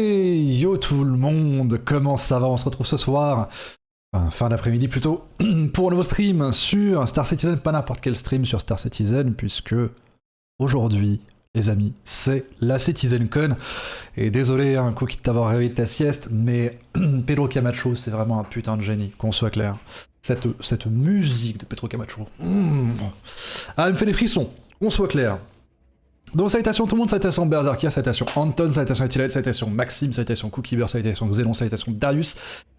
Hey yo tout le monde, comment ça va? On se retrouve ce soir, fin d'après-midi plutôt, pour un nouveau stream sur Star Citizen, pas n'importe quel stream sur Star Citizen, puisque aujourd'hui, les amis, c'est la CitizenCon. Et désolé, un coup quitte d'avoir réveillé ta sieste, mais Pedro Camacho, c'est vraiment un putain de génie, qu'on soit clair. Cette musique de Pedro Camacho, ah, elle me fait des frissons, qu'on soit clair. Donc salutations tout le monde, salutations Berserker, salutations Anton, salutations Etilet, salutations Maxime, salutations Cookieber, salutations Xélon, salutations Darius,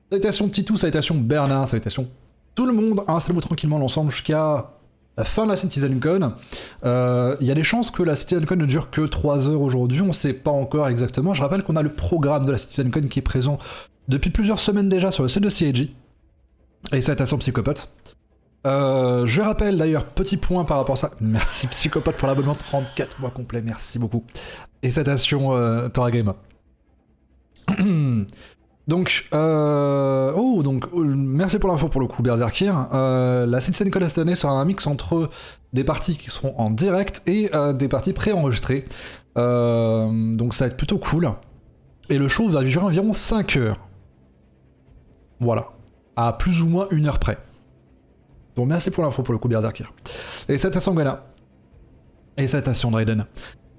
salutations Titou, salutations Bernard, salutations tout le monde. Installez-vous tranquillement l'ensemble jusqu'à la fin de la CitizenCon. Il y a des chances que la CitizenCon ne dure que 3 heures aujourd'hui, on ne sait pas encore exactement. Je rappelle qu'on a le programme de la CitizenCon qui est présent depuis plusieurs semaines déjà sur le site de CIG. Et salutations Psychopathe. Je rappelle d'ailleurs, petit point par rapport à ça. Merci Psychopathe pour l'abonnement 34 mois complet, merci beaucoup. Et citation Toragame. Donc, merci pour l'info pour le coup, Berserker. La CitizenCon cette année sera un mix entre des parties qui seront en direct et des parties préenregistrées. Donc ça va être plutôt cool. Et le show va durer environ 5 heures. Voilà. À plus ou moins 1 heure près. Donc merci pour l'info pour le coup Berserker. Et citation Gana. Et citation Dryden.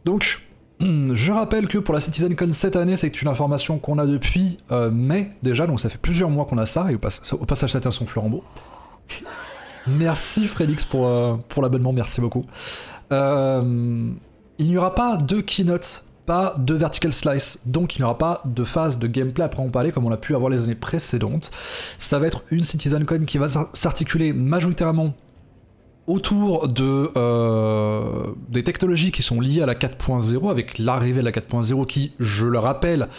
Donc, je rappelle que pour la CitizenCon cette année, c'est une information qu'on a depuis mai déjà, donc ça fait plusieurs mois qu'on a ça, et au passage citation Flurambeau. Merci Fredix pour l'abonnement, merci beaucoup. Il n'y aura pas de keynote, pas de vertical slice, donc il n'y aura pas de phase de gameplay après en parler comme on l'a pu avoir les années précédentes. Ça va être une CitizenCon qui va s'articuler majoritairement autour des technologies qui sont liées à la 4.0, avec l'arrivée de la 4.0 qui, je le rappelle,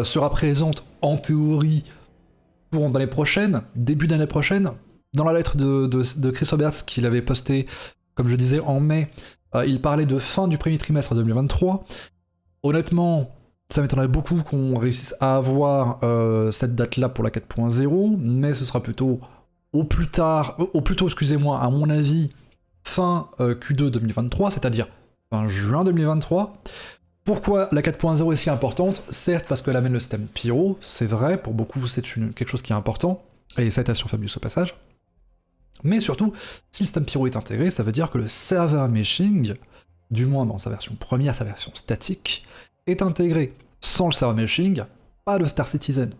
sera présente en théorie pour l'année prochaine, début d'année prochaine. Dans la lettre de Chris Roberts qu'il avait posté, comme je disais, en mai, il parlait de fin du premier trimestre 2023. Honnêtement, ça m'étonnerait beaucoup qu'on réussisse à avoir cette date-là pour la 4.0, mais ce sera plutôt au plus tôt, excusez-moi, à mon avis, fin Q2 2023, c'est-à-dire fin juin 2023. Pourquoi la 4.0 est si importante? Certes, parce qu'elle amène le système Pyro, c'est vrai, pour beaucoup c'est quelque chose qui est important, et citation Fabius au passage. Mais surtout, si le système Pyro est intégré, ça veut dire que le serveur meshing, du moins dans sa version première, sa version statique, est intégré. Sans le server meshing, pas de Star Citizen.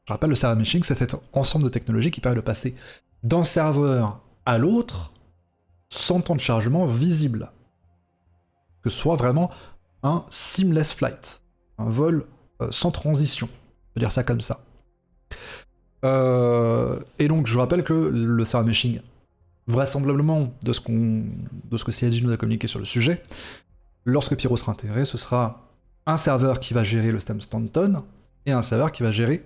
Je rappelle, le server meshing, c'est cet ensemble de technologies qui permet de passer d'un serveur à l'autre sans temps de chargement visible. Que ce soit vraiment un seamless flight, un vol sans transition, on peut dire ça comme ça. Et donc, je rappelle que le server meshing, vraisemblablement, de ce que CIG nous a communiqué sur le sujet, lorsque Pyro sera intégré, ce sera un serveur qui va gérer le système Stanton et un serveur qui va gérer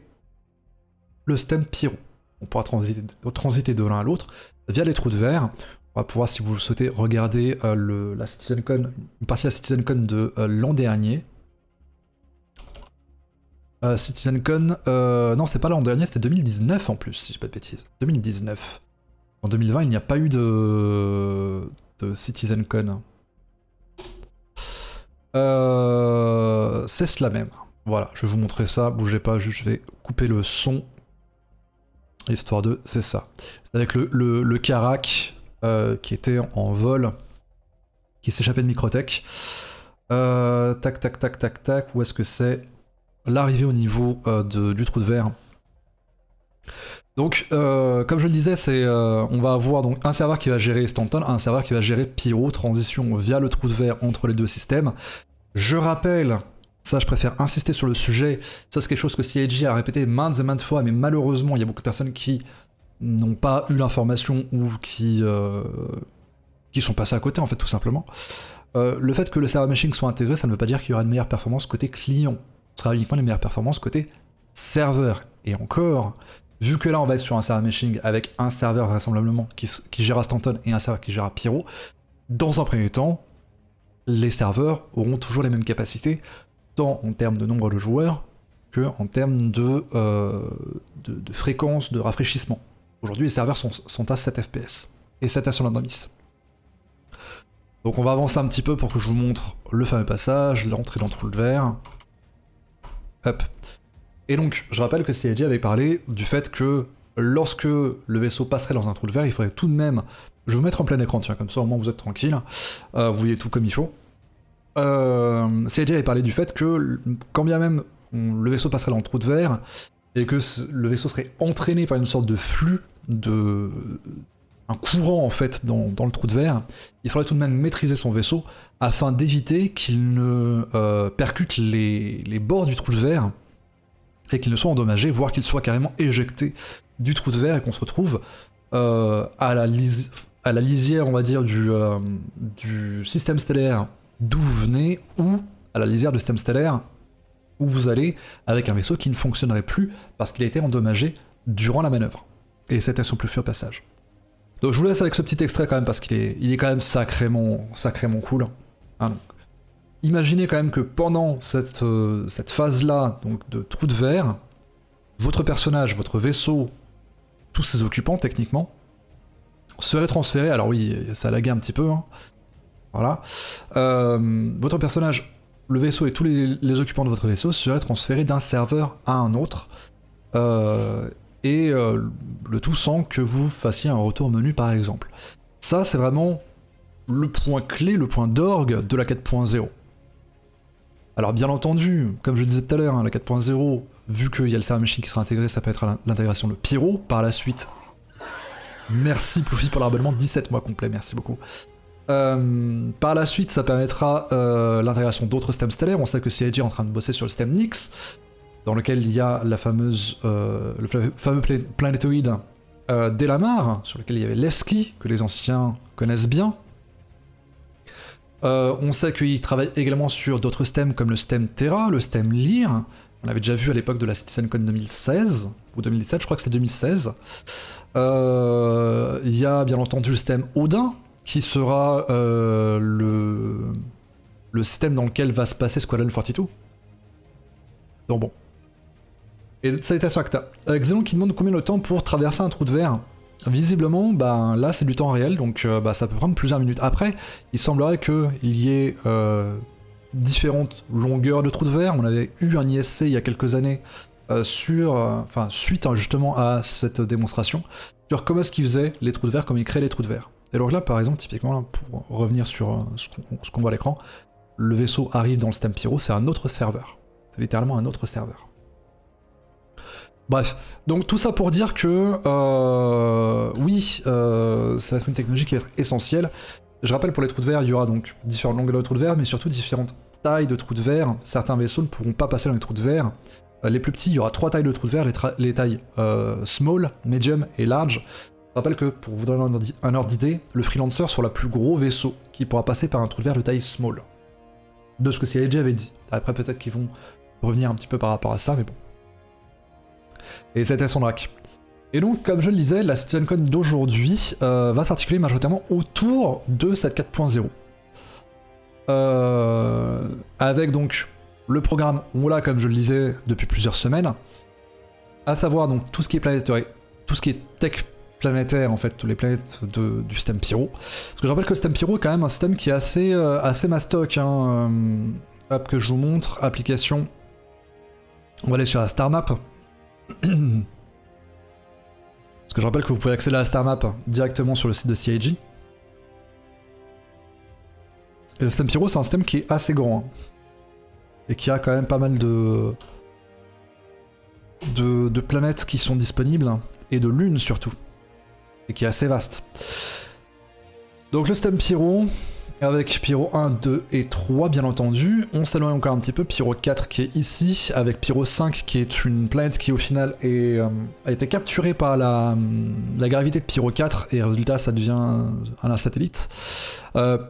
le système Pyro. On pourra transiter de l'un à l'autre via les trous de verre. On va pouvoir, si vous le souhaitez, regarder la CitizenCon, une partie de la CitizenCon de l'an dernier. CitizenCon, non, c'était pas l'an dernier, c'était 2019 en plus, si je dis pas de bêtises. 2019. En 2020, il n'y a pas eu de CitizenCon. C'est cela même. Voilà, je vais vous montrer ça, bougez pas, juste je vais couper le son. Histoire de, c'est ça. C'est avec le Karak qui était en vol, qui s'échappait de Microtech. Tac, tac, tac, tac, tac, où est-ce que c'est? L'arrivée au niveau du trou de verre. Donc, comme je le disais, on va avoir donc un serveur qui va gérer Stanton, un serveur qui va gérer Pyro, transition via le trou de verre entre les deux systèmes. Je rappelle, ça je préfère insister sur le sujet, ça c'est quelque chose que CIG a répété maintes et maintes fois, mais malheureusement il y a beaucoup de personnes qui n'ont pas eu l'information ou qui sont passées à côté en fait tout simplement. Le fait que le server meshing soit intégré, ça ne veut pas dire qu'il y aura une meilleure performance côté client. Ce sera uniquement les meilleures performances côté serveur. Et encore, vu que là on va être sur un server meshing avec un serveur vraisemblablement qui gère Stanton et un serveur qui gère Pyro, dans un premier temps, les serveurs auront toujours les mêmes capacités, tant en termes de nombre de joueurs que en termes de fréquence de rafraîchissement. Aujourd'hui les serveurs sont à 7 FPS et 7 à son l'indice. Donc on va avancer un petit peu pour que je vous montre le fameux passage, l'entrée dans le trou de verre. Hop. Et donc, je rappelle que CIG avait parlé du fait que lorsque le vaisseau passerait dans un trou de verre, il faudrait tout de même... Je vais vous mettre en plein écran, tiens, comme ça au moins vous êtes tranquille, vous voyez tout comme il faut. CIG avait parlé du fait que quand bien même le vaisseau passerait dans le trou de verre, et que le vaisseau serait entraîné par une sorte de flux, un courant en fait dans le trou de verre, il faudrait tout de même maîtriser son vaisseau afin d'éviter qu'il ne percute les bords du trou de verre et qu'il ne soit endommagé, voire qu'il soit carrément éjecté du trou de verre et qu'on se retrouve à la lisière, on va dire, du système stellaire d'où vous venez, ou à la lisière du système stellaire où vous allez, avec un vaisseau qui ne fonctionnerait plus parce qu'il a été endommagé durant la manœuvre. Et c'était son plus fur passage. Donc je vous laisse avec ce petit extrait quand même, parce qu'il est quand même sacrément cool. Hein, donc, imaginez quand même que pendant cette phase-là, donc de trou de verre, votre personnage, votre vaisseau, tous ses occupants techniquement, seraient transférés, alors oui, ça a lagué un petit peu, hein, voilà, votre personnage, le vaisseau et tous les occupants de votre vaisseau seraient transférés d'un serveur à un autre, et le tout sans que vous fassiez un retour menu par exemple. Ça c'est vraiment le point clé, le point d'orgue de la 4.0. Alors bien entendu, comme je disais tout à l'heure, hein, la 4.0, vu qu'il y a le server machine qui sera intégré, ça peut être l'intégration de Pyro. Par la suite, merci Ploufy pour l'abonnement, 17 mois complet, merci beaucoup. Par la suite, ça permettra l'intégration d'autres systèmes stellaires. On sait que CIG est en train de bosser sur le système Nyx, dans lequel il y a le fameux planétoïde Delamar, sur lequel il y avait Levski, que les anciens connaissent bien. On sait qu'il travaille également sur d'autres systèmes comme le système Terra, le système Lyre. On l'avait déjà vu à l'époque de la CitizenCon 2016, ou 2017, je crois que c'est 2016. Il y a bien entendu le système Odin, qui sera le système dans lequel va se passer Squadron 42. Donc bon. Et salutation Acta. Xenon qui demande combien de temps pour traverser un trou de verre. Visiblement, ben, là c'est du temps réel, donc ça peut prendre plusieurs minutes. Après, il semblerait qu'il y ait différentes longueurs de trous de verre. On avait eu un ISC il y a quelques années suite justement à cette démonstration, sur comment est-ce qu'ils faisaient les trous de verre, comment ils créaient les trous de verre. Et donc là, par exemple, typiquement, là, pour revenir sur ce qu'on voit à l'écran, le vaisseau arrive dans le système Pyro, c'est un autre serveur. C'est littéralement un autre serveur. Bref, donc tout ça pour dire que oui, ça va être une technologie qui va être essentielle. Je rappelle, pour les trous de verre, il y aura donc différentes longueurs de trous de verre, mais surtout différentes tailles de trous de verre. Certains vaisseaux ne pourront pas passer dans les trous de verre. Les plus petits, il y aura 3 tailles de trous de verre, les tailles small, medium et large. Je rappelle que, pour vous donner un ordre d'idée, le freelancer sera le plus gros vaisseau qui pourra passer par un trou de verre de taille small. De ce que CIG avait dit. Après, peut-être qu'ils vont revenir un petit peu par rapport à ça, mais bon. Et c'était son drac. Et donc, comme je le disais, la CitizenCon d'aujourd'hui va s'articuler majoritairement autour de cette 4.0. Avec donc le programme, on l'a comme je le disais depuis plusieurs semaines, à savoir donc tout ce qui est planétaire, tout ce qui est tech planétaire en fait, toutes les planètes du système Pyro. Parce que je rappelle que le système Pyro est quand même un système qui est assez mastoc. Hein. Hop, que je vous montre, application. On va aller sur la star map. Parce que je rappelle que vous pouvez accéder à la star map directement sur le site de CIG. Et le système Pyro, c'est un système qui est assez grand. Hein. Et qui a quand même pas mal de planètes qui sont disponibles, hein, et de lunes surtout. Et qui est assez vaste. Donc le système Pyro, avec Pyro 1, 2 et 3 bien entendu. On s'éloigne encore un petit peu, Pyro 4 qui est ici, avec Pyro 5 qui est une planète qui au final a été capturée par la gravité de Pyro 4, et résultat ça devient un satellite.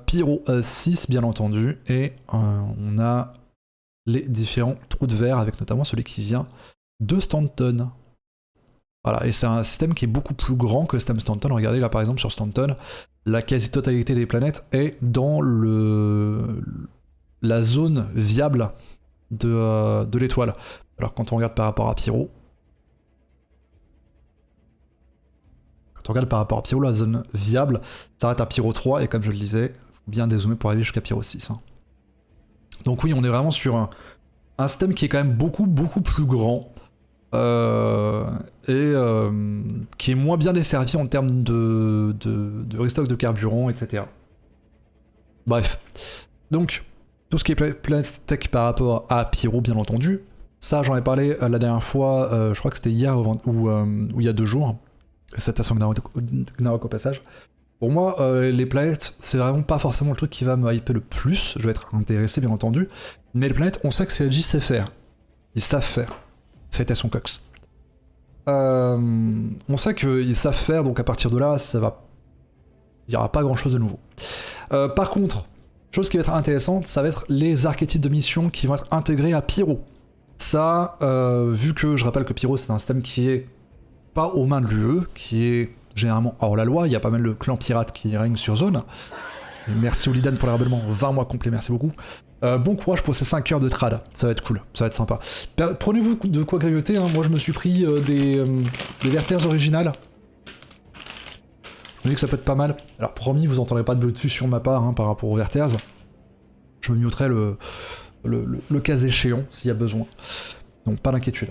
Pyro 6 bien entendu, et on a les différents trous de verre, avec notamment celui qui vient de Stanton. Voilà, et c'est un système qui est beaucoup plus grand que le système Stanton. Regardez là par exemple sur Stanton, la quasi-totalité des planètes est dans la zone viable de l'étoile. Alors quand on regarde par rapport à Pyro, la zone viable s'arrête à Pyro 3, et comme je le disais, il faut bien dézoomer pour arriver jusqu'à Pyro 6. Hein. Donc oui, on est vraiment sur un système qui est quand même beaucoup plus grand et qui est moins bien desservi en termes de restock de carburant, etc. Bref. Donc, tout ce qui est Planet Tech par rapport à Pyro, bien entendu. Ça, j'en ai parlé la dernière fois, je crois que c'était hier ou il y a 2 jours. Citation Gnarok au passage. Pour moi, les planètes, c'est vraiment pas forcément le truc qui va me hyper le plus. Je vais être intéressé, bien entendu. Mais les planètes, on sait que CLJ sait faire. Ils savent faire. Citation Cox. On sait qu'ils savent faire, donc à partir de là, ça va. Il n'y aura pas grand chose de nouveau. Par contre, chose qui va être intéressante, ça va être les archétypes de missions qui vont être intégrés à Pyro. Ça, vu que je rappelle que Pyro c'est un système qui est pas aux mains de l'UE, qui est généralement hors la loi, il y a pas mal de clans pirates qui règnent sur zone. Et merci Olidan pour le rappellement, 20 mois complets, merci beaucoup. Bon courage pour ces 5 heures de trad, ça va être cool, ça va être sympa. Prenez-vous de quoi grignoter, hein. Moi je me suis pris des verters originales. Je me dis que ça peut être pas mal. Alors promis, vous entendrez pas de dessus sur ma part hein, par rapport aux verters. Je me muterai le cas échéant s'il y a besoin. Donc pas d'inquiétude.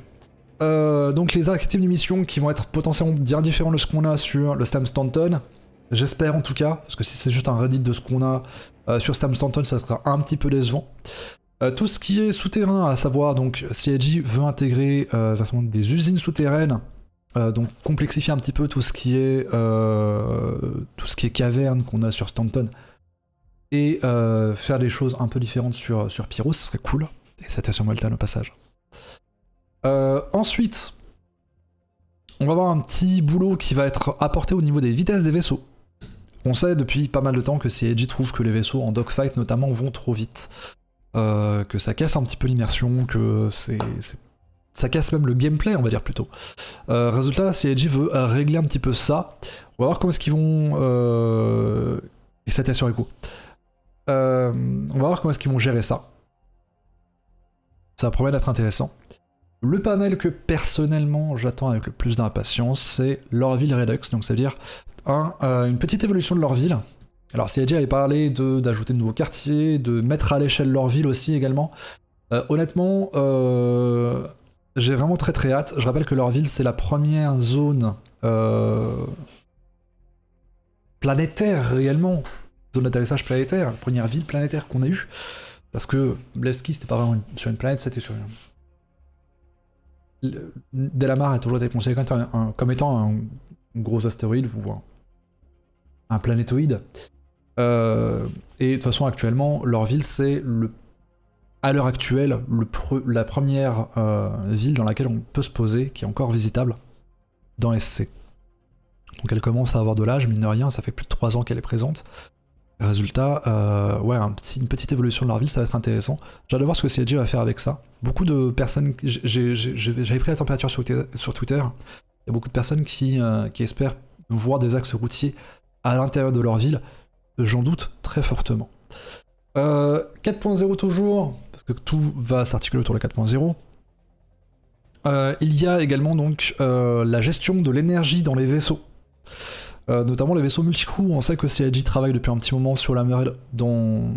Donc les archétypes d'émission qui vont être potentiellement bien différents de ce qu'on a sur le Stam Stanton. J'espère en tout cas, parce que si c'est juste un Reddit de ce qu'on a sur Stam Stanton, ça sera un petit peu décevant. Tout ce qui est souterrain, à savoir, donc CIG veut intégrer des usines souterraines, donc complexifier un petit peu tout ce qui est caverne qu'on a sur Stanton, et faire des choses un peu différentes sur Pyro, ce serait cool. Et citation Molten au passage. Ensuite, on va avoir un petit boulot qui va être apporté au niveau des vitesses des vaisseaux. On sait depuis pas mal de temps que CIG trouve que les vaisseaux en dogfight notamment vont trop vite. Que ça casse un petit peu l'immersion, que ça casse même le gameplay, on va dire plutôt. Résultat, CIG veut régler un petit peu ça. On va voir comment est-ce qu'ils vont... Et ça t'assure écho. On va voir comment est-ce qu'ils vont gérer ça. Ça promet d'être intéressant. Le panel que personnellement j'attends avec le plus d'impatience, c'est l'Orville Redux, donc ça veut dire une petite évolution de l'Orville. Alors CIG avait parlé d'ajouter de nouveaux quartiers, de mettre à l'échelle l'Orville aussi également. Honnêtement, j'ai vraiment très hâte. Je rappelle que l'Orville c'est la première zone planétaire réellement, zone d'atterrissage planétaire, la première ville planétaire qu'on a eue. Parce que Blesky c'était pas vraiment sur une planète, c'était sur une... Delamar a toujours été considéré comme étant un gros astéroïde ou un planétoïde. Et de toute façon, actuellement, leur ville, c'est à l'heure actuelle la première ville dans laquelle on peut se poser, qui est encore visitable dans SC. Donc elle commence à avoir de l'âge, mine de rien, ça fait plus de 3 ans qu'elle est présente. Résultat, ouais, une petite évolution de leur ville, ça va être intéressant. J'ai hâte de voir ce que CIG va faire avec ça. Beaucoup de personnes, j'avais pris la température sur Twitter, il y a beaucoup de personnes qui espèrent voir des axes routiers à l'intérieur de leur ville. J'en doute très fortement. 4.0 toujours, parce que tout va s'articuler autour de 4.0. Il y a également donc la gestion de l'énergie dans les vaisseaux. Notamment les vaisseaux multicrew, on sait que CIG travaille depuis un petit moment sur la mer dans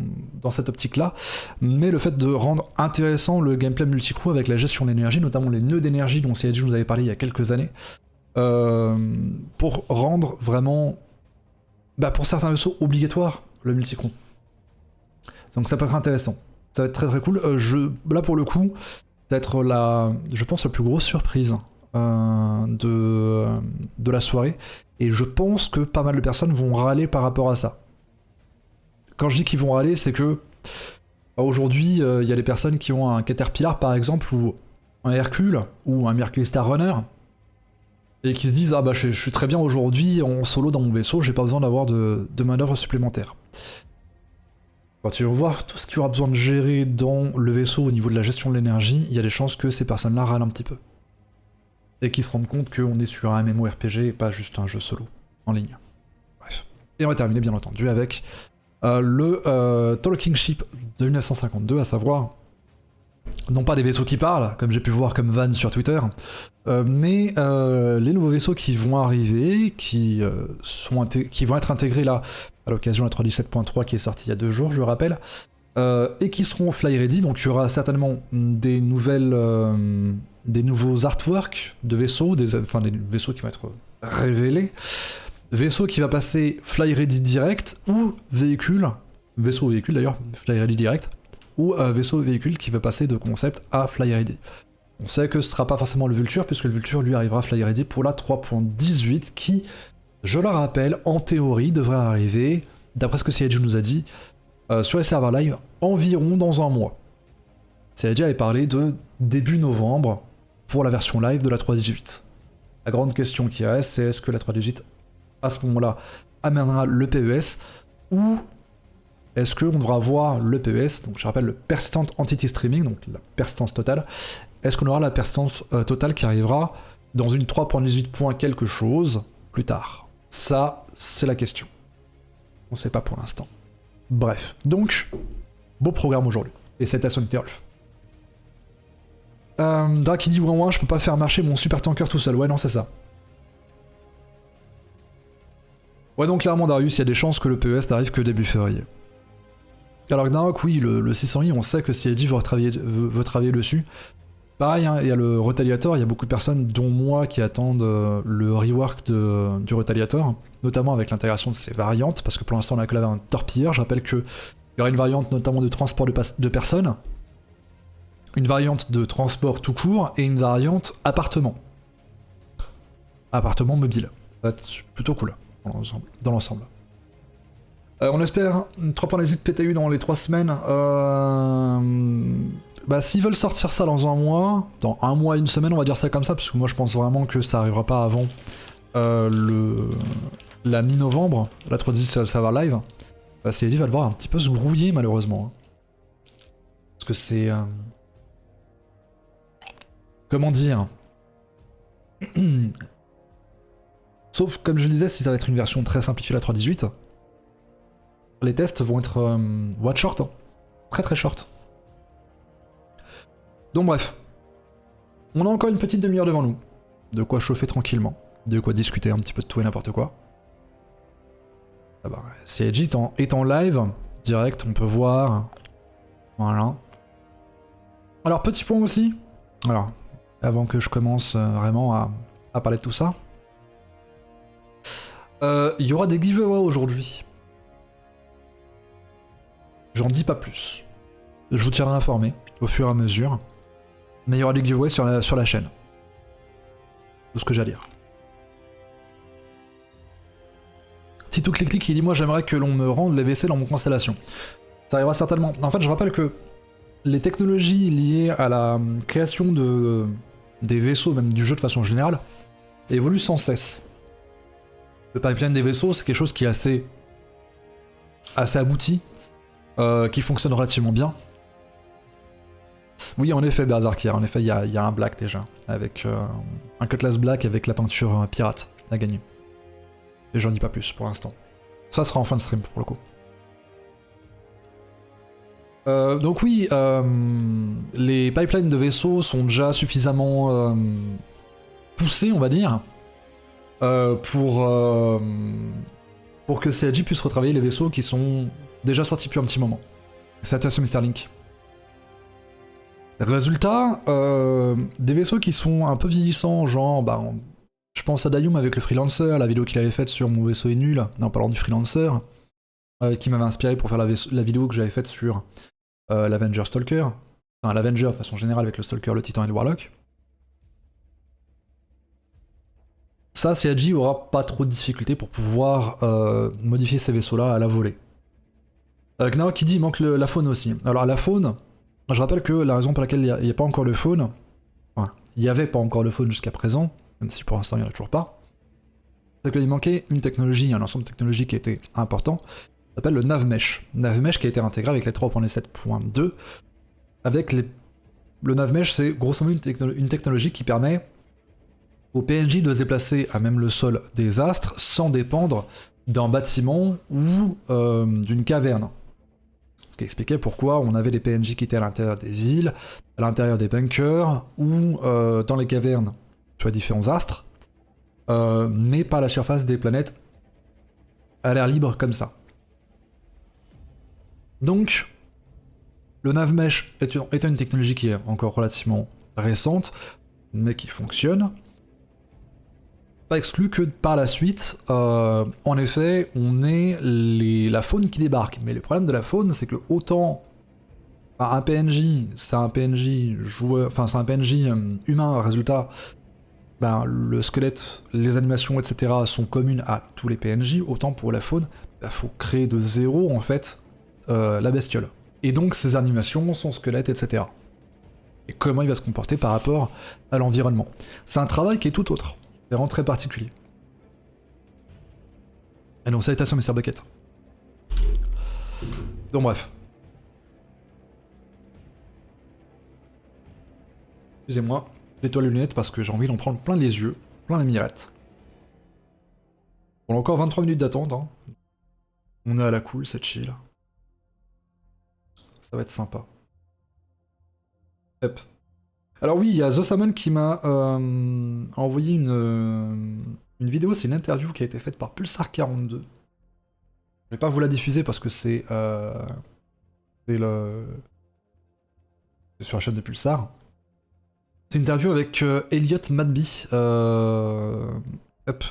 cette optique-là, mais le fait de rendre intéressant le gameplay multicrew avec la gestion de l'énergie, notamment les nœuds d'énergie dont CIG nous avait parlé il y a quelques années, pour rendre vraiment, pour certains vaisseaux, obligatoire le multicrew. Donc ça peut être intéressant, ça va être très cool. Là pour le coup, ça va être je pense la plus grosse surprise de la soirée, et je pense que pas mal de personnes vont râler par rapport à ça. Quand je dis qu'ils vont râler, c'est que aujourd'hui il y a des personnes qui ont un Caterpillar par exemple, ou un Hercule, ou un Mercury Star Runner, et qui se disent je suis très bien aujourd'hui en solo dans mon vaisseau, j'ai pas besoin d'avoir de manœuvre supplémentaire. Quand tu vas voir tout ce qu'il y aura besoin de gérer dans le vaisseau au niveau de la gestion de l'énergie, il y a des chances que ces personnes-là râlent un petit peu. Et qu'ils se rendent compte qu'on est sur un MMORPG et pas juste un jeu solo en ligne. Bref. Et on va terminer bien entendu avec le Talking Ship de 1952, à savoir non pas des vaisseaux qui parlent, comme j'ai pu voir comme Van sur Twitter, mais les nouveaux vaisseaux qui vont arriver, qui vont être intégrés là à l'occasion de la 3.17.3 qui est sortie il y a 2 jours, je le rappelle. et qui seront fly ready. Donc il y aura certainement des nouveaux artworks de vaisseaux, des vaisseaux qui vont être révélés, vaisseau qui va passer fly ready direct ou véhicule, vaisseau véhicule d'ailleurs, fly ready direct, ou vaisseau véhicule qui va passer de concept à fly ready. On sait que ce sera pas forcément le Vulture, puisque le Vulture lui arrivera fly ready pour la 3.18 qui, je le rappelle, en théorie devrait arriver, d'après ce que CIG nous a dit, sur les serveurs live environ dans un mois. CIG avait parlé de début novembre pour la version live de la 3.18. La grande question qui reste, c'est est-ce que la 3.18 à ce moment-là amènera le PES ou est-ce qu'on devra avoir le PES, donc je rappelle le Persistent Entity Streaming, donc la persistance totale, est-ce qu'on aura la persistance totale qui arrivera dans une 3.18 point quelque chose plus tard? Ça, c'est la question. On sait pas pour l'instant. Bref, donc, beau programme aujourd'hui. Et c'est à Solitaire Wolf. Dra qui dit ouais, je peux pas faire marcher mon super tanker tout seul. Ouais, non, c'est ça. Ouais, donc clairement, Darius, il y a des chances que le PES n'arrive que début février. Alors Gnarok, oui, le 600i, on sait que CIG veut travailler dessus. Pareil, hein, il y a le Retaliator, il y a beaucoup de personnes, dont moi, qui attendent le rework du Retaliator, notamment avec l'intégration de ces variantes, parce que pour l'instant on a que la variante torpilleur. Je rappelle qu'il y aura une variante notamment de transport de personnes, une variante de transport tout court, et une variante appartement. Appartement mobile. Ça va être plutôt cool, dans l'ensemble. On espère 3.18 PTU dans les 3 semaines. Bah, s'ils veulent sortir ça dans un mois, une semaine, on va dire ça comme ça, parce que moi je pense vraiment que ça arrivera pas avant la mi-novembre, la 3.18 server live. Bah, CID va devoir un petit peu se grouiller malheureusement. Parce que c'est... Comment dire? Sauf, comme je le disais, si ça va être une version très simplifiée la 3.18, les tests vont être short, hein. Très très short. Donc bref, on a encore une petite demi-heure devant nous, de quoi chauffer tranquillement, de quoi discuter un petit peu de tout et n'importe quoi. Ah bah, CIG est en live, direct, on peut voir, voilà. Alors petit point aussi, alors, avant que je commence vraiment à parler de tout ça, il y aura des giveaways aujourd'hui. J'en dis pas plus. Je vous tiendrai informé au fur et à mesure. Mais il y aura des giveaways sur la chaîne. Tout ce que j'ai à dire. Tito Clic qui dit moi j'aimerais que l'on me rende les WC dans mon constellation. Ça arrivera certainement. En fait je rappelle que les technologies liées à la création des vaisseaux, même du jeu de façon générale, évoluent sans cesse. Le pipeline des vaisseaux c'est quelque chose qui est assez abouti. Qui fonctionne relativement bien. Oui, en effet, Berserker, en effet, il y a un black déjà, avec un cutlass black avec la peinture pirate à gagner. Et j'en dis pas plus pour l'instant. Ça sera en fin de stream pour le coup. Donc oui, les pipelines de vaisseaux sont déjà suffisamment poussés, on va dire, pour que CIG puisse retravailler les vaisseaux qui sont déjà sortis depuis un petit moment. Salutations Mr. Link. Résultat, des vaisseaux qui sont un peu vieillissants, genre, bah, je pense à Dayum avec le Freelancer, la vidéo qu'il avait faite sur Mon vaisseau est nul, en parlant du Freelancer, qui m'avait inspiré pour faire la vidéo que j'avais faite sur l'Avenger Stalker, enfin l'Avenger de façon générale avec le Stalker, le Titan et le Warlock. Ça, CIG aura pas trop de difficultés pour pouvoir modifier ces vaisseaux-là à la volée. Gnao qui dit il manque la faune aussi. Alors la faune, je rappelle que la raison pour laquelle il n'y a pas encore de faune, enfin, il n'y avait pas encore de faune jusqu'à présent, même si pour l'instant il n'y en a toujours pas, c'est qu'il manquait une technologie, un ensemble de technologies qui était important, ça s'appelle le navmesh. Navmesh qui a été intégré avec les 3.7.2, avec le navmesh c'est grosso modo une technologie qui permet au PNJ de se déplacer à même le sol des astres sans dépendre d'un bâtiment ou d'une caverne. Ce qui expliquait pourquoi on avait des PNJ qui étaient à l'intérieur des villes, à l'intérieur des bunkers, ou dans les cavernes sur les différents astres, mais pas à la surface des planètes à l'air libre comme ça. Donc, Le nav mesh est une technologie qui est encore relativement récente, mais qui fonctionne. Pas exclu que par la suite, en effet, on ait la faune qui débarque. Mais le problème de la faune, c'est que autant un PNJ, c'est un PNJ joueur, enfin c'est un PNJ humain, résultat, ben, le squelette, les animations, etc. sont communes à tous les PNJ, autant pour la faune, il faut créer de zéro en fait la bestiole. Et donc ses animations, son squelette, etc. Et comment il va se comporter par rapport à l'environnement. C'est un travail qui est tout autre. C'est vraiment très particulier. Et donc salutations Mr. Bucket. Donc bref. Excusez-moi, nettoie les lunettes parce que j'ai envie d'en prendre plein les yeux, plein les mirettes. On a encore 23 minutes d'attente. Hein. On est à la cool, c'est chill. Ça va être sympa. Hop. Alors oui, il y a The Salmon qui m'a envoyé une vidéo, c'est une interview qui a été faite par Pulsar42. Je vais pas vous la diffuser parce que c'est sur la chaîne de Pulsar. C'est une interview avec Elliot Madby. Hop.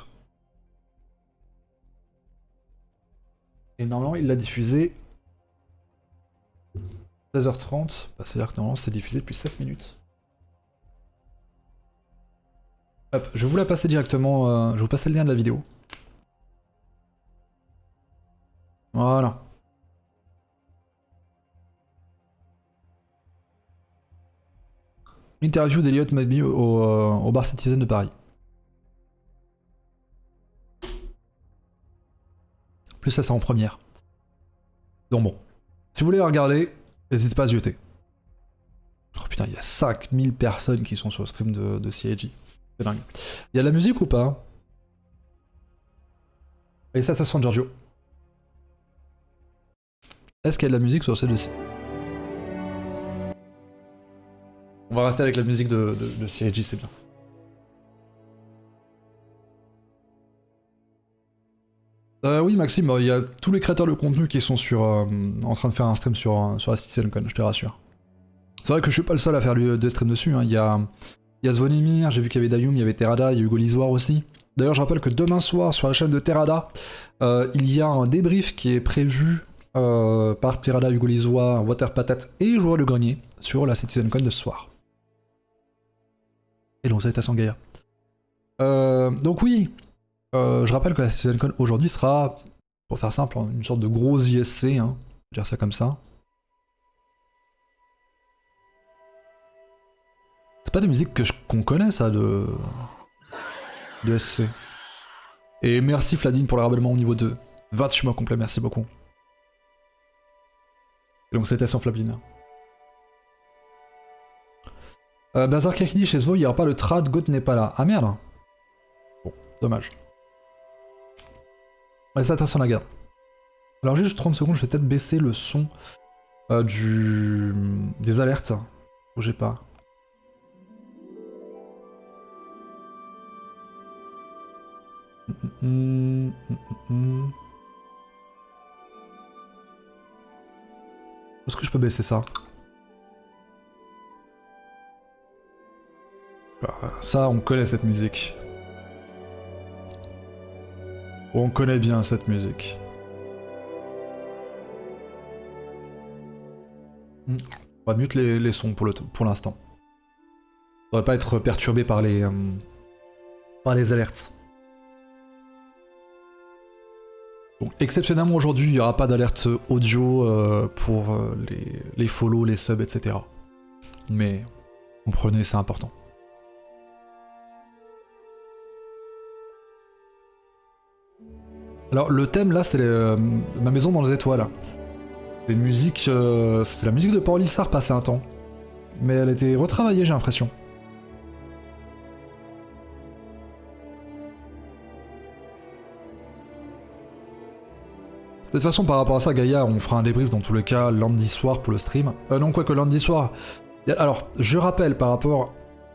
Et normalement, il l'a diffusé 16h30. Bah, c'est-à-dire que normalement, c'est diffusé depuis 7 minutes. Hop, je vais vous la passer directement. Je vais vous passer le lien de la vidéo. Voilà. Interview d'Elliot Madby au bar Citizen de Paris. Plus ça, c'est en première. Donc bon. Si vous voulez la regarder, n'hésitez pas à se jeter. Oh putain, il y a 5000 personnes qui sont sur le stream de CIG. C'est dingue. Il y a de la musique ou pas? Et ça sent Giorgio. Est-ce qu'il y a de la musique sur celle-ci? On va rester avec la musique de CIG, c'est bien. Oui Maxime, il y a tous les créateurs de contenu qui sont en train de faire un stream sur la CitizenCon, je te rassure. C'est vrai que je suis pas le seul à faire des streams dessus, hein. Il y a Zvonimir, j'ai vu qu'il y avait Dayum, il y avait Terada, il y a Hugo Lisoire aussi. D'ailleurs je rappelle que demain soir sur la chaîne de Terada, il y a un débrief qui est prévu par Terada, Hugo Lisoire, Water Patate et Joueur le Grenier sur la CitizenCon de ce soir. Et donc ça est à Sangaya. Donc oui, je rappelle que la CitizenCon aujourd'hui sera, pour faire simple, une sorte de gros ISC, hein, je vais dire ça comme ça. C'est pas des musiques qu'on connaît ça de SC. Et merci Fladine pour le rabellement au niveau 2. 20 mois complet, merci beaucoup. Et donc c'était sans Flablina. Bazar qui dit chez Svo, il n'y aura pas le trad, Goth n'est pas là. Ah merde. Bon, dommage. Ouais, ça attention la garde. Alors juste 30 secondes, je vais peut-être baisser le son des alertes. Bougez pas. Est-ce que je peux baisser ça? Ça, on connaît cette musique. On connaît bien cette musique. On va mute les sons pour l'instant. On va pas être perturbé par les alertes. Donc exceptionnellement aujourd'hui, il n'y aura pas d'alerte audio pour les follow, les subs, etc. Mais comprenez, c'est important. Alors le thème là, c'est ma maison dans les étoiles. C'est une musique, c'était la musique de Paul Issard passé un temps, mais elle a été retravaillée, j'ai l'impression. De toute façon, par rapport à ça, Gaïa, on fera un débrief dans tous les cas lundi soir pour le stream. Non, quoique lundi soir. Alors, je rappelle par rapport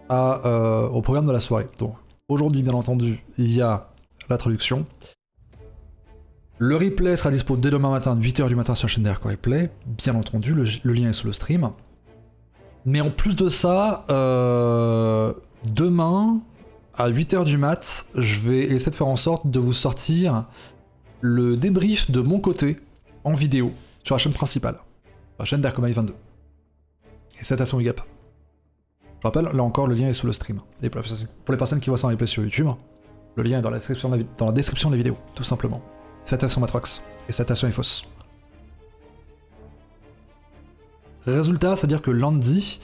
au programme de la soirée. Donc, aujourd'hui, bien entendu, il y a la traduction. Le replay sera dispo dès demain matin, 8h du matin sur la chaîne d'Aircore Replay. Bien entendu, le lien est sous le stream. Mais en plus de ça, demain, à 8h du mat, je vais essayer de faire en sorte de vous sortir le débrief de mon côté en vidéo sur la chaîne principale, la chaîne d'Aircore 22. Et citation big up. Je rappelle, là encore, le lien est sous le stream. Et pour les personnes qui voient ça en replay sur YouTube, le lien est dans la description de la vidéo, tout simplement. Citation Matrox et citation est fausse. Résultat, c'est-à-dire que lundi,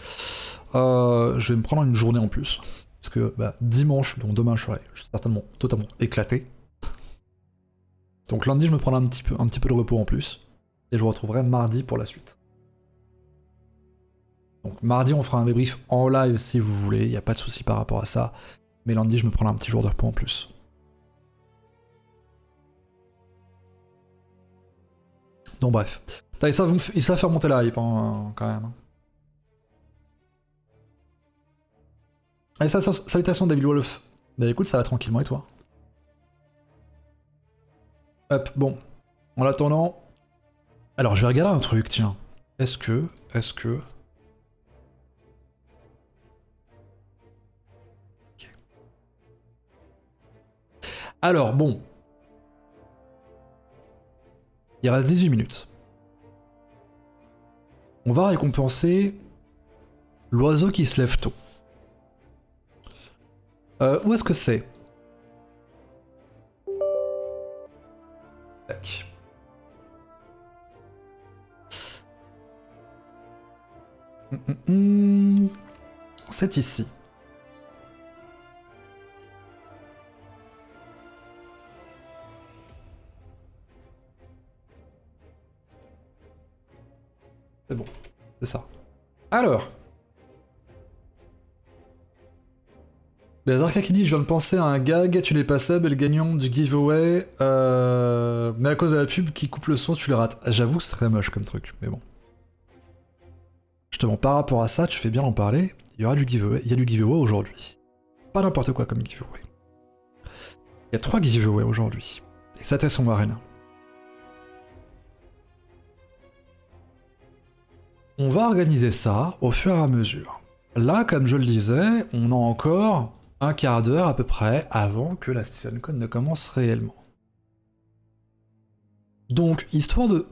je vais me prendre une journée en plus. Parce que dimanche, donc demain, je serai certainement totalement éclaté. Donc lundi, je me prendrai un petit peu de repos en plus. Et je vous retrouverai mardi pour la suite. Donc mardi, on fera un débrief en live si vous voulez, il n'y a pas de souci par rapport à ça. Mais lundi, je me prendrai un petit jour de repos en plus. Donc bref. Ils savent faire monter la hype hein, quand même. Allez, salutations David Wolf. Bah écoute, ça va tranquillement et toi? Hop, bon. En attendant... Alors, je vais regarder un truc, tiens. Est-ce que... Okay. Alors, bon. Il reste 18 minutes. On va récompenser l'oiseau qui se lève tôt. Où est-ce que c'est? Tac. C'est ici. C'est bon, c'est ça. Alors. Zarka qui dit, je viens de penser à un gag, tu l'es pas sub et le gagnant du giveaway, mais à cause de la pub qui coupe le son, tu le rates. J'avoue que c'est très moche comme truc, mais bon. Justement, par rapport à ça, tu fais bien d'en parler, il y aura du giveaway, il y a du giveaway aujourd'hui. Pas n'importe quoi comme giveaway. Il y a 3 giveaways aujourd'hui. Et ça t'est son arène. On va organiser ça au fur et à mesure. Là, comme je le disais, on a encore un quart d'heure à peu près avant que la CitizenCon ne commence réellement. Donc, histoire de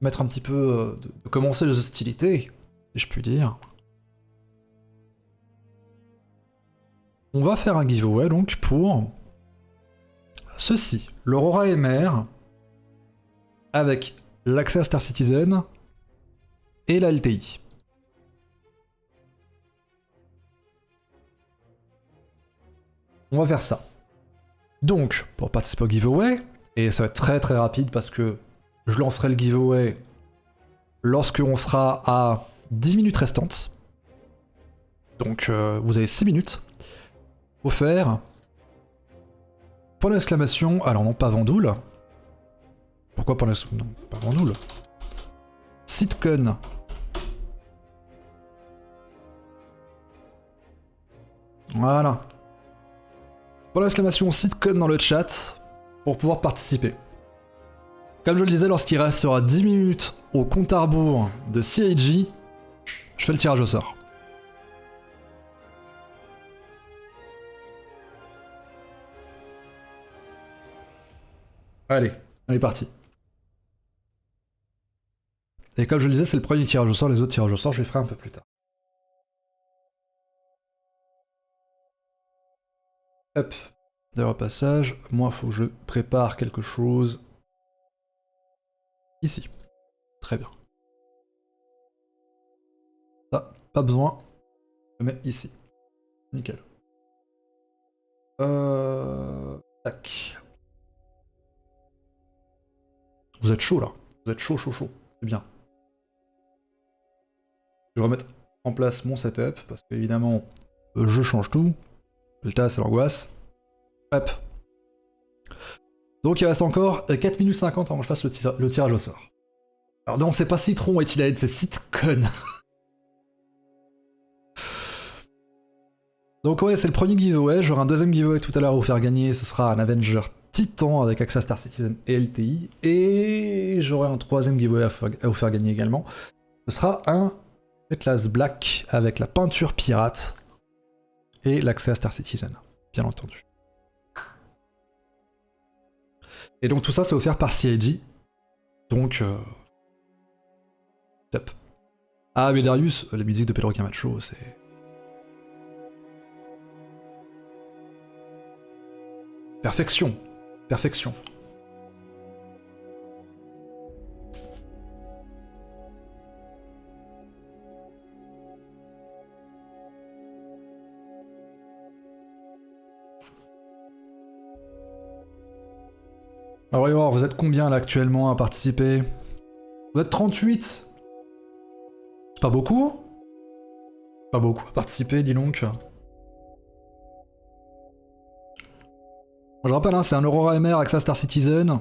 mettre un petit peu... de commencer les hostilités, si je puis dire, on va faire un giveaway donc pour ceci, l'Aurora MR avec l'accès à Star Citizen et la LTI. On va faire ça. Donc, pour participer au giveaway, et ça va être très très rapide parce que je lancerai le giveaway lorsque on sera à 10 minutes restantes. Donc, vous avez 6 minutes. Faut faire... Point d'exclamation... Alors non, pas Vendoule. Pourquoi point d'exclamation? Non, pas Vendoule. CitizenCon. Voilà. Pour l'exclamation CitizenCon dans le chat pour pouvoir participer. Comme je le disais, lorsqu'il restera 10 minutes au compte à rebours de CIG, je fais le tirage au sort. Allez, on est parti. Et comme je le disais, c'est le premier tirage au sort, les autres tirages au sort, je les ferai un peu plus tard. Hop, de repassage, moi faut que je prépare quelque chose. Ici. Très bien. Ça, pas besoin. Je mets ici. Nickel. Tac. Vous êtes chaud là. Vous êtes chaud. C'est bien. Je vais remettre en place mon setup parce qu'évidemment, je change tout. Putain, c'est l'angoisse. Hop. Donc il reste encore 4 minutes 50 avant que je fasse le tirage au sort. Alors non, c'est pas Citron et Tilade, c'est CitizenCon. Donc ouais, c'est le premier giveaway. J'aurai un deuxième giveaway tout à l'heure à vous faire gagner. Ce sera un Avenger Titan avec accès à Star Citizen et LTI. Et j'aurai un troisième giveaway à vous faire gagner également. Ce sera un classe Black avec la peinture pirate et l'accès à Star Citizen, bien entendu. Et donc tout ça c'est offert par CIG. Donc top. Ah mais Darius, la musique de Pedro Camacho, c'est... Perfection. Perfection. Alors voyons voir, vous êtes combien là actuellement à participer? Vous êtes 38. C'est pas beaucoup? Pas beaucoup à participer, dis donc. Je rappelle, hein, c'est un Aurora MR, accès à Star Citizen,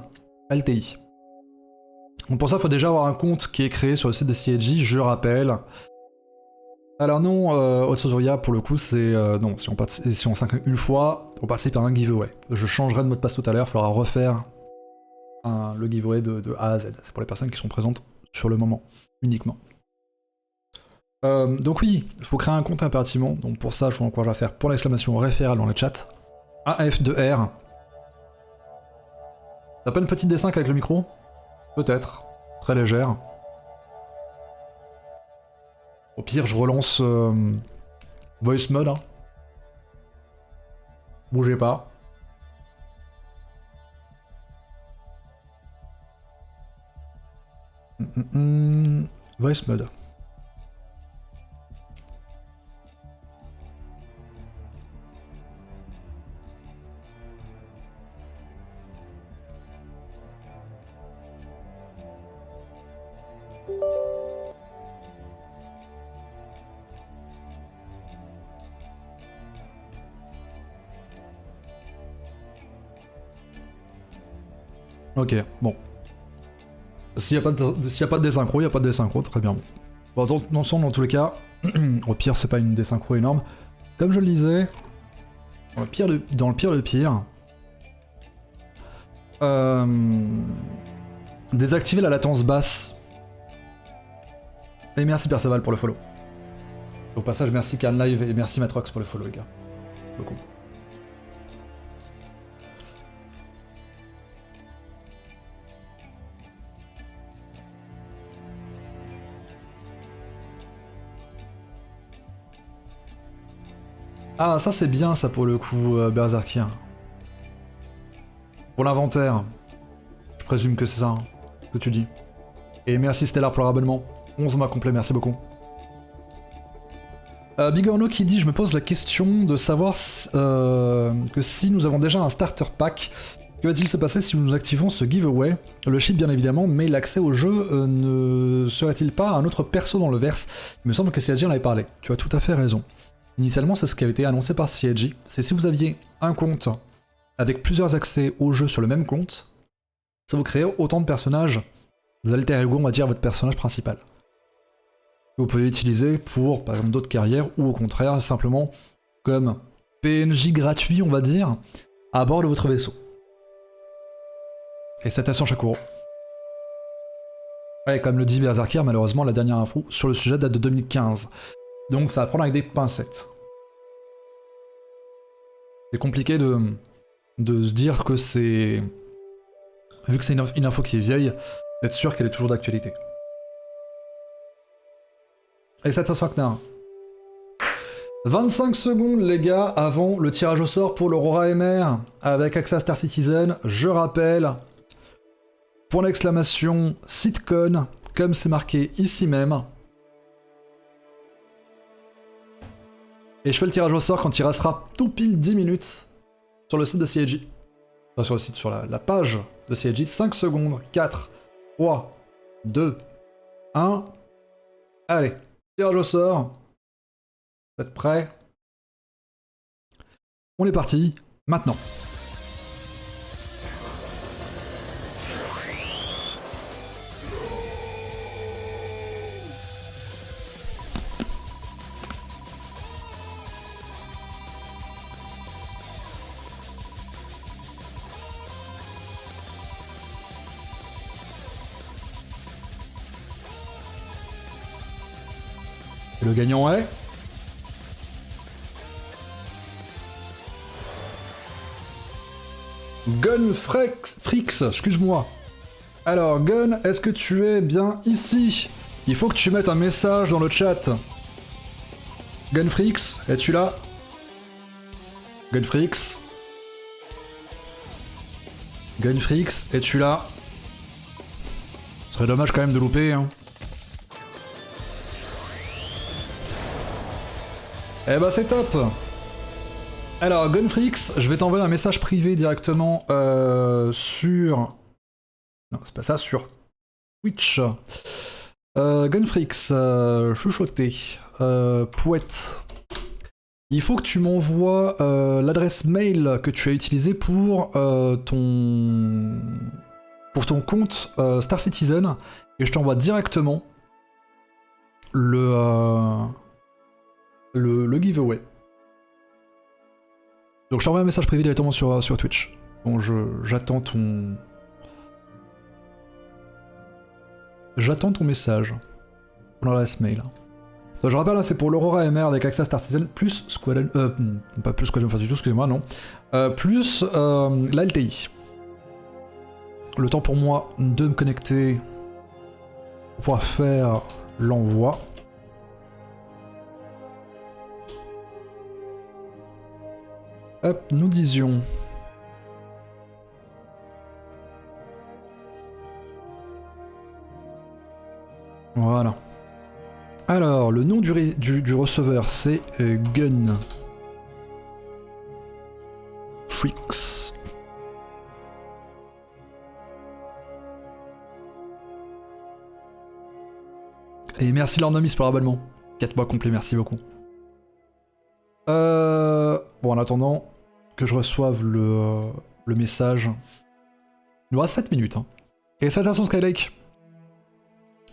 LTI. Donc pour ça, il faut déjà avoir un compte qui est créé sur le site de CIG, je rappelle. Alors non, Otsuzuya, pour le coup, c'est... non, si on s'incline une fois, on participe à un giveaway. Je changerai de mot de passe tout à l'heure, il faudra refaire le giveaway de A à Z. C'est pour les personnes qui sont présentes sur le moment, uniquement. Donc oui, il faut créer un compte impérativement. Donc pour ça, je vous encourage à faire pour l'exclamation référale dans le chat. AF2R. T'as pas une petite dessin avec le micro? Peut-être. Très légère. Au pire, je relance voice mode. Hein. Bougez pas. Voice mode. Ok, bon. S'il n'y a pas de désynchro, il n'y a pas de désynchro, très bien. Bon, dans tous les cas, au pire, c'est pas une désynchro énorme. Comme je le disais, dans le pire de pire, désactiver la latence basse. Et merci Perceval pour le follow. Au passage, merci Can Live et merci Matrox pour le follow, les gars. Beaucoup. Ah, ça c'est bien ça pour le coup, Berserkir. Pour l'inventaire. Je présume que c'est ça, hein, que tu dis. Et merci Stellar pour le rabonnement. 11 mois complet, merci beaucoup. Big Orno qui dit, je me pose la question de savoir que si nous avons déjà un starter pack, que va-t-il se passer si nous activons ce giveaway? Le chip bien évidemment, mais l'accès au jeu ne serait-il pas un autre perso dans le verse? Il me semble que CIG en avait parlé, tu as tout à fait raison. Initialement, c'est ce qui avait été annoncé par CIG, c'est si vous aviez un compte avec plusieurs accès au jeu sur le même compte, ça vous crée autant de personnages, des alter ego, on va dire, votre personnage principal. Vous pouvez l'utiliser pour, par exemple, d'autres carrières, ou au contraire, simplement comme PNJ gratuit, on va dire, à bord de votre vaisseau. Et citation Shakuro. Ouais, comme le dit Berserkir, malheureusement, la dernière info sur le sujet date de 2015. Donc ça va prendre avec des pincettes. C'est compliqué de se dire que c'est... Vu que c'est une info qui est vieille, d'être sûr qu'elle est toujours d'actualité. Et ça Waknar. 25 secondes les gars avant le tirage au sort pour l'Aurora MR avec accès à Star Citizen. Je rappelle, point d'exclamation, CitizenCon, comme c'est marqué ici même. Et je fais le tirage au sort quand il restera tout pile 10 minutes sur le site de CIG. Enfin sur le site, sur la page de CIG. 5 secondes, 4, 3, 2, 1. Allez, tirage au sort. Vous êtes prêts? On est parti, maintenant. Le gagnant est... Gun Frix, excuse-moi. Alors, Gun, est-ce que tu es bien ici? Il faut que tu mettes un message dans le chat. Gunfrix, es-tu là? Gunfrix. Gunfrix, es-tu là? Ce serait dommage quand même de louper, hein. Eh bah c'est top. Alors, Gunfrix, je vais t'envoyer un message privé directement sur... Non, c'est pas ça, sur Twitch. Gunfrix, chuchoté, Pouette. Il faut que tu m'envoies l'adresse mail que tu as utilisée pour ton compte Star Citizen et je t'envoie directement le giveaway. Donc je t'envoie un message privé directement sur Twitch. Bon, j'attends ton... J'attends ton message. Pour l'adresse mail. Ça, je rappelle, c'est pour l'Aurora MR avec accès à Star Citizen, plus Squadron... pas plus Squadron enfin du tout, excusez-moi, non. Plus la LTI. Le temps pour moi de me connecter pour pouvoir faire l'envoi. Hop, nous disions... Voilà. Alors, le nom du receveur, c'est Gun. Tricks. Et merci Lornomis pour l'abonnement. 4 mois complets, merci beaucoup. Bon, en attendant que je reçoive le message. Il nous reste 7 minutes. Hein. Et salutations Skylake.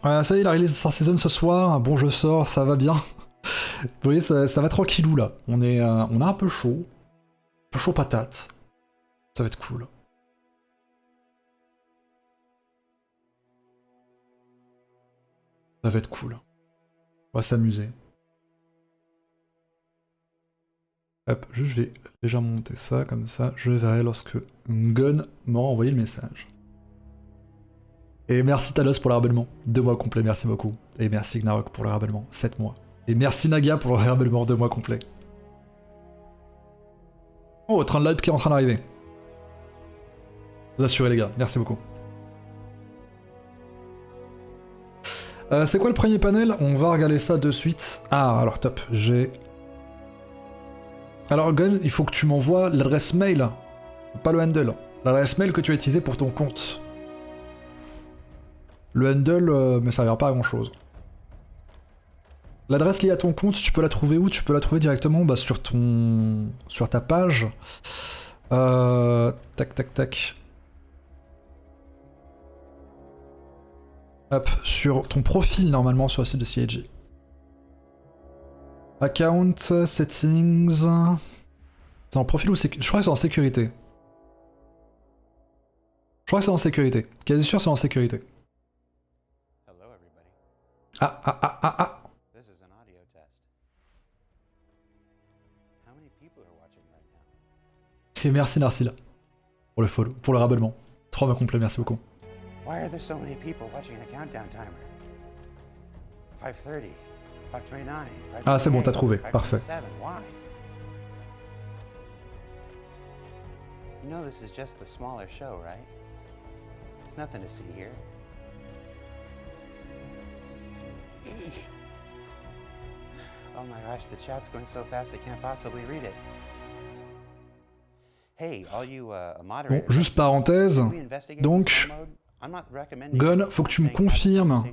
Ça y est, la release Star Season ce soir. Bon, je sors, ça va bien. Vous voyez, ça va tranquillou là. On est un peu chaud. Un peu chaud patate. Ça va être cool. Ça va être cool. On va s'amuser. Hop, je vais déjà monter ça, comme ça, je verrai lorsque Gun m'aura envoyé le message. Et merci Talos pour le rabellement, 2 mois complets, merci beaucoup. Et merci Gnarok pour le rabellement, 7 mois. Et merci Naga pour le rabellement, 2 mois complets. Oh, train de live qui est en train d'arriver. Vous assurez les gars, merci beaucoup. C'est quoi le premier panel? On va regarder ça de suite. Ah, alors top, j'ai... Alors Gun, il faut que tu m'envoies l'adresse mail, pas le handle. L'adresse mail que tu as utilisée pour ton compte. Le handle me servira pas à grand chose. L'adresse liée à ton compte, tu peux la trouver où? Tu peux la trouver directement sur ta page. Tac tac tac. Hop, sur ton profil normalement sur le site de CIG. Account, settings... C'est en profil ou sécurité? Je crois que c'est en sécurité. Je crois que c'est en sécurité. Quasi sûr c'est en sécurité. Ah. Et merci Narcilla pour le follow, pour le rabonnement. 3 mois complets, merci beaucoup. Why are there so many people watching a countdown timer? 5:30, 5:29, Ah c'est bon, t'as trouvé, parfait. Why? You know this is just the smaller show, right? There's nothing to see here. Oh my gosh, the chat's going so fast I can't possibly read it. Hey, all you moderators. Bon, juste parenthèse. Donc, Gun, faut que tu me confirmes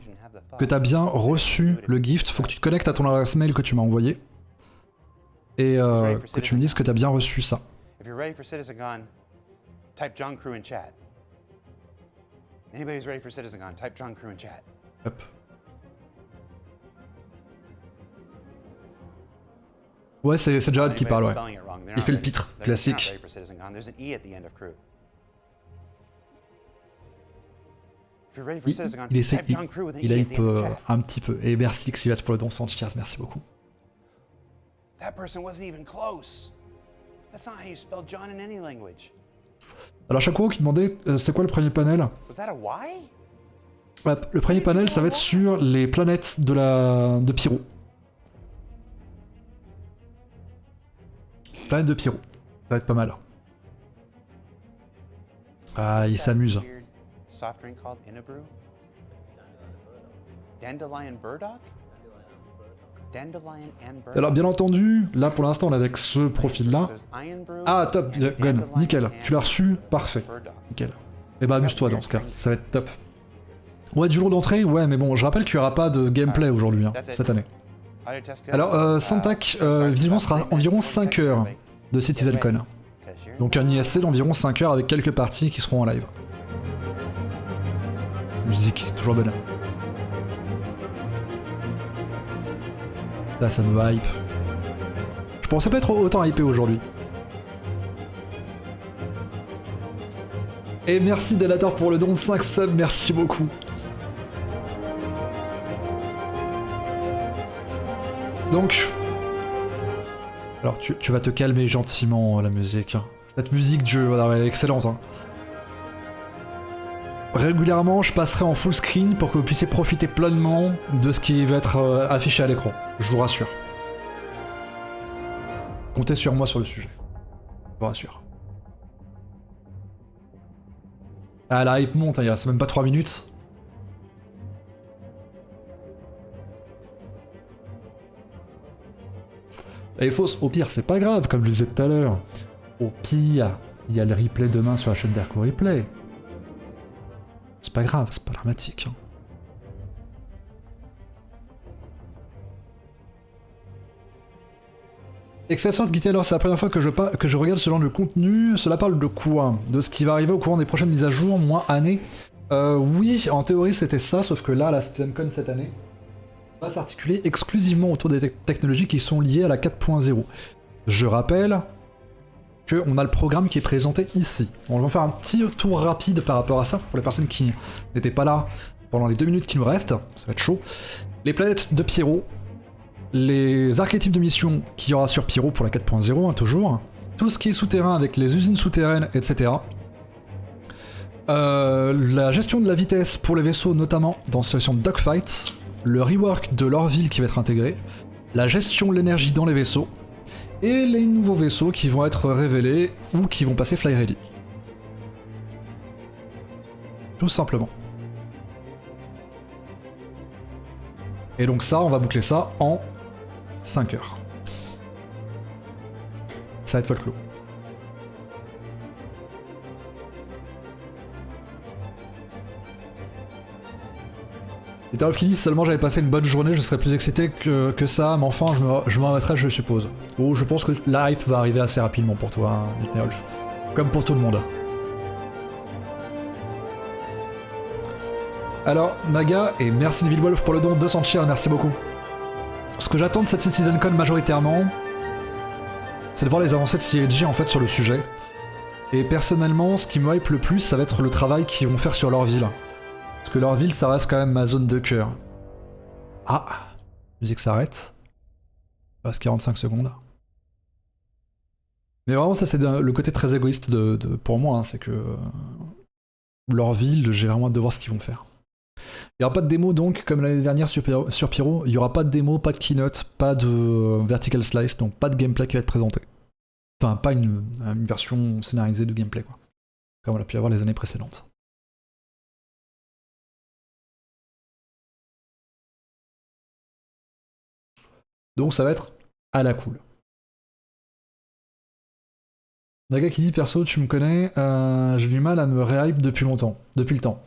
que t'as bien reçu le gift. Faut que tu te connectes à ton adresse mail que tu m'as envoyé. Et que tu me dises que t'as bien reçu ça. If you're ready for CitizenCon, type John Crew in chat. Anybody who's ready for CitizenCon, type John Crew in chat. Hop. Ouais, c'est Jared qui parle, ouais. Il fait le pitre, classique. If you're ready for Il, CitizenCon, il essaie, type John Crew with an il E at hype the end of the chat. un petit peu. Et merci Xivat pour le don 100 cheers, merci beaucoup. That person wasn't even close. That's not how you spell John in any language. Alors Shakuro qui demandait c'est quoi le premier panel? Was that a Y? Ouais, le premier panel ça va être sur les planètes de Pyro. Planète de Pyro. Ça va être pas mal. Ah, il s'amuse. Weird soft drink called Innabrew? Dandelion burdock? Dandelion and burdock. Alors bien entendu, là pour l'instant on est avec ce profil là. So there's Iron Brew Ah top, and Gwen, Dandelion nickel. and Tu l'as reçu, parfait. burdock. Nickel. Et bah amuse-toi dans ce cas, ça va être top. Ouais, du jour d'entrée, ouais, mais bon, je rappelle qu'il n'y aura pas de gameplay aujourd'hui, hein, cette année. Audio test good? Alors, Santac, visiblement, sera environ 5 heures de CitizenCon. Donc un ISC d'environ 5 heures avec quelques parties qui seront en live. Musique, toujours bonne. Là, ça me hype. Je pensais pas être autant hypé aujourd'hui. Et merci Delator pour le don de 5 subs, merci beaucoup. Donc... Alors tu vas te calmer gentiment la musique. Hein. Cette musique de jeu, elle est excellente. Hein. Régulièrement, je passerai en full screen pour que vous puissiez profiter pleinement de ce qui va être affiché à l'écran. Je vous rassure. Comptez sur moi sur le sujet. Je vous rassure. Ah, la hype monte, hein, c'est même pas 3 minutes. Et fausse, au pire, c'est pas grave, comme je le disais tout à l'heure. Au pire, il y a le replay demain sur la chaîne d'Erco Replay. C'est pas grave, c'est pas dramatique. Hein. Excellent Guité, alors c'est la première fois que je regarde ce genre de contenu. Cela parle de quoi? De ce qui va arriver au courant des prochaines mises à jour, mois, années? Oui, en théorie c'était ça, sauf que là, la CitizenCon cette année va s'articuler exclusivement autour des technologies qui sont liées à la 4.0. Je rappelle qu'on a le programme qui est présenté ici. On va faire un petit tour rapide par rapport à ça, pour les personnes qui n'étaient pas là pendant les 2 minutes qui nous restent, ça va être chaud. Les planètes de Pyro, les archétypes de mission qu'il y aura sur Pyro pour la 4.0, hein, toujours. Tout ce qui est souterrain avec les usines souterraines, etc. La gestion de la vitesse pour les vaisseaux, notamment dans situation de dogfight. Le rework de leur ville qui va être intégré. La gestion de l'énergie dans les vaisseaux. Et les nouveaux vaisseaux qui vont être révélés ou qui vont passer fly ready. Tout simplement. Et donc ça, on va boucler ça en 5 heures. Ça va être folklore. Et Tarov qui dit seulement j'avais passé une bonne journée, je serais plus excité que ça, mais enfin je m'arrêterai, je suppose. Oh, je pense que la hype va arriver assez rapidement pour toi, hein, Nitnerolf. Comme pour tout le monde. Alors, Naga, et merci de Wolf pour le don, 200 cheers, merci beaucoup. Ce que j'attends de cette CitizenCon majoritairement, c'est de voir les avancées de CIG en fait sur le sujet. Et personnellement, ce qui me hype le plus, ça va être le travail qu'ils vont faire sur leur ville. Parce que leur ville, ça reste quand même ma zone de cœur. Ah, musique s'arrête. Il reste 45 secondes. Mais vraiment, ça c'est le côté très égoïste pour moi, hein, c'est que leur ville, j'ai vraiment hâte de voir ce qu'ils vont faire. Il n'y aura pas de démo donc, comme l'année dernière sur Pyro, il n'y aura pas de démo, pas de keynote, pas de vertical slice, donc pas de gameplay qui va être présenté. Enfin, pas une version scénarisée de gameplay, quoi. Comme on l'a pu avoir les années précédentes. Donc ça va être à la cool. Naga qui dit perso, tu me connais, j'ai du mal à me réhype depuis le temps.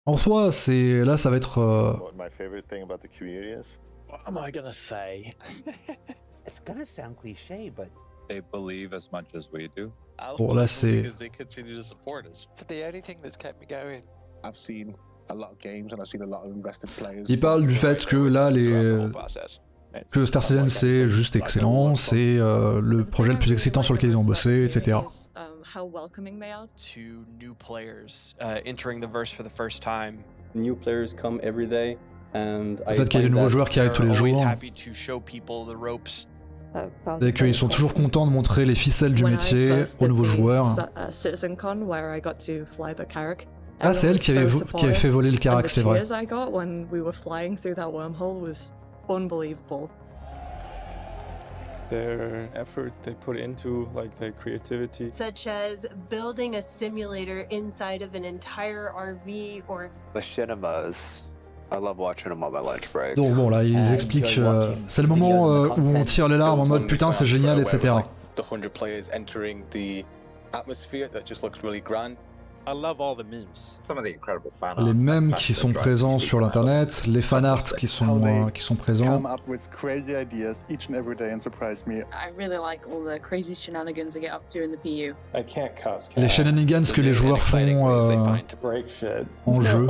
En soi, c'est là, ça va être. What my favorite thing about the community is? What am I gonna say? It's gonna sound cliché, but They believe as much as we do. Bon, là, c'est. Because they continue to support us. It's the only thing that's kept me going. I've seen a lot of games and I've seen a lot of invested players. Il parle du fait que là, que Star Citizen c'est juste excellent, c'est le projet le plus excitant sur lequel ils ont bossé, etc. how welcoming they are. To new players entering the verse for the first time. New players come every day, and Le fait qu'il y ait des nouveaux joueurs qui arrivent tous les They're always jours, happy to show people the ropes. et qu'ils sont toujours contents de montrer les ficelles du When I métier first aux did nouveaux the joueurs. CitizenCon, where I got to fly the Carrack. Ah, c'est elle qui avait fait voler le Carrack, c'est vrai. The cheers I got when we were flying through that wormhole was unbelievable. Their effort they put into, like their creativity. Such as building a simulator inside of an entire RV or... The cinemas. I love watching them on my lunch break. Donc bon, là, ils expliquent... c'est le moment où on tire les larmes en mode putain, c'est génial, etc. The 100 players entering the atmosphere that just looks really grand. I love all the memes. Some of the incredible fan Les mèmes qui sont présents sur l'internet, les fanarts qui sont présents. Come up with crazy ideas each and every day and surprise me. I really like all the crazy shenanigans they get up to in the PU. I can't cuss. Les shenanigans que les joueurs font en jeu.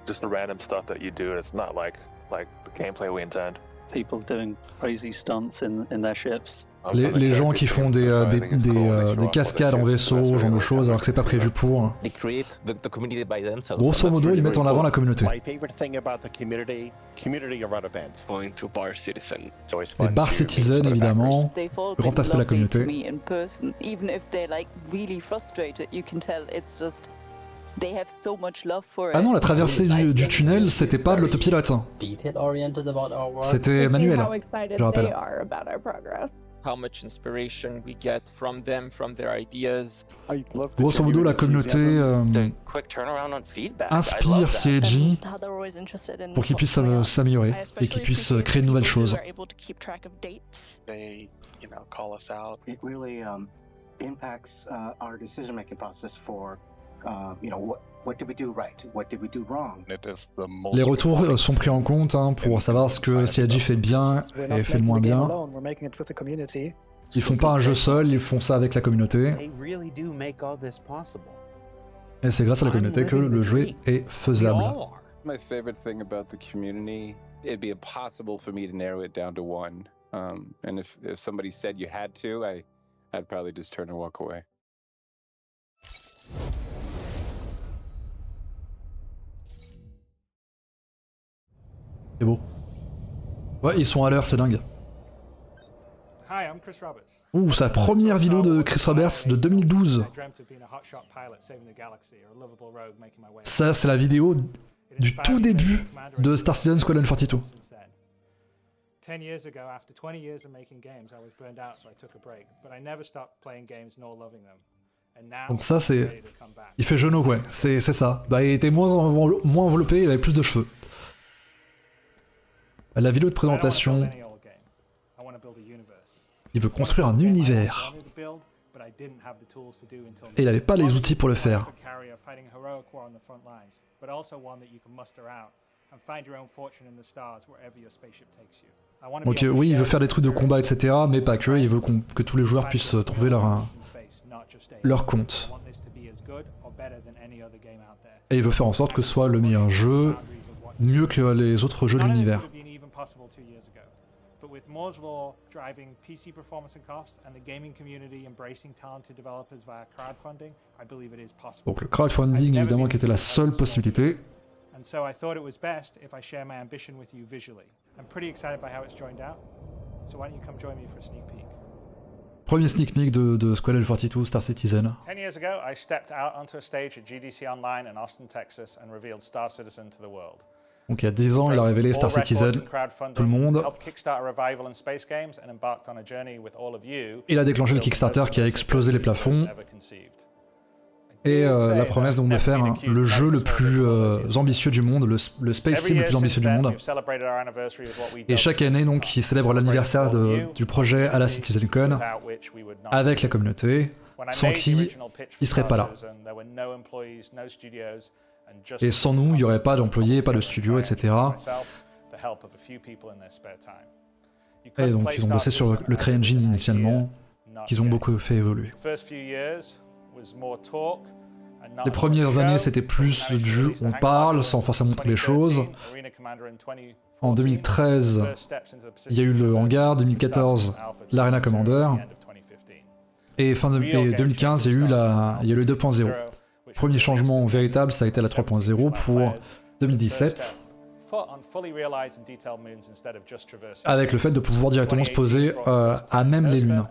Just the random stuff that you do. It's not like the gameplay we intend. People doing crazy stunts in their ships. Les gens qui font des cascades en vaisseau, ce genre de choses, alors que c'est pas prévu pour. Grosso modo, ils mettent en avant la communauté. Les bars Citizen, évidemment, grand aspect de la communauté. Ah non, la traversée du tunnel, c'était pas de l'autopilote. C'était manuel, je rappelle. How much inspiration we get from them, from their ideas. Grosso modo, la communauté inspire CIG pour qu'ils puissent s'améliorer et qu'ils puissent créer de nouvelles choses. They, call us out. It really impacts our decision-making process for, what did we do right? What did we do wrong? Les retours sont pris en compte pour savoir ce que CIG fait bien et fait de moins bien. Ils font pas un jeu seul, ils font ça avec la communauté. Et c'est grâce à la communauté que le jeu est faisable. My favorite thing about the community, it'd be impossible for me to narrow it down to one. And if somebody said you had to, I'd probably just turn and walk away. C'est beau. Ouais, ils sont à l'heure, c'est dingue. Ouh, sa première vidéo de Chris Roberts de 2012. Ça, c'est la vidéo du tout début de Star Citizen Squadron 42. Donc ça, c'est... Il fait genou, ouais, c'est ça. Bah, il était moins enveloppé, il avait plus de cheveux. La vidéo de présentation, il veut construire un univers. Et il n'avait pas les outils pour le faire. Donc oui, il veut faire des trucs de combat, etc. Mais pas que, il veut que tous les joueurs puissent trouver leur compte. Et il veut faire en sorte que ce soit le meilleur jeu, mieux que les autres jeux de l'univers. Donc le crowdfunding, évidemment, qui était la seule possibilité. Premier sneak peek de Squadron 42 Star Citizen. 10 years ago, I stepped out onto a stage at GDC Online in Austin, Texas, and revealed Star Citizen to the world. Donc il y a 10 ans, il a révélé Star Citizen, tout le monde. Il a déclenché le Kickstarter qui a explosé les plafonds. Et la promesse donc de faire le jeu le plus ambitieux du monde, le Space Sim le plus ambitieux du monde. Et chaque année, donc, il célèbre l'anniversaire du projet à la CitizenCon avec la communauté, sans qui il serait pas là. Et sans nous, il n'y aurait pas d'employés, pas de studio, etc. Et donc ils ont bossé sur le CryEngine initialement, qu'ils ont beaucoup fait évoluer. Les premières années, c'était plus du jeu, on parle sans forcément montrer les choses. En 2013, il y a eu le hangar, 2014, l'Arena Commander. Et fin 2015, il y a eu le 2.0. Premier changement véritable, ça a été la 3.0 pour 2017. Avec le fait de pouvoir directement se poser à même les lunes.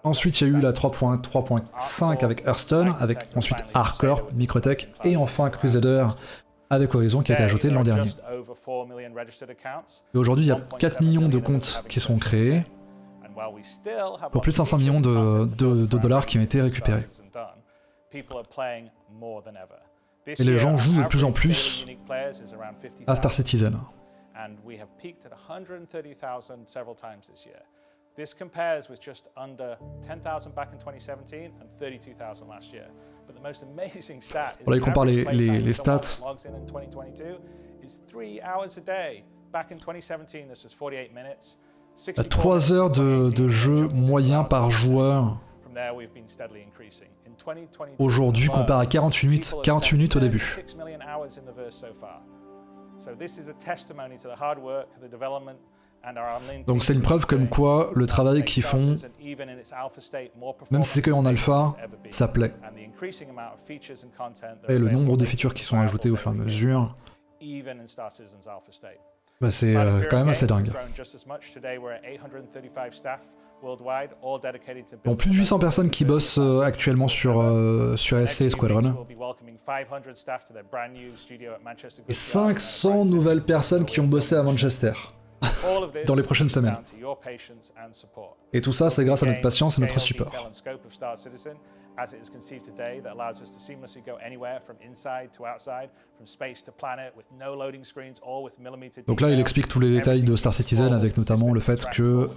Ensuite, il y a eu la 3.5 avec Hearthstone, avec ensuite Hardcore, Microtech, et enfin Crusader avec Horizon qui a été ajouté l'an dernier. Et aujourd'hui, il y a 4 millions de comptes qui sont créés, pour plus de 500 millions de dollars qui ont été récupérés. Et les gens jouent de plus en plus à Star Citizen. This compares with just under 10,000 back in 2017 and 32,000 last year. But the most amazing stat is voilà, il compare les stats. Logs in 2022 is 3 hours a day. Back in 2017, this was 48 minutes. 3 heures de jeu moyen par joueur. Aujourd'hui, comparé à 48 minutes au début. Donc c'est une preuve comme quoi le travail qu'ils font, même si c'est qu'en alpha, ça plaît. Et le nombre de features qui sont ajoutées au fur et à mesure, bah c'est quand même assez dingue. Bon, plus de 800 personnes qui bossent actuellement sur SC et Squadron. Et 500 nouvelles personnes qui ont bossé à Manchester dans les prochaines semaines. Et tout ça, c'est grâce à notre patience et notre support. Donc là, il explique tous les détails de Star Citizen, avec notamment le fait que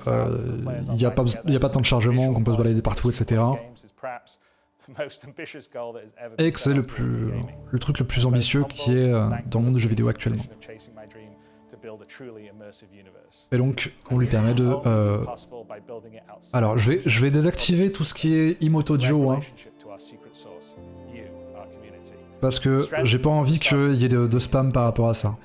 il n'y a pas de temps de chargement, qu'on peut se balader partout, etc. Et que c'est le truc le plus ambitieux qui est dans le monde du jeu vidéo actuellement. Et donc, on lui permet de... Alors, je vais désactiver tout ce qui est emote audio, hein, parce que j'ai pas envie qu'il y ait de spam par rapport à ça.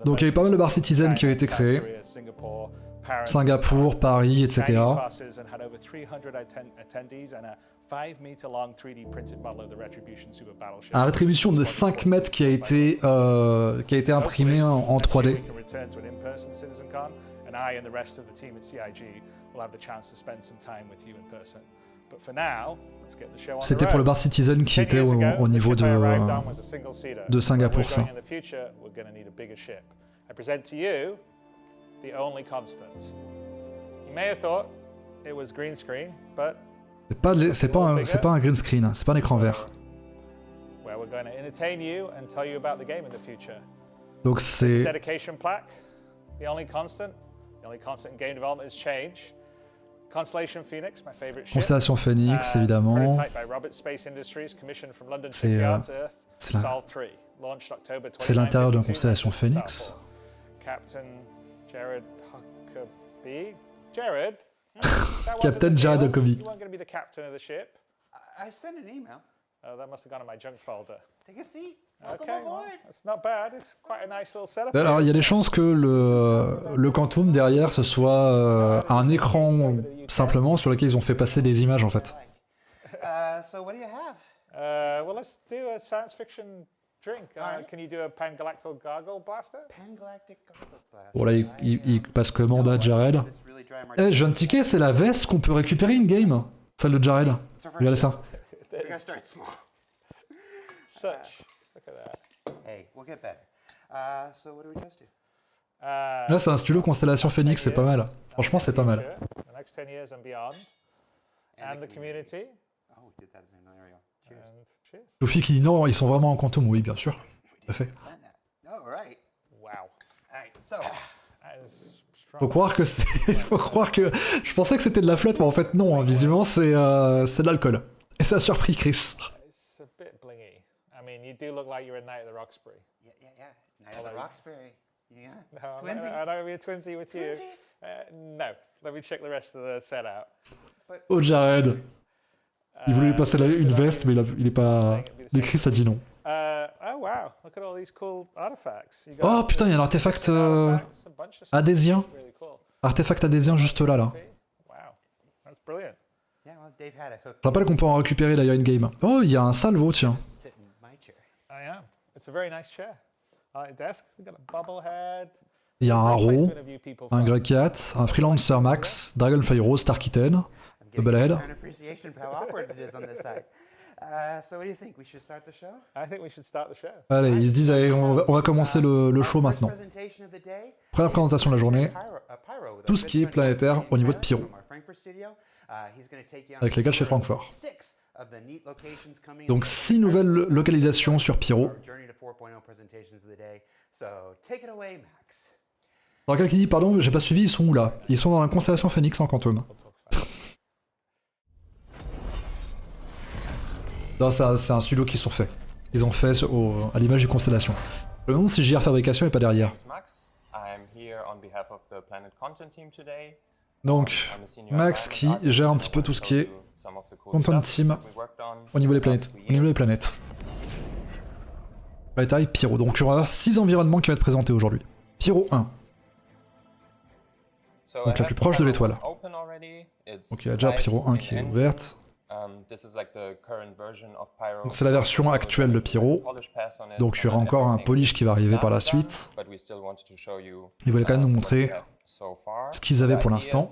Donc il y a eu pas mal de Bar Citizen qui ont été créés. Singapour, Paris, etc. Un rétribution de 5 mètres qui a été imprimé en 3D. C'était pour le Bar Citizen qui était au niveau de Singapour, ça. C'est pas un green screen, c'est pas un écran vert. Donc c'est... Constellation Phoenix, évidemment. C'est l'intérieur d'une constellation Phoenix. Captain Jared Huckabee. I sent an email. Oh, that must have gone in my junk folder. Take a seat. Okay, well, it's not bad. It's quite a nice little setup. Alors, il y a des chances que le Quantum derrière ce soit un écran simplement sur lequel ils ont fait passer des images en fait. So what do you have? Well, let's do a science fiction drink. Can you do a Pangalactic Gargle Blaster? Pangalactic Gargle Blaster. Bon là, il passe commande à Jared. Eh, je viens de ticker, c'est la veste qu'on peut récupérer in-game. Celle de Jared. Regardez ça. We gotta start small. Such. Look at that. Hey, we'll get better. So what do we just do? Là, c'est un studio Constellation Phoenix, c'est pas mal. Franchement, c'est pas mal. The next 10 years and beyond. And the community. Oh, we did that as an area. Cheers. Luffy qui dit non, ils sont vraiment en quantum, oui, bien sûr. Tout à fait. All right. Wow. All right. So. Faut croire que c'est... Faut croire que... Je pensais que c'était de la flotte, mais en fait non, hein. Visiblement c'est de l'alcool. Et ça a surpris Chris. It's a bit blingy. I mean, you do look like you're a Knight of the Roxbury. Yeah. Knight of the Roxbury. Yeah. No, Twinsies. I don't be a twinsy with you. Twinsies? No. Let me check the rest of the set out. Oh Jared. Il voulait lui passer une veste, mais il est pas... L'écrit, ça dit non. Oh wow, look at all these cool artifacts. You Oh got putain, il y a un artefact adhésien. really cool. Artefact adhésien juste là, là. Wow, that's brilliant. Yeah, well, Dave had a hook. Je rappelle qu'on peut en récupérer d'ailleurs in-game. Oh, il y a un salvo, tiens. Sit in my chair. I am. It's a very nice chair. I like the desk. We've got a bubble head. Il y a un Great Ro, placement of you people un for- Greycat, un Freelancer Max, Dragonfly Rose, Star Kitten, I'm getting Doublehead. an appreciation for how awkward it is on this side. So what do you think? We should start the show? I think we should start the show. Allez, ils se disent, allez, on va commencer le show maintenant. Presentation of the day. Première présentation de la journée, Pyro, with tout our ce good qui est friend planétaire au niveau de Pyro. from our Frankfurt studio. He's gonna take you on Avec les gars de chez a tour of Francfort. 6 of the neat locations coming Donc in 6 nouvelles localisations sur Pyro. our Journey to 4.0 presentations of the day. So take it away, Max. Alors quelqu'un qui dit, pardon, j'ai pas suivi, ils sont où là? Ils sont dans la constellation Phoenix en Quantum. Non, c'est un studio qui sont faits. Ils ont fait à l'image du Constellation. Le nom c'est JR Fabrication et pas derrière. Max. I'm here on behalf of the Planet Content team today. Donc, Max qui gère un petit peu tout ce qui est Content Team au niveau des planètes. Bataille Pyro. Donc il y aura 6 environnements qui vont être présentés aujourd'hui. Pyro 1. Donc la plus proche de l'étoile. Donc il y a déjà Pyro 1 qui est ouverte. Donc c'est la version actuelle de Pyro. Donc il y aura encore un polish qui va arriver par la suite. Ils voulaient quand même nous montrer ce qu'ils avaient pour l'instant.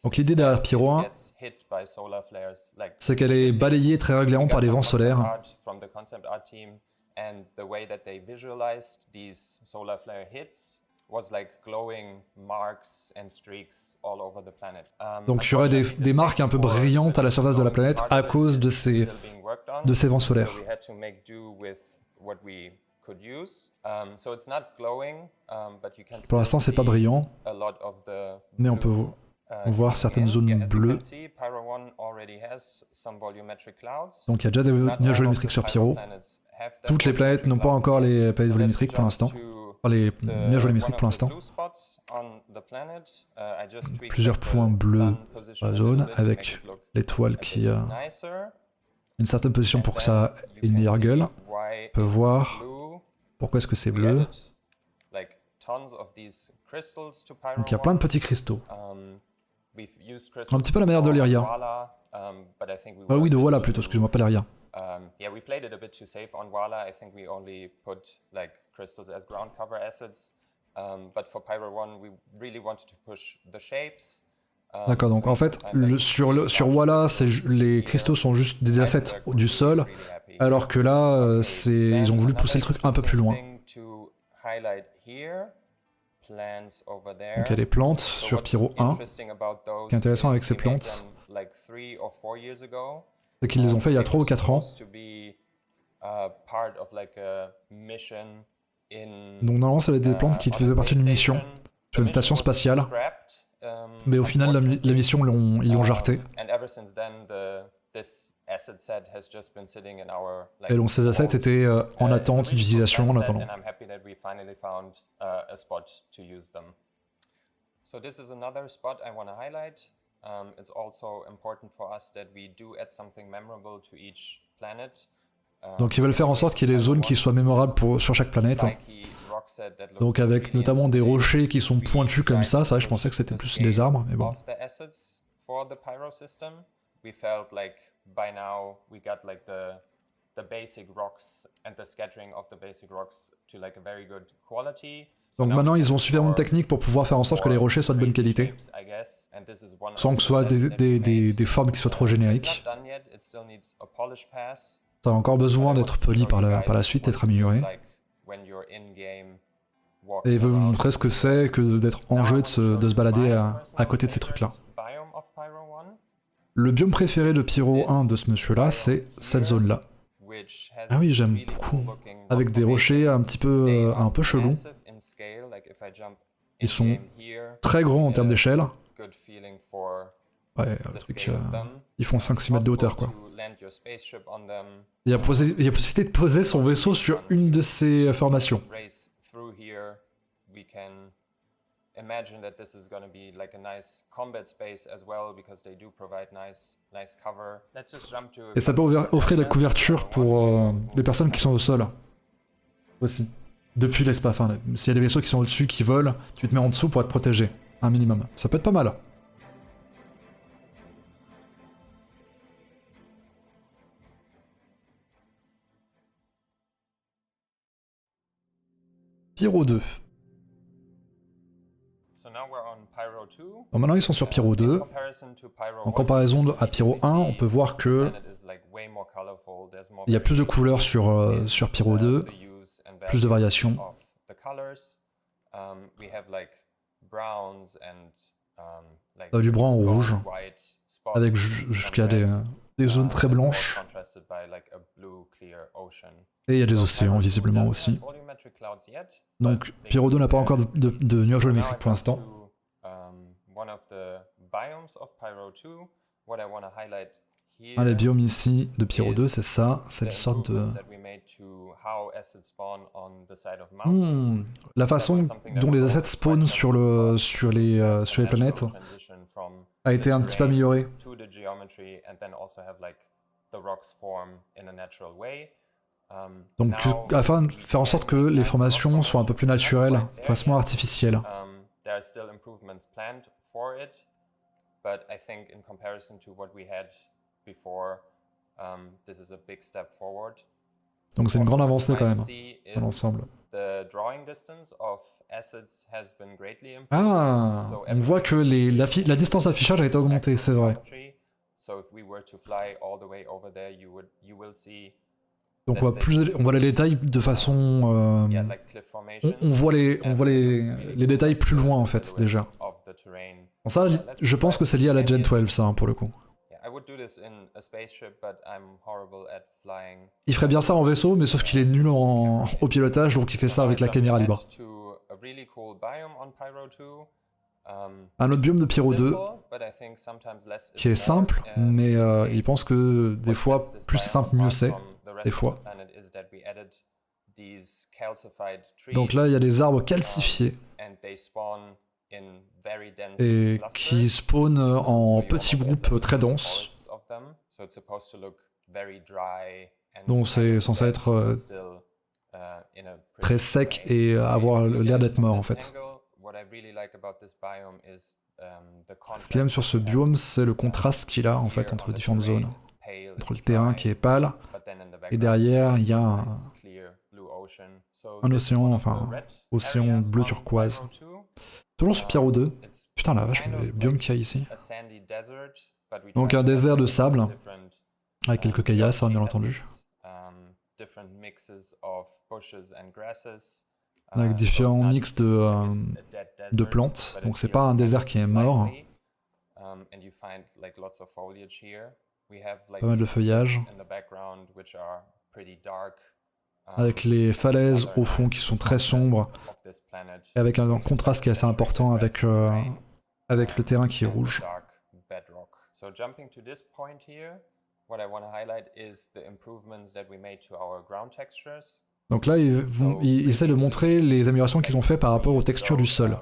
Donc l'idée derrière Pyro 1, c'est qu'elle est balayée très régulièrement par les vents solaires. Donc il y aurait des marques un peu brillantes à la surface de la planète à cause de ces vents solaires. Pour l'instant c'est pas brillant, mais on peut voir certaines zones bleues. Donc il y a déjà des nuages volumétriques sur Pyro. Toutes les planètes n'ont pas encore les planètes volumétriques pour l'instant. Enfin, les nuages volumétriques pour l'instant. Plusieurs points bleus dans la zone avec l'étoile qui a une certaine position pour que ça ait une meilleure gueule. On peut voir pourquoi est-ce que c'est bleu. Donc il y a plein de petits cristaux. Un petit peu la manière de l'Iria. Oui, de Walla plutôt, excuse-moi, pas l'Iria. Yeah, we played it a bit too safe on Wala. I think we only put like crystals as ground cover assets. But for Pyro 1, we really wanted to push the shapes. D'accord, donc en fait, sur Wala, les cristaux sont juste des assets du sol, alors que là, ils ont voulu pousser le truc un peu plus loin. Donc il y a des plantes sur Pyro 1. Ce qui est intéressant avec ces plantes, c'est qu'ils les ont fait il y a 3 ou 4 ans. Donc normalement, ça va être des plantes qui faisaient partie d'une mission sur une station spatiale. Mais au final, la mission, ils l'ont jarté. Et donc ces assets étaient en attente d'utilisation en attendant. It's also important for us that we do add something memorable to each planet. Donc ils veulent faire en sorte qu'il y ait des zones qui soient mémorables sur chaque planète. Donc avec notamment des rochers qui sont pointus comme ça, je pensais que c'était plus des arbres, mais bon. Donc maintenant ils ont suffisamment de techniques pour pouvoir faire en sorte que les rochers soient de bonne qualité, sans que ce soit des formes qui soient trop génériques. Ça a encore besoin d'être poli par la suite, d'être amélioré. Et il veut vous montrer ce que c'est que d'être en jeu, de se balader à côté de ces trucs-là. Le biome préféré de Pyro 1 de ce monsieur-là, c'est cette zone-là. Ah oui, j'aime beaucoup. Avec des rochers un peu chelous. Ils sont très grands en termes d'échelle. Ouais, le truc, ils font 5-6 mètres de hauteur, quoi. Il y a possibilité de poser son vaisseau sur une de ces formations. imagine that this is going to be like a nice combat space as well because they do provide nice cover. Let's just jump to. Et ça peut offrir la couverture pour les personnes qui sont au sol aussi. Depuis l'espace, enfin, s'il y a des vaisseaux qui sont au-dessus, qui volent, tu te mets en dessous pour être protégé, un minimum. Ça peut être pas mal. Pyro 2. Alors maintenant ils sont sur Pyro 2. En comparaison à Pyro 1, on peut voir que il y a plus de couleurs sur Pyro 2, plus de variations. Du brun au rouge, avec jusqu'à des zones très blanches. Et il y a des océans visiblement aussi. Donc Pyro 2 n'a pas encore de nuages volumétriques pour l'instant. Les biomes ici de Pyro 2, c'est ça, c'est une sorte de... La façon dont les assets spawnent sur les planètes a été un petit peu améliorée. Donc afin de faire en sorte que les formations soient un peu plus naturelles, fassent moins artificielles. Donc c'est une grande avancée quand même dans l'ensemble. Ah, on voit que la distance d'affichage a été augmentée, c'est vrai. Donc on voit les détails de façon... on voit les détails plus loin en fait déjà. Bon, ça, je pense que c'est lié à la Gen 12 ça, pour le coup. Il ferait bien ça en vaisseau, mais sauf qu'il est nul au pilotage, donc il fait ça avec la caméra libre. Un autre biome de Pyro 2, qui est simple, mais il pense que des fois, plus c'est simple, mieux c'est. Des fois. Donc là, il y a des arbres calcifiés et qui spawnent en petits groupes très denses. Donc c'est censé être très sec et avoir l'air d'être mort en fait. Ce qu'il aime sur ce biome, c'est le contraste qu'il a en fait entre les différentes zones. Entre le terrain qui est pâle et derrière il y a un océan, enfin océan bleu turquoise. Toujours sur Pyro 2. Putain la vache, le biome qu'il y a ici. Donc un désert de sable, avec quelques caillasses, bien entendu. Avec différents mix de plantes, donc c'est pas un désert qui est mort. Pas mal de feuillage. Avec les falaises au fond qui sont très sombres, et avec un contraste qui est assez important avec le terrain qui est rouge. Donc là, ils essaient de montrer les améliorations qu'ils ont fait par rapport aux textures du sol.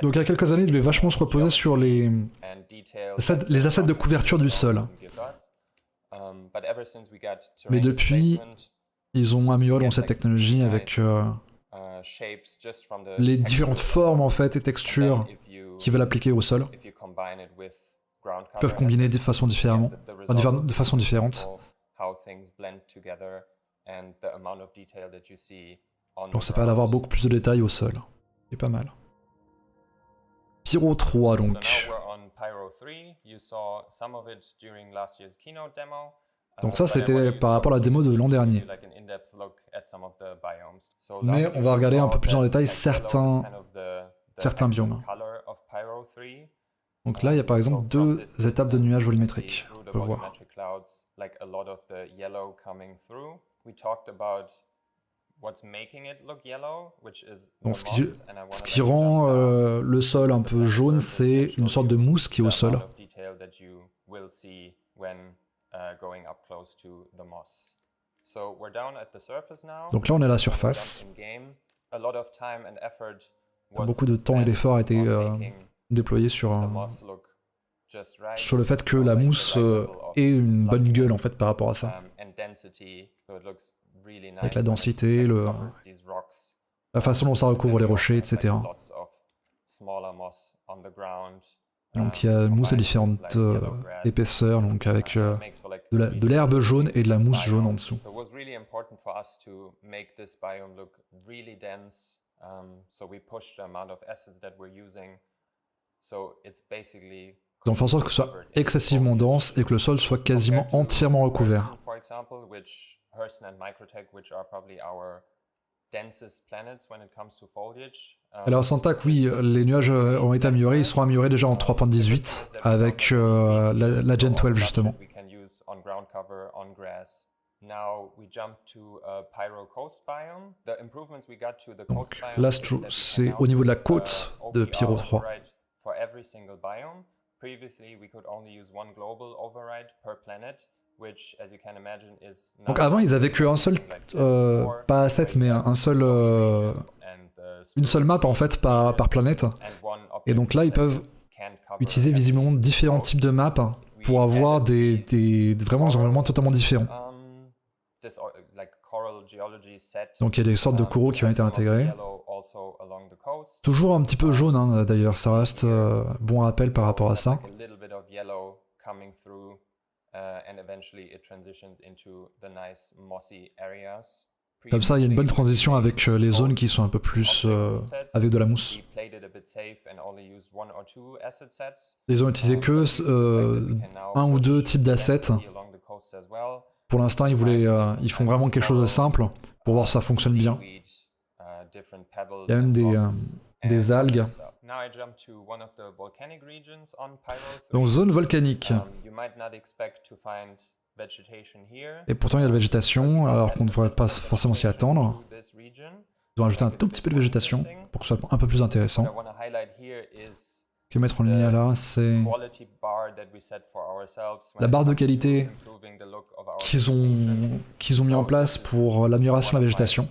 Donc il y a quelques années, ils devaient vachement se reposer sur les assets de couverture du sol. Mais depuis, ils ont amélioré cette technologie avec les différentes formes en fait et textures qu'ils veulent appliquer au sol. Ils peuvent combiner de façon différente. Donc ça permet d'avoir beaucoup plus de détails au sol. C'est pas mal. Pyro 3 donc. Donc ça c'était par rapport à la démo de l'an dernier. Mais on va regarder un peu plus en détail certains biomes. Donc là il y a par exemple 2 étapes de nuages volumétriques. On peut voir. Donc ce qui rend le sol un peu jaune, c'est une sorte de mousse qui est au sol. So we're down at the surface now. Donc là on est à la surface. A lot of time and effort Beaucoup de temps et d'effort a été déployé sur le fait que la mousse ait une bonne gueule en fait par rapport à ça. Avec la densité, la façon dont ça recouvre les rochers, etc. Donc il y a une mousse de différentes épaisseurs, donc avec de l'herbe jaune et de la mousse jaune en dessous. Ils ont fait en sorte que ce soit excessivement dense et que le sol soit quasiment entièrement recouvert. Alors Santac, oui, les nuages ont été améliorés, ils seront améliorés déjà en 3.18 avec la Gen 12 justement. Donc là c'est au niveau de la côte de Pyro 3. Donc avant ils avaient qu'un seul, pas asset mais une seule map en fait par planète. Et donc là ils peuvent utiliser visiblement différents types de maps pour avoir vraiment des environnements totalement différents. Donc il y a des sortes de coraux qui ont été intégrés. Toujours un petit peu jaune hein, d'ailleurs, ça reste bon rappel par rapport à ça. Comme ça, il y a une bonne transition avec les zones qui sont un peu plus avec de la mousse. Ils ont utilisé que un ou deux types d'assets. Pour l'instant, ils font vraiment quelque chose de simple pour voir si ça fonctionne bien. Il y a même des algues. Donc zone volcanique. Et pourtant il y a de la végétation, alors qu'on ne devrait pas forcément s'y attendre. Ils ont ajouté un tout petit peu de végétation pour que ce soit un peu plus intéressant. Que mettre en lumière là, c'est la barre de qualité qu'ils ont mis en place pour l'amélioration de la végétation.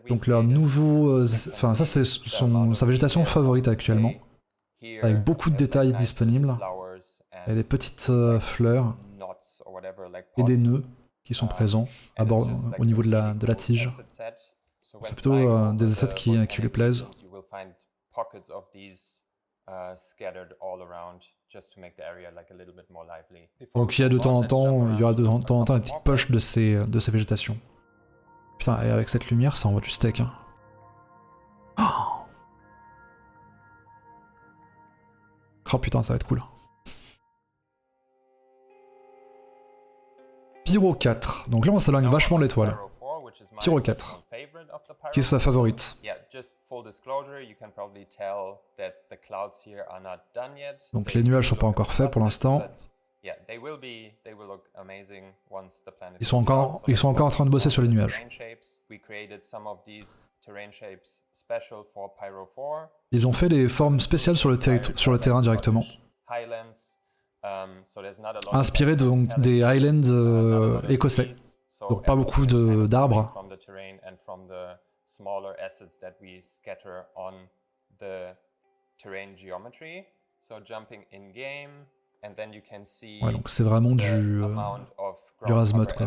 Donc leur nouveau... Enfin ça c'est sa végétation favorite actuellement. Avec beaucoup de détails disponibles. Il y a des petites fleurs et des nœuds qui sont présents au niveau de la tige. C'est plutôt des assets qui lui plaisent. Donc il y a de temps en temps, il y aura de temps en temps des petites poches de ces végétations. Putain, et avec cette lumière, ça envoie du steak. Hein. Oh putain, ça va être cool. Pyro 4. Donc là, on s'éloigne vachement de l'étoile. Pyro 4. Qui est sa favorite. Donc les nuages sont pas encore faits pour l'instant. Ils sont encore en train de bosser sur les nuages. Ils ont fait des formes spéciales sur le terrain directement. Inspiré des Highlands écossais. Donc pas beaucoup d'arbres. Ouais, donc c'est vraiment du Razmod quoi.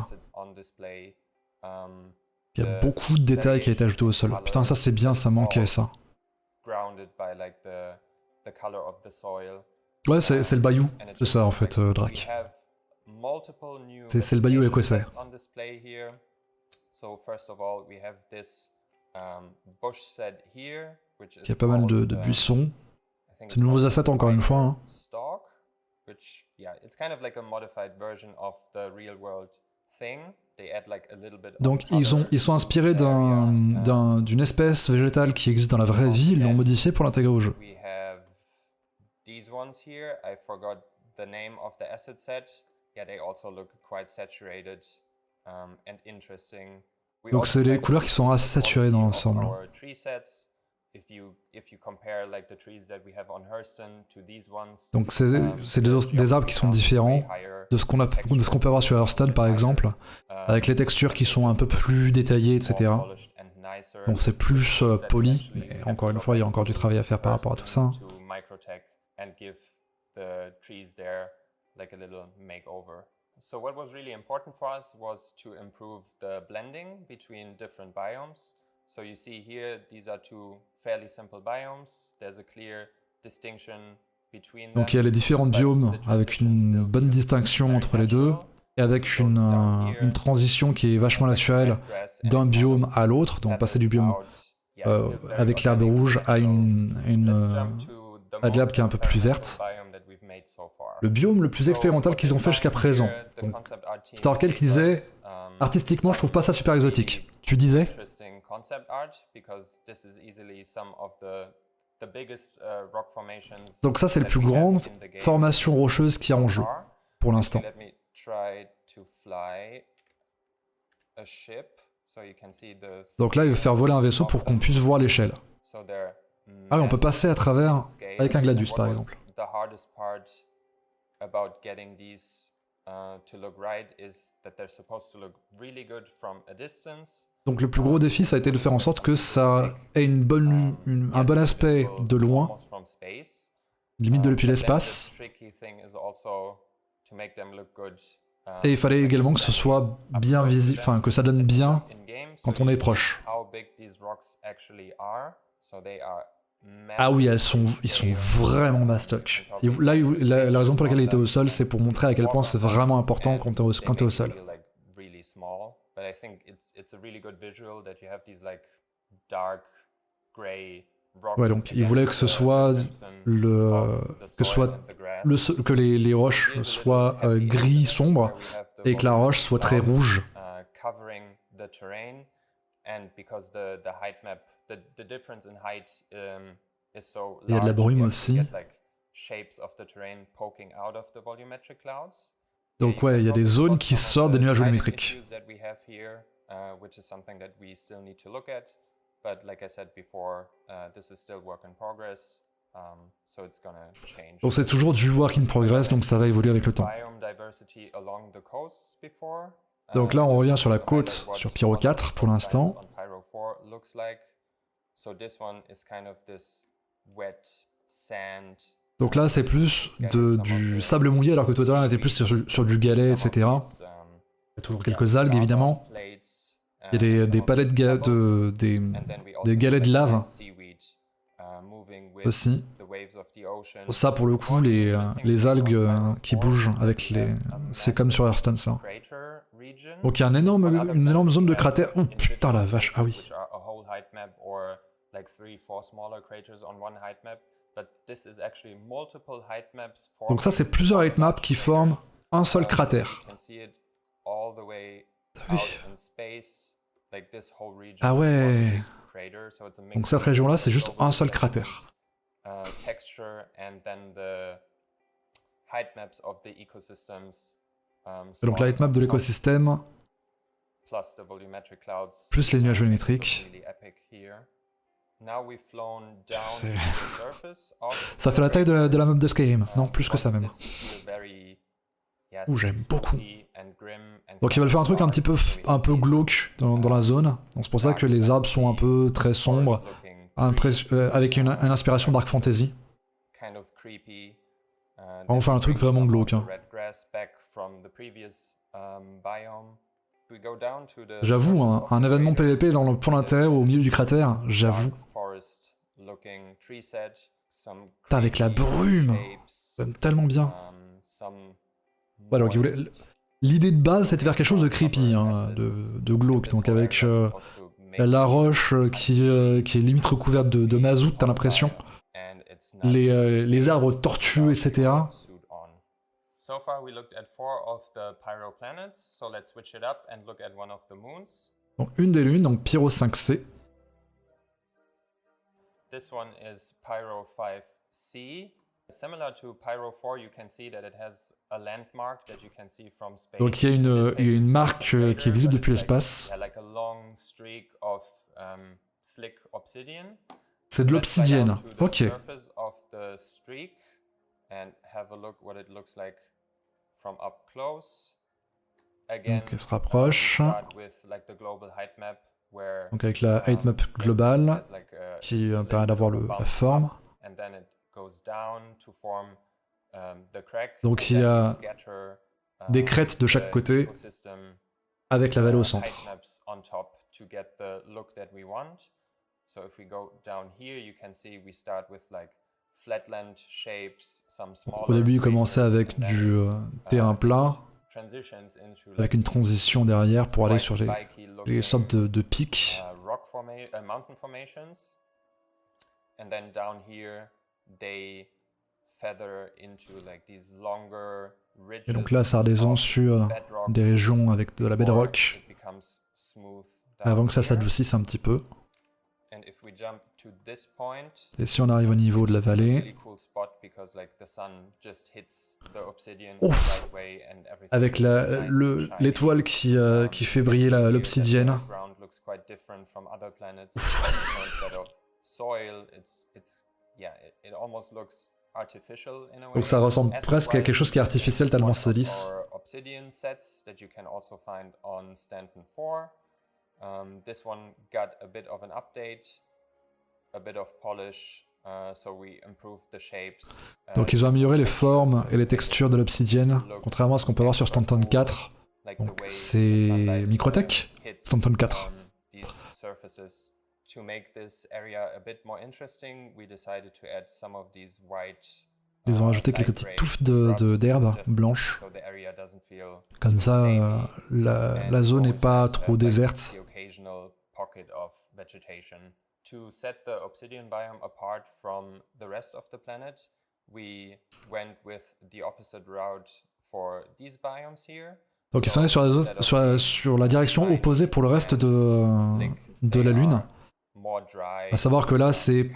Il y a beaucoup de détails qui a été ajouté au sol. Putain, ça c'est bien, ça manquait ça. Ouais, c'est le bayou, c'est ça en fait, Drac. C'est le bayou écossais. Il y a pas mal de buissons. C'est de nouveaux assets encore une fois. Hein. Donc ils sont inspirés d'une espèce végétale qui existe dans la vraie vie, ils l'ont modifié pour l'intégrer au jeu. Donc c'est des couleurs qui sont assez saturées dans l'ensemble. Donc c'est des arbres qui sont différents. de ce qu'on peut avoir sur Hearthstone par exemple, avec les textures qui sont un peu plus détaillées, etc. Donc c'est plus poli, mais encore une fois, il y a encore du travail à faire par rapport à tout ça. So what was really important for us was to improve the blending between different biomes. So you see here, these are two fairly simple biomes. There's a clear distinction between them. Donc il y a les différents biomes avec une bonne distinction entre les deux, et avec une transition qui est vachement naturelle d'un biome à l'autre, donc passer du biome avec l'herbe rouge à à de l'herbe qui est un peu plus verte. Le biome le plus expérimental qu'ils ont fait jusqu'à présent. Star Kel qui disait artistiquement, je trouve pas ça super exotique. Tu disais donc ça, c'est les plus grandes formations rocheuses qu'il y a en jeu pour l'instant. Donc là, il veut faire voler un vaisseau pour qu'on puisse voir l'échelle. Ah oui, on peut passer à travers avec un Gladius par exemple. Donc le plus gros défi, ça a été de faire en sorte que ça ait un bon aspect de loin, limite depuis l'espace. Et il fallait également que ce soit bien visible, enfin que ça donne bien quand on est proche. Ah oui, ils sont vraiment mastoc. Là, la raison pour laquelle il était au sol, c'est pour montrer à quel point c'est vraiment important quand t'es au sol. Ouais, donc il voulait que ce soit que les roches soient gris sombre et que la roche soit très rouge. Il y a de la brume aussi. Donc ouais, il y a des zones qui sortent des nuages volumétriques. Donc c'est toujours du work in progress, donc ça va évoluer avec le temps. Donc là, on revient sur la côte sur Pyro 4 pour l'instant. Donc là, c'est plus du sable mouillé, alors que tout à l'heure, on était plus sur du galet, etc. Il y a toujours quelques algues, évidemment. Il y a des palettes des galets de lave aussi. Ça, pour le coup, les algues qui bougent avec les... C'est comme sur Hearthstone, ça. Donc il y a une énorme zone de cratère. Oh putain la vache, ah oui. Donc ça, c'est plusieurs heightmaps qui forment un seul cratère. Oui. Ah ouais. Donc cette région-là, c'est juste un seul cratère. Et donc la heightmap de l'écosystème, plus les nuages volumétriques. Ça fait la taille de la map de Skyrim, non, plus que ça même. Ouh, j'aime beaucoup. Donc ils veulent faire un truc un peu glauque dans la zone. Donc c'est pour ça que les arbres sont un peu très sombres, avec une inspiration dark fantasy. On va faire un truc vraiment glauque. Hein. J'avoue, un événement PVP dans le point d'intérêt au milieu du cratère, j'avoue. Avec la brume, ça donne tellement bien. Ouais, donc l'idée de base, c'était de faire quelque chose de creepy, hein, de glauque, donc avec la roche qui est limite recouverte de mazout, t'as l'impression. Les arbres tortueux, etc. So far we looked at 4 of the Pyro planets, so let's switch it up and look at one of the moons. Donc une des lunes, donc Pyro 5C. This one is Pyro 5C. Similar to Pyro 4, you can see that it has a landmark that you can see from space. Donc il y a une marque qui est visible depuis l'espace. Like a long streak of slick obsidian. C'est de l'obsidienne. Ok. from up close. Again, Donc elle se rapproche. start with like the global height map where Donc avec la height map globale qui permet d'avoir la forme. and then it goes down to form the crack. Donc il y a des crêtes de chaque côté avec la vallée au centre. So if we go down here, you can see we start with like flatland shapes, some smaller. Au début, il commençait avec du terrain plat, avec une transition derrière pour aller sur les sortes de pics. Mountain formations. And then down here, they feather into like these longer ridges. Et donc là, ça redescend sur des régions avec de la bedrock, avant que ça s'adoucisse un petit peu. Et si on arrive au niveau de la vallée, ouf, avec l'étoile qui fait briller l'obsidienne. Donc ça ressemble presque à quelque chose qui est artificiel tellement c'est lisse. This one got a bit of an update, a bit of polish, so we improved the shapes. Donc ils ont amélioré les formes et les textures de l'obsidienne, contrairement à ce qu'on peut voir sur Stanton 4. Donc c'est Microtech, Stanton 4. To make this area a bit more interesting, we decided to add some of these white. Ils ont ajouté quelques petites touffes d'herbe blanches. Comme ça, la zone n'est pas trop déserte. To set the obsidian biome apart from the rest of the planet, we went with the opposite route for these biomes here. Donc ils sont allés sur la direction opposée pour le reste de la Lune. À savoir que là, c'est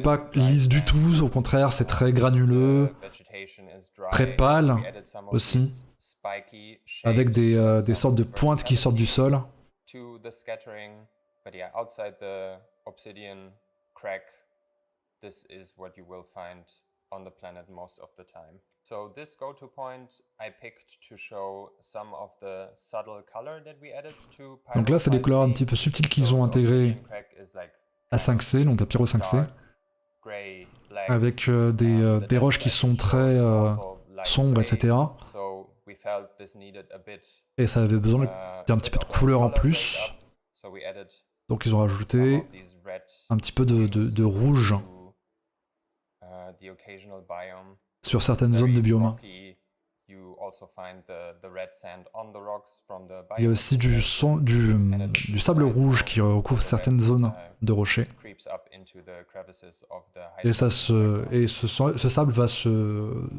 pas lisse du tout, au contraire, c'est très granuleux, très pâle aussi, avec des sortes de pointes qui sortent du sol. On the planet most of the time. So this go-to point I picked to show some of the subtle color that we added to Pyro. Donc là, c'est des couleurs un petit peu subtiles qu'ils ont intégrées à 5C, donc à Pyro 5C, avec des roches qui sont très sombres, etc. Et ça avait besoin d'un petit peu de couleur en plus. Donc ils ont rajouté un petit peu de rouge sur certaines zones de biome. Il y a aussi du sable rouge qui recouvre certaines zones de rochers. Et ce sable va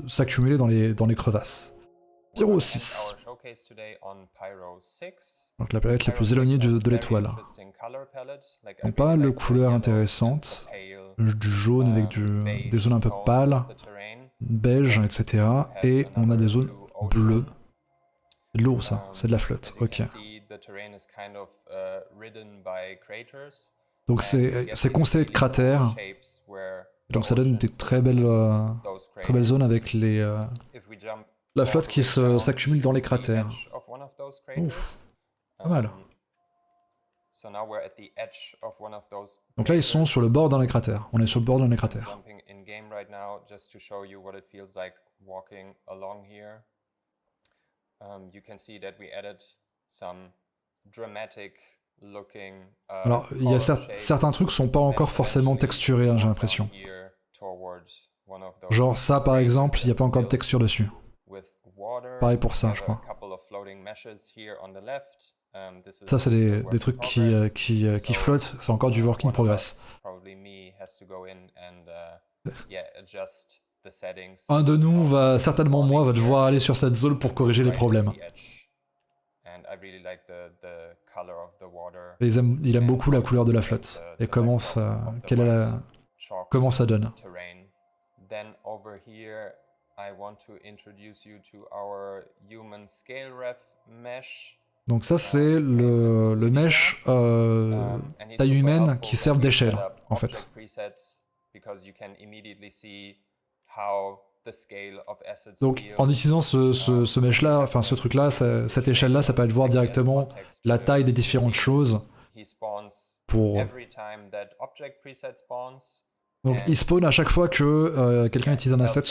s'accumuler dans les crevasses. Pyro 6. Donc la planète la plus éloignée de l'étoile. Donc pas mal de couleurs intéressantes. Du jaune avec des zones un peu pâles, beige, etc. Et on a des zones bleues. C'est de l'eau ça, c'est de la flotte, ok. Donc c'est constellé de cratères. Donc ça donne des très belles zones avec la flotte qui s'accumule dans les cratères. Ouf, pas mal. Donc là ils sont sur le bord d'un des cratères. On est sur le bord d'un des cratères. Alors il y a certains trucs qui sont pas encore forcément texturés, hein, j'ai l'impression. Genre ça par exemple, il n'y a pas encore de texture dessus. Pareil pour ça, je crois. Ça, c'est des trucs qui flottent, c'est encore du work in progress. Un de nous va, certainement moi, va devoir aller sur cette zone pour corriger les problèmes. Et il aime beaucoup la couleur de la flotte et comment ça donne. Donc ça c'est le mesh taille humaine qui sert d'échelle en fait. Donc en utilisant ce mesh-là, enfin ce truc-là, cette échelle-là, ça permet de voir directement la taille des différentes choses pour... Donc il spawn à chaque fois que quelqu'un utilise un asset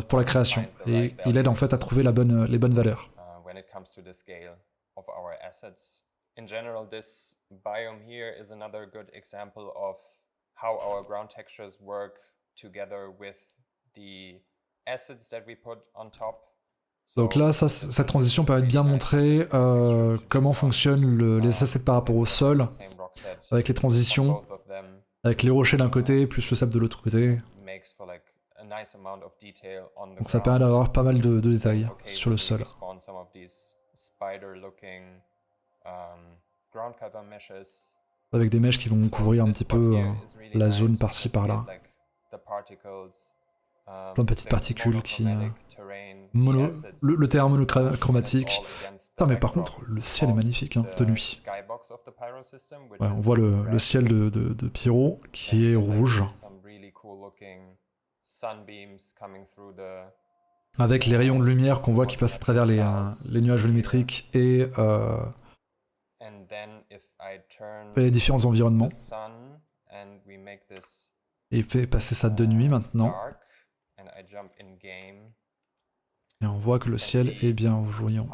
pour la création, et il aide en fait à trouver les bonnes valeurs. In general, this biome here is another good example of how our ground textures work together with the assets that we put on top. Donc là, cette transition permet de bien montrer comment fonctionnent les assets par rapport au sol, avec les transitions, avec les rochers d'un côté, plus le sable de l'autre côté. Donc ça permet d'avoir pas mal de détails sur le sol. Avec des mèches qui vont couvrir un petit peu la zone par-ci par-là. Plein de petites particules qui... le terrain monochromatique. Putain, mais par contre, le ciel est magnifique, hein, de nuit. Ouais, on voit le ciel de Pyro qui est rouge. Avec les rayons de lumière qu'on voit qui passent à travers les nuages volumétriques et les différents environnements. Et il fait passer ça de nuit maintenant. Et on voit que le ciel est bien voyant.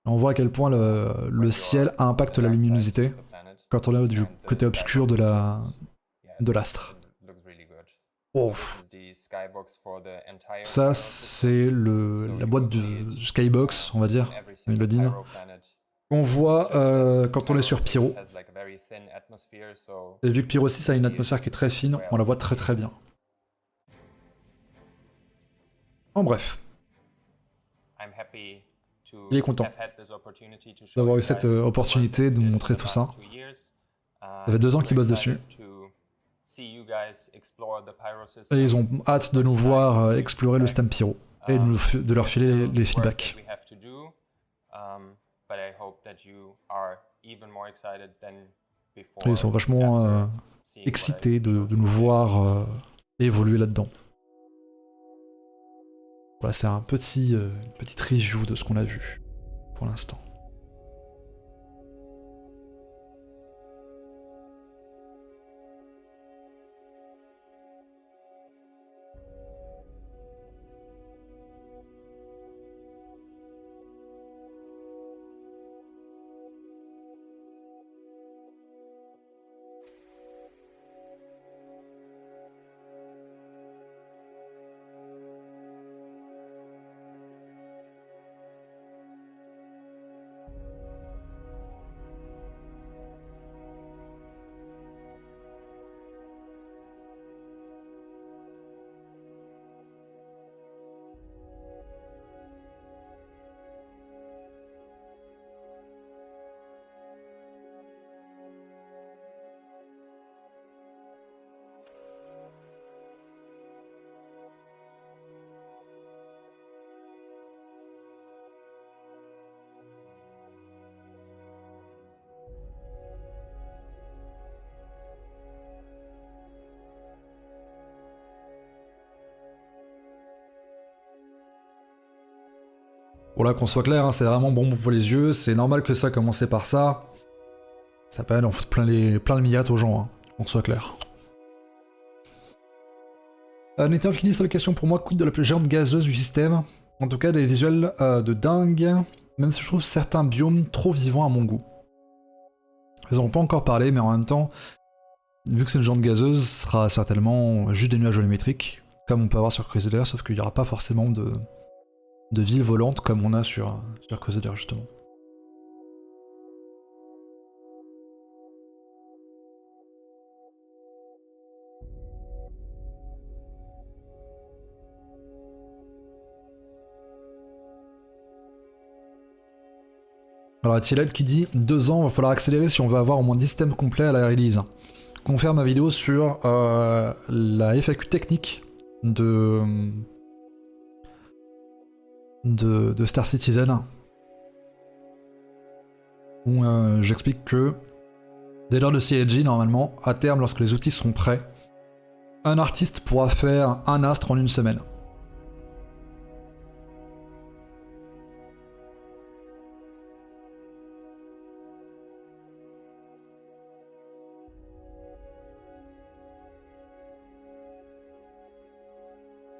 On voit à quel point le ciel impacte la luminosité quand on est du côté obscur de l'astre. Oh. Ça, c'est la boîte du Skybox, on va dire, Melodine. On voit quand on est sur Pyro. Et vu que Pyro 6 a une atmosphère qui est très fine, on la voit très très bien. En bref. Il est content d'avoir eu cette opportunité de nous montrer tout ça. Ça fait 2 ans qu'ils bossent dessus. Et ils ont hâte de nous voir explorer le système Pyro et de leur filer les feedbacks. Et ils sont vachement excités de nous voir évoluer là-dedans. Voilà, c'est un petite review de ce qu'on a vu pour l'instant. Bon là qu'on soit clair, hein, c'est vraiment bon pour les yeux, c'est normal que ça a commencé par ça. Ça permet d'en foutre plein de milliards aux gens, hein, qu'on soit clair. N'était fini sur la question pour moi, quid de la plus géante gazeuse du système. En tout cas des visuels de dingue, même si je trouve certains biomes trop vivants à mon goût. Ils n'en ont pas encore parlé, mais en même temps, vu que c'est une géante gazeuse, ce sera certainement juste des nuages volumétriques, comme on peut avoir sur Crusader, sauf qu'il n'y aura pas forcément de villes volantes comme on a sur Crusader justement. Alors Thieled qui dit 2 ans, va falloir accélérer si on veut avoir au moins 10 systèmes complets à la release. Confère ma vidéo sur la FAQ technique de Star Citizen, où j'explique que dès lors de CIG, normalement, à terme, lorsque les outils seront prêts, un artiste pourra faire un astre en une semaine.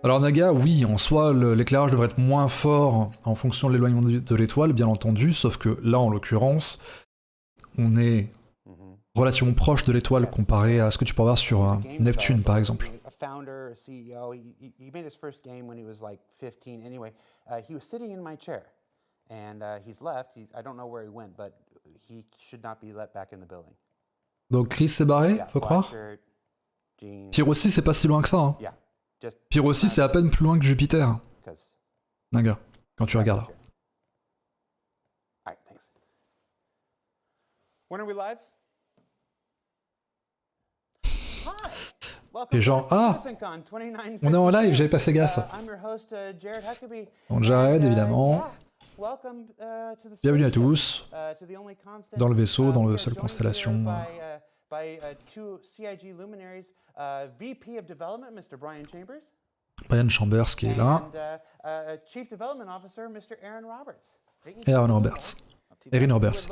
Alors Naga, oui, en soi, l'éclairage devrait être moins fort en fonction de l'éloignement de l'étoile, bien entendu, sauf que là, en l'occurrence, on est relativement proche de l'étoile comparé à ce que tu peux avoir sur Neptune, par exemple. A founder, a CEO, he made his first game when he was like 15. Anyway, he was sitting in my chair, and he's left. I don't know where he went, but he should not be let back in the building. Donc Chris s'est barré, faut croire. Pire aussi, c'est pas si loin que ça. Hein. Pire aussi, c'est à peine plus loin que Jupiter. Naga, quand tu regardes. Alright, thanks. When are we live? Et genre, ah, on est en live, j'avais pas fait gaffe. Donc Jared, évidemment. Bienvenue à tous. Dans le vaisseau, dans le seul constellation. Brian Chambers qui est là. Et Aaron Roberts. Erin Roberts.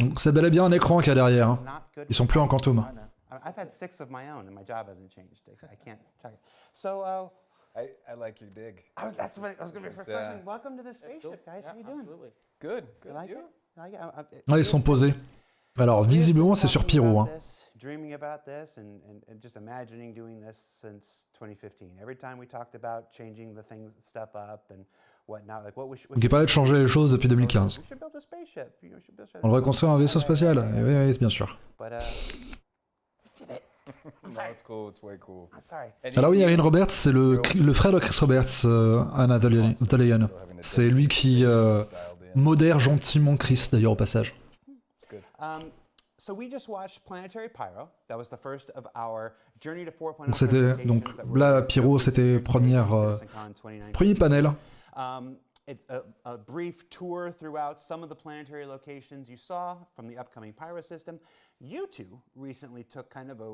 Donc c'est bel et bien un écran qu'il y a derrière. Hein. Ils sont plus en quantum. I've had 6 of my own and my job hasn't changed. I can't tell you. So, I like your dig. That's what I was going to be first question. Welcome to the spaceship, guys. How you doing? Good. You like it? Ils sont posés. Alors, visiblement, c'est sur Pyro. Hein. Dreaming about this and just imagining doing this since 2015. Every time we talked about changing the things, stuff up and whatnot, like what we should. Donc, il parlait de changer les choses depuis 2015. On devrait construire un vaisseau spatial. Et oui, bien sûr. Alors oui, Erin Roberts, c'est le frère de Chris Roberts, Anatolian. C'est lui qui modère gentiment Chris, d'ailleurs, au passage. Donc là, Pyro, c'était premier panel. A brief tour throughout some of the planetary locations you saw from the upcoming Pyro system. You two recently took kind of a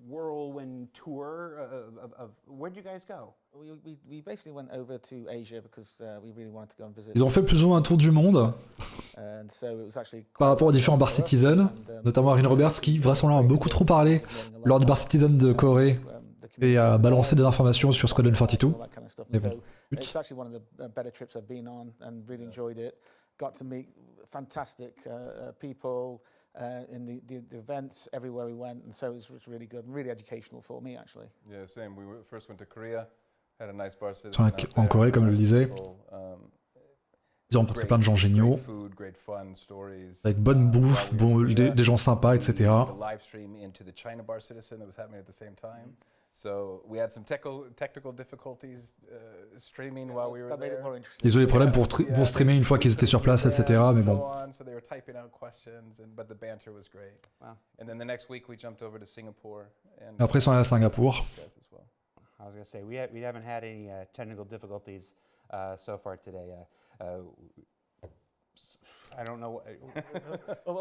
whirlwind tour of where'd you guys go? We basically went over to Asia because we really wanted to go and visit. Ils ont fait plus ou moins un tour du monde par rapport aux différents bar citizens, notamment Erin Roberts qui vraisemblablement a beaucoup trop parlé lors du bar citizen de Corée et a balancé des informations sur Squadron 42. Mais bon. It's actually one of the better trips I've been on and really enjoyed it. Got to meet fantastic people in the events everywhere we went, and so it was really good and really educational for me actually. Yeah, same. We first went to Korea, had a nice bar citizen. En Corée, comme je le disais, ils ont rencontré plein de gens géniaux, avec bonne bouffe, des gens sympas, etc. So we had some technical difficulties streaming while we were there. Ils ont des problèmes pour streamer une fois qu'ils étaient sur place, etc. Mais bon. So they were typing out questions, but the banter was great. Wow. And then the next week we jumped over to Singapore. Après, ils sont allés à Singapour. I was going to say we haven't had any technical difficulties so far today. I don't know. I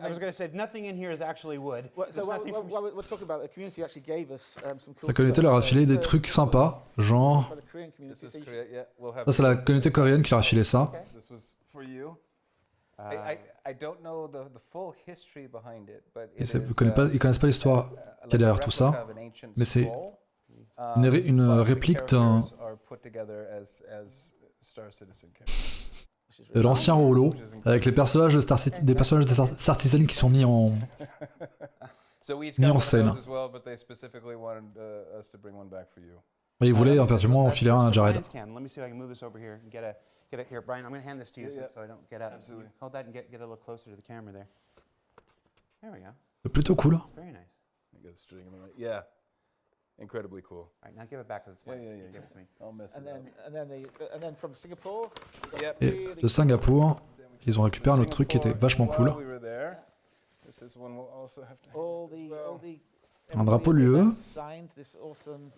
was going to say nothing in here is actually wood. So we're talking about the community actually gave us some cool. La communauté leur a filé des trucs sympas, genre. Ça, c'est la communauté coréenne qui leur a filé ça. Et ils connaissent pas l'histoire qu'il y a derrière tout ça, mais c'est une réplique de l'ancien rouleau avec les personnages de des personnages de Star Citizen qui sont mis en scène. Et ils voulaient impérativement en filer un à Jared. Brian, I'm going to hand this to you so I don't get up. Hold that and get a little closer to the camera there. There we go. C'est plutôt cool. It's very nice. Yeah. Incredibly cool. All right, now give it back because it's mine. Yeah. Give it to me. I'll mess it up. And then from Singapore. Et de Singapour, ils ont récupéré un autre truc qui était vachement cool. All the Un drapeau de l'UE. Signed this awesome.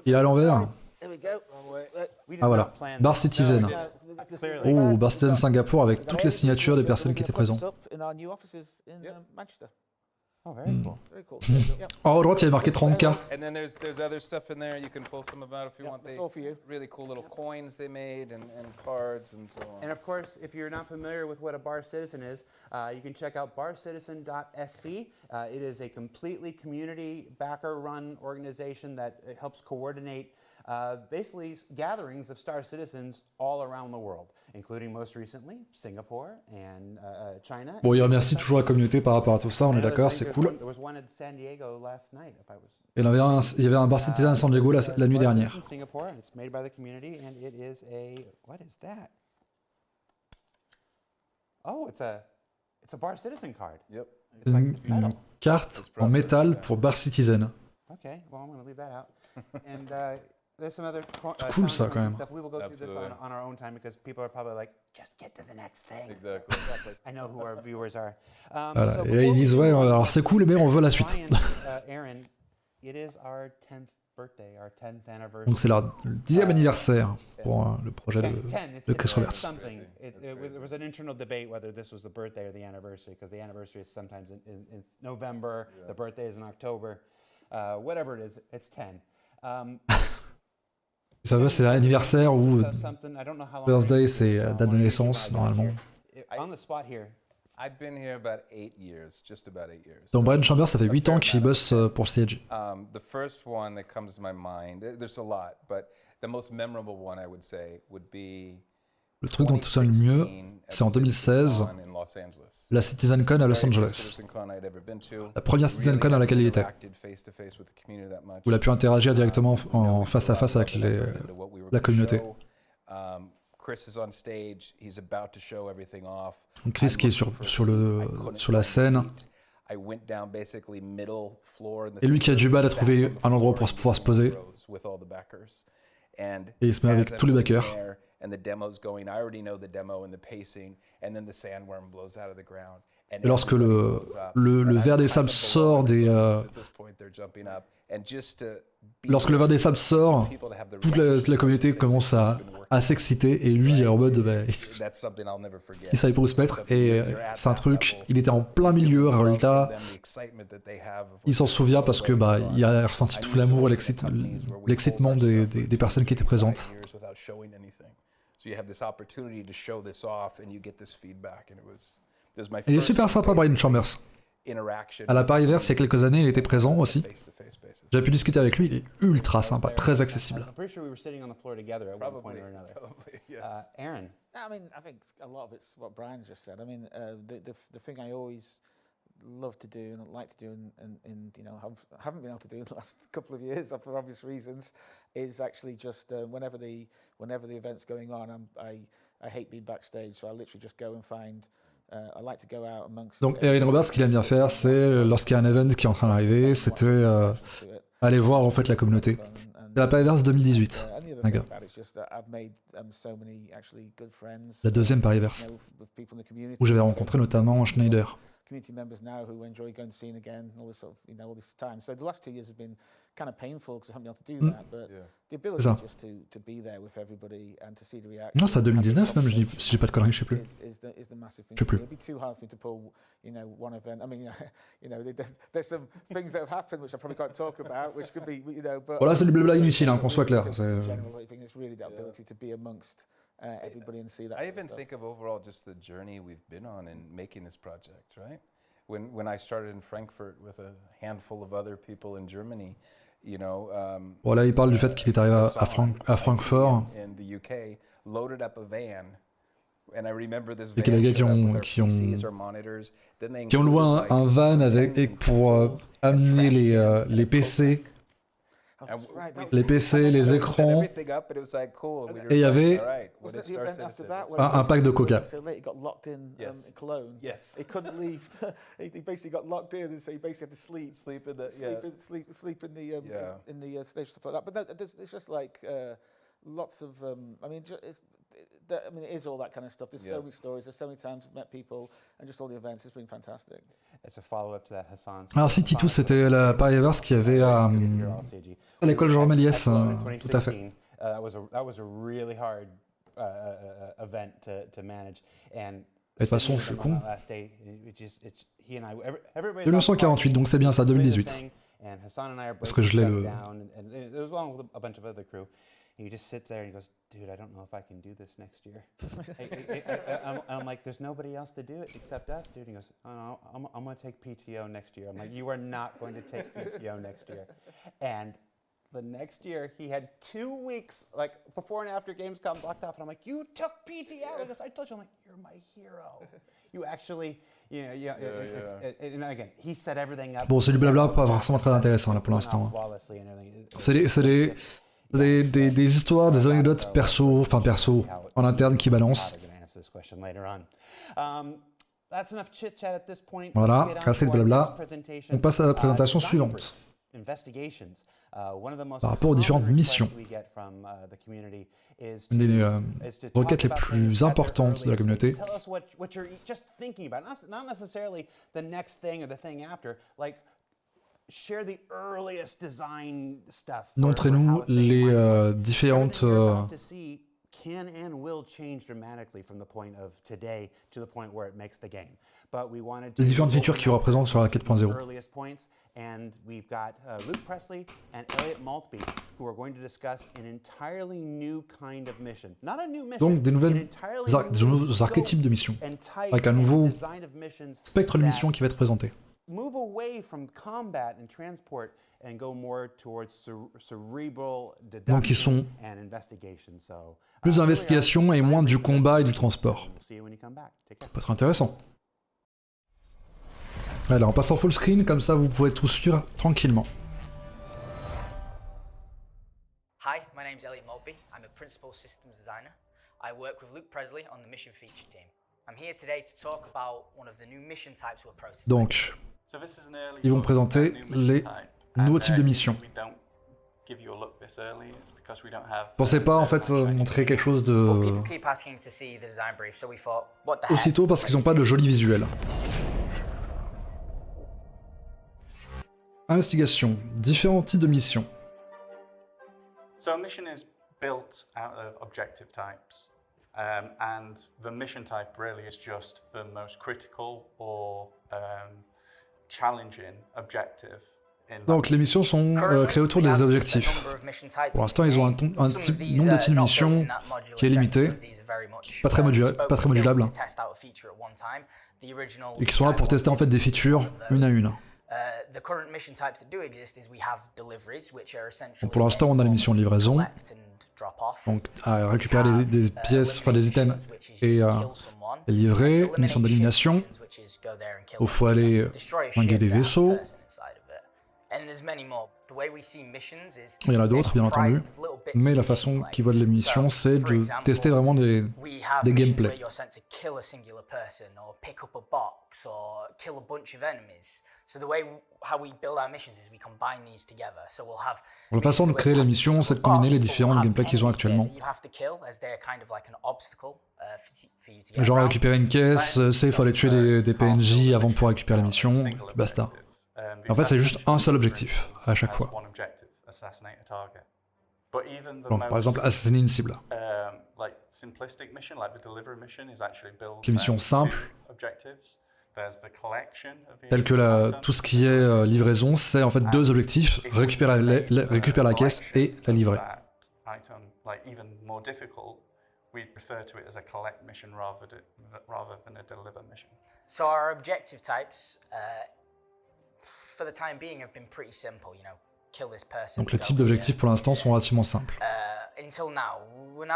Il est à l'envers. There we go. Ah voilà, Bar Citizen. Oh, Bar Citizen Singapour avec toutes les signatures des personnes qui étaient présentes. In our new offices in Manchester. Oh, very cool. Very cool. En haut à droite, il y avait marqué 30K. And then there's other stuff in there. You can pull some of out if you want. That's all for you. Really cool little coins they made and cards and so on. And of course, if you're not familiar with what a bar citizen is, you can check out barcitizen.sc. It is a completely community backer-run organization that helps coordinate basically gatherings of star citizens all around the world, including most recently Singapore and China. Bon, il remercie toujours la communauté par rapport à tout ça, on est d'accord, c'est cool. There was one in San Diego last night, if I was. Il y avait un Bar Citizen à San Diego la nuit dernière. Singapore, and it's made by the community, and it is a, what is that? Oh, it's a Bar Citizen card. Yep. Une carte en métal pour Bar Citizen. Okay, well I'm going to leave that out. And there's some other cool ça quand même. stuff. We will go through this on our own time because people are probably like, just get to the next thing. Exactly. I know who our viewers are. Voilà. Et ils disent ouais, alors c'est cool, mais on veut la suite. Aaron, it is our 10th birthday, our 10th anniversary. Donc c'est le 10e anniversaire pour le projet de Chris Roberts. There was an internal debate whether this was the birthday or the anniversary, because the anniversary is sometimes in November, the birthday is in October. Whatever it is, it's 10. Ça veut, c'est l'anniversaire ou birthday, c'est date de naissance normalement. On the spot here. I've been here about 8 years, just about 8 years. Donc Brian Chambers, ça fait 8 ans qu'il bosse pour Stage. The first one that comes to my mind, there's a lot, but the most memorable one I would say would be Le truc dont tout ça le mieux, c'est en 2016, la CitizenCon à Los Angeles. La première CitizenCon à laquelle il était. Où il a pu interagir directement en face à face avec la communauté. Donc Chris qui est sur la scène. Et lui qui a du mal à trouver un endroit pour pouvoir se poser. Et il se met avec tous les backers. Et lorsque le verre des sables sort lorsque le verre des sables sort, toute la communauté commence à s'exciter et lui en mode il savait pas où se mettre et c'est un truc, il était en plein milieu, résultat il s'en souvient parce que il a ressenti tout l'amour et l'excitement des personnes qui étaient présentes. Il est super sympa, Brian Chambers. À la Paris-Verse, il y a quelques années, il était présent aussi. J'ai pu discuter avec lui, il est ultra sympa, très accessible. Aaron. I mean, I think a lot of it's what Brian just said. I mean, the thing I always love to do and like to do and you know haven't been able to do in the last couple of years for obvious reasons is actually just whenever the event's going on, I hate being backstage, so I literally just go and find. I like to go out amongst. Donc Erin Roberts, ce qu'il aime bien faire, c'est lorsqu'il y a un event qui est en train d'arriver, c'était aller voir en fait la communauté. C'est la Paris-Verse 2018. D'accord. La deuxième Paris-Verse, où j'avais rencontré notamment Schneider. Community members now who enjoy going to scene again, all this sort of, all this time. So the last 2 years have been kind of painful because I haven't been able to do that, but the ability just to be there with everybody and to see the reaction. Non, c'est à 2019 même, si j'ai pas de conneries, je sais plus. Is the massive thing. Je sais plus. It'd be too hard for me to pull, one event. I mean, there's some things that have happened which I probably can't talk about, which could be, but. Voilà, c'est du blabla inutile, qu'on soit clair. It's really that ability to be amongst. Everybody and see that. I even think of overall just the journey we've been on in making this project, right? When I started in Frankfurt with a handful of other people in Germany, Bon, là, il parle du fait qu'il est arrivé à Francfort. In the UK, loaded up a van. And I remember this et qu'il y a des gars qui ont loué un van pour amener les PC. Les PC, les écrans, et il y avait un pack de coca. I mean, it is all that kind of stuff. There's so many stories. There's so many times I've met people, and just all the events. It's been fantastic. It's a follow-up to that Hassan. Alors si Titus, c'était la Pariverse qui avait à l'école Jean Méliès, tout à fait. That was a really hard event to manage. And de toute façon, je suis con. 1948, donc c'est bien ça, 2018. Parce que je l'ai le... And you just sit there and he goes, dude, I don't know if I can do this next year. I'm like, there's nobody else to do it except us, dude. And he goes, oh, no, I'm going to take PTO next year. I'm like, you are not going to take PTO next year. And the next year, he had 2 weeks, like, before and after Gamescom blocked off. And I'm like, you took PTO? He goes, I told you. I'm like, you're my hero. You actually, and again, he set everything up. Bon, c'est du blabla, pas forcément très intéressant là pour l'instant. C'est des histoires, des anecdotes perso, en interne qui balancent. Voilà, assez de blabla. On passe à la présentation suivante. Par rapport aux différentes missions. Une des requêtes les plus importantes de la communauté. Montrez-nous les différentes features qui représentent sur la 4.0. And we've got Luke Presley and Elliot Maltby who are going to discuss an entirely new kind of mission. Not a new mission. Donc des nouveaux archétypes de missions, avec un nouveau spectre de missions qui va être présenté. Move away from combat and transport and go more towards cerebral deduction and investigation. So plus d'investigation et moins du combat et du transport. Ça peut être intéressant. Alors on passe en full screen, comme ça vous pouvez tout suivre tranquillement. Hi, my name's Elliot Maltby. I'm a principal systems designer. I work with Luke Presley on the mission feature team. I'm here today to talk about one of the new mission types we're prototyping. Donc, ils vont présenter les nouveaux types de missions. Pensez pas en fait montrer quelque chose de aussitôt parce qu'ils n'ont pas de jolis visuels. Investigation, différents types de missions. So a mission is built out of objective types, and the mission type really is just the most critical or challenging objective. Donc les missions sont créées autour des objectifs. Pour l'instant, ils ont un nombre de types de missions qui est limité, pas très modulable, et qui sont là pour tester en fait des features une à une. Donc pour l'instant, on a les missions de livraison, donc à récupérer des pièces, enfin des items et les livrer, mission d'élimination, où il faut aller flinguer des vaisseaux. Il y en a d'autres, bien entendu, mais la façon qu'ils voient les missions, c'est de tester vraiment des gameplays. La façon de créer la mission, c'est de combiner les différents gameplays qu'ils ont actuellement. Genre récupérer une caisse, il faut aller tuer des PNJ avant de pouvoir récupérer la mission, et basta. En fait, c'est juste un seul objectif à chaque fois. Donc, par exemple, assassiner une cible. Les missions simples, telles que tout ce qui est livraison, c'est en fait deux objectifs, récupérer la caisse et la livrer. So our objective types, for the time being, have been pretty simple. You know, kill this person. Donc les types d'objectifs pour l'instant sont relativement simples.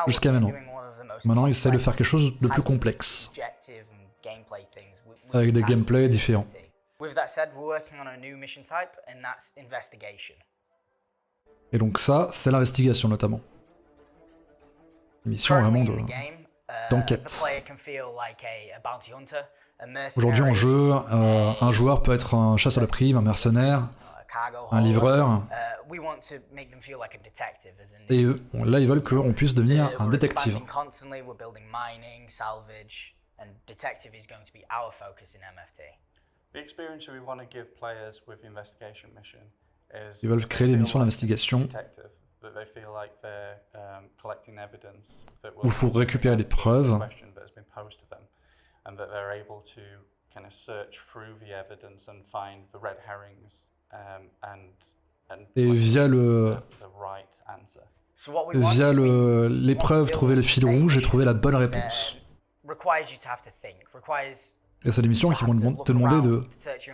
Jusqu'à maintenant. Maintenant, ils essaient de faire quelque chose de plus complexe, avec des gameplays différents. Et donc ça, c'est l'investigation notamment. Une mission vraiment d'enquête. Aujourd'hui en jeu, un joueur peut être un chasseur de primes, un mercenaire, un livreur, we want to make them feel like a detective as a Et bon, là, ils veulent qu'on puisse devenir un We're détective. expanding constantly, we're building mining, salvage, and detective is going to be our focus in MFT. The experience we want to give players with the investigation mission is Ils veulent créer des missions d'investigation detective, that they feel like they're collecting evidence that où il faut récupérer des preuves question that has been posed to them, and that they're able to kind of search through the evidence and find the red herrings and et via the right answer. So what we want is we l'épreuve, want to trouver le build fil a rouge et mission trouver la bonne that réponse. requires you to have to think, requires Et c'est des missions qui vont te demander de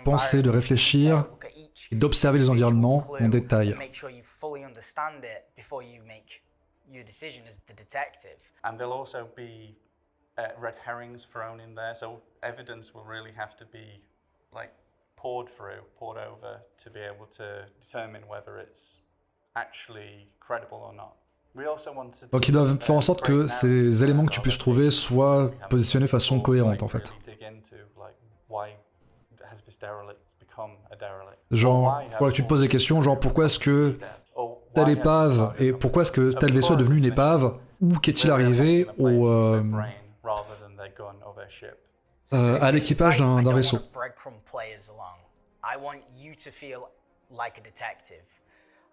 penser, de réfléchir et d'observer les environnements en détail. make sure you fully understand it before you make your decision as the detective. And there'll also be red herrings thrown in there, so evidence will really have to be like poured over to be able to determine whether it's actually credible or not. We also wanted Donc ils doivent faire en sorte que ces éléments que tu puisses trouver soient positionnés de façon cohérente en fait. Genre, il faudra que tu te poses des questions, genre pourquoi est-ce que telle épave et pourquoi est-ce que tel vaisseau est devenu une épave, ou qu'est-il arrivé à l'équipage d'un vaisseau. Breadcrumb players along. I want you to feel like a detective.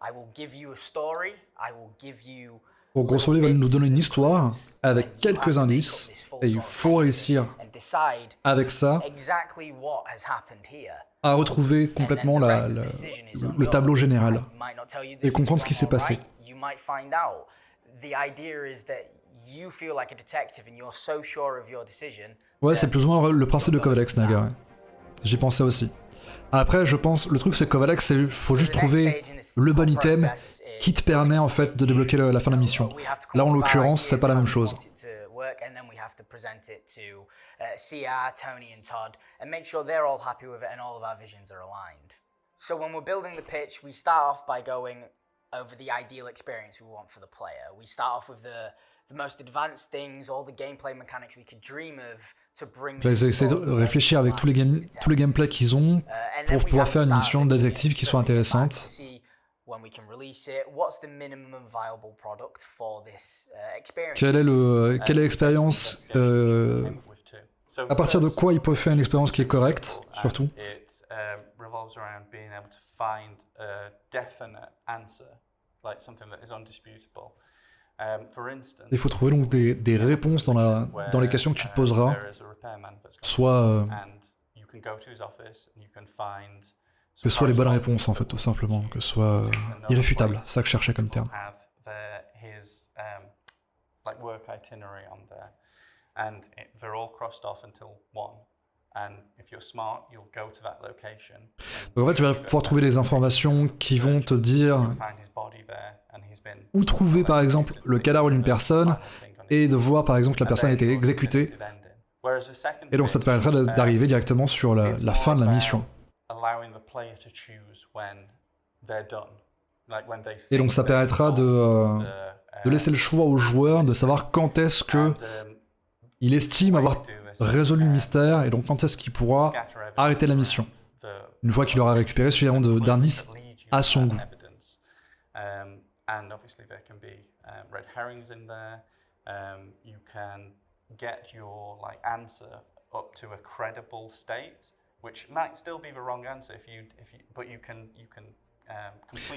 I will give you a story. I will give you. Pour grosso modo, ils veulent nous donner une histoire avec quelques indices et il faut réussir avec ça à retrouver complètement le tableau général et comprendre ce qui s'est passé. Ouais, c'est plus ou moins le principe de Kovalex, Naga. Ouais. J'y pensais aussi. Après, je pense, le truc c'est que Kovalex, il faut juste trouver le bon item qui te permet en fait de débloquer la fin de la mission. Là, en l'occurrence, c'est pas la même chose. So when we're building the pitch, we start off by going over the ideal experience we want for the player. We start off with the most advanced things, all the gameplay mechanics we could dream of to bring. Là, ils essaient de réfléchir avec tous les gameplays qu'ils ont pour pouvoir faire une mission de détective qui soit intéressante. Quelle est l'expérience à partir de quoi il peut faire une expérience qui est correcte, surtout. Revolves around being able to find a definite answer, like something that is undisputable. For instance, il faut trouver donc des réponses dans les questions que tu te poseras, soit que ce soit les bonnes réponses en fait, tout simplement, que ce soit irréfutable, c'est ça que je cherchais comme terme. Donc en fait, tu vas pouvoir trouver des informations qui vont te dire où trouver par exemple le cadavre d'une personne et de voir par exemple que la personne a été exécutée. Et donc ça te permettra d'arriver directement sur la fin de la mission. Et donc ça permettra de laisser le choix au joueur de savoir quand est-ce que il estime avoir résolu le mystère et donc quand est-ce qu'il pourra arrêter la mission une fois qu'il aura récupéré suffisamment d'indices à son goût.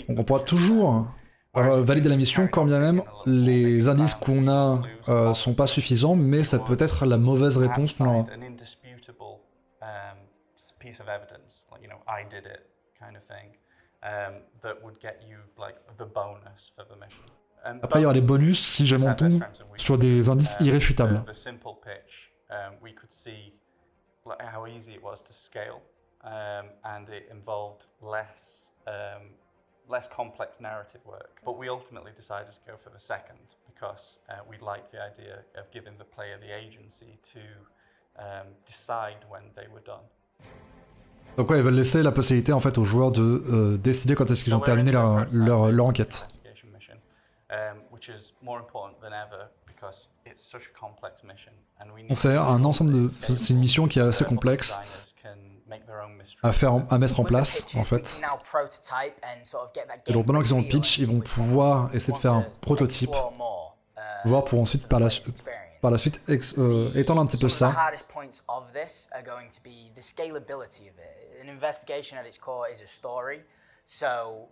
Donc on pourra toujours valider la mission quand bien même les indices qu'on a sont pas suffisants, mais ça peut être la mauvaise réponse qu'on aura. Après il y aura des bonus si jamais on tombe sur des indices irréfutables. Less complex narrative work, but we ultimately decided to go for the second because we liked the idea of giving the player the agency to decide when they were done. Donc ouais, ils veulent laisser la possibilité en fait aux joueurs de décider quand est-ce qu'ils ont terminé leur enquête. C'est un ensemble c'est une mission qui est assez complexe. à mettre en place en fait. Et donc maintenant qu'ils ont le pitch, ils vont pouvoir essayer de faire un prototype, voir pour ensuite par la suite étendre un petit peu ça.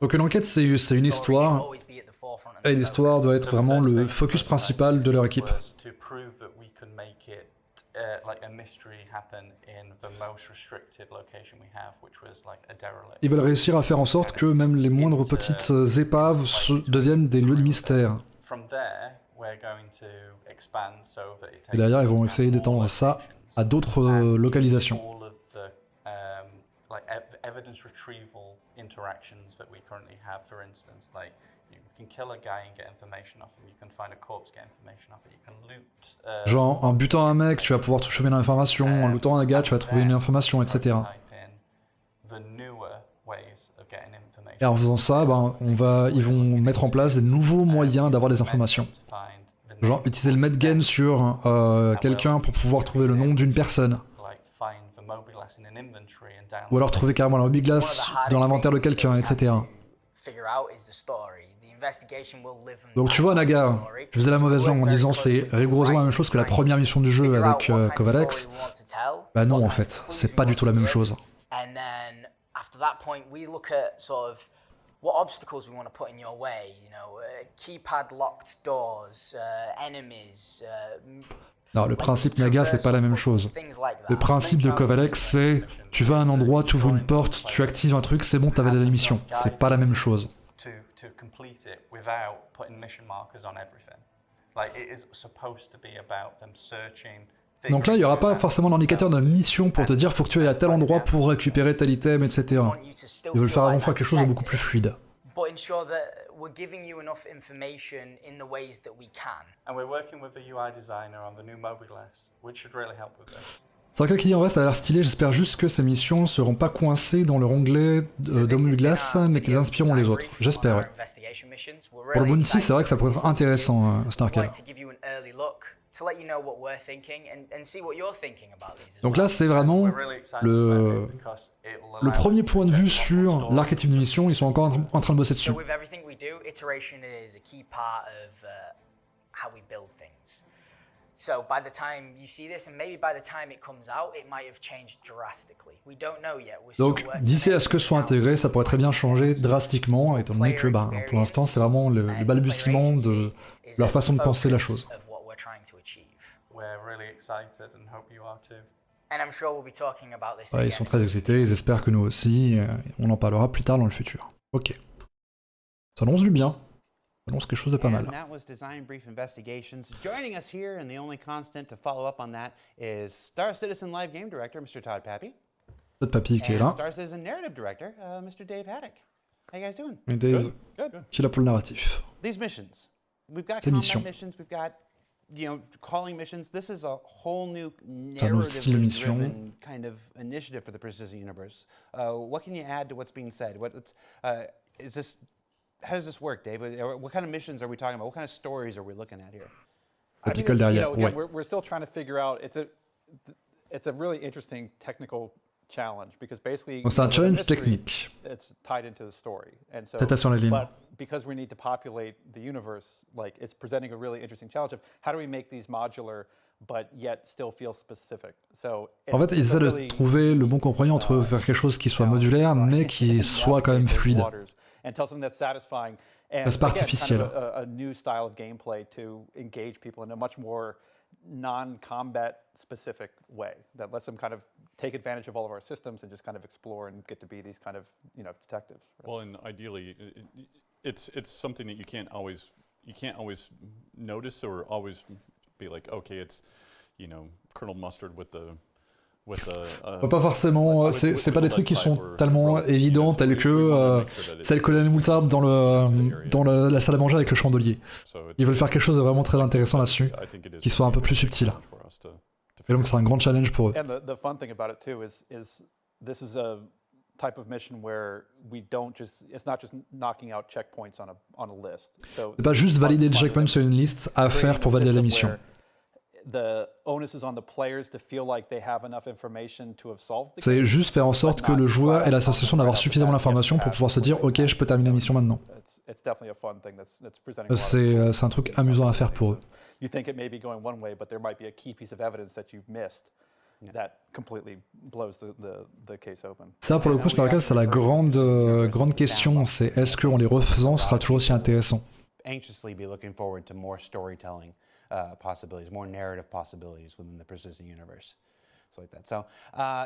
Donc une enquête c'est une histoire, et l'histoire doit être vraiment le focus principal de leur équipe. Ils veulent réussir à faire en sorte que même les moindres petites épaves deviennent des lieux de mystère. Et derrière ils vont essayer d'étendre ça à d'autres localisations. Genre, en butant un mec, tu vas pouvoir choper une information, en lootant un gars, tu vas trouver une information, etc. Et en faisant ça, ils vont mettre en place des nouveaux moyens d'avoir des informations. Genre, utiliser le metgain sur quelqu'un pour pouvoir trouver le nom d'une personne. Ou alors trouver carrément la mobiglass dans l'inventaire de quelqu'un, etc. Donc tu vois Naga, je faisais la mauvaise langue en disant c'est rigoureusement la même chose que la première mission du jeu avec Kovalex. Bah non en fait, c'est pas du tout la même chose. Non, le principe Naga c'est pas la même chose. Le principe de Kovalex c'est tu vas à un endroit, tu ouvres une porte, tu actives un truc, c'est bon, t'as validé la mission. C'est pas la même chose. Donc là, il n'y aura pas forcément d'indicateur de mission pour te dire faut que tu ailles à tel endroit pour récupérer tel item, etc. Ils veulent faire quelque chose de beaucoup plus fluide. C'est vrai qu'il en reste, ça a l'air stylé, j'espère juste que ces missions seront pas coincées dans leur onglet de mobiglass, mais qu'elles inspireront les autres. J'espère, ouais. Pour le bounty, c'est vrai que ça pourrait être intéressant, Snarkel. Donc là, c'est vraiment le premier point de vue sur l'archétype de mission, ils sont encore en train de bosser dessus. Donc d'ici à ce que ce soit intégré, ça pourrait très bien changer drastiquement, étant donné que pour l'instant c'est vraiment le balbutiement de leur façon de penser la chose. Ouais, ils sont très excités, ils espèrent que nous aussi, on en parlera plus tard dans le futur. Ok. Ça annonce du bien. Ça annonce quelque chose de pas mal. That was Design Brief Investigations. Joining us here, and the only constant to follow up on that, is Star Citizen Live Game Director, Mr. Todd Pappy. Todd Pappy qui est là. Star Citizen Narrative Director, Mr. Dave Haddock. How you guys doing? Et Dave, qui est là pour le narratif. These missions. We've got combat missions, we've got calling missions. This is a whole new narratively driven kind of initiative for the Precision Universe. What can you add to what's being said? How does this work, Dave? What kind of missions are we talking about? What kind of stories are we looking at here? We're still trying to figure out. It's a really interesting technical challenge because basically c'est un challenge technique. It's tied into the story, and so. But because we need to populate the universe, like it's presenting a really interesting challenge of how do we make these modular, but yet still feel specific. So. En fait, ils essaient de trouver le bon compromis entre faire quelque chose qui soit modulaire, mais qui soit quand même fluide. C'est pas artificiel. A new style of gameplay to engage people in a much more non-combat specific way that lets them kind of take advantage of all of our systems and just kind of explore and get to be these kind of detectives. Right? Well, and ideally, it's something that you can't always notice or always be like, okay, it's Colonel Mustard with the. Pas forcément, c'est pas des trucs qui sont tellement évidents tels que c'est le colonel Moutarde dans la salle à manger avec le chandelier. Ils veulent faire quelque chose de vraiment très intéressant là-dessus, qui soit un peu plus subtil. Et donc c'est un grand challenge pour eux. The fun thing about it too is this is a type of mission where it's not just knocking out checkpoints on a list. C'est pas juste valider des checkpoints sur une liste à faire pour valider la mission. the onus is on the players to feel like they have enough information to have solved the C'est juste faire en sorte que le joueur ait la sensation d'avoir suffisamment d'informations pour pouvoir se dire ok, je peux terminer la mission maintenant. C'est un truc amusant à faire pour eux. You think it may be going one way, but there might be a key piece of evidence that you've missed that completely blows the case open. Ça, pour le coup, c'est dans lequel c'est la grande question, c'est est-ce qu'en les refaisant, sera toujours aussi intéressant? Anxiously be looking forward to more storytelling possibilities, more narrative possibilities within the persistent universe. So like that. So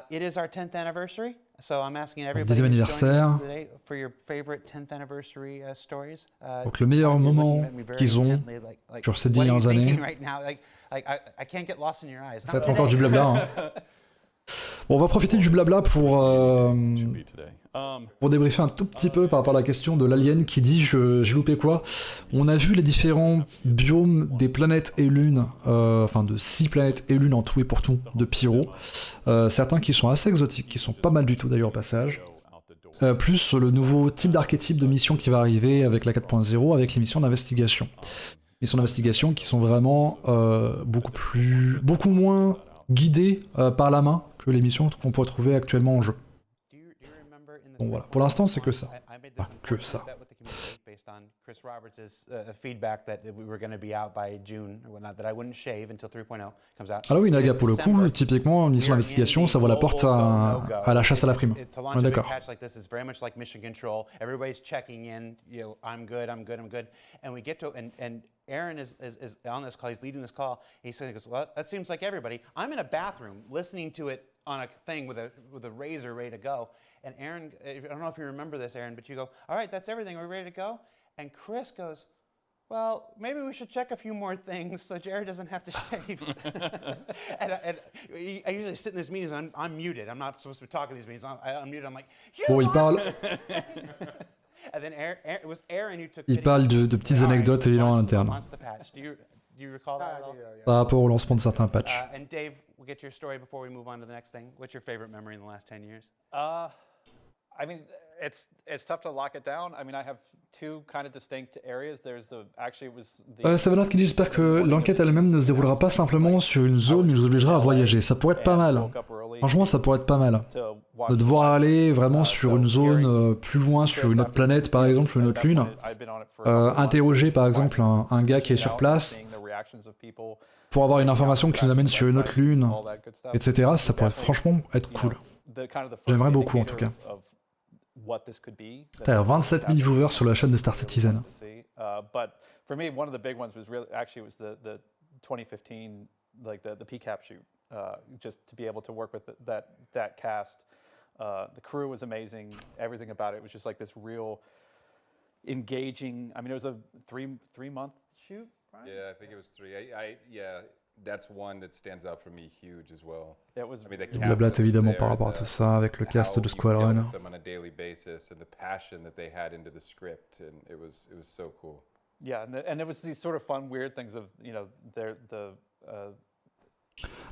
it is our 10th anniversary. So I'm asking everybody who's joining us today for your favorite 10th anniversary stories. Donc le meilleur moment qu'ils ont sur ces 10 dernières années. I can't get lost in your eyes. Ça va être encore du blabla. Hein. Bon, on va profiter du blabla pour débriefer un tout petit peu par rapport à la question de l'alien qui dit j'ai loupé quoi. On a vu les différents biomes des planètes et lunes, enfin de 6 planètes et lunes en tout et pour tout de Pyro. Certains qui sont assez exotiques, qui sont pas mal du tout d'ailleurs au passage. Plus le nouveau type d'archétype de mission qui va arriver avec la 4.0, avec les missions d'investigation. Missions d'investigation qui sont vraiment beaucoup moins guidées par la main que les missions qu'on peut trouver actuellement en jeu. Bon voilà, pour l'instant c'est que ça. Enfin, que ça. Alors oui, Naga, pour le coup, typiquement, mission d'investigation, ça vaut la porte à la chasse à la prime. On est d'accord. Aaron is on this call, he's leading this call, he says, well, that seems like everybody. I'm in a bathroom listening to it on a thing with a razor ready to go. And Aaron, I don't know if you remember this, Aaron, but you go, all right, that's everything, we're ready to go? And Chris goes, well, maybe we should check a few more things so Jared doesn't have to shave. and I usually sit in these meetings and I'm muted. I'm not supposed to be talking in these meetings. I'm muted. I'm like, bon, il parle. And then it was Aaron who took il parle de petites anecdotes évidemment à l'interne. Do you recall that at all? Par rapport au lancement de certains patchs. And Dave, we'll get your story before we move on to the next thing. What's your favorite memory in the last 10 years? I mean, it's tough to lock it down. I mean, I have two kind of distinct areas. Ça veut dire qu'il dit j'espère que l'enquête elle-même ne se déroulera pas simplement sur une zone où nous obligera à voyager. Ça pourrait être pas mal. Franchement, ça pourrait être pas mal. De devoir aller vraiment sur une zone plus loin, sur une autre planète par exemple, sur une autre lune. Interroger par exemple un gars qui est sur place pour avoir une information qui nous amène sur une autre lune, etc. Ça pourrait franchement être cool. J'aimerais beaucoup en tout cas. T'as 27 000 viewers sur la chaîne de Star Citizen. But for me, one of the big ones was really actually the 2015 like the PCAP shoot. Just to be able to work with that cast, the crew was amazing. Everything about it was just like this real engaging. I mean, it was a three month shoot. Right? Yeah, I think it was 3. Yeah. That's one that stands out for me huge as well. Du blabla évidemment par rapport à tout ça avec le cast de Squadron. On a daily basis and the passion that they had into the script, and it was so cool. Yeah, and it was these sort of fun, weird things of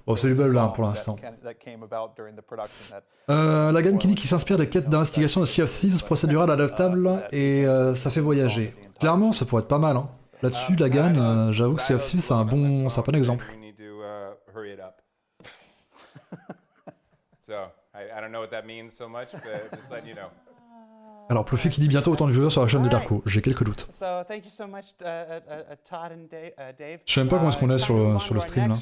Bon, c'est du blabla pour l'instant. La gagne qui dit qu'il s'inspire des quêtes d'investigation de Sea of Thieves, procédural adaptable et ça fait voyager. Clairement, ça pourrait être pas mal. Hein. Là-dessus, la gagne, j'avoue que Sea of Thieves, c'est un bon exemple. Alors, Pluffy qui dit bientôt autant de viewers sur la chaîne de Darko, j'ai quelques doutes. Je sais même pas comment est-ce qu'on est sur le stream là.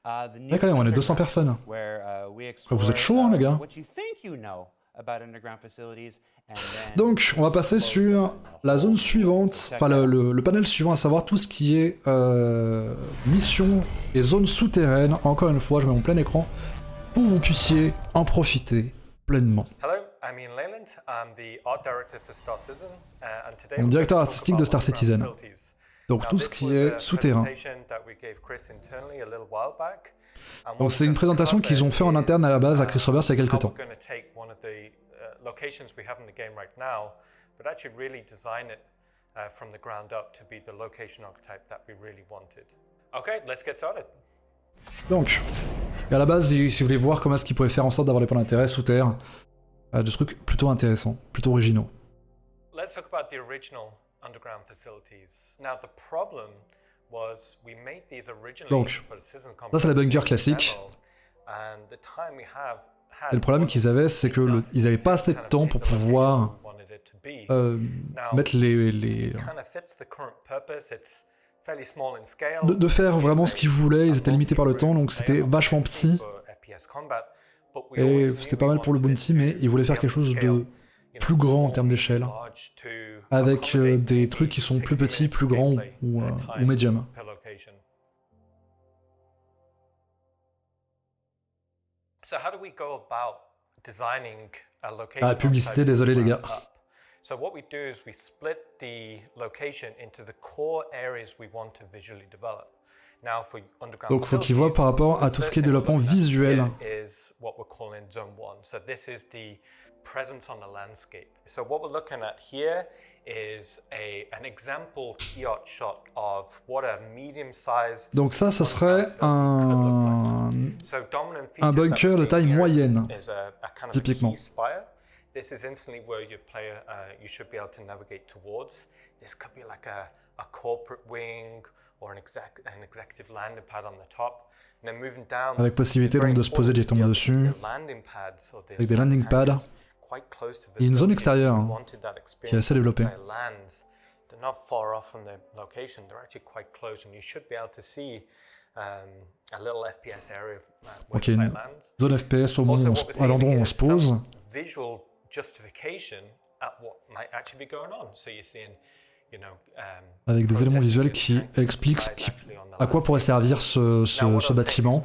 Là quand même, on est 200 personnes. Vous êtes chaud hein les gars. Donc, on va passer sur la zone suivante, enfin le panel suivant, à savoir tout ce qui est mission et zone souterraine. Encore une fois, je mets mon plein écran pour que vous puissiez en profiter pleinement. Mon directeur artistique de Star Citizen. Donc tout ce qui est souterrain. Donc c'est une présentation qu'ils ont fait en interne à la base à Chris Roberts il y a quelques temps. Locations we have in the game right now, but actually really design it from the ground up to be the location archetype that we really wanted. Okay, let's get started. Donc, à la base, si vous voulez voir comment est-ce qu'ils pouvaient faire en sorte d'avoir des points d'intérêt sous terre, des trucs plutôt intéressants, plutôt originaux. Let's talk about the original underground facilities. Now the problem Donc, ça c'est la bunker classique. Et le problème qu'ils avaient, c'est qu'ils n'avaient pas assez de temps pour pouvoir mettre de faire vraiment ce qu'ils voulaient. Ils étaient limités par le temps, donc c'était vachement petit. Et c'était pas mal pour le bounty, mais ils voulaient faire quelque chose de plus grand en termes d'échelle, avec des trucs qui sont plus petits, plus grands ou médium. Ah, publicité, désolé les gars. So what we do is we split the location into the core areas we want to visually develop. Now for underground Donc faut qu'ils voient par rapport à tout ce qui est développement visuel. Is what we're calling zone 1. So this is the presence on the landscape. So what we're looking at here is an example keyart shot of what a medium-sized. Donc ça, ce serait un bunker de taille moyenne, typiquement. This is instantly where your player, you should be able to navigate towards. This could be like a corporate wing or an executive landing pad on the top. And then moving down, avec possibilité donc de se poser directement dessus, avec des landing pads. Il y a une zone extérieure qui est assez développée. They're not far off from the location. They're actually quite close, and you should be able to see a little FPS area where the player lands. Zone FPS à l'endroit où on se pose. Visual justification at what might actually be going on. So you're seeing, you know, avec des éléments visuels qui expliquent à quoi pourrait servir ce bâtiment.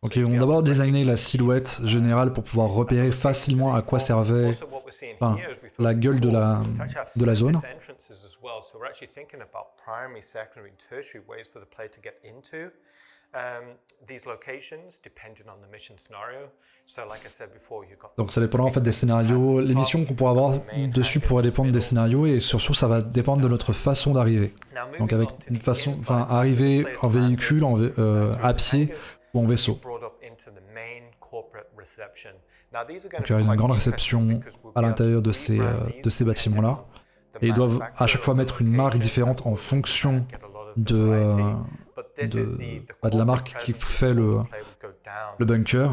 Donc ils vont d'abord designer la silhouette générale pour pouvoir repérer facilement à quoi servait la gueule de la zone. Donc ça dépendra en fait des scénarios. Les missions qu'on pourra avoir dessus pourraient dépendre des scénarios et surtout ça va dépendre de notre façon d'arriver. Donc avec une façon, arriver en véhicule, à pied ou en vaisseau. Donc il y aura une grande réception à l'intérieur de ces bâtiments-là. Et ils doivent à chaque fois mettre une marque différente en fonction de la marque qui fait le bunker.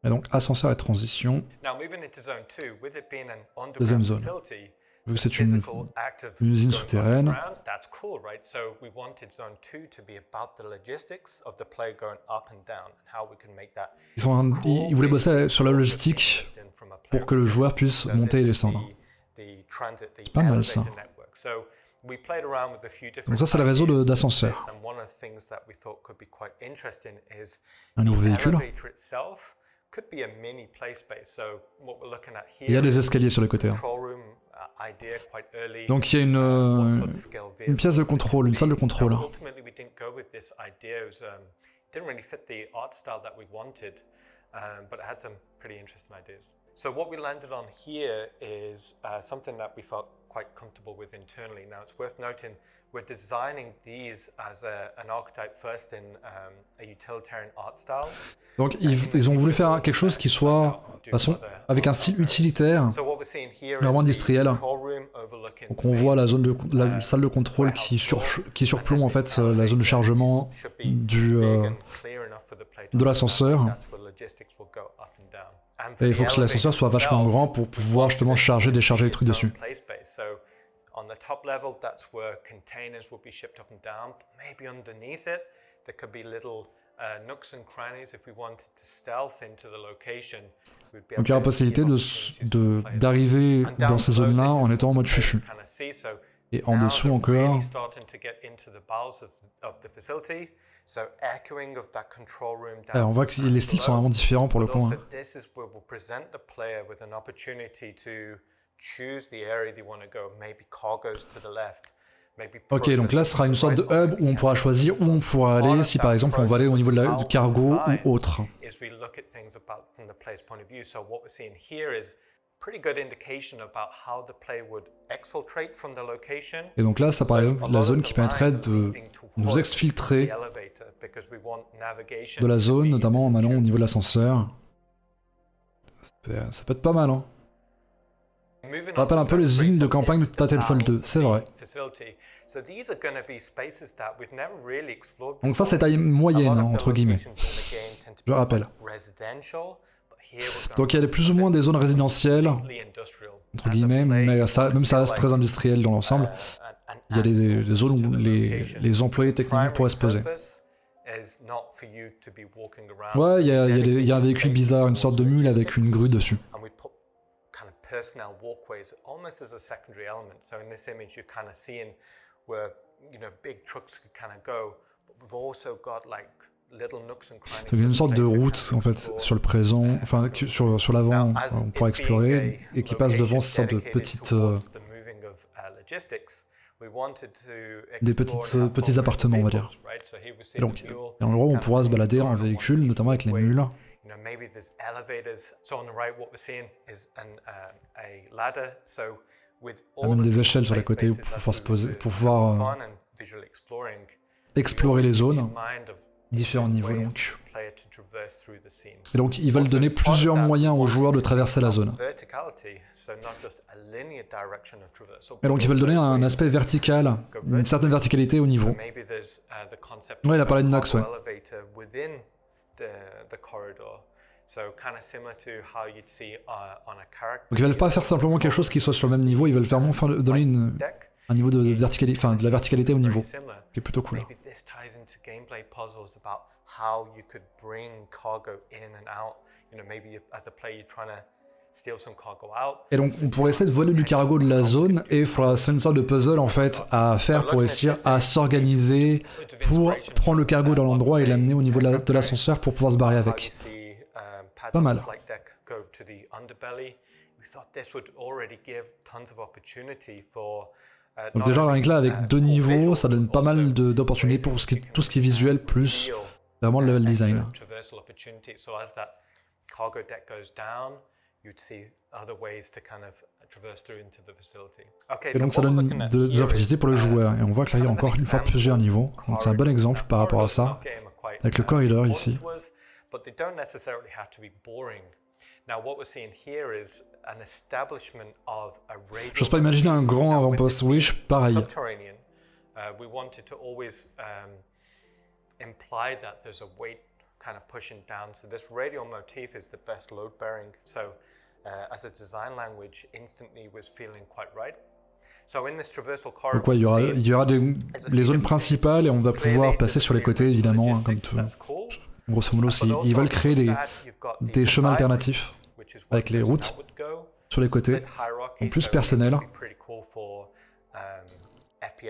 Et donc ascenseur et transition. Deuxième zone. Vu que c'est une usine souterraine. Ils voulaient bosser sur la logistique pour que le joueur puisse monter et descendre. C'est pas mal ça. Donc ça c'est le réseau d'ascenseurs. Un nouveau véhicule. Il y a des escaliers sur les côtés. Donc il y a une pièce de contrôle, une salle de contrôle. So what we landed on here is something that we felt quite comfortable with internally. Now it's worth noting we're designing these as an archetype first in a utilitarian art style. Donc ils ont voulu faire quelque chose qui soit avec un style utilitaire, vraiment industriel. Donc on voit la salle de contrôle qui surplombe en fait la zone de chargement de l'ascenseur. Et il faut que l'ascenseur soit vachement grand pour pouvoir justement charger, décharger les trucs dessus. On the top level, that's where containers will be shipped up and down. Maybe underneath it, there could be little nooks and crannies if we wanted to stealth into the location. Donc il y aura possibilité d'arriver dans ces zones-là en étant en mode fufu. Et en dessous encore. Alors on voit que les styles sont vraiment différents pour le coup. Hein. Ok, donc là ce sera une sorte de hub où on pourra choisir où on pourra aller si par exemple on va aller au niveau du cargo ou autre. pretty good indication about how the player would exfiltrate from the location. Et donc là, ça paraît la zone qui permettrait de nous exfiltrer de la zone, notamment en allant au niveau de l'ascenseur. Ça peut être pas mal, hein. Ça rappelle un peu les usines de campagne de Titanfall 2, c'est vrai. Donc ça, c'est taille moyenne, hein, entre guillemets. Je rappelle. Donc il y a plus ou moins des zones résidentielles, entre guillemets, mais ça, même ça reste très industriel dans l'ensemble. Il y a des zones où les employés techniques pourraient se poser. Ouais, il y a un véhicule bizarre, une sorte de mule avec une grue dessus. Personnel walkways almost as a secondary element. So in this image, you're kind of seeing where big trucks could kind of go, but we've also got like little nooks and crannies. Il y a une sorte de route en fait sur le présent, enfin sur l'avant, on pourra explorer et qui passe devant cette sorte de petites des petits appartements, on va dire. Et donc, il y a un endroit où on pourra se balader en véhicule, notamment avec les mules. Maybe there's elevators. So on the right, what we're seeing is a ladder. So with il y a même des échelles sur les côtés pour pouvoir se poser, pour pouvoir explorer les zones, différents niveaux donc. Et donc ils veulent donner plusieurs moyens aux joueurs de traverser la zone. Et donc ils veulent donner un aspect vertical, une certaine verticalité au niveau. Ouais, il a parlé de Nox, ouais. Donc ils veulent pas faire simplement quelque chose qui soit sur le même niveau, ils veulent vraiment donner un niveau de verticalité, enfin de la verticalité au niveau, qui est plutôt cool. Et donc on pourrait essayer de voler du cargo de la zone et c'est une sorte de puzzle en fait à faire pour réussir à s'organiser pour prendre le cargo dans l'endroit et l'amener au niveau de l'ascenseur pour pouvoir se barrer avec. Pas mal. Donc déjà rien que là avec 2 niveaux, ça donne pas mal d'opportunités pour tout ce qui est visuel plus vraiment le level design. Et donc ça donne des opportunités pour le joueur. Et on voit que là il y a encore une fois plusieurs niveaux. Donc c'est un bon exemple par rapport à ça. Avec le corridor ici. J'ose pas imaginer un grand avant-poste Wish pareil. Kind of pushing down. So this radial motif is the best load bearing. So as a design language, instantly was feeling quite right. So in this traversal corridor, donc ouais, il y aura les zones principales et on va pouvoir passer sur les côtés évidemment, hein, comme tout. Grosso modo, ils veulent créer des chemins alternatifs avec les routes sur les côtés, en plus personnels,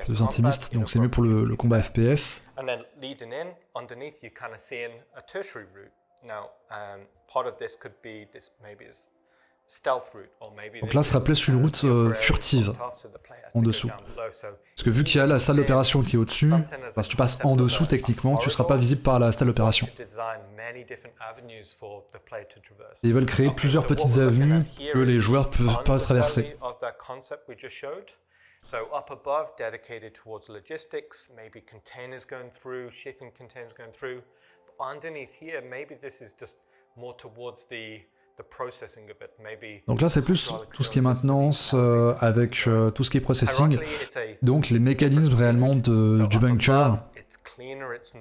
plus intimistes, donc c'est mieux pour le combat FPS. And then leading in, underneath you're kind of seeing a tertiary route. Now, part of this could be maybe this stealth route, or maybe. Donc là, ce sera plus une route furtive en dessous. Parce que vu qu'il y a la salle d'opération qui est au-dessus, si tu passes en dessous, techniquement, tu ne seras pas visible par la salle d'opération. Ils veulent créer plusieurs petites avenues que les joueurs peuvent traverser. So up above, dedicated towards logistics, maybe containers going through, shipping containers going through. But underneath here, maybe this is just more towards the processing of it. Maybe. Donc là, c'est plus tout ce qui est maintenance avec tout ce qui est processing. Donc les mécanismes réellement du bunker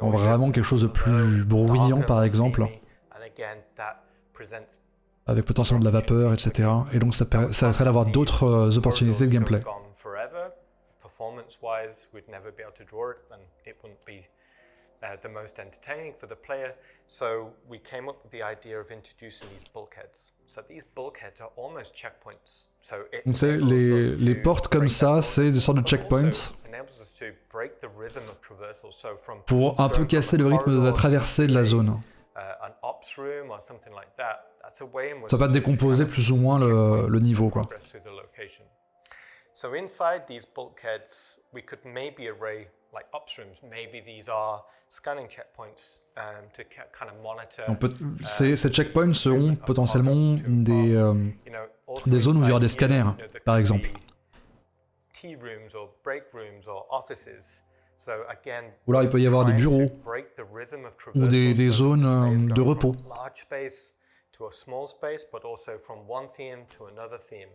ont vraiment quelque chose de plus bruyant, par exemple, avec potentiellement de la vapeur, etc. Et donc ça permettrait d'avoir d'autres opportunités de gameplay. Performance-wise, we'd never be able to draw it, and it wouldn't be the most entertaining for the player. So we came up with the idea of introducing these bulkheads. So these bulkheads are almost checkpoints. So donc les portes comme ça, c'est des sortes de checkpoints pour un peu casser le rythme de la traversée de la zone. Ça va décomposer plus ou moins le niveau, quoi. So inside these bulkheads, we could maybe array like upstreams. Maybe these are scanning checkpoints to kind of monitor. Ces checkpoints seront potentiellement des zones où il y aura des scanners, par exemple. Tea rooms or break rooms or offices. So again, Ou alors il peut y avoir des bureaux ou des zones de repos. Large space to a small space, but also from one theme to another theme.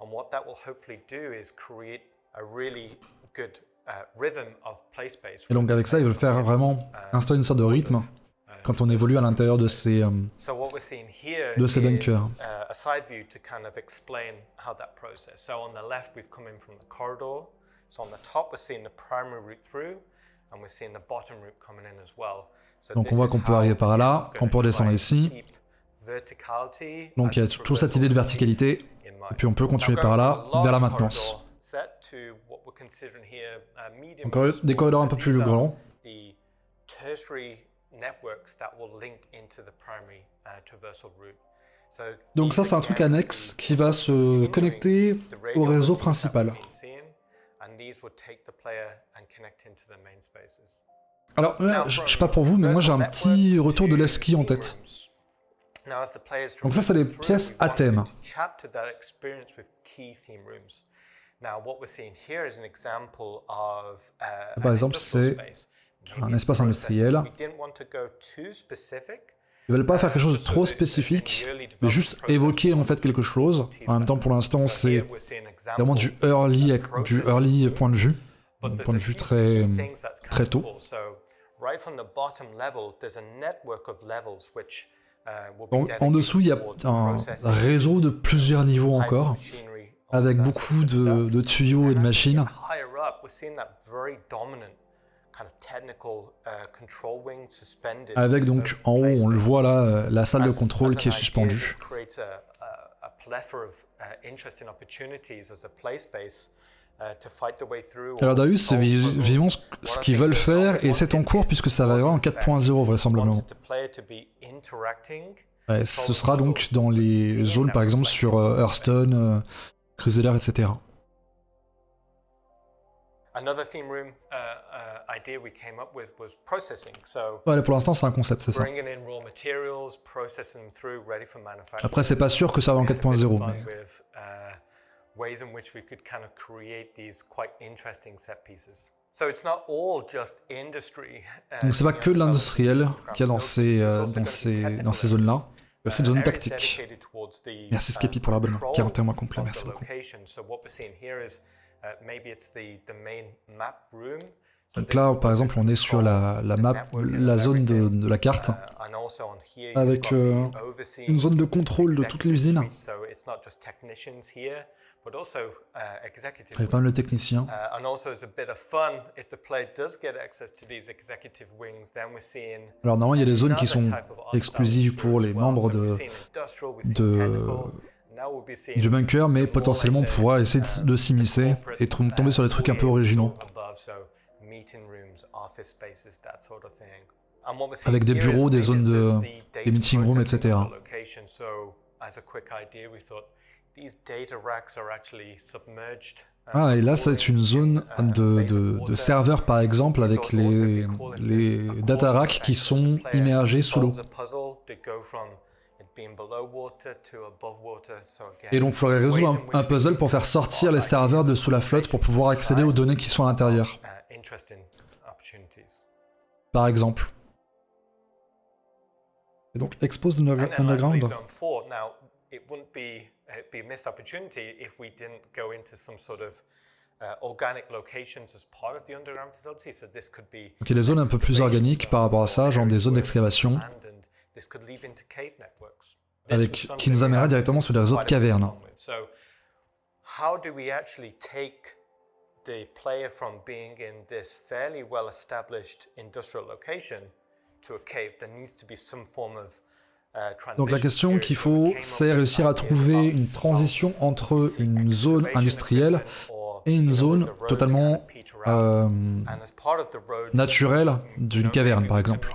And what that will hopefully do is create a really good rhythm of play space. Et donc avec ça, ils veulent faire vraiment instaurer une sorte de rythme quand on évolue à l'intérieur de ces bunkers. A side view to kind of explain how that process. So on the left, we've come in from the corridor. So on the top, we're seeing the primary route through, and we're seeing the bottom route coming in as well. So Donc on voit qu'on peut arriver par là, on peut redescendre ici. Donc il y a toujours cette idée de verticalité, et puis on peut continuer par là, vers la maintenance. Encore des corridors un peu plus grands. Donc ça c'est un truc annexe qui va se connecter au réseau principal. Alors là, je sais pas pour vous, mais moi j'ai un petit retour de l'ESCI en tête. Donc ça c'est des pièces à thème. Par exemple c'est un espace industriel. Ils veulent pas faire quelque chose de trop spécifique, mais juste évoquer en fait quelque chose. En même temps pour l'instant c'est vraiment du early point de vue. Un point de vue très tôt. Donc, en dessous, il y a un réseau de plusieurs niveaux encore, avec beaucoup de tuyaux et de machines. Avec donc en haut, on le voit là, la salle de contrôle qui est suspendue. Alors Darius, c'est vivement ce qu'ils veulent faire et c'est en cours puisque ça va y avoir en 4.0 vraisemblablement. Ouais, ce sera donc dans les zones par exemple sur Hearthstone, Crusader, etc. Ouais, pour l'instant c'est un concept, c'est ça. Après c'est pas sûr que ça va en 4.0 mais... ways in which we could kind of create these quite interesting set pieces. So it's not all just industry. Donc c'est pas que de l'industriel qu'il y a dans ces zones-là. Il y a aussi des zones tactiques. Merci Skepi pour l'abonnement. 41 mois complet, merci beaucoup. Donc là, par exemple, on est sur la map, la zone de la carte, avec une zone de contrôle de toute l'usine. Il y a pas mal de techniciens. Alors normalement il y a des zones qui sont exclusives pour les membres du bunker, mais potentiellement on pourra essayer de s'immiscer et tomber sur des trucs un peu originaux. Avec des bureaux, des zones des meeting rooms, etc. Ah, et là c'est une zone de serveurs par exemple avec les data racks qui sont immergés sous l'eau. Et donc il faudrait résoudre un puzzle pour faire sortir les serveurs de sous la flotte pour pouvoir accéder aux données qui sont à l'intérieur. Par exemple. Et donc expose underground. It'd be a missed opportunity if we didn't go into some sort of organic locations as part of the underground facility. So this could be. Donc il y a des zones un peu plus organiques par rapport à ça, genre des zones d'excavation, avec qui nous amènera directement sur des réseaux de cavernes. So how do we actually take the player from being in this fairly well-established industrial location to a cave? There needs to be some form of donc la question qu'il faut, c'est réussir à trouver une transition entre une zone industrielle et une zone totalement naturelle d'une caverne, par exemple.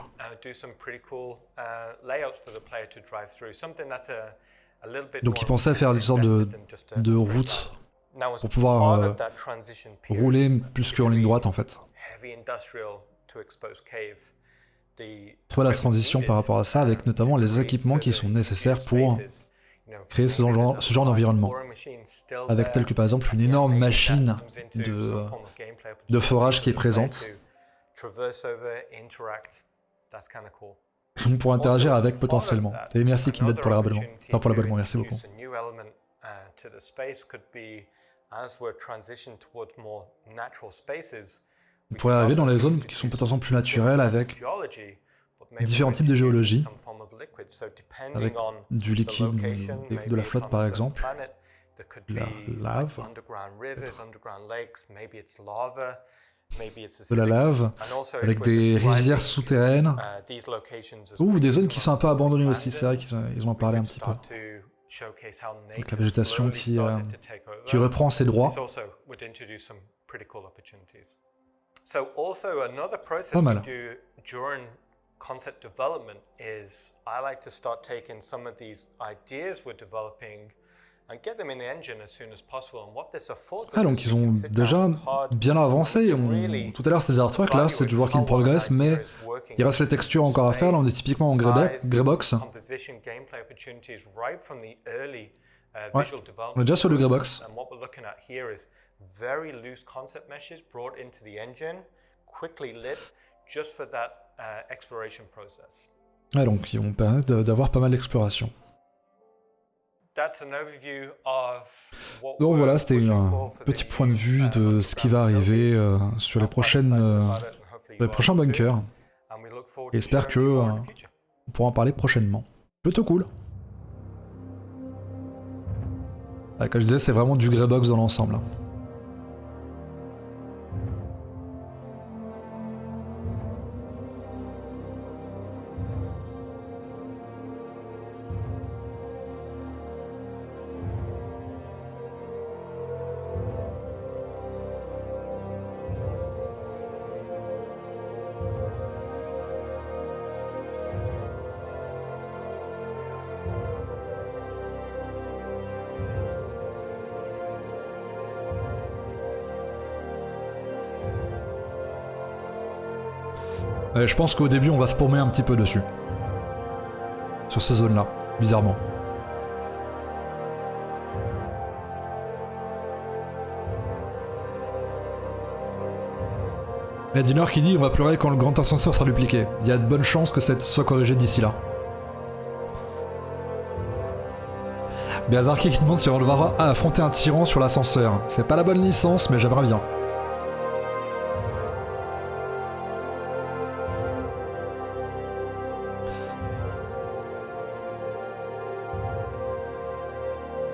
Donc ils pensaient à faire une sorte de route Now, as pour pouvoir part of that transition period, rouler plus qu'en ligne droite en fait. heavy industrial to exposed cave, the Trouver la transition par rapport à ça avec notamment les équipements qui sont nécessaires pour créer ce genre d'environnement. Avec tel que par exemple une énorme machine de forage qui est présente. Pour interagir avec potentiellement. Et merci Kindred pour l'abonnement. Pas pour l'abonnement, merci beaucoup. On pourrait arriver dans les zones qui sont potentiellement plus naturelles avec différents types de géologie, avec du liquide, de la flotte par exemple, la lave, de la lave, avec des rivières souterraines, ou des zones qui sont un peu abandonnées aussi, c'est vrai qu'ils ont parlé un petit peu. Donc la végétation qui reprend ses droits. Pas mal. Concept development is I like to start taking some of these ideas we're developing and get them in the engine as soon as possible. And what this affords us donc ils ont déjà bien avancé. Tout à l'heure c'était des artworks, là c'est du work in progress, mais il reste les textures encore à faire. Là on est typiquement en Greybox. Ouais, on est déjà sur le Greybox. Very loose concept meshes brought into the engine, quickly lit, just for that exploration process. Ouais, donc ils vont permettre d'avoir pas mal d'exploration. Donc voilà, c'était un petit point de vue de ce qui va arriver sur les prochains bunkers. Et j'espère que on pourra en parler prochainement. Plutôt cool. Ouais, comme je disais, c'est vraiment du Greybox dans l'ensemble. Je pense qu'au début on va se paumer un petit peu dessus. Sur ces zones là, bizarrement. Et Dinor qui dit on va pleurer quand le grand ascenseur sera dupliqué. Il y a de bonnes chances que ça soit corrigé d'ici là. Béazarki qui demande si on va affronter un tyran sur l'ascenseur. C'est pas la bonne licence mais j'aimerais bien.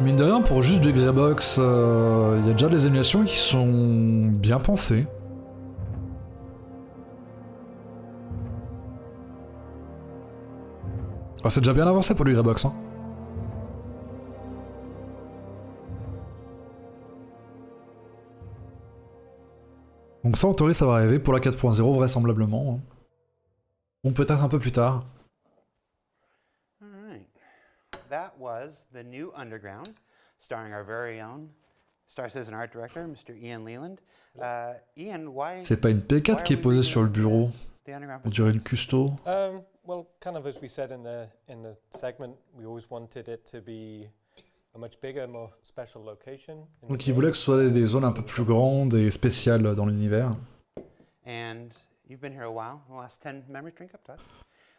Mine de rien, pour juste du Greybox, il y a déjà des animations qui sont bien pensées. Oh, c'est déjà bien avancé pour du Greybox. Hein. Donc ça, en théorie, ça va arriver pour la 4.0 vraisemblablement. Hein. Ou peut-être un peu plus tard. That was the new Underground, starring our very own Star Citizen art director, Mr. Ian Leland. Ian, why? C'est pas une P4 qui est posée sur le bureau. On dirait une custo. Well, kind of as we said in the segment, we always wanted it to be a much bigger, more special location. Donc ils voulaient que ce soit des zones un peu plus grandes et spéciales dans l'univers. And you've been here a while. The last 10 memories, drink up, Todd.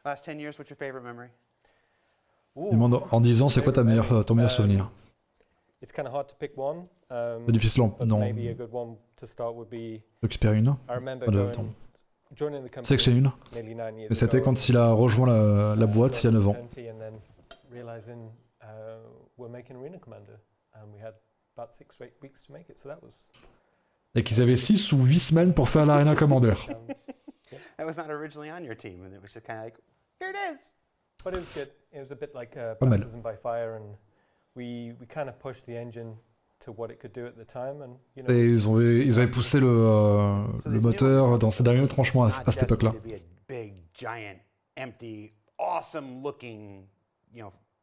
Last 10 years, what's your favorite memory? Il demande en 10 ans, c'est quoi ton meilleur souvenir? C'est difficile, non. Récupérer une. C'est que c'est une. Et c'était quand il a rejoint la boîte il y a 9 ans. Et qu'ils avaient 6 ou 8 semaines pour faire l'Arena Commander. That was not originally on your team, and it was just kind of like, here it is. But it was good. It was a bit like baptism by fire, and we kind of pushed the engine to what it could do at the time, and you know. Et ils avaient poussé le moteur dans ses derniers retranchements à cette époque-là. Big, giant, empty, awesome-looking,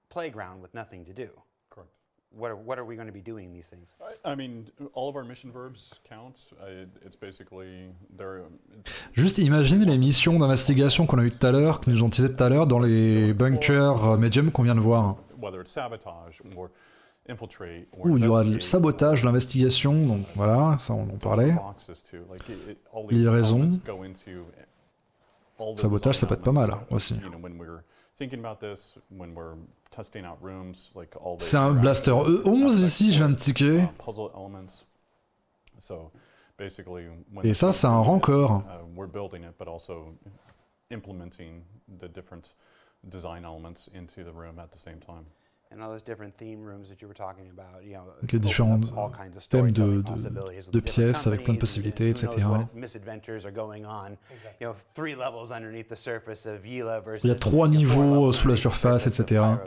playground with nothing to do. Correct. what are we going to be doing in these things? I mean, all of our mission verbs count. It's basically Juste imaginez les missions d'investigation qu'on a eues tout à l'heure, que nous ont teasé tout à l'heure dans les bunkers medium qu'on vient de voir. whether it's sabotage or infiltrate or Où il y aura le investigate, sabotage, l'investigation, donc voilà, ça on en parlait. Livraison. Sabotage, ça peut être pas mal aussi. C'est un blaster E11 ici, je viens de ticker. Et ça, c'est un rancor. And all those different theme rooms that you were talking about, you know, Donc, différents all kinds of thèmes storytelling possibilities with de different pièces avec plein de companies, possibilités, and who etc. knows what misadventures are going on. You know, 3 levels underneath the surface of Yila versus Il y a 3 niveaux sous la surface, etc.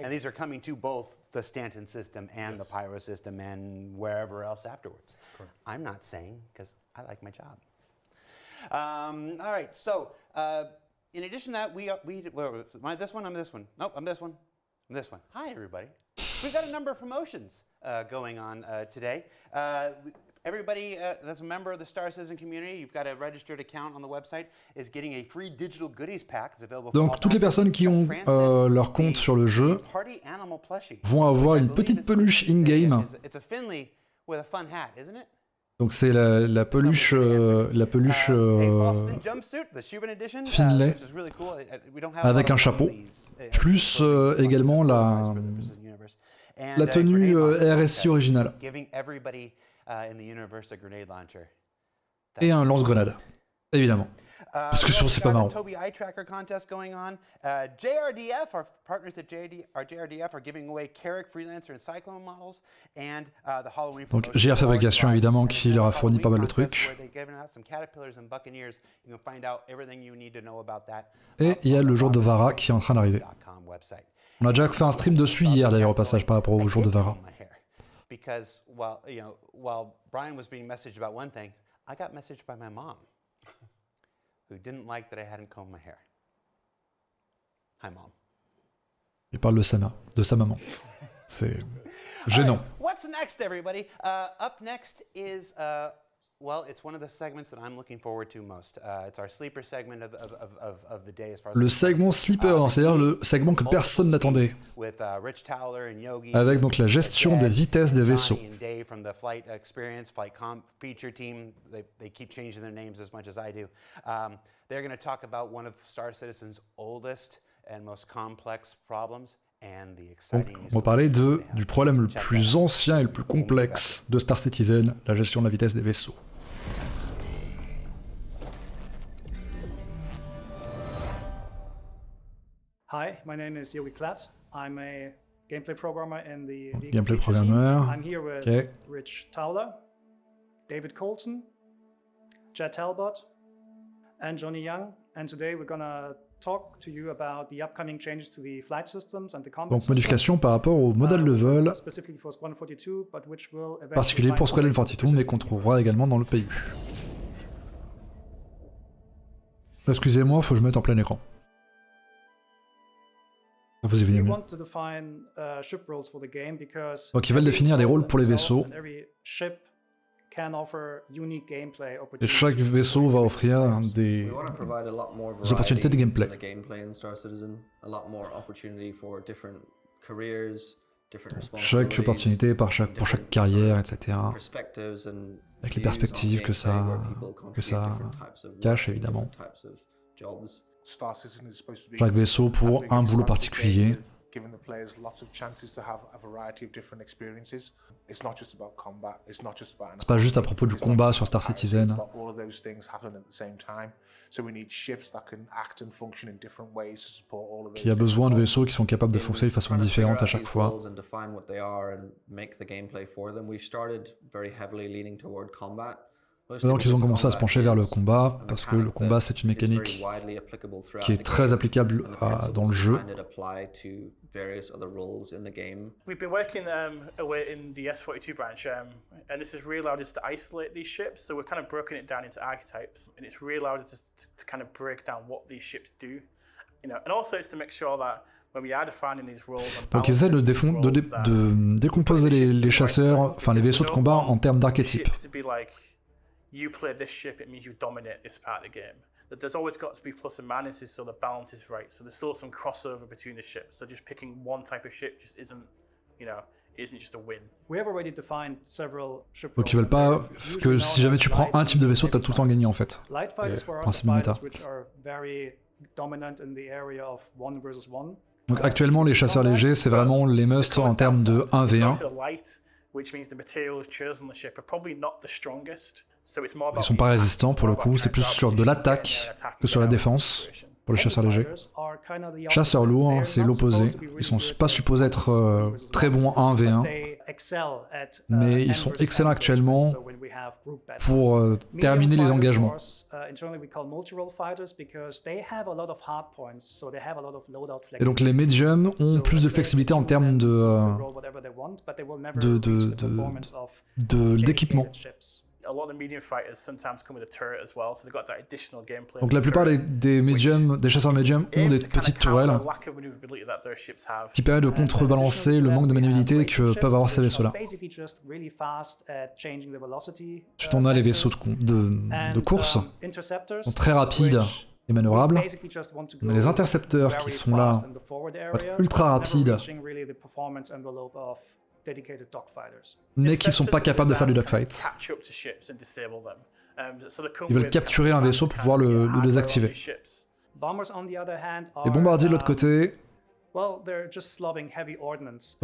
And these are coming to both the Stanton system and the Pyro system and wherever else afterwards. I'm not saying, because I like my job. All right, so in addition to that, am I this one? I'm this one. Nope, I'm this one. I'm this one. Hi, everybody. We've got a number of promotions going on today. Everybody that's a member of the Star Citizen community, you've got a registered account on the website, is getting a free digital goodies pack. It's available for all Donc toutes les personnes qui ont leur compte sur le jeu party animal plushie. vont avoir une petite peluche in-game. It's a Finley with a fun hat, isn't it? Donc c'est la peluche Finlay avec un chapeau, plus également la tenue RSI originale et un lance-grenade, évidemment. Parce que sinon c'est pas marrant. Toby eye tracker contest going on. JRDF, our partners at JRDF are giving away Carrick Freelancer and Cyclone models and the Halloween. Donc GR Fabrication évidemment qui leur a fourni pas mal de trucs. Et il y a le jour de Vara qui est en train d'arriver. On a déjà fait un stream dessus hier d'ailleurs au passage par rapport au jour de Vara. Because while Brian was being messaged about one thing, I got messaged by my mom, who didn't like that I hadn't combed my hair. Hi, Mom. Il parle de sa maman. C'est gênant. Right, what's next, everybody? Up next is, well, it's one of the segments that I'm looking forward to most. It's our sleeper segment of the day as far as... Le segment sleeper, c'est-à-dire le segment que personne n'attendait. Avec donc la gestion des vitesses des vaisseaux. From the flight experience, flight comp feature team, they keep changing their names as much as I do. They're going to talk about one of Star Citizen's oldest and most complex problems and the exciting. Donc, on va parler du problème le plus ancien et le plus complexe de Star Citizen, la gestion de la vitesse des vaisseaux. Hi, my name is Yogi Klatt. I'm a gameplay programmer in the gameplay programmeur. I'm here with Rich Towler, David Colson, Jet Talbot, and Johnny Young. And today we're gonna talk to you about the upcoming changes to the flight systems and the combat Donc modification par rapport au modèle de vol particulier pour Squadron 42 mais qu'on trouvera également dans le PU. Excusez-moi, faut que je mette en plein écran. Vous y venez mieux. Donc ils veulent définir des rôles pour les vaisseaux. Et chaque vaisseau va offrir des opportunités de gameplay. Chaque opportunité pour chaque carrière, etc. Avec les perspectives que ça cache, évidemment. Chaque vaisseau pour un boulot particulier. Giving the players lots of chances to have a variety of different experiences. It's not just about combat. It's not just about. C'est pas juste à propos du combat sur Star Citizen. All of those things happen at the same time. So we need ships that can act and function in different ways to support all of those. Il y a besoin de vaisseaux qui sont capables de fonctionner de façon différente à chaque fois. Donc ils ont commencé à se pencher vers le combat, parce que le combat c'est une mécanique qui est très applicable dans le jeu. We've been working away in the S42 branch, and this has really allowed us to isolate these ships. So we've kind of broken it down into archetypes, and it's really allowed us to kind of break down what these ships do. You know, and also it's to make sure that Donc ils essaient de décomposer les chasseurs, enfin les vaisseaux de combat en termes d'archétypes. You play this ship, it means you dominate this part of the game. That there's always got to be plus and minuses so the balance is right. So there's still some crossover between the ships. So just picking one type of ship just isn't just a win. We have already defined several ship Donc ils veulent pas que si jamais tu prends un type de vaisseau, t'as tout le temps gagné en fait. Light fighters for us are fighters which are very dominant in the area of 1 versus 1. Donc actuellement les chasseurs légers c'est vraiment les musts en termes de 1v1. Which means the materials chosen on the ship are probably not the strongest. So it's more about Ils sont pas résistants pour le coup, c'est plus sur de l'attaque que sur la défense pour les chasseurs légers. Chasseurs lourds, c'est l'opposé. Ils sont pas supposés être très bons en 1v1, mais ils sont excellents actuellement pour terminer les engagements. Et donc les médiums ont plus de flexibilité en termes d'équipement. Donc la plupart des chasseurs médiums ont des petites tourelles qui permettent de contrebalancer le manque de maniabilité que peuvent avoir ces vaisseaux-là. Ensuite on a les vaisseaux de course, sont très rapides et manœuvrables. On a les intercepteurs qui sont là, ultra rapides, mais qui ne sont pas capables de faire du dogfight. Ils veulent capturer un vaisseau pour pouvoir le désactiver. Les bombardiers de l'autre côté,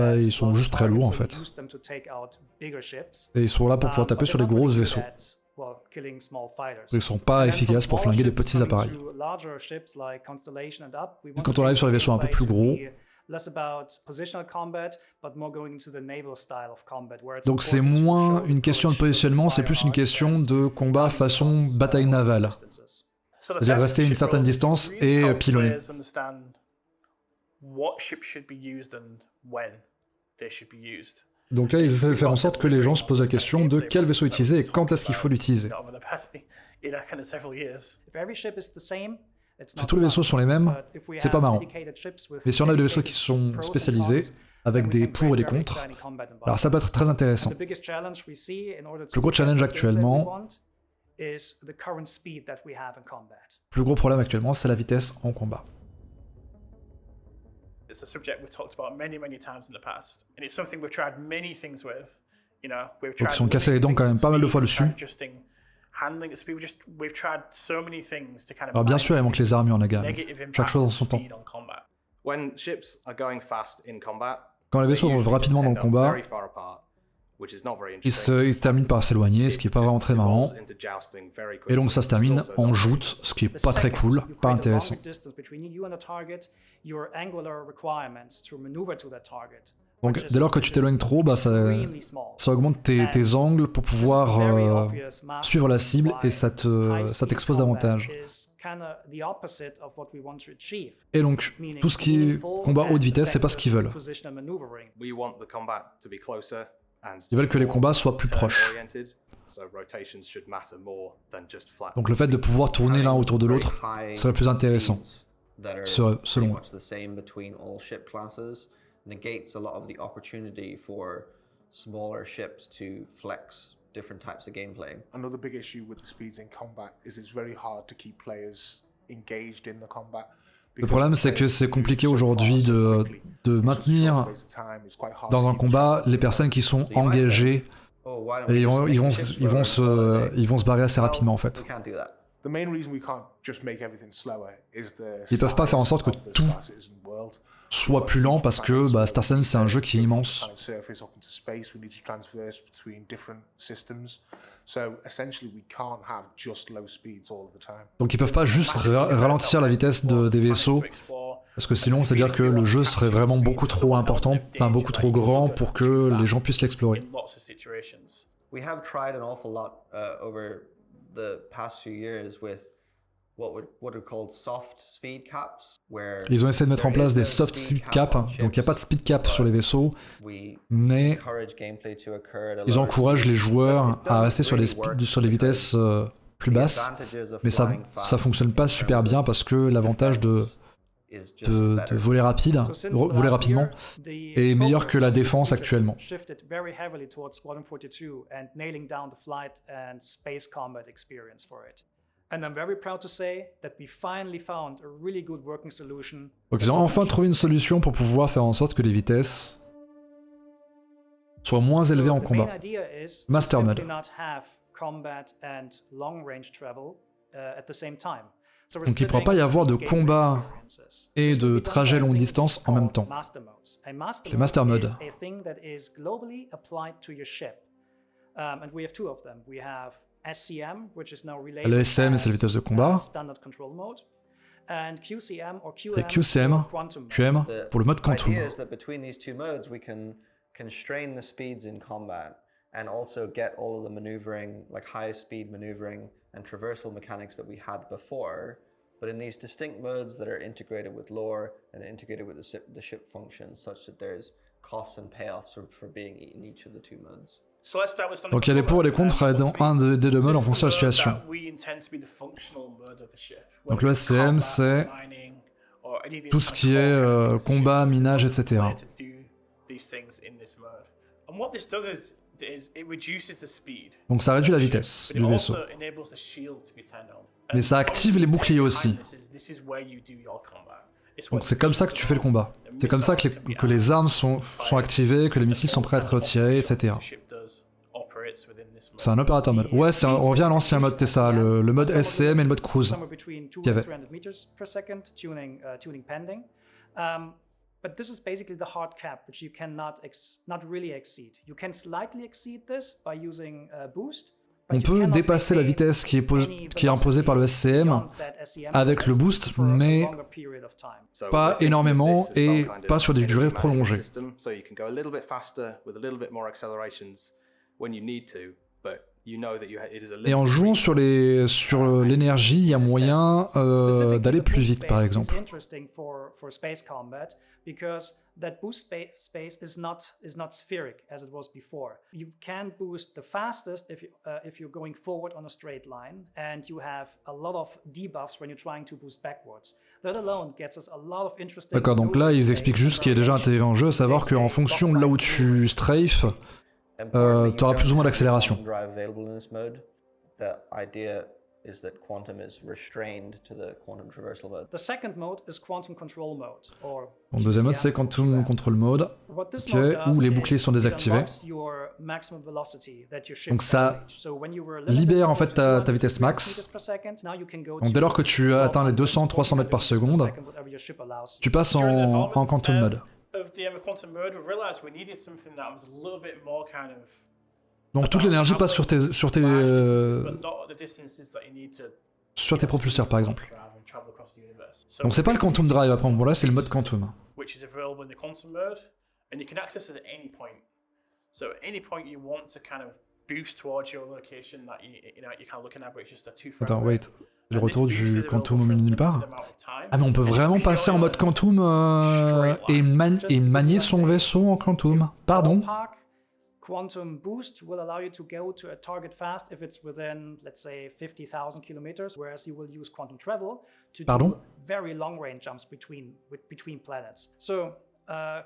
ils sont juste très lourds en fait. Et ils sont là pour pouvoir taper sur les gros vaisseaux. Ils ne sont pas efficaces pour flinguer les petits appareils. Et quand on arrive sur les vaisseaux un peu plus gros, donc c'est moins une question de positionnement, c'est plus une question de combat façon bataille navale. C'est-à-dire rester à une certaine distance et pilonner. Donc là, ils essaient de faire en sorte que les gens se posent la question de quel vaisseau utiliser et quand est-ce qu'il faut l'utiliser. Si tous les vaisseaux sont les mêmes, c'est pas marrant. Mais si on a des vaisseaux qui sont spécialisés, avec des pour et des contre, alors ça peut être très intéressant. Le plus gros challenge actuellement, le plus gros problème actuellement, c'est la vitesse en combat. It's a subject we've talked about many times in the past, and it's something we've tried many things with. Donc ils sont cassés les dents quand même pas mal de fois dessus. Alors bien sûr, il manque les armures, les gars. Chaque chose en son temps. Quand les vaisseaux vont rapidement dans le combat, ils se terminent par s'éloigner, ce qui est pas vraiment très marrant. Et donc ça se termine en joute, ce qui est pas très cool, pas intéressant. Donc dès lors que tu t'éloignes trop, ça augmente tes angles pour pouvoir suivre la cible et ça t'expose davantage. Et donc tout ce qui est combat haute vitesse, c'est pas ce qu'ils veulent. Ils veulent que les combats soient plus proches. Donc le fait de pouvoir tourner l'un autour de l'autre serait plus intéressant, selon eux. Negates a lot of the opportunity for smaller ships to flex different types of gameplay. Another big issue with the speeds in combat is it's very hard to keep players engaged in the combat. Le problème, c'est que c'est compliqué aujourd'hui de maintenir dans un combat les personnes qui sont engagées et ils vont se barrer assez rapidement en fait. Ils peuvent pas faire en sorte que tout soit plus lent parce que Star Citizen c'est un jeu qui est immense. Donc ils peuvent pas juste ralentir la vitesse des vaisseaux parce que sinon c'est à dire que le jeu serait vraiment beaucoup trop important, enfin beaucoup trop grand pour que les gens puissent l'explorer. We have tried an awful lot over the past few years with what are called soft speed caps, where ils ont essayé de mettre en place des soft speed caps, donc il n'y a pas de speed cap sur les vaisseaux, mais ils encouragent les joueurs à rester sur les vitesses plus basses, mais ça fonctionne pas super bien parce que l'avantage de de voler rapide, voler rapidement, est meilleur que la défense actuellement. Shifted very heavily towards Squadron 42 and nailing down the flight and space combat experience for it. And I'm very proud to say that we finally found a really good working solution. Donc ils ont enfin trouvé une solution pour pouvoir faire en sorte que les vitesses soient moins élevées en combat. Master Mode. Donc il ne pourra pas y avoir de combat et de trajet longue distance en même temps. Le Master Mode. Le SCM, c'est la vitesse de combat. Et QCM, QM, pour le mode Quantum. Constrain the speeds in combat and also get all of the maneuvering, like high speed maneuvering and traversal mechanics that we had before, but in these distinct modes that are integrated with lore and integrated with the ship functions, such that there's costs and payoffs for being in each of the two modes. Donc il y a les pour et les contre dans un des deux modes en fonction de la situation. Donc le SCM, c'est tout ce qui est combat, minage, etc. Donc ça réduit la vitesse du vaisseau. Mais ça active les boucliers aussi. Donc c'est comme ça que tu fais le combat. C'est comme ça que les armes sont activées, que les missiles sont prêts à être retirés, etc. C'est un opérateur mode. Ouais, on revient à l'ancien mode TESA, le mode SCM et le mode cruise qu'il y avait. But this is basically the hard cap, which you cannot not really exceed. You can slightly exceed this by using boost. On peut dépasser la vitesse qui est imposée par le SCM avec le boost, mais pas énormément et pas sur des durées prolongées. Et en jouant sur l'énergie, il y a moyen d'aller plus vite, par exemple. Because that boost space is not spheric as it was before. You can boost the fastest if you're going forward on a straight line, and you have a lot of debuffs when you're trying to boost backwards. That alone gets us a lot of interesting. D'accord, donc là ils expliquent juste ce qui est déjà intégré en jeu, à savoir qu'en fonction de là où tu strafes, tu auras plus ou moins d'accélération. Is that quantum is restrained to the quantum traversal mode. The second mode is quantum control mode, or le deuxième mode c'est quantum control mode, où les boucliers sont désactivés. Donc ça libère en fait ta vitesse max. Donc dès lors que tu atteins les 200-300 mètres par seconde, tu passes en quantum mode. Donc toute l'énergie passe sur tes propulseurs par exemple. Donc c'est pas le quantum drive à prendre, bon là c'est le mode quantum. Attends, wait. Le retour du quantum au milieu de nulle part. Ah mais on peut vraiment passer en mode quantum et manier son vaisseau en quantum. Pardon. Quantum boost will allow you to go to a target fast if it's within, let's say, 50,000 kilometers, whereas you will use quantum travel to do very long range jumps between planets. So,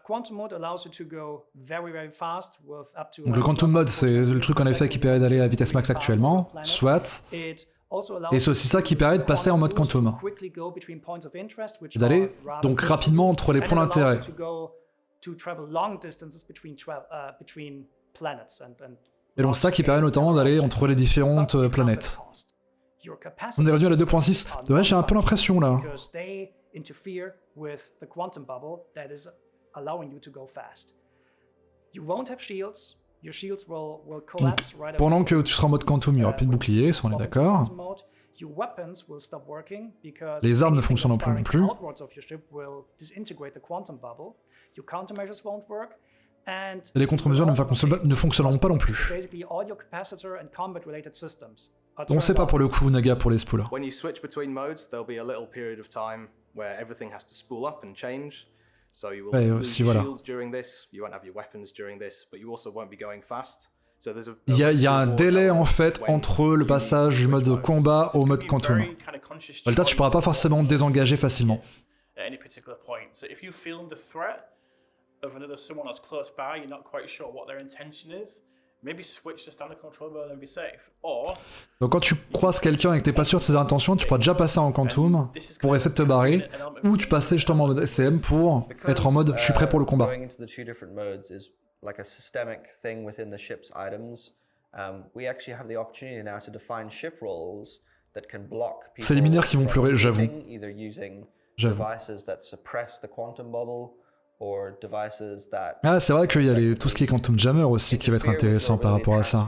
quantum mode allows you to go very, very fast with up to. Donc le quantum mode, c'est le truc en effet qui permet d'aller à vitesse max actuellement, soit. Et c'est aussi ça qui permet de passer en mode quantum. D'aller donc rapidement entre les points d'intérêt. To travel long distances between planets et donc ça qui permet notamment d'aller entre les différentes planètes. On est revenu à la 2.6. Ouais, j'ai un peu l'impression là. Donc, pendant que tu seras en mode quantum, il n'y aura plus de bouclier, ça on est d'accord. Les armes ne fonctionnent plus non plus. Et les contre-mesures ne fonctionneront pas non plus. On ne sait pas pour le coup, Naga, pour les spools. When you switch between modes, there'll be a little period of time where everything has to spool up and change. So you will lose your shields during this, you won't have your weapons during this, but you also won't be going fast. Il y a un délai en fait entre le passage du mode combat au mode quantum. Là, tu ne pourras pas forcément te désengager facilement. at any particular point. So if you feel the threat of someone that's close by, you're not quite sure what their intention is, maybe switch to standard control mode and be safe. Or Donc quand tu croises quelqu'un et que t'es pas sûr de ses intentions, tu pourras déjà passer en Quantum pour essayer de te barrer, ou tu passes justement en mode SCM pour être en mode je suis prêt pour le combat. Going into the two different modes is like a systemic thing within the ship's items. We actually have the opportunity now to define ship roles that can block people. C'est les mineurs qui vont pleurer, j'avoue. Either using devices that suppress the quantum bubble. Ah, c'est vrai qu'il y a tout ce qui est Quantum Jammer aussi qui va être intéressant par rapport à ça.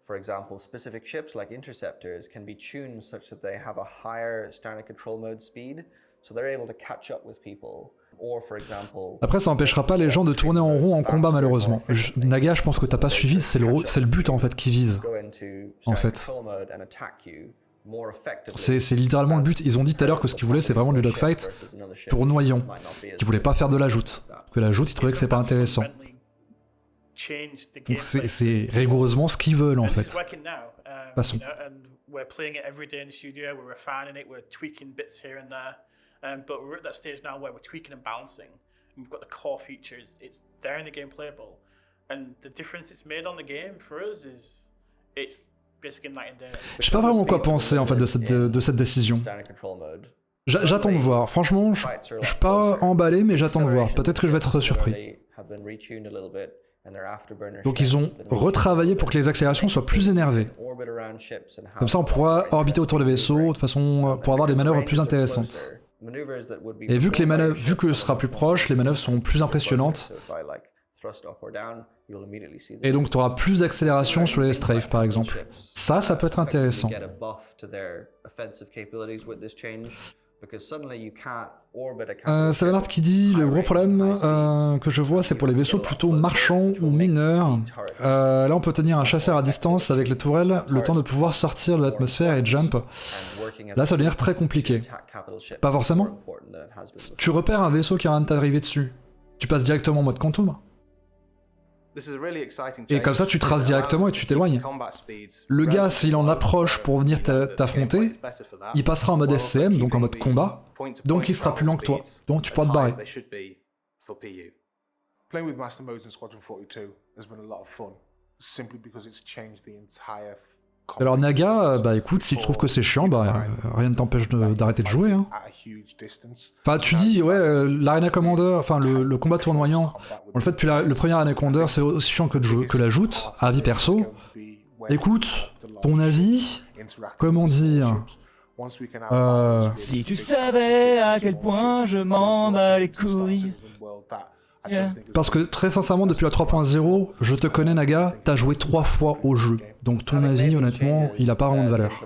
For example, specific ships like interceptors can be tuned such that they have a higher standard control mode speed, so they're able to catch up with people. Or, for example, après, ça n'empêchera pas les gens de tourner en rond en combat, malheureusement. Naga, je pense que t'as pas suivi, c'est le but en fait qui vise. En fait. C'est littéralement le but. Ils ont dit tout à l'heure que ce qu'ils voulaient, c'est vraiment du dogfight pour Noyon. Qu'ils voulaient pas faire de la joute. Que la joute, ils trouvaient que c'est pas intéressant. Donc c'est rigoureusement ce qu'ils veulent en fait. Passons. We're playing it every day in the studio, we're refining it, we're tweaking bits here and there. But we're at that stage now where we're tweaking and balancing. And we've got the core features, it's there in the game playable. And the difference it's made on the game for us is it's basically night and day. Je sais pas vraiment quoi penser en fait de cette décision. J'attends de voir. Franchement, je suis pas emballé, mais j'attends de voir. Peut-être que je vais être surpris. Donc ils ont retravaillé pour que les accélérations soient plus énervées. Comme ça on pourra orbiter autour des vaisseaux de façon pour avoir des manœuvres plus intéressantes. Et vu que ce sera plus proche, les manœuvres sont plus impressionnantes. Et donc tu auras plus d'accélération sur les strafes par exemple. Ça peut être intéressant. Savanart qui dit le gros problème que je vois c'est pour les vaisseaux plutôt marchands ou mineurs. Là on peut tenir un chasseur à distance avec les tourelles, le temps de pouvoir sortir de l'atmosphère et jump. Là ça va devenir très compliqué. Pas forcément. Tu repères un vaisseau qui a rien de t'arriver dessus. Tu passes directement en mode quantum. Et comme ça tu traces directement et tu t'éloignes. Le gars s'il en approche pour venir t'affronter, il passera en mode SCM, donc en mode combat, donc il sera plus lent que toi, donc tu pourras te barrer. Playing with master modes in Squadron 42 has been a lot of fun, simply because it's changed the entire. Alors Naga, bah écoute, si tu trouves que c'est chiant, bah rien ne t'empêche d'arrêter de jouer. Hein. Enfin, tu dis, ouais, l'Arena Commander, enfin le combat tournoyant, on le fait depuis le premier Arena Commander, c'est aussi chiant que la joute, avis perso. Écoute, ton avis, comment dire Si tu savais à quel point je m'en bats les couilles. Yeah. Parce que très sincèrement, depuis la 3.0, je te connais Naga, t'as joué 3 fois au jeu. Donc ton avis, honnêtement, il a pas vraiment de valeur.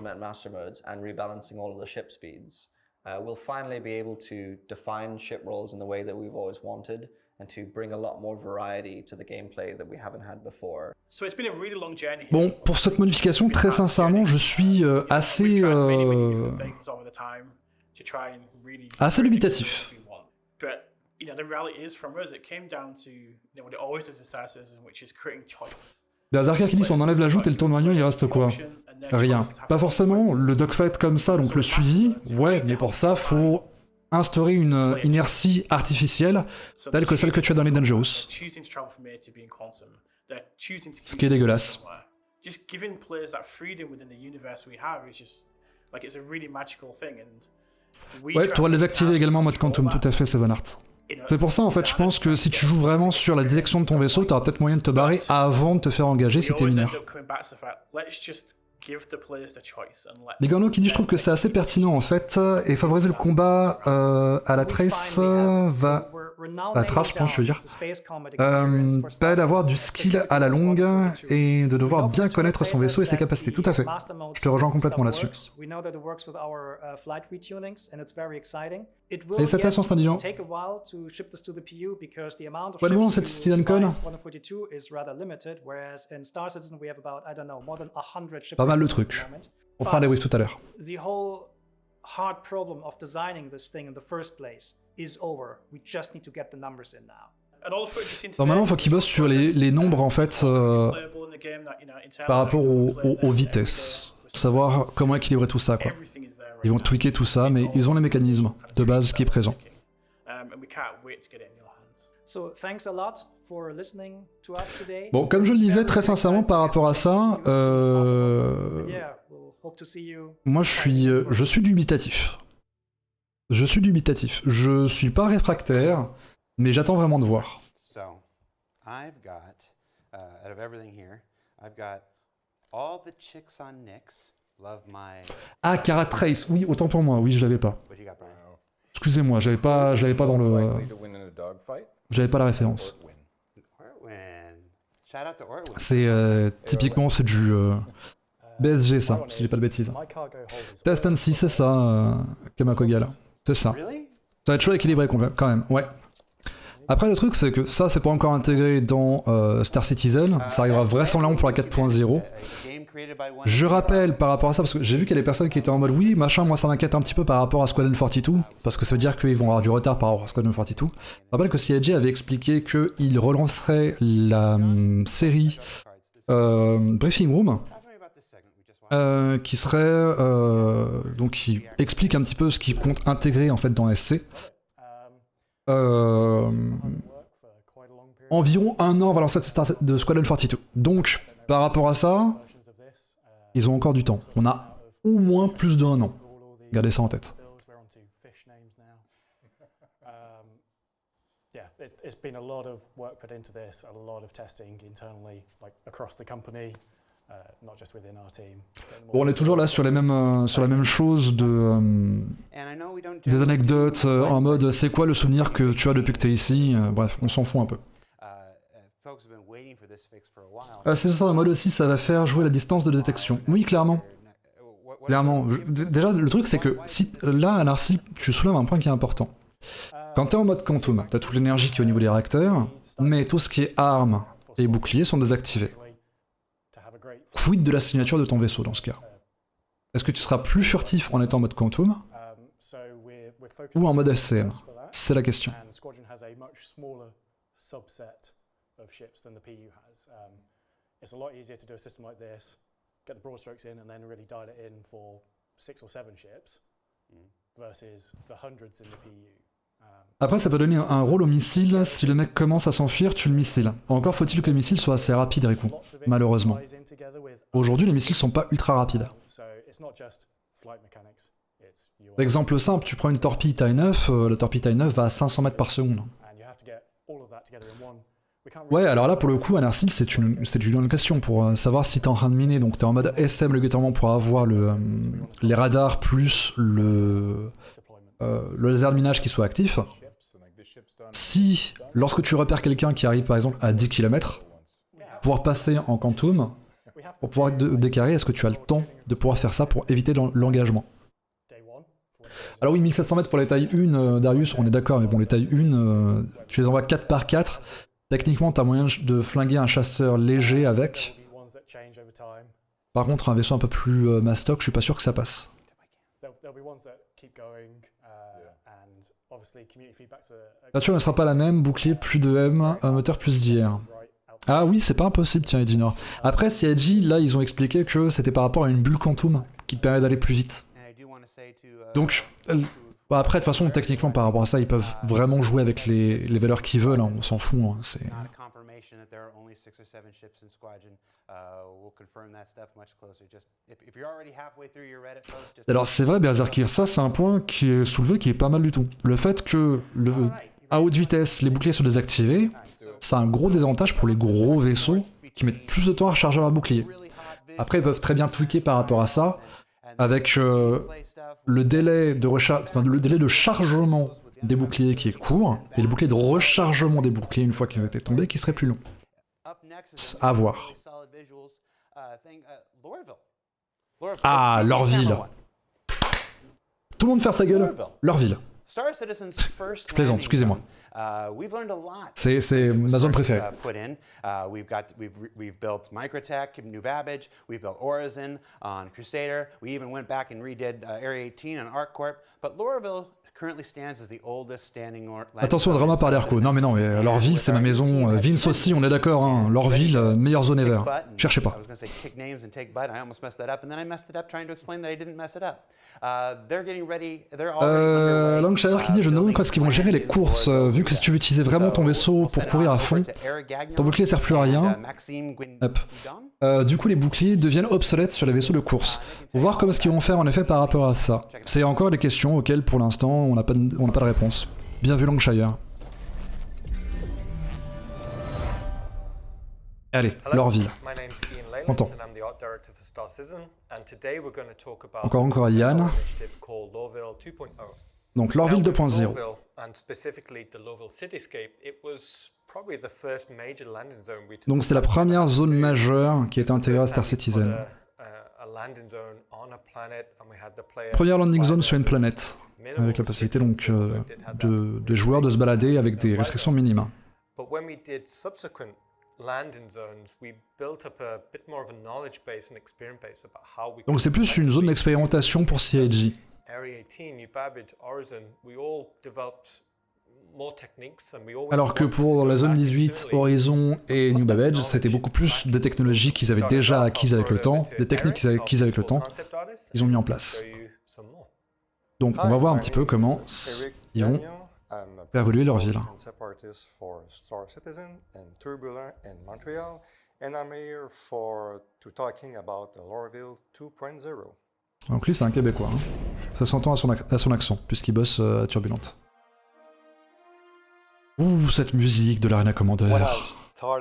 We'll finally be able to define ship roles in the way that we've always wanted and to bring a lot more variety to the gameplay that we haven't had before. So it's been a really long journey. Bon, pour cette modification, très sincèrement, je suis assez dubitatif. You know, the reality is from us, it came down to what it always is in Assassin's, which is creating choice. Zarkar qui dit on enlève la joute et le tournoyant il reste quoi? Rien. Pas forcément, le dogfight comme ça, donc le suivi, ouais, mais pour ça, faut instaurer une inertie artificielle telle que celle que tu as dans les Dangerous. Ce qui est dégueulasse. Just giving players that freedom within the universe we have is just like it's a really magical thing and ouais, tu pourras les activer également en mode Quantum, tout à fait, Savanart. C'est pour ça, en fait, je pense que si tu joues vraiment sur la détection de ton vaisseau, t'auras peut-être moyen de te barrer avant de te faire engager si t'es mineur. Ligano qui dit je trouve que c'est assez pertinent en fait et favoriser le combat à la trace va à la trace je pense je veux dire pas d'avoir du skill à la longue et de devoir bien connaître son vaisseau et ses capacités. Tout à fait, je te rejoins complètement là-dessus. Et cette ascension intelligent ouais, bon, cette CitizenCon pas mal le truc. On fera des briefs tout à l'heure. Normalement, il faut qu'ils bossent sur les nombres en fait par rapport aux vitesses. Savoir comment équilibrer tout ça quoi. Ils vont tweaker tout ça, mais ils ont les mécanismes de base qui est présent. And we can't wait to get it in your hands. So thanks a lot for listening to us today. Bon, comme je le disais très sincèrement par rapport à ça, Yeah, we'll hope to see you. moi je suis dubitatif. Je suis dubitatif. Je suis pas réfractaire, mais j'attends vraiment de voir. So, I've got, out of everything here, I've got all the chicks on Nyx. Love my. Ah, Karat Trace, oui, autant pour moi, oui, je l'avais pas. What you got, Brian? Excusez-moi, j'avais pas dans le. J'avais pas la référence. Ortwin. Shout out to Ortwin. C'est typiquement c'est du BSG ça, si j'ai pas de bêtises. Test and see, c'est ça, Kamakogal. C'est ça. Ça va être chaud équilibré quand même, ouais. Après le truc c'est que ça c'est pas encore intégré dans Star Citizen, ça arrivera vraisemblablement pour la 4.0. Je rappelle par rapport à ça, parce que j'ai vu qu'il y a des personnes qui étaient en mode oui, machin, moi ça m'inquiète un petit peu par rapport à Squadron 42, parce que ça veut dire qu'ils vont avoir du retard par rapport à Squadron 42. Je rappelle que CIG avait expliqué qu'il relancerait la série Briefing Room, qui serait donc qui explique un petit peu ce qu'ils comptent intégrer en fait dans SC. Environ un an avant la sortie de Squadron 42. Donc, par rapport à ça, ils ont encore du temps. On a au moins plus d'un an. Gardez ça en tête. It's been a lot of work put into this, a lot of testing internally, like across the company, not just within our team. Bon, on est toujours là sur la même chose de des anecdotes en mode c'est quoi le souvenir que tu as depuis que tu es ici, bref, on s'en fout un peu. C'est ça, en mode aussi, ça va faire jouer la distance de détection. Oui, clairement. Clairement. Déjà, le truc, c'est que si, là, à Narcy, tu soulèves un point qui est important. Quand t'es en mode quantum, t'as toute l'énergie qui est au niveau des réacteurs, mais tout ce qui est armes et boucliers sont désactivés. Quid de la signature de ton vaisseau dans ce cas? Est-ce que tu seras plus furtif en étant en mode quantum ou en mode SCM? C'est la question. Of ships than the PU has. It's a lot easier to do a system like this, get the broad strokes in, and then really dial it in for 6 or 7 ships, versus the hundreds in the PU. Après, ça peut donner un rôle au missile. Si le mec commence à s'enfuir, tu le missiles. Encore faut-il que le missile soit assez rapide, Riku. Malheureusement. Aujourd'hui, les missiles sont pas ultra rapides. Exemple simple, tu prends une torpille taille 9, la torpille taille 9 va à 500 mètres par seconde. Ouais, alors là, pour le coup, Anarcil, c'est une bonne question pour savoir si t'es en train de miner. Donc t'es en mode SM obligatoirement pour avoir les radars plus le laser de minage qui soit actif. Si, lorsque tu repères quelqu'un qui arrive par exemple à 10 km, pouvoir passer en quantum, pour pouvoir décarrer, est-ce que tu as le temps de pouvoir faire ça pour éviter l'engagement? Alors oui, 1700 mètres pour les tailles 1, Darius, on est d'accord, mais bon, les tailles 1, tu les envoies 4 par 4. Techniquement, t'as moyen de flinguer un chasseur léger avec. Par contre, un vaisseau un peu plus mastoc, je suis pas sûr que ça passe. La nature ne sera pas la même, bouclier plus de M, un moteur plus d'IR. Ah oui, c'est pas impossible, tiens, Edinor. Après, CIG, là, ils ont expliqué que c'était par rapport à une bulle quantum qui te permet d'aller plus vite. Donc, bah après, de toute façon, techniquement, par rapport à ça, ils peuvent vraiment jouer avec les valeurs qu'ils veulent, hein, on s'en fout. Hein, Alors, c'est vrai, Berserkir, ça, c'est un point qui est soulevé qui est pas mal du tout. Le fait que, à haute vitesse, les boucliers sont désactivés, c'est un gros désavantage pour les gros vaisseaux qui mettent plus de temps à recharger leur bouclier. Après, ils peuvent très bien tweaker par rapport à ça, avec le délai de chargement des boucliers qui est court, et le bouclier de rechargement des boucliers une fois qu'ils ont été tombés qui serait plus long. À voir. Ah, leur ville. Tout le monde ferme sa gueule. Leur ville. Je plaisante, excusez-moi. C'est ma zone préférée. We've built Microtech, New Babbage, we've built Horizon on Crusader, we even went back and redid Area 18 on ArcCorp, but Lorville currently stands as the oldest standing landing Attention au zone drama in par Star l'Erco. Citizen. Non mais non, mais Lorville c'est ma maison. Vince aussi, on est d'accord. Hein. Lorville, meilleure zone ever. Cherchez pas. I was going to say kick names and take butt. I almost messed that up, and then I messed it up trying to explain that I didn't mess it up. They're getting ready. They're already underway. Longshire qui dit je me demande quand est-ce qu'ils vont gérer les courses, vu que si tu veux utiliser vraiment ton vaisseau pour courir à fond, ton bouclier sert plus à rien. Hop. Du coup les boucliers deviennent obsolètes sur les vaisseaux de course. Faut voir comment est-ce qu'ils vont faire en effet par rapport à ça. C'est encore des questions auxquelles pour l'instant on n'a pas de réponse. Bien vu Longshire. Allez, Lorville. Content. Encore Yann. Donc Lorville 2.0. Donc c'était la première zone majeure qui a été intégrée à Star Citizen. Première landing zone sur une planète, avec la possibilité donc des joueurs de se balader avec des restrictions minimales. Donc c'est plus une zone d'expérimentation pour CIG. Alors que pour la zone 18, Horizon et New Babbage, c'était beaucoup plus des technologies qu'ils avaient déjà acquises avec le temps, des techniques qu'ils avaient acquises avec le temps, ils ont mis en place. Donc on va voir un petit peu comment ils vont faire évoluer leur ville. Donc lui c'est un Québécois, hein. Ça s'entend à son accent, puisqu'il bosse à Turbulent. Ouh, cette musique de l'Arena Commander. Quand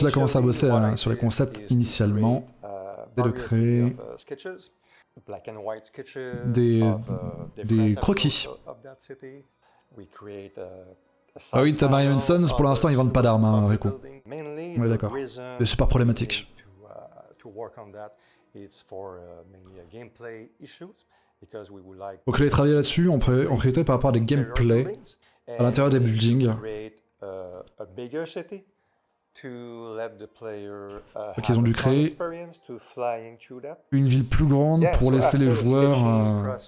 il a commencé à bosser sur les concepts initialement, c'est de créer des croquis. Ah oui, Tamarion Sons, pour l'instant ils vendent pas d'armes, hein, Rico. Ouais, d'accord. C'est pas problématique. Donc je vais travailler là-dessus en priorité par rapport à des gameplays à l'intérieur des buildings. Donc ils ont dû créer une ville plus grande pour laisser les joueurs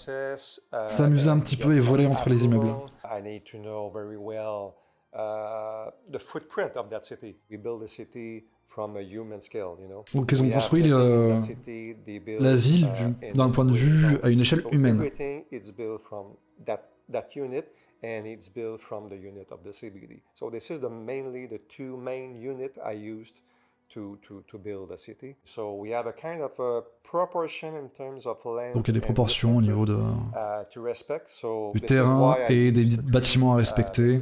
s'amuser un petit peu et voler entre les immeubles. Donc ils ont construit la ville d'un point de vue à une échelle humaine. And it's built from the unit of the CBD. So this is mainly the two main units I used to build a city. So we have a kind of a proportion in terms of land. Donc il y a des proportions au niveau du terrain et des bâtiments à respecter.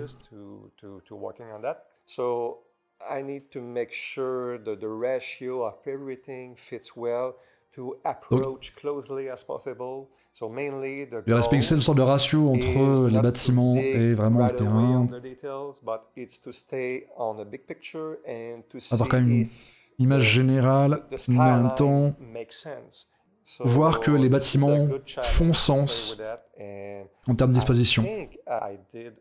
To working on that. So I need to make sure that the ratio of everything fits well to approach closely as possible. Il respecter une sorte de ratio entre les bâtiments et vraiment le terrain. Avoir quand même une image générale, mais en même temps voir que les bâtiments font sens en termes de disposition. Je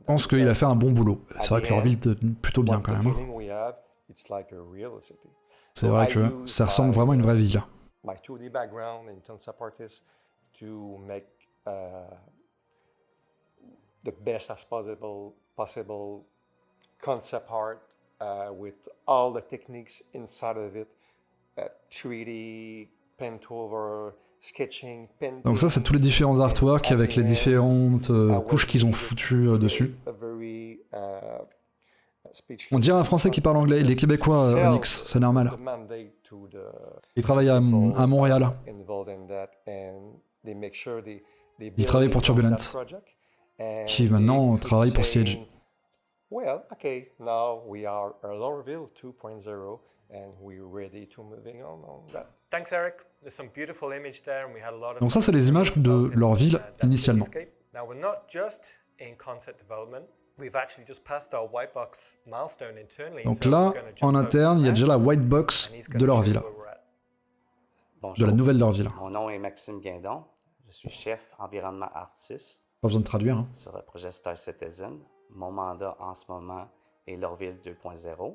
pense qu'il a fait un bon boulot. C'est vrai que leur ville est plutôt bien quand même. C'est vrai que ça ressemble vraiment à une vraie ville. My 2D background in concept artist to make the best as possible concept art with all the techniques inside of it, 3D, paint over, sketching, painting. Donc ça c'est tous les différents artworks avec les différentes couches qu'ils ont foutues dessus. On dirait un Français qui parle anglais, il est québécois, Onyx, c'est normal. Il travaille à Montréal. Il travaille pour Turbulent, qui maintenant travaille pour CIG. Donc ça, c'est les images de leur ville initialement. Donc là, en interne, il y a déjà la white box de leur ville. Bonjour, de la nouvelle leur ville. Mon nom est Maxime Guindon. Je suis chef environnement artiste. Pas besoin de traduire. Hein. Sur le projet Star Citizen. Mon mandat en ce moment est Lorville 2.0.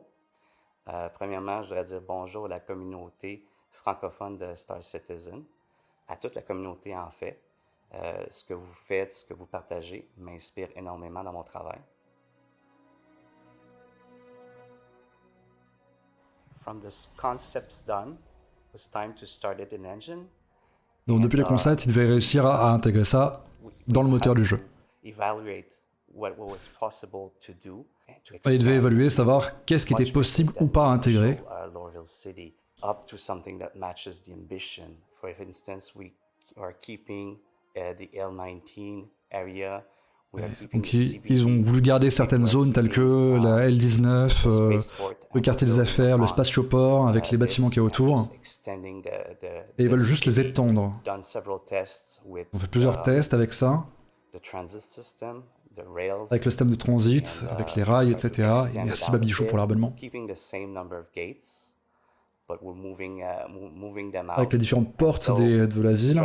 Premièrement, je voudrais dire bonjour à la communauté francophone de Star Citizen. à toute la communauté en fait. Ce que vous faites, ce que vous partagez m'inspire énormément dans mon travail. From the concepts done, it was time to start it in engine. Donc depuis les concepts, il devait réussir à intégrer ça dans le moteur du jeu. Evaluate what was possible to do. Et il devait évaluer, savoir qu'est-ce qui était possible ou pas à intégrer. Lorville City up to something that matches the ambition. For instance, we are keeping the L19 area. Donc ils ont voulu garder certaines zones telles que la L19, le quartier des affaires, le spatioport avec les bâtiments qu'il y a autour. Et ils veulent juste les étendre. On fait plusieurs tests avec ça. Avec le système de transit, avec les rails, etc. Et merci Babichou pour l'abonnement. Avec les différentes portes de la ville.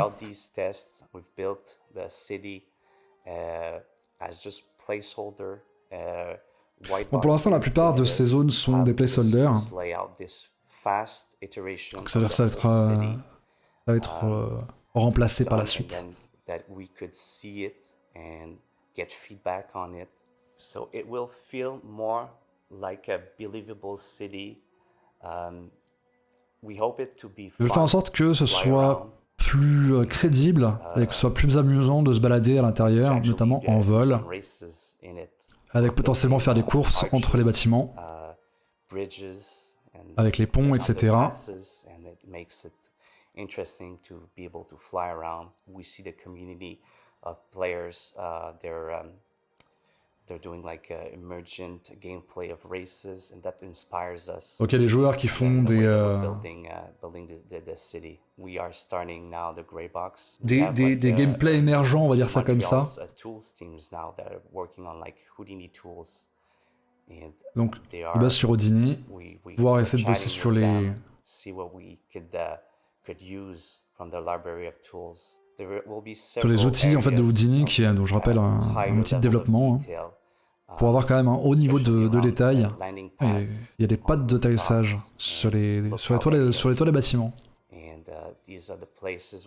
Bon, pour l'instant, la plupart de ces zones sont des placeholders. Donc ça veut dire que ça va être remplacé par la suite. Get feedback on it. So it will feel more like a believable city. We hope it to be Je vais faire en sorte que ce soit plus crédible et que ce soit plus amusant de se balader à l'intérieur, notamment en vol, avec potentiellement faire des courses entre les bâtiments, avec les ponts, etc. Interesting to be able to fly around. We see the community of players. They're doing like emergent gameplay of races, and that inspires us. Ok, les joueurs qui font des gameplays émergents, on va dire ça comme ça. Donc, ils basent sur Houdini, pouvoir essayer de bosser sur les outils en fait de Houdini, qui est, donc, je rappelle, un outil de développement, hein, pour avoir quand même un haut niveau de détail. Et il y a des pattes de d'atterrissage sur les toits des bâtiments.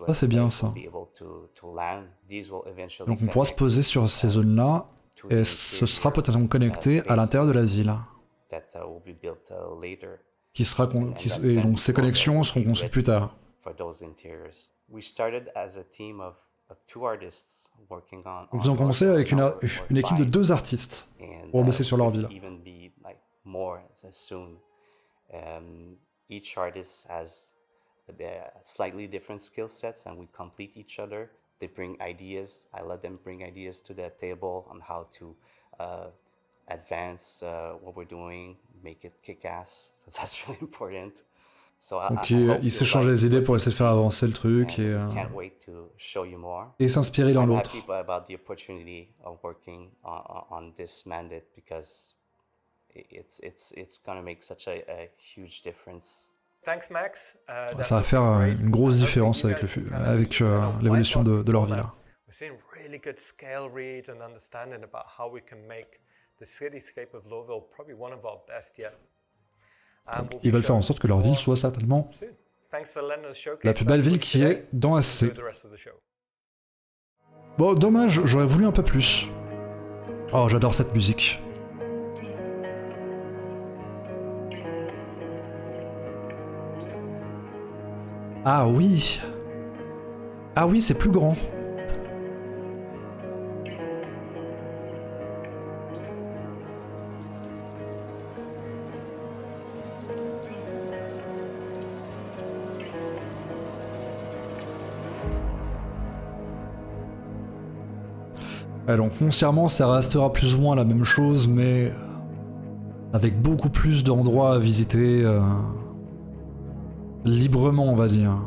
Ça c'est bien ça. Donc on pourra se poser sur ces zones-là et ce sera potentiellement connecté à l'intérieur de la ville. Et donc ces connexions seront construites plus tard. Donc ils ont commencé avec une équipe de 2 artistes pour bosser sur leur ville. Each artist has slightly different skill sets and we complete each other. They bring ideas. I let them bring ideas to the table on how to advance what we're doing, make it kick-ass. So that's really important. Donc ils s'échangent les idées pour essayer de faire avancer le truc et s'inspirer l'un l'autre. Thanks, Max. Ça va faire une grosse différence avec l'évolution de leur ville. We're seeing really good scale reads and understanding about how we can make the cityscape of Lowville probably one of our best yet. Donc, ils veulent faire en sorte que leur ville soit certainement la plus belle ville qui est dans SC. Bon, dommage, j'aurais voulu un peu plus. Oh, j'adore cette musique. Ah oui. Ah oui, c'est plus grand. Donc foncièrement ça restera plus ou moins la même chose, mais avec beaucoup plus d'endroits à visiter librement, on va dire.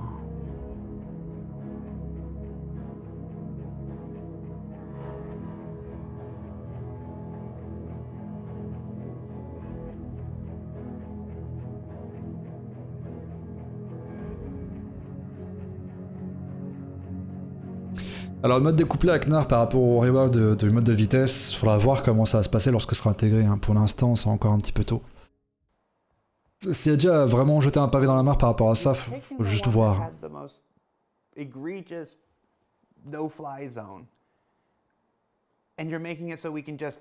Alors le mode découplé à Knarr par rapport au rework du mode de vitesse, il faudra voir comment ça va se passer lorsque ce sera intégré, hein. Pour l'instant c'est encore un petit peu tôt. S'il y a déjà vraiment jeté un pavé dans la mare par rapport à ça, faut juste voir. egregious no-fly zone, and you're making it so we can just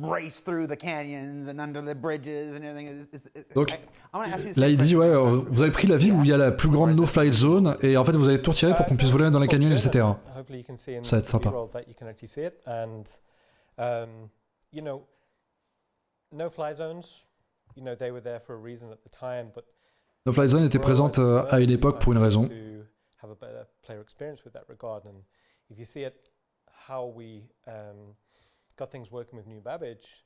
race through the canyons and under the bridges and everything. Donc, là il dit ouais, vous avez pris la ville où il y a la plus grande no-fly zone et en fait vous avez tout retiré pour qu'on puisse voler dans les canyons, etc. Ça va être sympa. No-fly zones, you know, they were there for a reason at the time, but no-fly zone était présente à une époque pour une raison. Have a better player experience with that regard, and if you see it, how we got things working with New Babbage,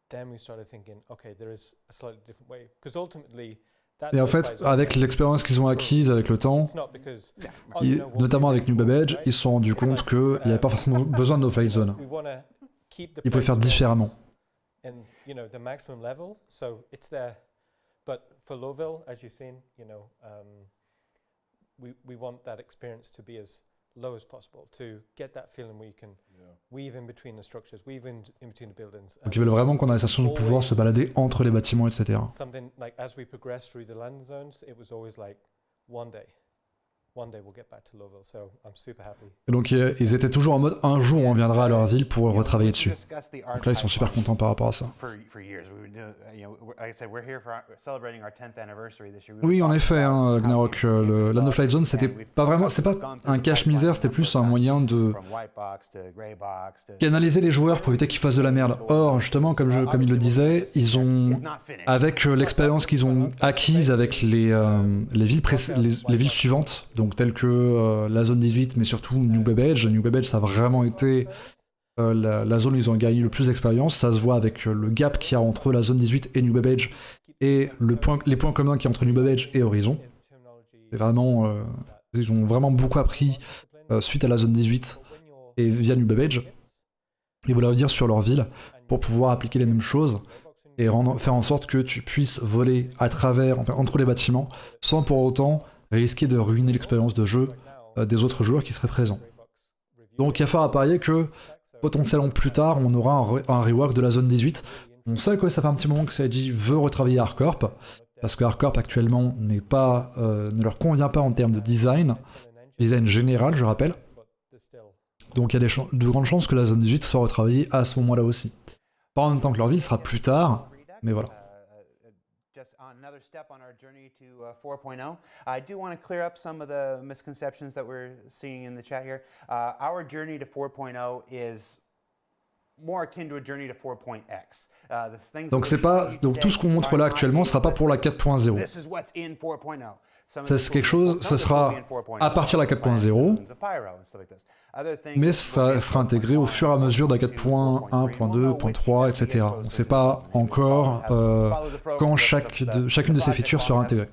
then we started thinking, okay, there is a slightly different way, because ultimately. Et en fait, avec l'expérience qu'ils ont acquise avec le temps, notamment avec New Babbage, ils se sont rendus compte qu'il n'y avait pas forcément besoin de no-fly zone. Ils pouvaient faire différemment. And you know the maximum level, so it's there. But for Lowville, as you've seen, you know, we want that experience to be as low as possible to get that feeling where you can weave in between the structures, weave in between the buildings. Donc ils veulent vraiment qu'on ait la sensation de pouvoir se balader entre les bâtiments, etc. Something like as we progress through the landing zones, it was always like one day we'll get back to Lowville, so I'm super happy. Et donc ils étaient toujours en mode un jour on viendra à leur ville pour retravailler dessus. Donc là ils sont super contents par rapport à ça. Oui en effet, hein, Gnarok, la no-fly zone c'était pas vraiment, c'est pas un cache-misère, c'était plus un moyen de canaliser les joueurs pour éviter qu'ils fassent de la merde. Or justement comme il le disait, ils ont, avec l'expérience qu'ils ont acquise avec les villes suivantes, donc telles que la zone 18, mais surtout New Babbage. New Babbage, ça a vraiment été la zone où ils ont gagné le plus d'expérience. Ça se voit avec le gap qu'il y a entre la zone 18 et New Babbage, et les points communs qu'il y a entre New Babbage et Horizon. C'est vraiment, ils ont vraiment beaucoup appris suite à la zone 18 et via New Babbage. Ils voulaient revenir sur leur ville pour pouvoir appliquer les mêmes choses et faire en sorte que tu puisses voler à travers, enfin, entre les bâtiments, sans pour autant risquer de ruiner l'expérience de jeu des autres joueurs qui seraient présents. Donc il y a fort à parier que potentiellement plus tard on aura un rework de la zone 18. On sait que ça fait un petit moment que CIG veut retravailler Hardcorp, parce que Hardcorp actuellement ne leur convient pas en termes de design général je rappelle. Donc il y a de grandes chances que la zone 18 soit retravaillée à ce moment-là aussi. Pas en même temps que leur ville sera plus tard, mais voilà. Another step on our journey to 4.0. I do want to clear up some of the misconceptions that we're seeing in the chat here. Our journey to 4.0 is more akin to a journey to 4.x. Donc tout ce qu'on montre là actuellement ne sera pas pour la 4.0. C'est quelque chose, ce sera à partir de la 4.0, mais ça sera intégré au fur et à mesure de la 4.1, 1.2, 1.3, etc. On ne sait pas encore quand chacune de ces features sera intégrée.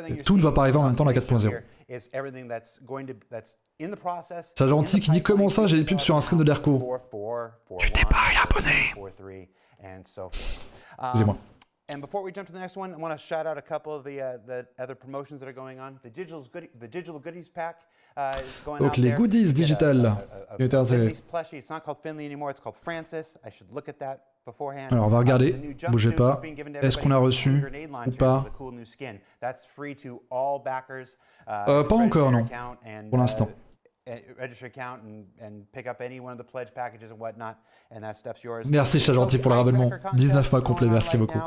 Et tout ne va pas arriver en même temps à la 4.0. C'est gentil qui dit comment ça j'ai des pubs sur un stream de l'ERCO. Tu t'es pas réabonné. Excusez-moi. And before we jump to the next one, I want to shout out a couple of the other promotions that are going on. The digital goodies pack is going Donc out les there. goodies digital. Finley's plushie. It's not called Finley anymore. It's called Francis. I should look at that beforehand. Alors on va regarder. Bougez pas. Est-ce qu'on a reçu ou pas? Pas encore non. Pour l'instant. Register account and pick up any one of the pledge packages and whatnot, and that stuff's yours. Merci chat gentil pour le rabonnement. 19 mois complet, merci beaucoup.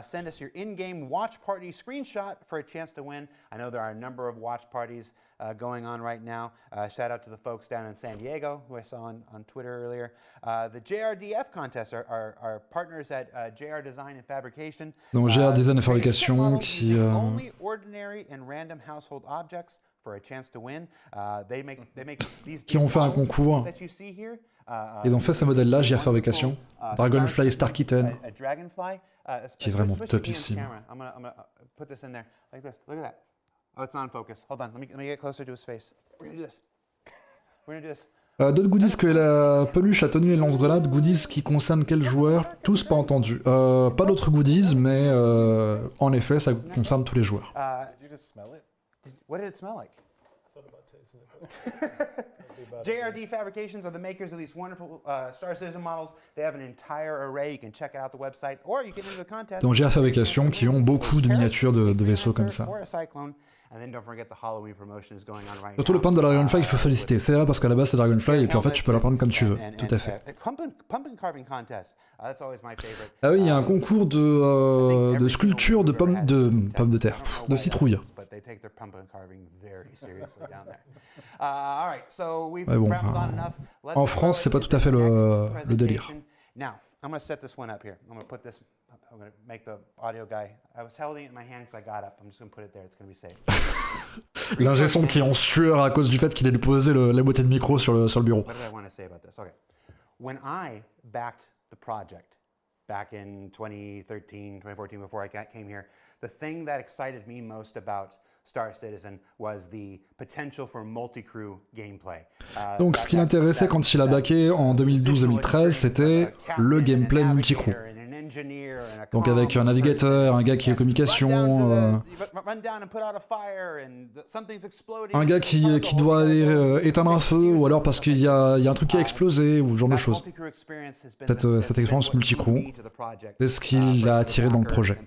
Send us your in-game watch party screenshot for a chance to win. I know there are a number of watch parties going on right now. Shout out to the folks down in San Diego who I saw on Twitter earlier. The JRDF contests are partners at JR Design and Fabrication. Donc JR Design et Fabrication qui only ordinary and random household objects for a chance to win. They make these qui ont fait un concours. Ils ont fait ce modèle-là, JR Fabrication, Dragonfly Star Kitten, qui est vraiment topissime. I'm gonna put this in there like this. Look at that. Oh, it's not in focus. Hold on. Let me get closer to his face. We're gonna do this. We're gonna do this. D'autres goodies que la peluche à tenue et lance-grenade, goodies qui concernent quel joueur? Tous pas entendus. Pas d'autres goodies, mais en effet, ça concerne tous les joueurs. What did it smell like? JRD Fabrications are the makers of these wonderful Star Citizen models. They have an entire array. You can check it out the website, or you can enter the contest. Dans JR Fabrication qui ont beaucoup de miniatures de vaisseaux comme ça. Surtout le peintre de la Dragonfly, il faut féliciter. C'est là parce qu'à la base c'est Dragonfly et puis en fait tu peux la peindre comme tu veux. Tout à fait. Ah oui, il y a un concours de sculpture de pommes de terre, de citrouilles. Ouais, bon, en France, c'est pas tout à fait le délire. Now, I'm going to set this one up here. I'm going to put this, I'm going to make the audio guy, I was holding it in my hand because I got up. I'm just going to put it there. It's going to be safe. L'ingé son qui est en sueur à cause du fait qu'il ait déposé la boîte de micro sur le bureau. What did I want to say about this? Okay. When I backed the project back in 2013, 2014, before I came here, the thing that excited me most about Star Citizen was the potential for multi-crew gameplay. Donc ce qui l'intéressait quand il a backé en 2012-2013, c'était le gameplay multi-crew. Donc avec un navigateur, un gars qui est communication, un gars qui doit aller éteindre un feu, ou alors parce qu'il y a un truc qui a explosé, ou ce genre de choses. Cette expérience multi-crew, c'est ce qui l'a attiré dans le projet.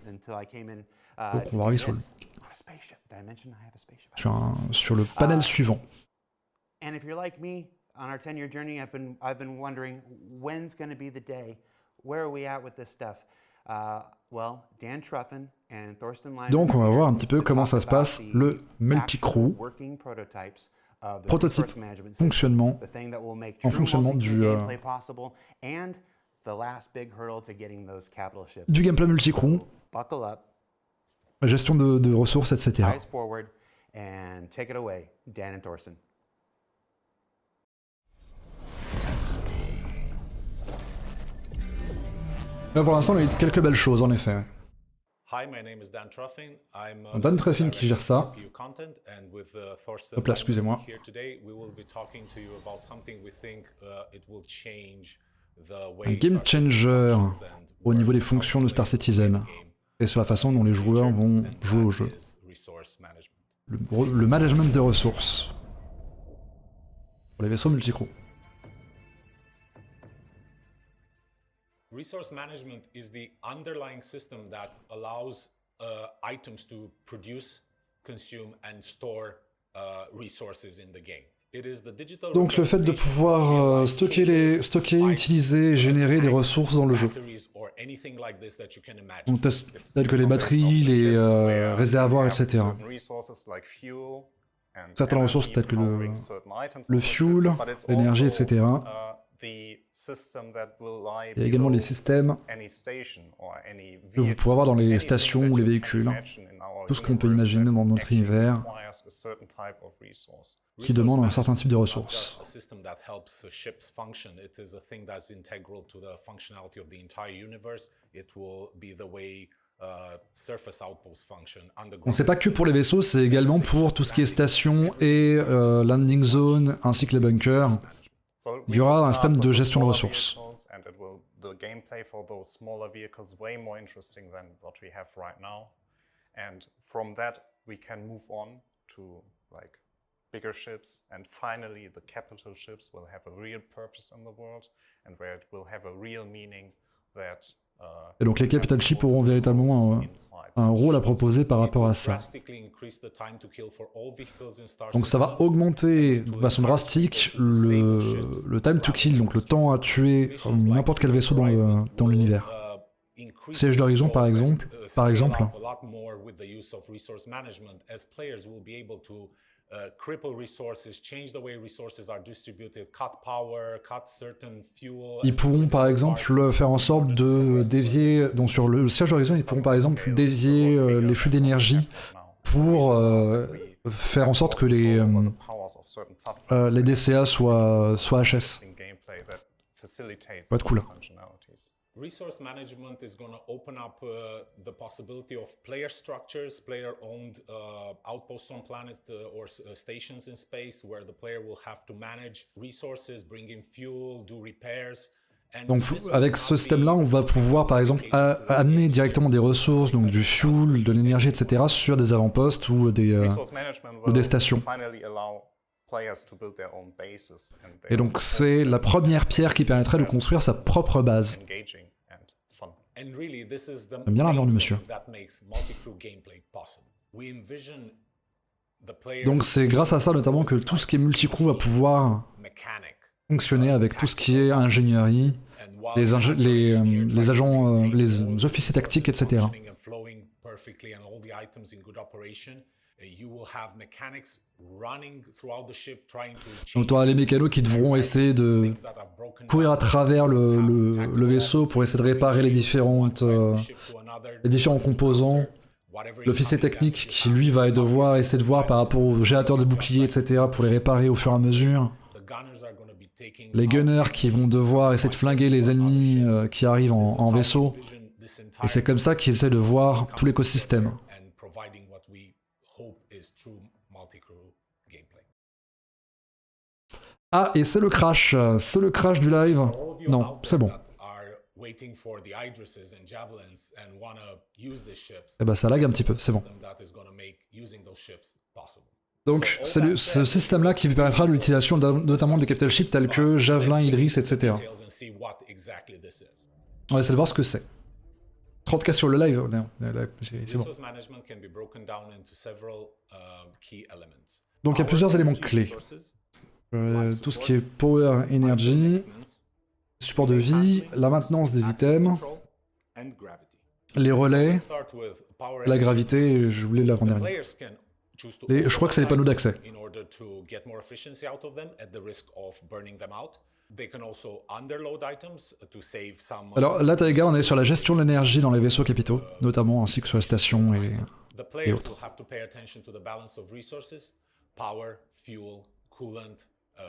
Donc on va arriver sur le panel suivant. And if you're like me, on our 10-year journey, I've been wondering when's going to be the day. Where are we at with this stuff? Well, Dan Truffen and Thorsten Lyman. Donc on va voir un petit peu comment ça se passe, le multi-crew, prototype, fonctionnement, en fonctionnement du gameplay multi-crew, gestion de ressources, etc. Eyes forward and take it away, Dan and Thorsten. Là, pour l'instant, il y a quelques belles choses, en effet. Hi, my name is Dan Truffen. I'm Dan Truffen qui gère ça. Hop là, excusez-moi. Un game changer au niveau des fonctions de Star Citizen et sur la façon dont les joueurs vont jouer au jeu. Le management de ressources pour les vaisseaux multicrew. Resource management is the underlying system that allows items to produce, consume, and store resources in the game. It is the digital Donc le fait de pouvoir stocker, utiliser, générer des ressources dans le jeu. Donc telles que les batteries, les réservoirs, etc. Certaines ressources telles que le fuel, l'énergie, etc. Il y a également les systèmes que vous pouvez avoir dans les stations ou les véhicules. Tout ce qu'on peut imaginer dans notre univers qui demande un certain type de ressources. On ne sait pas que pour les vaisseaux, c'est également pour tout ce qui est station et landing zone ainsi que les bunkers. Il y aura un système de gestion de ressources. The gameplay for those smaller vehicles way more interesting than what we have right now, and from that we can move on to like bigger ships, and finally the capital ships will have a real purpose in the world, and where it will have a real meaning that. Et donc les capital ships auront véritablement un rôle à proposer par rapport à ça. Donc ça va augmenter de façon drastique le time to kill, donc le temps à tuer n'importe quel vaisseau dans l'univers. Siège d'horizon par exemple. Ils pourront par exemple faire en sorte de dévier, donc sur le siège d'horizon, ils pourront par exemple dévier les flux d'énergie pour faire en sorte que les DCA soient HS. Ça va être cool. Resource management is going to open up the possibility of player structures, player-owned outposts on planet or stations in space where the player will have to manage resources, bring in fuel, do repairs. Donc avec ce système-là, on va pouvoir par exemple amener directement des ressources, donc du fuel, de l'énergie, etc. sur des avant-postes ou des stations. players to build their own bases and Et donc c'est la première pierre qui permettrait de construire sa propre base. engaging and fun. And really, this is the J'aime bien l'armure du main monsieur. thing that makes multi-crew gameplay possible. We envision the players Donc c'est grâce à ça notamment que tout ce qui est multicrew va pouvoir fonctionner avec tout ce qui est ingénierie, les agents, les officiers tactiques, etc. and flowing perfectly and all the items in good operation. You will have mechanics running throughout the ship trying to Donc tu auras les mécanos qui devront essayer de courir à travers le vaisseau pour essayer de réparer les différents composants. L'officier technique qui lui va devoir essayer de voir par rapport aux générateurs de boucliers, etc. pour les réparer au fur et à mesure. Les gunners qui vont devoir essayer de flinguer les ennemis qui arrivent en vaisseau. Et c'est comme ça qu'ils essaient de voir tout l'écosystème. and providing what we hope is true multi-crew gameplay. Ah, et c'est le crash du live. Non, c'est bon. Waiting for the Idrises and Javelins and wanna use these ships. Eh ben ça lag un petit peu, c'est bon. That is gonna make using those ships possible. Donc c'est ce système-là qui permettra l'utilisation notamment des capital ships tels que Javelin, Idris, etc. On va essayer de voir ce que c'est. 30K sur le live, c'est bon. Resource management can be broken down into several key elements. Donc il y a plusieurs éléments clés. Tout ce qui est power, energy, support de vie, la maintenance des items, les relais, la gravité, je voulais l'avant-dernier. Et je crois que c'est les panneaux d'accès. In order to get more efficiency out of them at the risk of burning them out. They can also underload items to save some. Alors là, Taiga, on est sur la gestion de l'énergie dans les vaisseaux capitaux, notamment ainsi que sur les stations The players et will autres. have to pay attention to the balance of resources, power, fuel, coolant,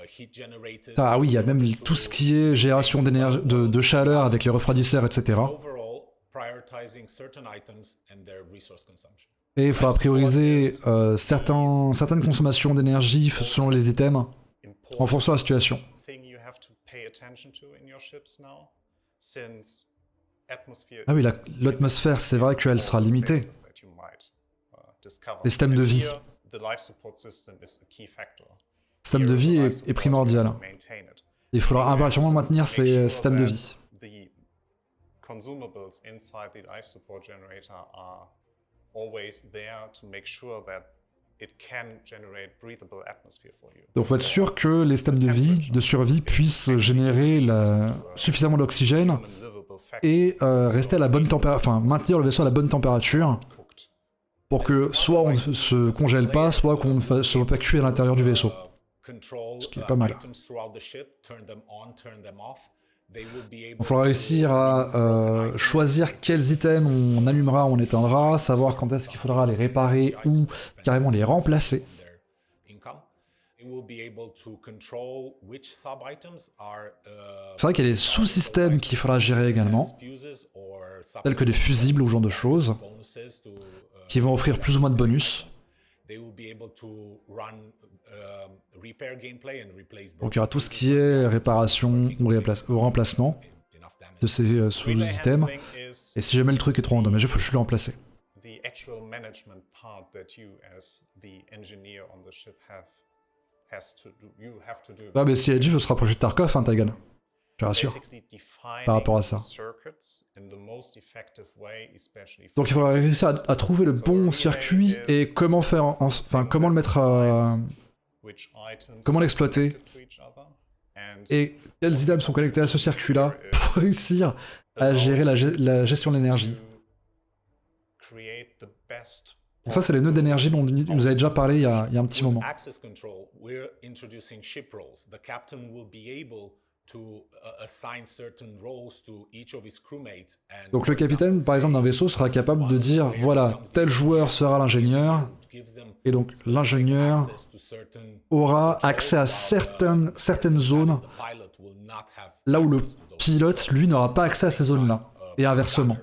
heat generators. Ah oui, il y a même tout ce qui est génération d'énergie, de chaleur avec les refroidisseurs, etc. Overall, prioritizing certain items and their resource consumption. Et il faudra prioriser certaines consommations d'énergie selon les items en fonction de la situation. Thing you have to pay attention to in your ships now, since atmosphere Ah oui, is l'atmosphère, c'est vrai qu'elle sera limitée. that you might, discover. Les systèmes de And vie. here, the life support system is a key factor. Le système de vie est primordial. Maintain it. Il faudra impérativement maintenir ces systèmes de vie. The consumables inside the life support generator are always there to make sure that it can generate breathable atmosphere for you. Donc il faut être sûr que les systèmes de vie, de survie, puissent générer suffisamment d'oxygène et rester à la bonne température, enfin maintenir le vaisseau à la bonne température pour que soit on ne se congèle pas, soit qu'on ne soit pas cuit à l'intérieur du vaisseau. Ce qui est pas mal. Il faudra réussir à choisir quels items on allumera, on éteindra, savoir quand est-ce qu'il faudra les réparer ou carrément les remplacer. C'est vrai qu'il y a des sous-systèmes qu'il faudra gérer également, tels que des fusibles ou ce genre de choses, qui vont offrir plus ou moins de bonus. Donc il y aura tout ce qui est réparation ou remplacement de ces sous-items. Et si jamais le truc est trop endommagé, il faut juste le remplacer. The actual management part that you, as the engineer on the ship, have to do. Ah mais si Edgy veut se rapprocher de Tarkov, hein, Taigan. Je te rassure. Par rapport à ça. Donc il faudra réussir à trouver le bon circuit et comment faire, comment le mettre, comment l'exploiter et quels items sont connectés à ce circuit-là pour réussir à gérer la gestion de l'énergie. Donc ça, c'est les nœuds d'énergie dont il nous avait déjà parlé il y a un petit moment. Access control, we're introducing ship roles. The captain will be able to assign certain roles to each of his crewmates. Donc le capitaine, par exemple, d'un vaisseau sera capable de dire, voilà, tel joueur sera l'ingénieur, et donc l'ingénieur aura accès à certaines zones, là où le pilote, lui, n'aura pas accès à ces zones-là, et inversement.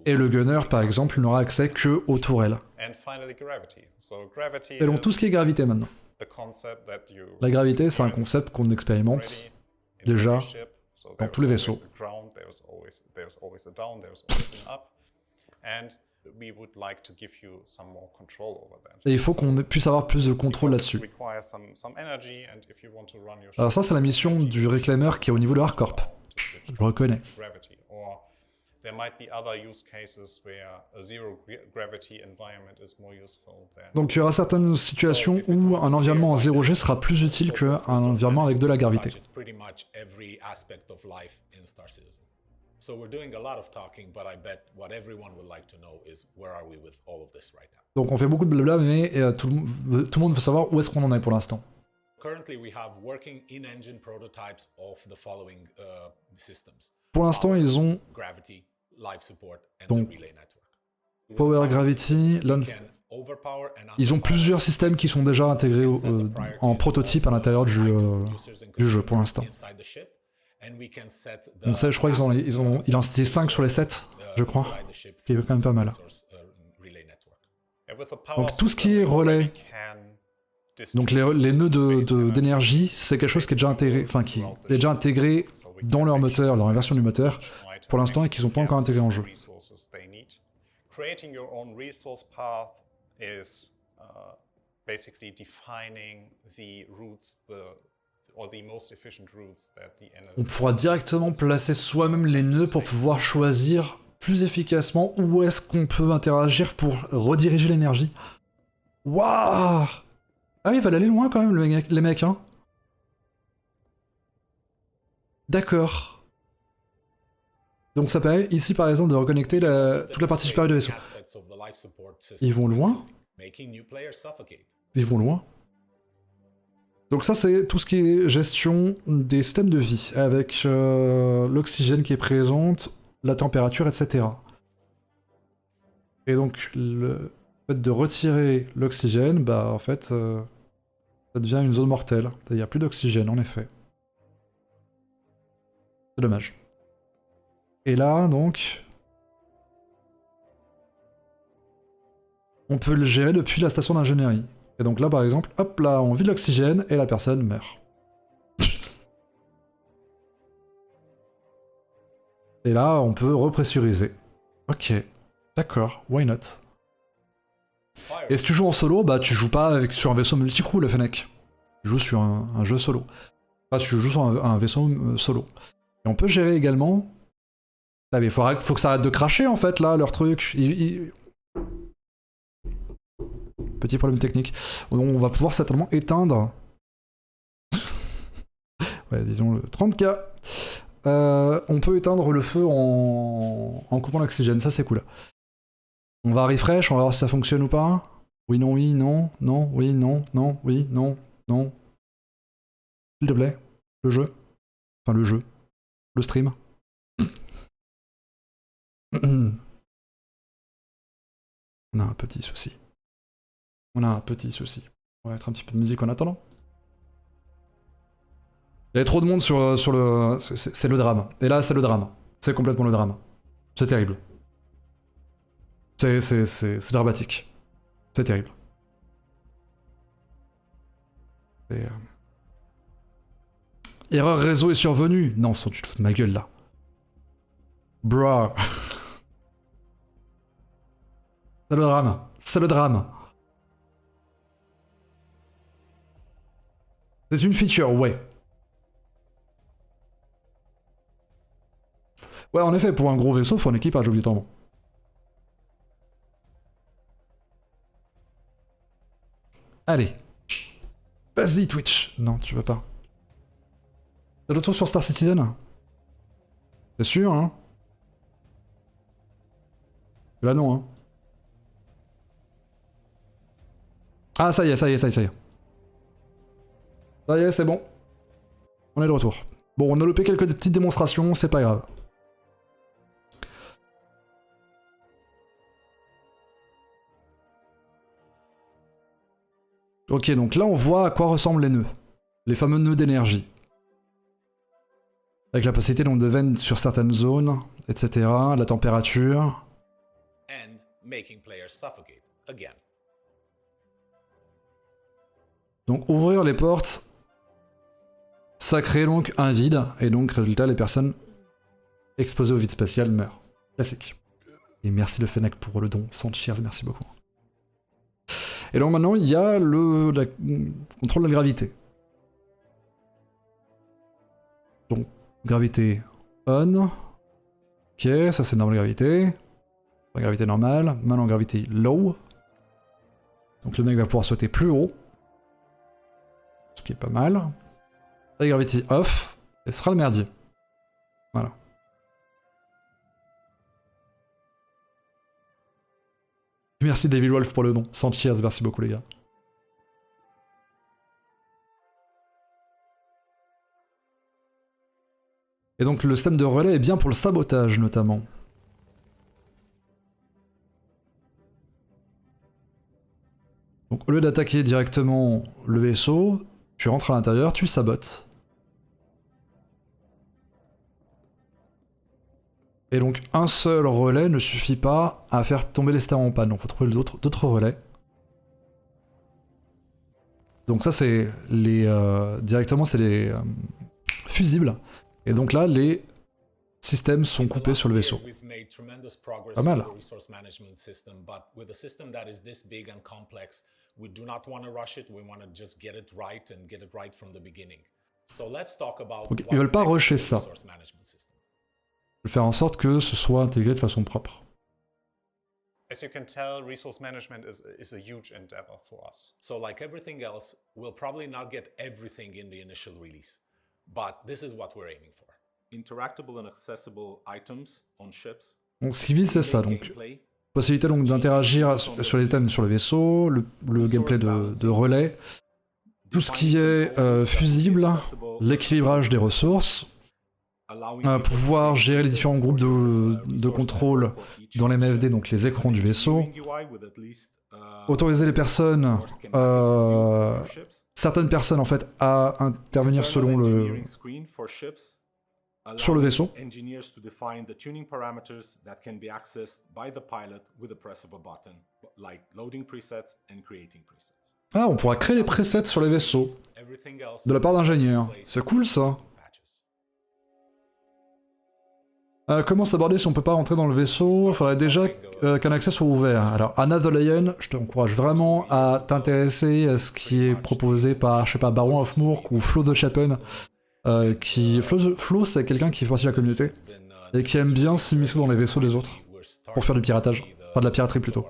Et le gunner, par exemple, n'aura accès que aux tourelles. Et donc tout ce qui est gravité maintenant. La gravité, c'est un concept qu'on expérimente déjà dans tous les vaisseaux. we would like to give you some more control over that. Et il faut qu'on puisse avoir plus de contrôle là-dessus. Requires some energy, and if you want to run your Alors ça, c'est la mission du réclameur qui est au niveau de Hardcorp. Je reconnais. gravity, or there might be other use cases where a zero gravity environment is more useful than. Donc il y aura certaines situations où un environnement en 0G sera plus utile qu'un environnement avec de la gravité. Pretty much every aspect of life in Star Citizen. So we're doing a lot of talking, but I bet what everyone would like to know is where are we with all of this right now. Donc on fait beaucoup de blabla, mais tout le monde veut savoir où est-ce qu'on en est pour l'instant. Currently, we have working in-engine prototypes of the following systems. Pour l'instant, ils ont Gravity, life support, and donc the relay network. Power Gravity, ils ont plusieurs systèmes qui sont déjà intégrés en prototype à l'intérieur du jeu pour l'instant. Donc ça, je crois qu'il en citait 5 sur les 7, je crois, ce qui est quand même pas mal. Donc tout ce qui est relais, donc les nœuds d'énergie, c'est quelque chose qui est déjà intégré, enfin qui est déjà intégré dans leur moteur, dans la version du moteur, pour l'instant, et qu'ils n'ont pas encore intégré en jeu. Creating your own resource path is basically defining the routes, or the most efficient routes that the energy. On pourra directement placer soi-même les nœuds pour pouvoir choisir plus efficacement où est-ce qu'on peut interagir pour rediriger l'énergie. Waouh! Ah oui, il va aller loin quand même, les mecs, hein. D'accord. Donc ça permet ici par exemple de reconnecter toute la partie supérieure du vaisseau. Ils vont loin. Ils vont loin. Donc ça c'est tout ce qui est gestion des systèmes de vie, avec l'oxygène qui est présente, la température, etc. Et donc le fait de retirer l'oxygène, bah en fait ça devient une zone mortelle. Il n'y a plus d'oxygène en effet. C'est dommage. Et là, donc, on peut le gérer depuis la station d'ingénierie. Et donc là, par exemple, hop là, on vide l'oxygène et la personne meurt. Et là, on peut repressuriser. Ok, d'accord, why not? Et si tu joues en solo, bah tu joues pas sur un vaisseau multicrew, le Fennec. Tu joues sur un jeu solo. Enfin, tu joues sur un vaisseau solo. Et on peut gérer également... Ah mais faut que ça arrête de cracher en fait là, leur truc. Petit problème technique. On va pouvoir certainement éteindre. Ouais, disons le 30K. On peut éteindre le feu en coupant l'oxygène, ça c'est cool. On va refresh, on va voir si ça fonctionne ou pas. Oui, non, oui, non, non, oui, non, non, oui, non, non. S'il te plaît, le jeu. Enfin le jeu. Le stream. On a un petit souci. On a un petit souci. On va mettre un petit peu de musique en attendant. Il y avait trop de monde sur le... C'est le drame. Et là, c'est le drame. C'est complètement le drame. C'est terrible. C'est dramatique. C'est terrible. Erreur réseau est survenue. Non, tu te fous de ma gueule là. Bruh. C'est le drame. C'est le drame. C'est une feature, ouais. Ouais, en effet, pour un gros vaisseau, faut un équipage obligatoirement. Allez. Vas-y, Twitch. Non, tu veux pas. T'as le tour sur Star Citizen? C'est sûr, hein? Là, non, hein. Ah, ça y est, ça y est, ça y est, ça y est. Ça y est, c'est bon. On est de retour. Bon, on a loupé quelques petites démonstrations, c'est pas grave. Ok, donc là on voit à quoi ressemblent les nœuds. Les fameux nœuds d'énergie. Avec la possibilité donc de vent sur certaines zones, etc. La température. And making players suffocate again. Donc ouvrir les portes, ça crée donc un vide, et donc résultat les personnes exposées au vide spatial meurent. Classique. Et merci le Fennec pour le don. 100 cheers, merci beaucoup. Et donc maintenant, il y a le contrôle de la gravité. Donc, gravité on. Ok, ça c'est normal gravité. Gravité normale. Maintenant, gravité low. Donc le mec va pouvoir sauter plus haut. Ce qui est pas mal. Et gravity off. Et ce sera le merdier. Voilà. Merci David Wolf pour le don. 100 cheers, merci beaucoup les gars. Et donc le système de relais est bien pour le sabotage notamment. Donc au lieu d'attaquer directement le vaisseau, tu rentres à l'intérieur, tu sabotes. Et donc un seul relais ne suffit pas à faire tomber les stars en panne, donc il faut trouver d'autres relais. Donc ça c'est les... directement c'est les fusibles. Et donc là les systèmes sont coupés sur le vaisseau. Pas mal. Donc ils veulent pas rusher ça. Ils veulent faire en sorte que ce soit intégré de façon propre. As you can tell, resource management is a huge endeavor for us. So like everything else, we'll probably not get everything in the initial release. But this is what we're aiming for. Interactable and accessible items on ships. Donc ce qui vise c'est ça, donc possibilité donc d'interagir sur les items sur le vaisseau, le gameplay de relais, tout ce qui est fusible, l'équilibrage des ressources, pouvoir gérer les différents groupes de contrôle dans les MFD, donc les écrans du vaisseau, autoriser les personnes, certaines personnes en fait, à intervenir selon sur le vaisseau. Ah, on pourra créer les presets sur les vaisseaux, de la part d'ingénieurs. C'est cool ça. Comment s'aborder si on peut pas rentrer dans le vaisseau? Il faudrait déjà qu'un accès soit ouvert. Alors, Another Lion, je t'encourage vraiment à t'intéresser à ce qui est proposé par, je sais pas, Baron of Moork ou Flo the Chapen. Flo, c'est quelqu'un qui fait partie de la communauté et qui aime bien s'immiscer dans les vaisseaux des autres pour faire du piratage. Enfin, de la piraterie plutôt.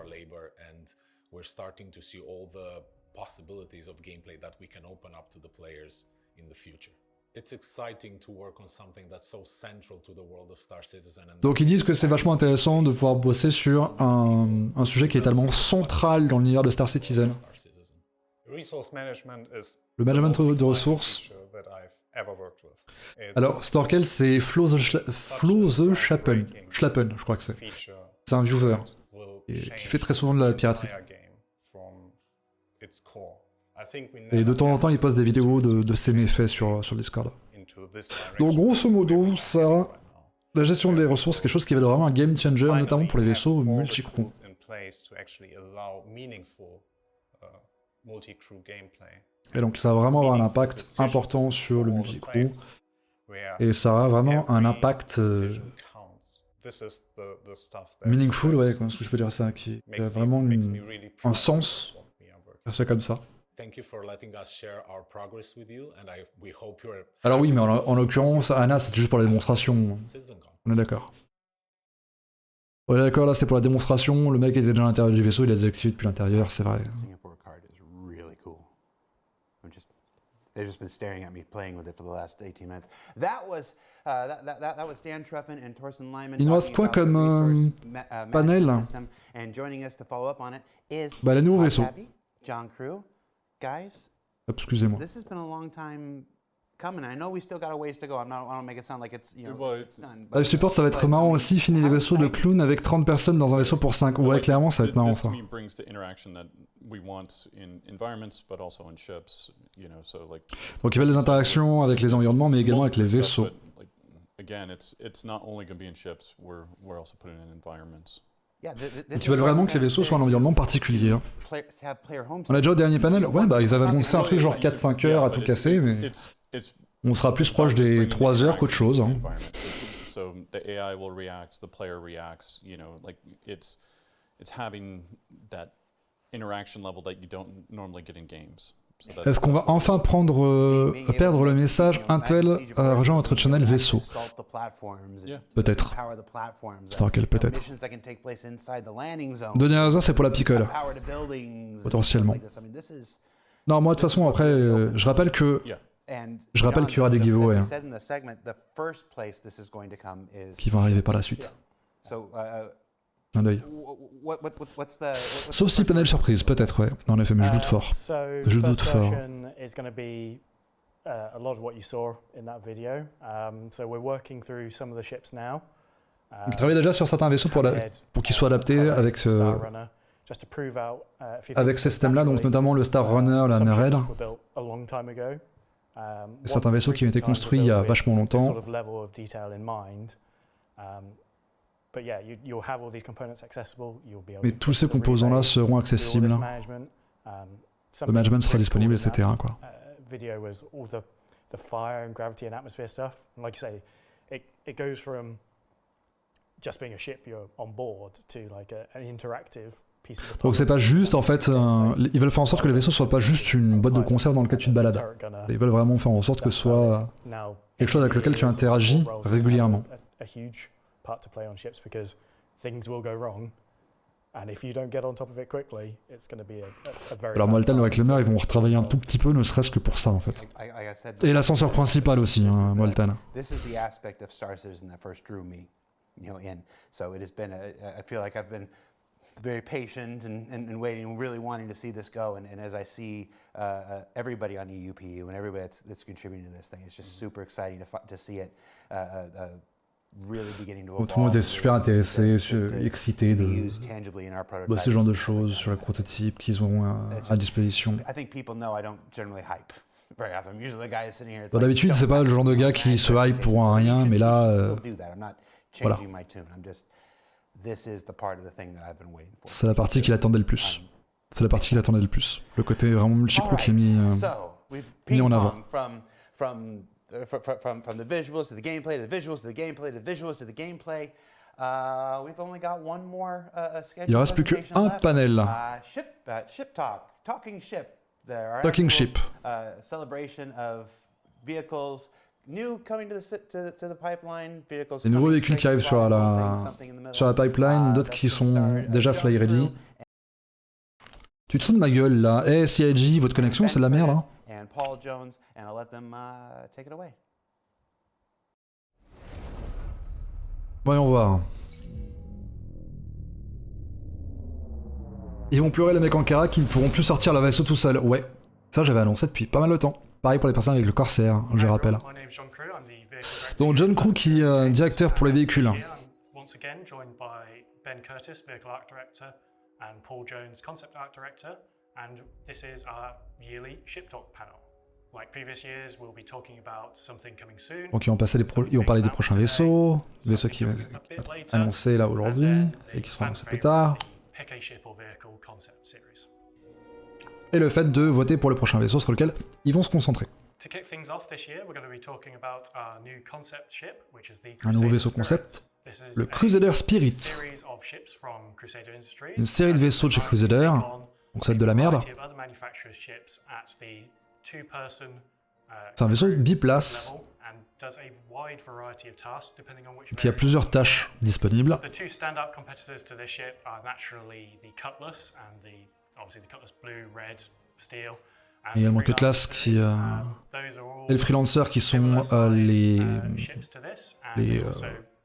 Donc ils disent que c'est vachement intéressant de pouvoir bosser sur un sujet qui est tellement central dans l'univers de Star Citizen. Le management de ressources. Alors, Storkel, c'est Flo the Chapen, je crois que c'est. C'est un viewer qui fait très souvent de la piraterie. Et de temps en temps, il poste des vidéos de ses méfaits sur Discord. Donc, grosso modo, ça, la gestion des ressources, c'est quelque chose qui va être vraiment un game changer, notamment pour les vaisseaux multi-crew. Et donc, ça va vraiment avoir un impact important sur le multi-crew. Et ça aura vraiment un impact meaningful, ouais, comment est-ce que je peux dire ça, qui a vraiment un sens, faire ça comme ça. Alors oui, mais en l'occurrence, Anna, c'était juste pour la démonstration. On est d'accord. On est d'accord, là, c'était pour la démonstration. Le mec était déjà à l'intérieur du vaisseau, il a désactivé depuis l'intérieur, c'est vrai. They've just been staring at me playing with it for the last 18 minutes. That was Dan Truffen and Torsten Lyman. Il nous reste quoi comme panel? And joining us to follow up on it is bah, les nouveaux vaisseaux. John Crew. Guys, excusez-moi. This has been a long time coming. I know we still got a ways to go. I don't make it sound like it's, it's done. Le support, ça va être marrant aussi. Finir les vaisseaux de clown avec 30 personnes dans un vaisseau pour 5. Ouais, clairement, ça va être marrant ça. Donc il y a les interactions avec les environnements, mais également avec les vaisseaux. Donc ils veulent vraiment que les vaisseaux soient un environnement particulier. On a déjà au dernier panel, ouais, bah ils avaient annoncé un truc genre 4-5 heures à tout casser, mais on sera plus proche des 3 heures qu'autre chose. Hein. So the AI will react, the player reacts. You know, like it's having that interaction level that you don't normally get in games. Est-ce qu'on va enfin perdre le message Intel rejoint votre channel vaisseau? Peut-être. Starkel, peut-être. Donner un hasard, c'est pour la picole. Potentiellement. Non, moi de toute façon, après, je rappelle qu'il y aura des giveaways qui vont arriver par la suite. Un œil. Sauf si panel surprise, peut-être, ouais. En effet, mais je doute fort. Je doute fort. A lot of what you saw in that video. So we're working through some of the ships now. Il travaille déjà sur certains vaisseaux pour qu'ils soient adaptés avec ces systèmes-là, donc notamment le Star Runner, la Nereid. Certains vaisseaux qui ont été construits il y a vachement longtemps. Mais tous ces composants-là seront accessibles. Le management sera disponible, etc. quoi. Video was all the fire and gravity and atmosphere stuff. And like you say, it goes from just being a ship you're on board to like an interactive piece of equipment. Donc c'est pas juste en fait, ils veulent faire en sorte que le vaisseau soit pas juste une boîte de conserve dans lequel tu te balades. Ils veulent vraiment faire en sorte que ce soit quelque chose avec lequel tu interagis régulièrement. A huge part to play on ships because things will go wrong. And if you don't get on top of it quickly, it's going to be a very. Alors Molten, le réclameur, ils vont retravailler un tout petit peu, ne serait-ce que pour ça en fait. Et l'ascenseur principal aussi, hein, Molten. This is the aspect of Star Citizen that first drew me, in. So it has been I feel like I've been very patient and waiting, really wanting to see this go. And as I see everybody on EUPU and everybody that's contributing to this thing, it's just super exciting to see it. Tout le monde est super intéressé, excité de ce genre de choses sur les prototypes qu'ils ont à disposition. D'habitude, c'est pas le genre de gars qui se hype pour un rien, mais là, voilà. C'est la partie qu'il attendait le plus. C'est la partie qu'il attendait le plus. Le côté vraiment multi-crew qui est mis en avant. From the visuals to the gameplay, to the visuals to the gameplay, to the visuals to the gameplay. We've only got one more schedule. Il ne reste plus qu'un panel. Ship talk, talking ship. Talking ship. Celebration of vehicles, new coming to the pipeline. Vehicles. Des nouveaux véhicules qui arrivent sur la pipeline, d'autres qui sont déjà fly ready. Tu te fous de ma gueule là? Eh, CIG, votre connexion, c'est de la merde. Hein. And Paul Jones, and I'll let them take it away. Voyons voir. Ils vont pleurer les mecs en Kara qui ne pourront plus sortir leur vaisseau tout seuls. Ouais, ça j'avais annoncé depuis pas mal de temps. Pareil pour les personnes avec le Corsair, je rappelle. Donc John Crew qui est directeur pour les véhicules. Once again joined by Ben Curtis, Vehicle Art Director, and Paul Jones, Concept Art Director. And this is our yearly ship talk panel. Like previous years, we'll be talking about something coming soon. Donc ils vont parler des prochains vaisseaux qui vont être annoncés là aujourd'hui et qui seront annoncés plus tard. Et le fait de voter pour le prochain vaisseau sur lequel ils vont se concentrer. Un nouveau vaisseau concept, le Crusader Spirit. Une série de vaisseaux de chez Crusader. Donc ça va être de la merde. C'est un vaisseau biplace. Donc il y a plusieurs tâches disponibles. Il y a également Cutlass qui et le Freelancer qui sont les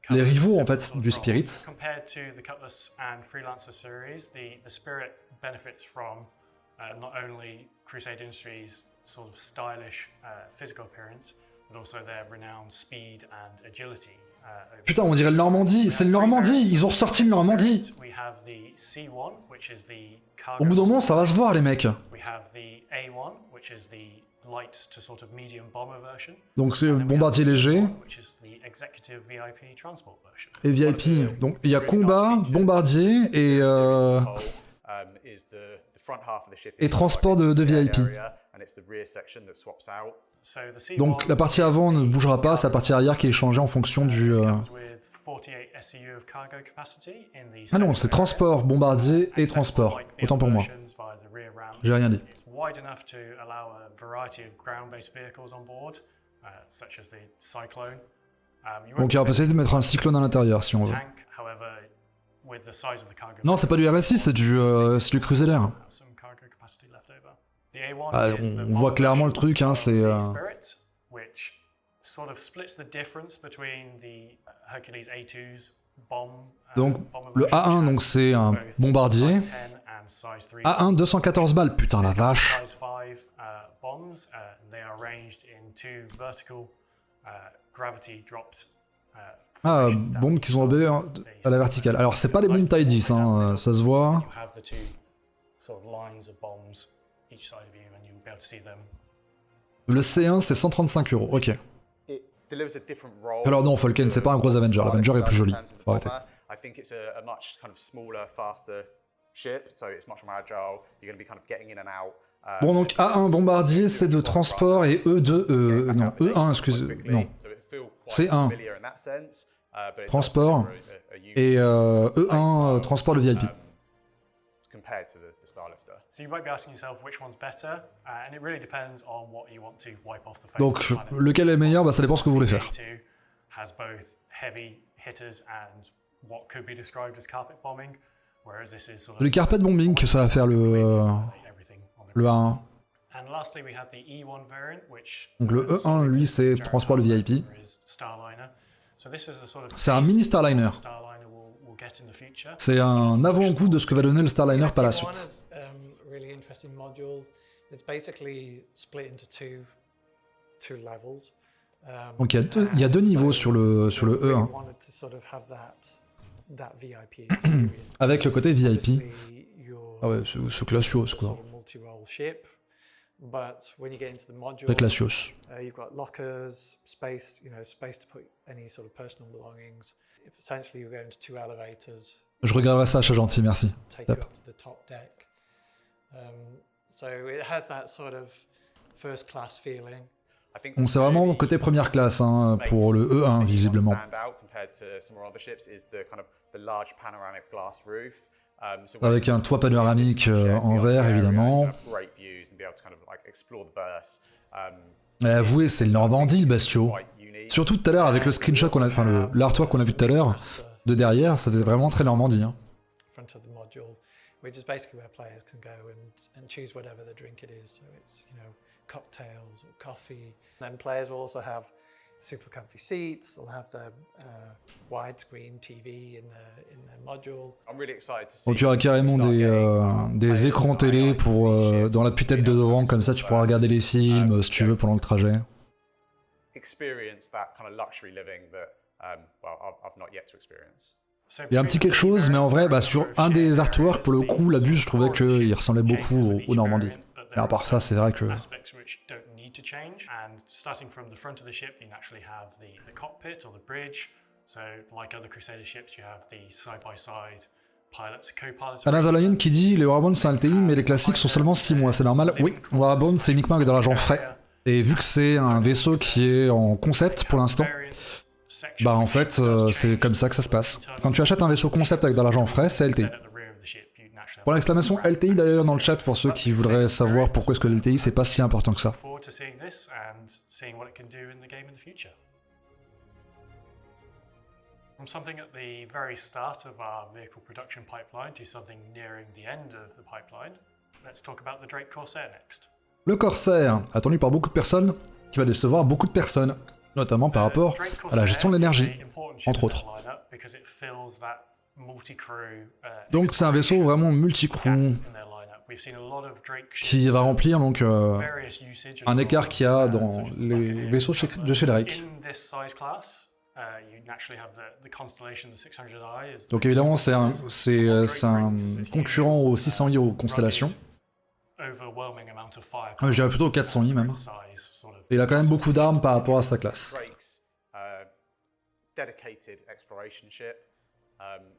rivaux en fait du Spirit. Benefits from not only Crusade Industries' sort of stylish physical appearance, but also their renowned speed and agility. Putain, on dirait le Normandie, c'est le Normandie, ils ont ressorti le Normandie. Au bout d'un moment, ça va se voir les mecs. Donc c'est bombardier léger. Et VIP, donc il y a combat, bombardier et transport de VIP. and it's the rear section that swaps out. Donc la partie avant ne bougera pas, c'est la partie arrière qui est changée en fonction du... Ah non, c'est transport, bombardier et transport. Autant pour moi. J'ai rien dit. Donc il y aura possibilité de mettre un cyclone à l'intérieur si on veut. Non, c'est pas du RS6, c'est du Crusader. Ah, on voit clairement le truc, hein, c'est... Donc le A1, donc c'est un bombardier. A1, 214 balles, putain la vache. Ah, bombes qui sont emballées à la verticale. Alors c'est pas des bombes taille 10, hein, ça se voit. Le C1 c'est 135 €, ok. Alors non, Falken c'est pas un gros Avenger, l'Avenger est plus joli, faut arrêter. Bon donc A1 bombardier, c'est de transport et E2, non, E1, excusez, non. C1 transport et E1 transport de VIP. Donc lequel est meilleur, bah, ça dépend ce que vous voulez faire. Le carpet bombing que ça va faire le A1. Donc le E1 lui c'est transport de VIP. C'est un mini Starliner. C'est un avant-goût de ce que va donner le Starliner par la suite. Donc il y a deux niveaux sur le E1. Avec le côté VIP. Ah ouais, c'est classios quoi. C'est classios. Je regarderai ça, chat gentil, merci. Top. Donc c'est vraiment côté première classe hein, pour le E1 visiblement. Avec un toit panoramique en verre évidemment. Et avouez, c'est le Normandie le bestiau. Surtout tout à l'heure avec le screenshot qu'on a, enfin l'artwork qu'on a vu tout à l'heure de derrière, ça fait vraiment très Normandie. Hein. Cocktails or coffee. Then players will also have super comfy seats. They'll have the widescreen TV in their module. I'm really excited to see. Donc il y aura carrément des écrans télé pour dans la putette de devant, comme ça tu pourras regarder les films si tu veux pendant le trajet. Experience that kind of luxury living that well I've not yet to experience. Il y a un petit quelque chose, mais en vrai, bah, sur un des artworks, pour le coup, la buse, je trouvais qu'il ressemblait beaucoup au Normandie. Mais à part ça, c'est vrai que... Another Lion qui dit les Warbound c'est un LTI, mais les classiques sont seulement 6 mois, c'est normal. Oui, Warbound c'est uniquement avec de l'argent frais. Et vu que c'est un vaisseau qui est en concept pour l'instant, bah en fait, c'est comme ça que ça se passe. Quand tu achètes un vaisseau concept avec de l'argent frais, c'est LTI. Pour l'exclamation LTI d'ailleurs dans le chat pour ceux qui voudraient savoir pourquoi est-ce que LTI c'est pas si important que ça. From something at the very start of our vehicle production pipeline to something nearing the end of the pipeline, let's talk about the Drake Corsair next. Le Corsair, attendu par beaucoup de personnes, qui va décevoir beaucoup de personnes, notamment par rapport à la gestion de l'énergie, entre autres. Donc c'est un vaisseau vraiment multi-crew qui va remplir donc un écart qu'il y a dans les vaisseaux de chez Drake. Donc évidemment c'est un concurrent au 600i aux constellations. Je dirais plutôt au 400i même. Et il a quand même beaucoup d'armes par rapport à sa classe.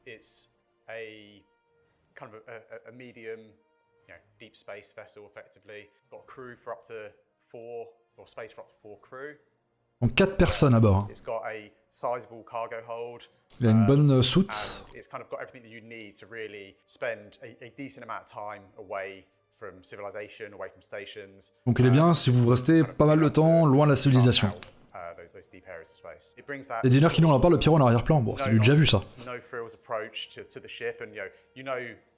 It's a kind of a medium deep space vessel effectively. It's got a crew for up to 4, or space for up to 4 crew. Donc 4 personnes à bord. It's got a sizable cargo hold. Il a une bonne soute. And it's kind of got everything that you need to really spend a decent amount of time away from civilization, away from stations. Donc il est bien si vous restez pas mal de temps loin de la civilisation. Those deep areas of space. It brings that Et Diner qui nous en parle, le pyro en arrière-plan. Bon, c'est déjà vu ça. No frills approach to the ship, and you know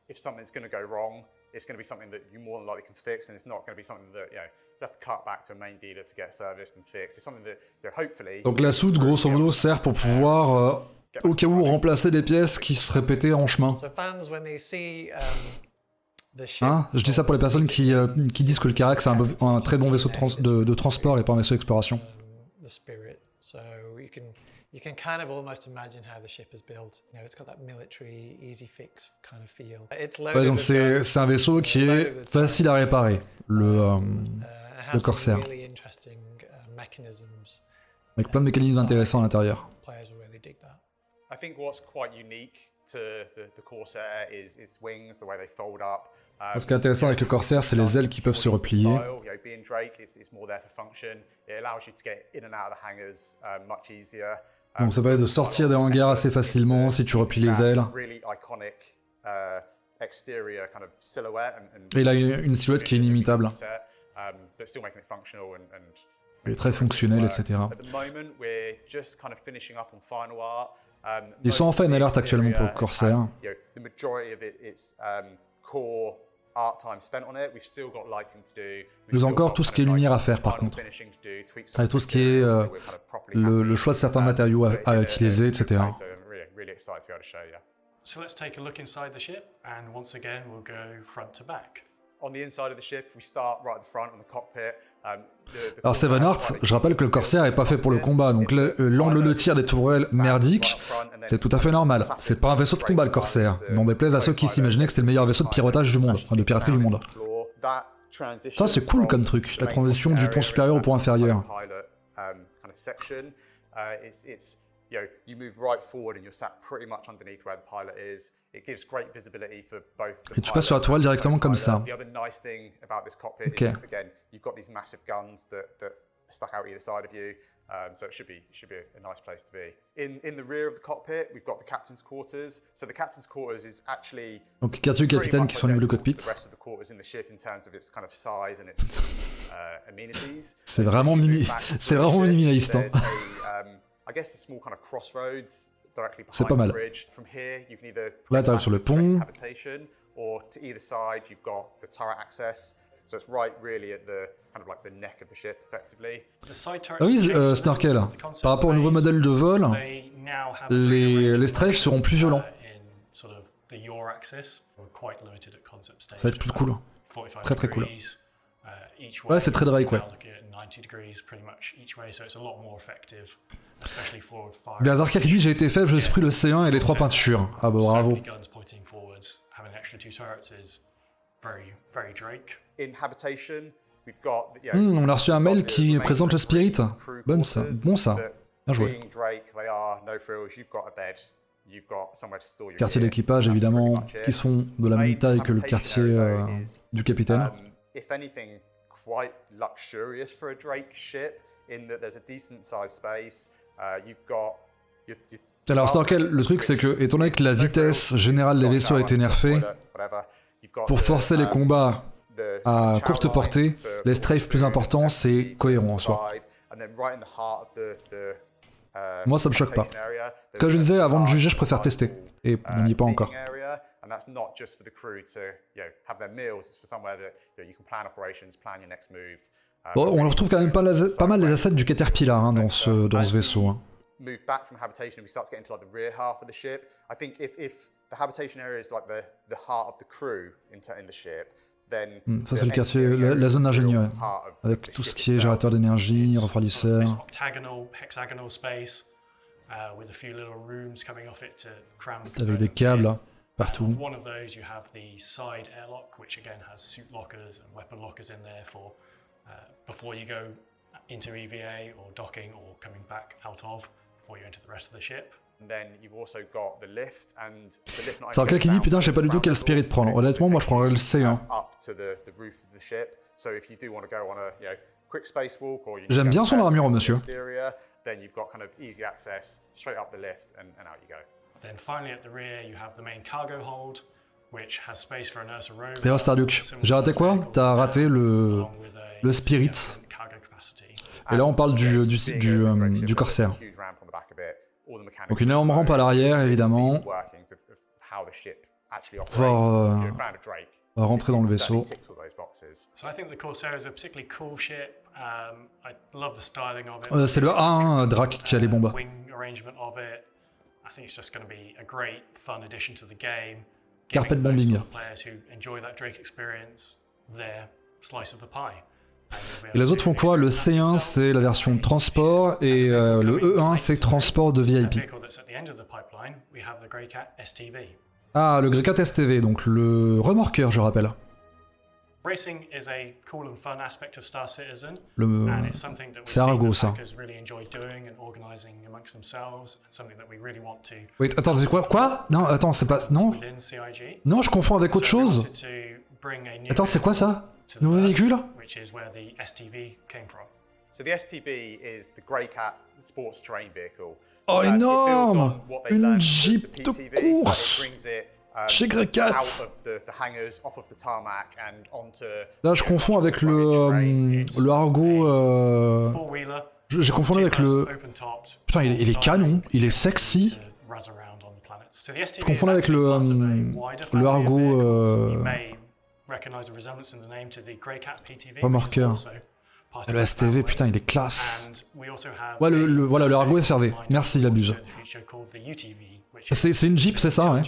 if something's going to go wrong, it's going to be something that you more than likely can fix, and it's not going to be something that you have to cut back to a main dealer to get serviced and fixed. It's something that hopefully. Donc la soute, grosso modo, sert pour pouvoir, au cas où, remplacer des pièces qui seraient pétées en chemin. Hein, je dis ça pour les personnes qui disent que le Carrack c'est un très bon vaisseau de transport et pas un vaisseau d'exploration. You can kind of almost imagine how the ship is built. It's got that military, easy fix kind of feel. Ouais, donc c'est un vaisseau qui est facile à réparer, le Corsair. Avec plein de mécanismes intéressants à l'intérieur. I think what's quite unique to the Corsair is its wings, the way they fold up. Ce qui est intéressant avec le Corsair, c'est les ailes qui peuvent se replier. Being Drake, it's more there for function. It allows you to get in and out of the hangars much easier. Donc ça permet de sortir des hangars assez facilement si tu replies les ailes. Et il a une silhouette qui est inimitable. Il est très fonctionnel, etc. Ils sont en final art actuellement pour le Corsair. Il nous a encore tout ce qui est lumière à faire par contre. Et tout ce qui est le choix de certains matériaux à utiliser, etc. So let's take a look inside the ship, and once again we'll go front to back. On the inside of the ship, we start right at the front on the cockpit. Alors Seven Arts, je rappelle que le Corsair est pas fait pour le combat, donc l'angle de tir des tourelles merdique, c'est tout à fait normal. C'est pas un vaisseau de combat le Corsair, n'en déplaise à ceux qui s'imaginaient que c'était le meilleur vaisseau de piratage du monde, de piraterie du monde. Ça c'est cool comme truc, la transition du pont supérieur au pont inférieur. You move right forward and you're sat pretty much underneath where the pilot is. It gives great visibility for both. Et tu passes sur la tourelle directement comme ça. The other nice thing about this cockpit is, again, you've got these massive guns that are stuck out either side of you. So it should be a nice place to be. In the rear of the cockpit, we've got the captain's quarters. So the captain's quarters is actually donc 4 capitaines qui sont au niveau du cockpit. C'est vraiment minimaliste. Hein. C'est pas mal. Là, t'arrives sur le pont. Ah oui, Snorkel. Par rapport au nouveau modèle de vol, les strafes seront plus violents. Ça va être plus cool. Très très cool. Ouais, c'est très Drake, ouais. Berserker qui dit j'ai été faible, je me suis pris le C1 et les 3 peintures. Ah bah bravo. On a reçu un mail qui présente le Spirit. Bon ça. Bien joué. Quartier d'équipage évidemment, qui sont de la même taille que le quartier du capitaine. Alors Snorkel, le truc c'est que, étant donné que la vitesse générale des vaisseaux a été nerfée, pour forcer les combats à courte portée, les strafes plus importants c'est cohérent en soi. Moi ça me choque pas. Comme je disais, avant de juger je préfère tester, et on n'y est pas encore. Bon, on retrouve quand même pas mal les assets du Caterpillar hein, dans ce vaisseau. Hein. Ça c'est le quartier, la zone d'ingénieur, avec tout ce qui est générateur d'énergie, refroidisseur. Avec des câbles là, partout. Before you go into EVA or docking or coming back out of, before you enter the rest of the ship. C'est un qui dit putain je sais pas du tout quel spirit prendre. Honnêtement moi je prendrais le C1. to the roof of the ship. So if you do want to go on a quick spacewalk or J'aime bien son armure, monsieur. Then you've got kind of easy access straight up the lift and out you go. Then finally at the rear you have the main cargo hold, which has space for an Ursa rover. D'ailleurs, Starduke, j'ai raté quoi? T'as raté le Spirit. Et là, on parle du Corsair. Donc une énorme rampe à l'arrière, évidemment. Pouvoir rentrer dans le vaisseau. So I think the Corsair is a particularly cool ship. I love the styling of it. C'est le A1 Drac qui a les bombes. Wing arrangement of it. I think it's just going to be a great fun addition to the game. Carpet bombing. Players who enjoy that Drake experience their slice of the pie. Et les autres font quoi? Le C1 c'est la version transport et le E1 c'est transport de VIP. Ah, le Greycat STV, donc le remorqueur, je rappelle. Racing is a cool and fun aspect of Star Citizen. C'est Argo, ça. Oui, attends, c'est quoi? Non, attends, c'est pas... Non. Non, je confonds avec autre chose. Attends, c'est quoi ça? Nouveau véhicule? So the STV is the Greycat sports terrain vehicle. Oh, énorme! Une Jeep de course! Chez Greycat! Là, je confonds avec le Argo. J'ai confondu avec le. Putain, il est canon, il est sexy. Je confonds avec le Argo. Remorqueur. Et le STV, putain, il est classe. Ouais, voilà, le Argo SRV. Merci, il abuse. C'est une Jeep, c'est ça, ouais.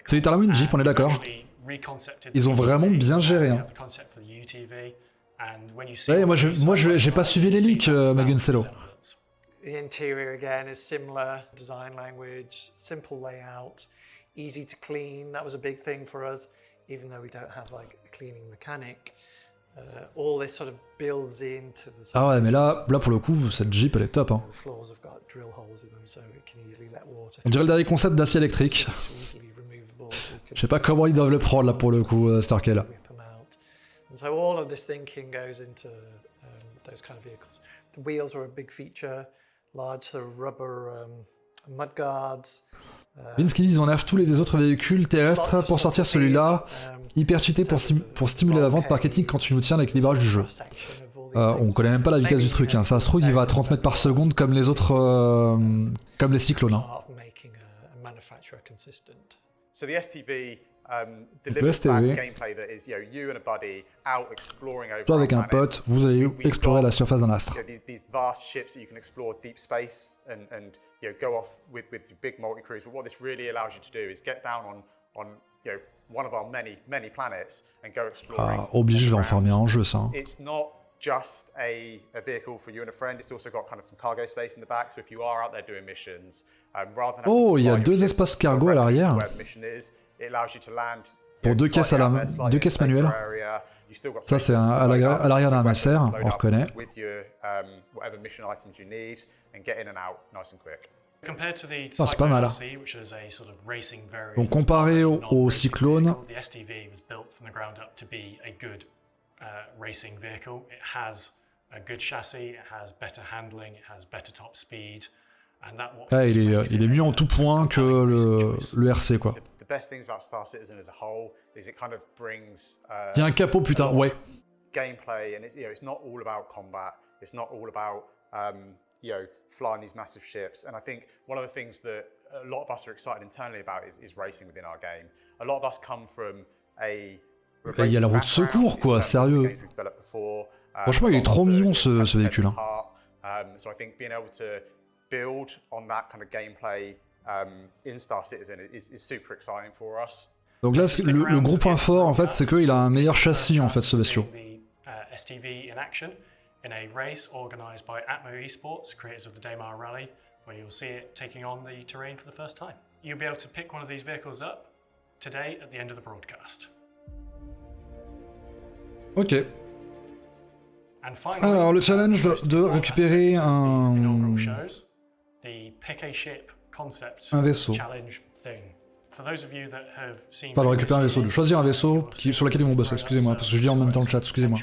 C'est littéralement une Jeep, on est d'accord. Ils ont vraiment bien géré. Hein. Ouais, moi, j'ai pas suivi les leaks, Maguncello. The interior again is similar design language, simple layout, easy to clean. That was a big thing for us, even though we don't have like a cleaning mechanic. All this sort of builds into the. Ah ouais, mais là pour le coup, cette Jeep elle est top. Hein. On dirait le dernier concept d'acier électrique. Je sais pas comment ils doivent le prendre là pour le coup, Starkey là. So all of this thinking goes into those kind of vehicles. The wheels were a big feature, large sort of rubber mudguards. Vince qui dit ils enlèvent tous les autres véhicules terrestres pour sortir celui-là, hyper cheaté pour stimuler la vente marketing quand tu nous tiens l'équilibrage du jeu. On connaît même pas la vitesse du truc, hein. Ça se trouve il va à 30 mètres par seconde comme les autres, comme les cyclones. Hein. So the STV delivers that gameplay that is, you and a buddy out exploring over. Toi avec un pote, vous allez explorer la surface d'un astre. These vast ships that you can explore deep space and go off with big multi-crews. But what this really allows you to do is get down on one of our many planets and go exploring. Ah, obligé, je vais en faire bien en jeu ça. Hein. It's not just a vehicle for you and a friend. It's also got kind of some cargo space in the back. So if you are out there doing missions, rather than oh, il y a deux espaces cargo à l'arrière. Pour deux caisses deux caisses manuelles. Ça c'est à l'arrière d'un masser, on reconnaît. Ah, c'est pas mal. Donc comparé au Cyclone, racing vehicle. It has a good chassis, it has better handling, it has better top speed, and that ah, il est mieux en tout point que le RC quoi. The best things about Star Citizen as a whole is it kind of brings il y a un capot putain, ouais. Gameplay and it's not all about combat. It's not all about flying these massive ships. And I think one of the things that a lot of us are excited internally about is racing within our game. A lot of us come from il y a la roue de secours quoi, sérieux. Franchement il est trop mignon ce véhicule. Hein. So I think being able to build on that kind of gameplay in Star Citizen is super exciting for us. Donc là le gros point fort en fait c'est qu'il a un meilleur châssis en fait ce vaisseau. STV in action in a race organized by Atmo Esports, creators of the Daymar Rally, where you'll see it taking on the terrain for the first time. You'll be able to pick one of these vehicles up today at the end of the broadcast. Ok. Alors le challenge de récupérer un vaisseau. Pas de récupérer un vaisseau, de choisir un vaisseau sur lequel ils vont bosser, excusez-moi, parce que je lis en même temps le chat, excusez-moi.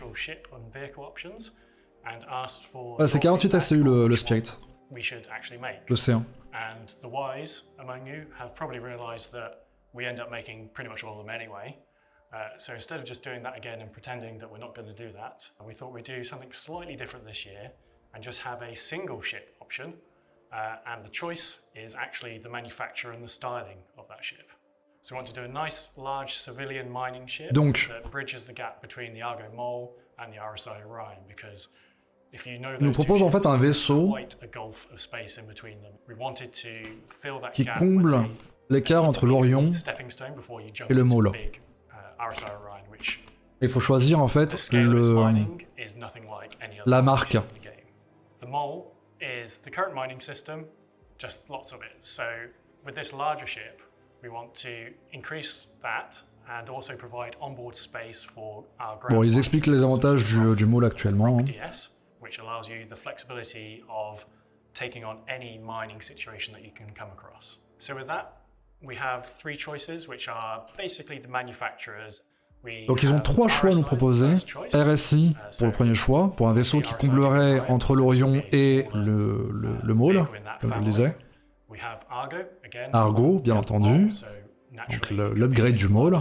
C'est 48 SCU le Spirit. Le C1. And the wise among you have probably realized that we end up making pretty much all of them anyway. So instead of just doing that again and pretending that we're not going to do that, we thought we'd do something slightly different this year and just have a single ship option. And the choice is actually the manufacturer and the styling of that ship. So we want to do a nice, large civilian mining ship that bridges the gap between the Argo Mole and the RSI Orion, because if you know Il nous propose en fait un vaisseau qui comble l'écart entre l'Orion et le Mole. Il faut choisir en fait la marque. The Mole is the current mining system, just lots of it. So with this larger ship, we want to increase that and also provide onboard space for our ground. Bon, ils expliquent les avantages du Mole actuellement. Which allows you the flexibility of taking on any mining situation that you can come across. So with that, we have three choices, which are basically the manufacturers. Donc ils ont trois choix à nous proposer. RSI pour le premier choix, pour un vaisseau qui comblerait entre l'Orion et le Mole, comme je le disais. Argo, bien entendu, donc l'upgrade du Mole.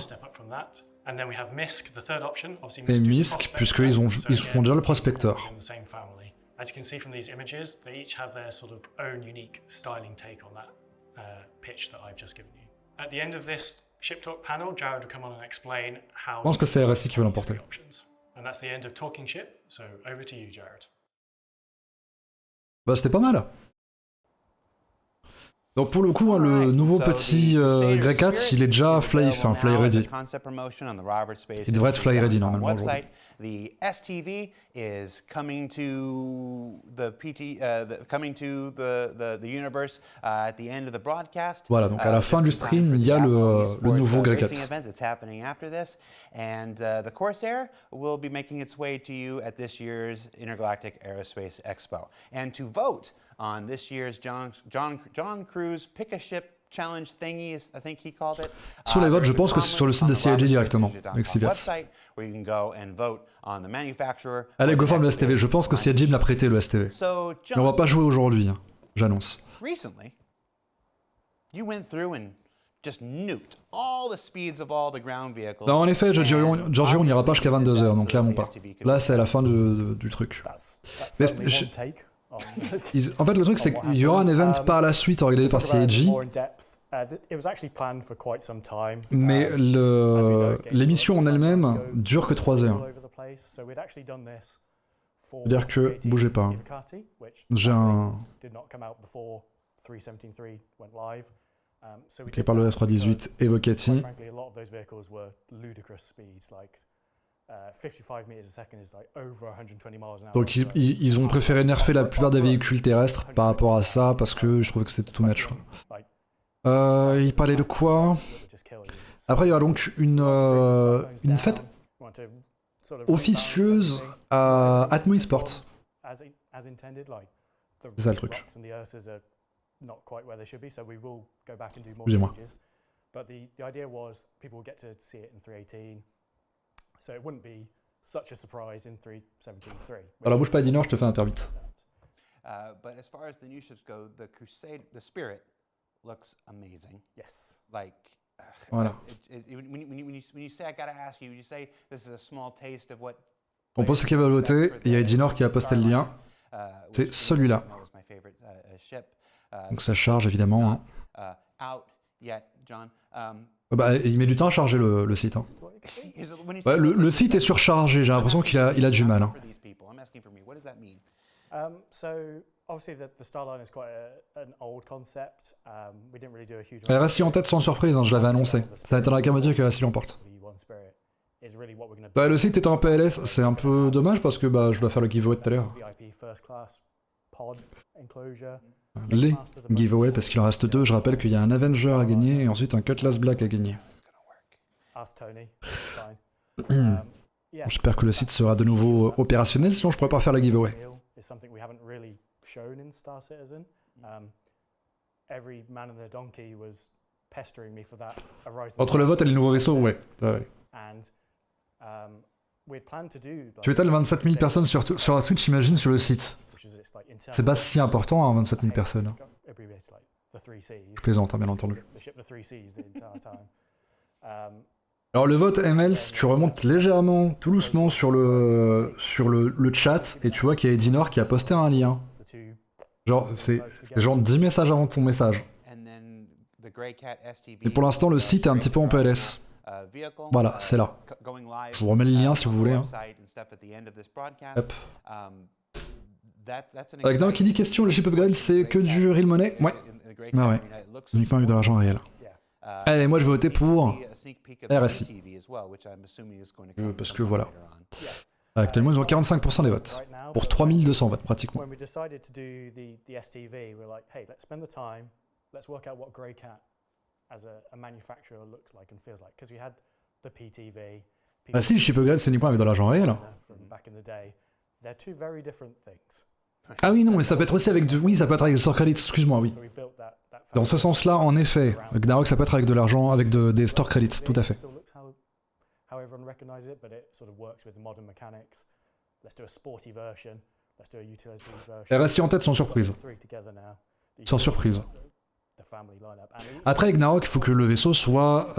Et MISC, puisqu'ils font déjà le prospecteur. As you can see from these images, they each have their sort of own unique styling take on that pitch that I've just given you. At the end of this Ship Talk panel, Jared will come on and explain how. Je pense que c'est RSI qui va l'emporter. And that's the end of Talking Ship, so over to you, Jared. Bah, c'était pas mal. Donc pour le coup, le nouveau petit Grey 4, il est déjà fly ready. Il devrait être fly ready normalement aujourd'hui. The STV is coming to the universe at the end of the broadcast. Voilà, donc à la fin du stream, il y a le nouveau Grey 4. That's happening after this, and the Corsair will be making its way to you at this year's Intergalactic Aerospace Expo. And to vote on this year's John Cruise Pick a Ship Challenge thingy, I think he called it. Sur les votes, je pense que c'est sur le site de CIG directement, avec Sivers. Allez, go farm le STV, je pense que CIG me l'a prêté le STV. Mais on va pas jouer aujourd'hui, hein, j'annonce. Recently, you went through and just nuked all the speeds of all the ground vehicles. Non, en effet, Giorgio, on n'ira pas jusqu'à 22h, donc clairement pas. Là, c'est la fin du truc. Mais en fait, le truc, c'est qu'il y aura un event par la suite organisé par CIG. Mais l'émission en elle-même dure que 3 heures. C'est-à-dire que, bougez pas. J'ai un... Ok, par le F318 et Vocati. Donc ils ont préféré nerfer la plupart des véhicules terrestres par rapport à ça parce que je trouvais que c'était too much. Il parlait de quoi? Après il y aura donc une fête officieuse à Atmo Esport. C'est ça le truc. Excusez-moi. So it wouldn't be such a surprise in 3.17.3. Alors bouge pas Dinor, je te fais un permit. But as far as the new ships go, the Spirit looks amazing. Yes. Like, voilà. When you say I gotta ask you say this is a small taste of what. On pose ce qui va voter. Il y a Dinor qui a posté le lien. C'est celui-là. Donc ça charge évidemment. Hein. Out yet, John. Bah, il met du temps à charger le site. Hein. Ouais, le site est surchargé, j'ai l'impression qu'il a du mal. Hein. RSI en tête sans surprise, hein, je l'avais annoncé. Ça m'étonnerait qu'à me dire que RSI l'emporte. Bah, le site est en PLS, c'est un peu dommage parce que bah, je dois faire le giveaway tout à l'heure. Les giveaways, parce qu'il en reste 2. Je rappelle qu'il y a un Avenger à gagner et ensuite un Cutlass Black à gagner. J'espère que le site sera de nouveau opérationnel, sinon je pourrais pas faire la giveaway. pestering me for that. Entre le vote et les nouveaux vaisseaux, ouais. Ouais. Tu étales 27 000 personnes sur la Twitch, imagine, sur le site. C'est pas si important, hein, 27 000 personnes. Je plaisante, hein, bien entendu. Alors le vote ML, tu remontes légèrement, tout doucement sur le chat, et tu vois qu'il y a Edinor qui a posté un lien. Genre, c'est genre 10 messages avant ton message. Et pour l'instant, le site est un petit peu en PLS. Voilà, c'est là. Je vous remets le lien si vous voulez. Hein. Hop. Avec Nao qui dit question, le ship upgrade c'est que du real money? Ouais. Ah ouais. Uniquement avec de l'argent réel. Allez, moi je vais voter pour RSI. Parce que voilà. Actuellement ils ont 45% des votes. Pour 3200 votes pratiquement. Ah si, le ship upgrade c'est uniquement avec de l'argent réel. Ah oui, non, mais ça peut être aussi avec oui, ça peut être avec des store credits, excuse-moi, oui. Dans ce sens-là, en effet, Gnarok, ça peut être avec de l'argent, avec des store credits, tout à fait. RSI en tête sans surprise. Sans surprise. Après, avec Gnarok, il faut que le vaisseau soit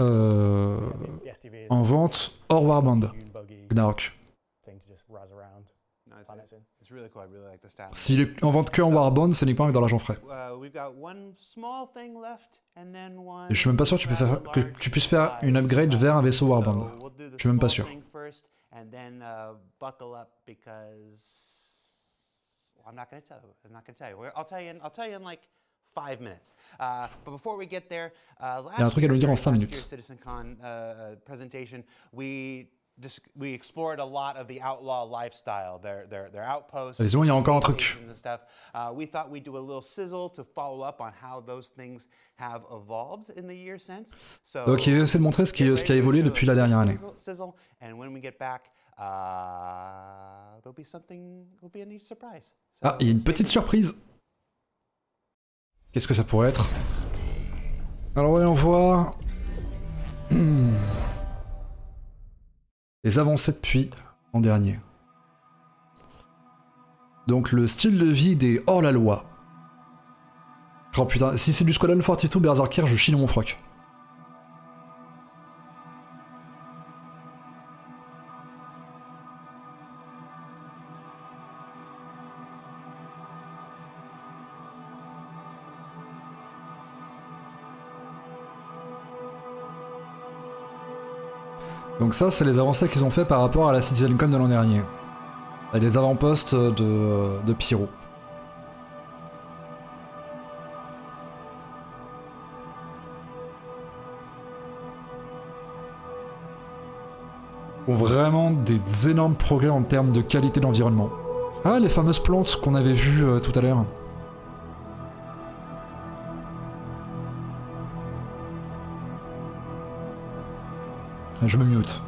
en vente hors Warband. Gnarok. S'il est en vente que en Warband, c'est uniquement avec de l'argent frais. Et je suis même pas sûr que tu puisses faire une upgrade vers un vaisseau Warband. Je suis même pas sûr. Il y a un truc à nous dire en 5 minutes. We explored a lot of the outlaw lifestyle, their outposts. Il y a encore un truc. We thought we'd do a little sizzle to follow up on how those things have evolved in the year since. Donc il essaie de montrer ce qui a évolué depuis la dernière année. And when we get back, there'll be a neat surprise. Ah, il y a une petite surprise. Qu'est-ce que ça pourrait être? Alors voyons voir. Les avancées depuis l'an dernier. Donc le style de vie des hors-la-loi. Oh putain, si c'est du Squadron 42 Berserker, je chie dans mon froc. Donc ça, c'est les avancées qu'ils ont fait par rapport à la CitizenCon de l'an dernier. Et les avant-postes de Pyro. Ont vraiment des énormes progrès en termes de qualité d'environnement. Ah, les fameuses plantes qu'on avait vues tout à l'heure. Je me mute.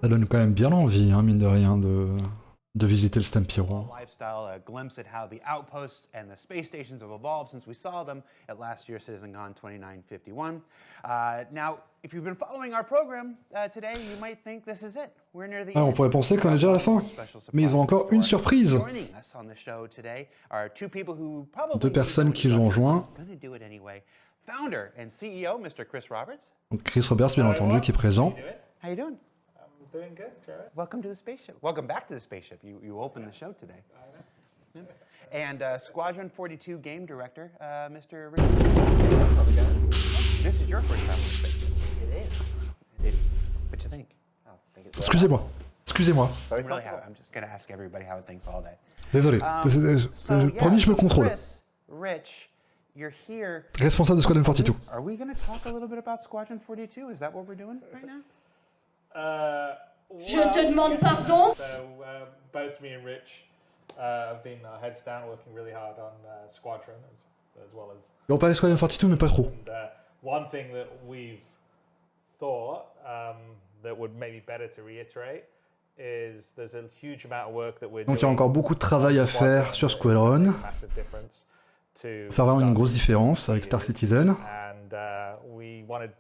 Ça donne quand même bien l'envie, hein, mine de rien, de visiter le Stampiro. Lifestyle, a glimpse at how the outposts and the space stations have evolved since we saw them at last year's CitizenCon 2951. Now, if you've been following our program today, you might think this is it. We're near the Ah, on pourrait penser qu'on est déjà à la fin. Mais ils ont encore une surprise. Joining us on the show today are two people who probably 2 personnes qui ont joint. gonna do it anyway. Founder and CEO, Mr. Chris Roberts. Donc Chris Roberts, bien entendu, qui est présent. How you doing? I'm doing good, Jared. Welcome to the spaceship. Welcome back to the spaceship. You opened the show today. Yeah. And Squadron 42 game director, Mr. Rick. This is your first time on the spaceship. It is. What you think? Excusez-moi. Excusez-moi. I'm really happy. I'm just gonna ask everybody how it thinks all day. Désolé. Promis, je me contrôle. Chris, Rich, you're here. Responsable de Squadron 42. Are we gonna talk a little bit about Squadron 42? Is that what we're doing right now? Je te demande pardon. So both me and Rich have been heads down working really hard on Squadron as well as. On parlait de Squadron 42, mais pas trop. And, one thing that we've thought that would maybe better to reiterate is there's a huge amount of work that we're doing. Donc il y a encore beaucoup de travail à faire sur Squadron. Faire vraiment une grosse différence avec Star Citizen. And we wanted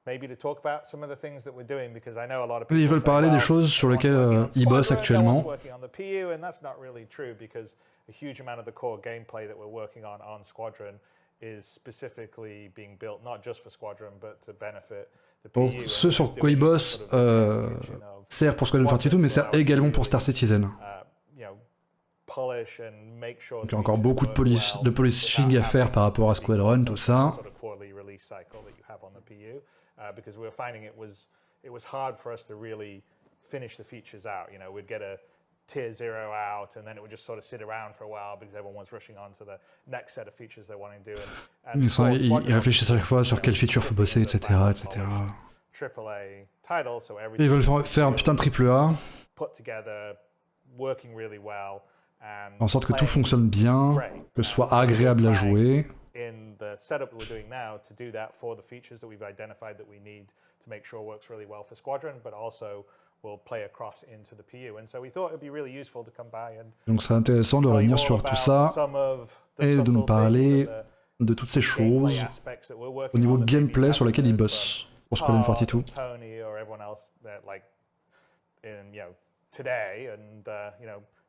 maybe to talk about some of the things that we're doing because I know a lot of Ils veulent parler des choses sur lesquelles ils bossent actuellement. working on the PU and that's not really true because a huge amount of the core gameplay that we're working on Squadron is specifically being built not just for Squadron but to benefit the PU. Donc ce sur quoi ils bossent sert pour Squadron 42, mais sert également pour Star Citizen. Polish and make sure Donc il y a encore beaucoup de polishing à faire par rapport à Squadron, tout ça. Because we were finding it was hard for us to really finish the features out. You know, we'd get a tier 0 out, and then it would just sort of sit around for a while because everyone was rushing on to the next set of features they wanted to do. Ils réfléchissent à chaque fois sur quelles features faut bosser, etc., etc. AAA title, so Ils veulent faire un putain de triple A, put together, working really well, and en sorte que tout fonctionne bien, que ce soit agréable à jouer. in the setup that we're doing now to do that for the features that we've identified that we need to make sure works really well for Squadron, but also will play across into the PU. And so we thought it'd be really useful to come by and Donc c'est intéressant de revenir sur tout ça et de nous parler de toutes ces choses au niveau gameplay sur lesquelles ils bossent pour Squadron 42. Tony or everyone else that like in today and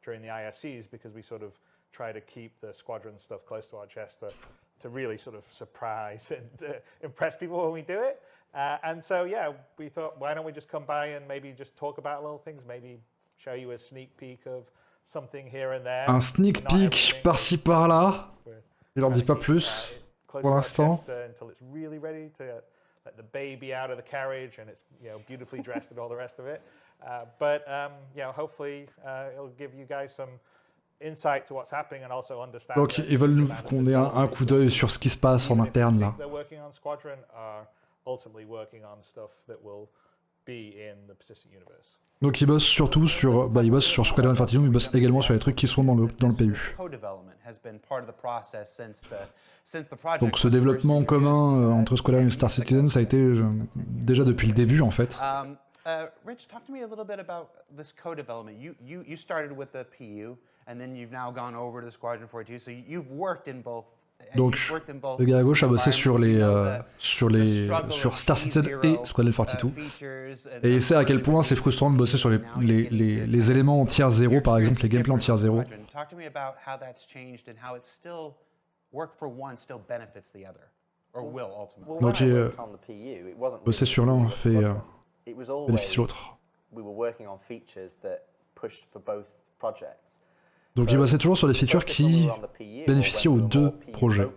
during the ISCs because we sort of try to keep the Squadron stuff close to our chest to really sort of surprise and impress people when we do it. And so, we thought, why don't we just come by and maybe just talk about little things, maybe show you a sneak peek of something here and there. Un sneak peek par-ci par-là. Il leur dit pas plus pour l'instant. Until it's really ready to let the baby out of the carriage and it's beautifully dressed and all the rest of it. But hopefully it'll give you guys some insight to what's happening and also understand. Donc ils veulent qu'on ait un coup d'œil sur ce qui se passe en interne là. They're working on Squadron are ultimately working on stuff that will be in the persistent universe. Donc ils bossent surtout sur ils bossent sur Squadron 42, mais ils bossent également sur les trucs qui sont dans le PU. Donc ce développement en commun entre Squadron et Star Citizen, ça a été déjà depuis le début en fait. Rich, talk to me a little bit about this co-development. You started with the PU, and then you've now gone over to the Squadron 42. So you've worked in both. Donc le gars à gauche a bossé sur Star Citizen et Squadron 42. Et il sait à quel point c'est frustrant de bosser sur les éléments en tier 0, par exemple les gameplays en tier 0. Talk to me about how that's changed and how it still work for one still benefits the other, or will ultimately. Donc bosser sur l'un fait bénéficier l'autre. Donc il bossait toujours sur des features qui bénéficient aux deux projets.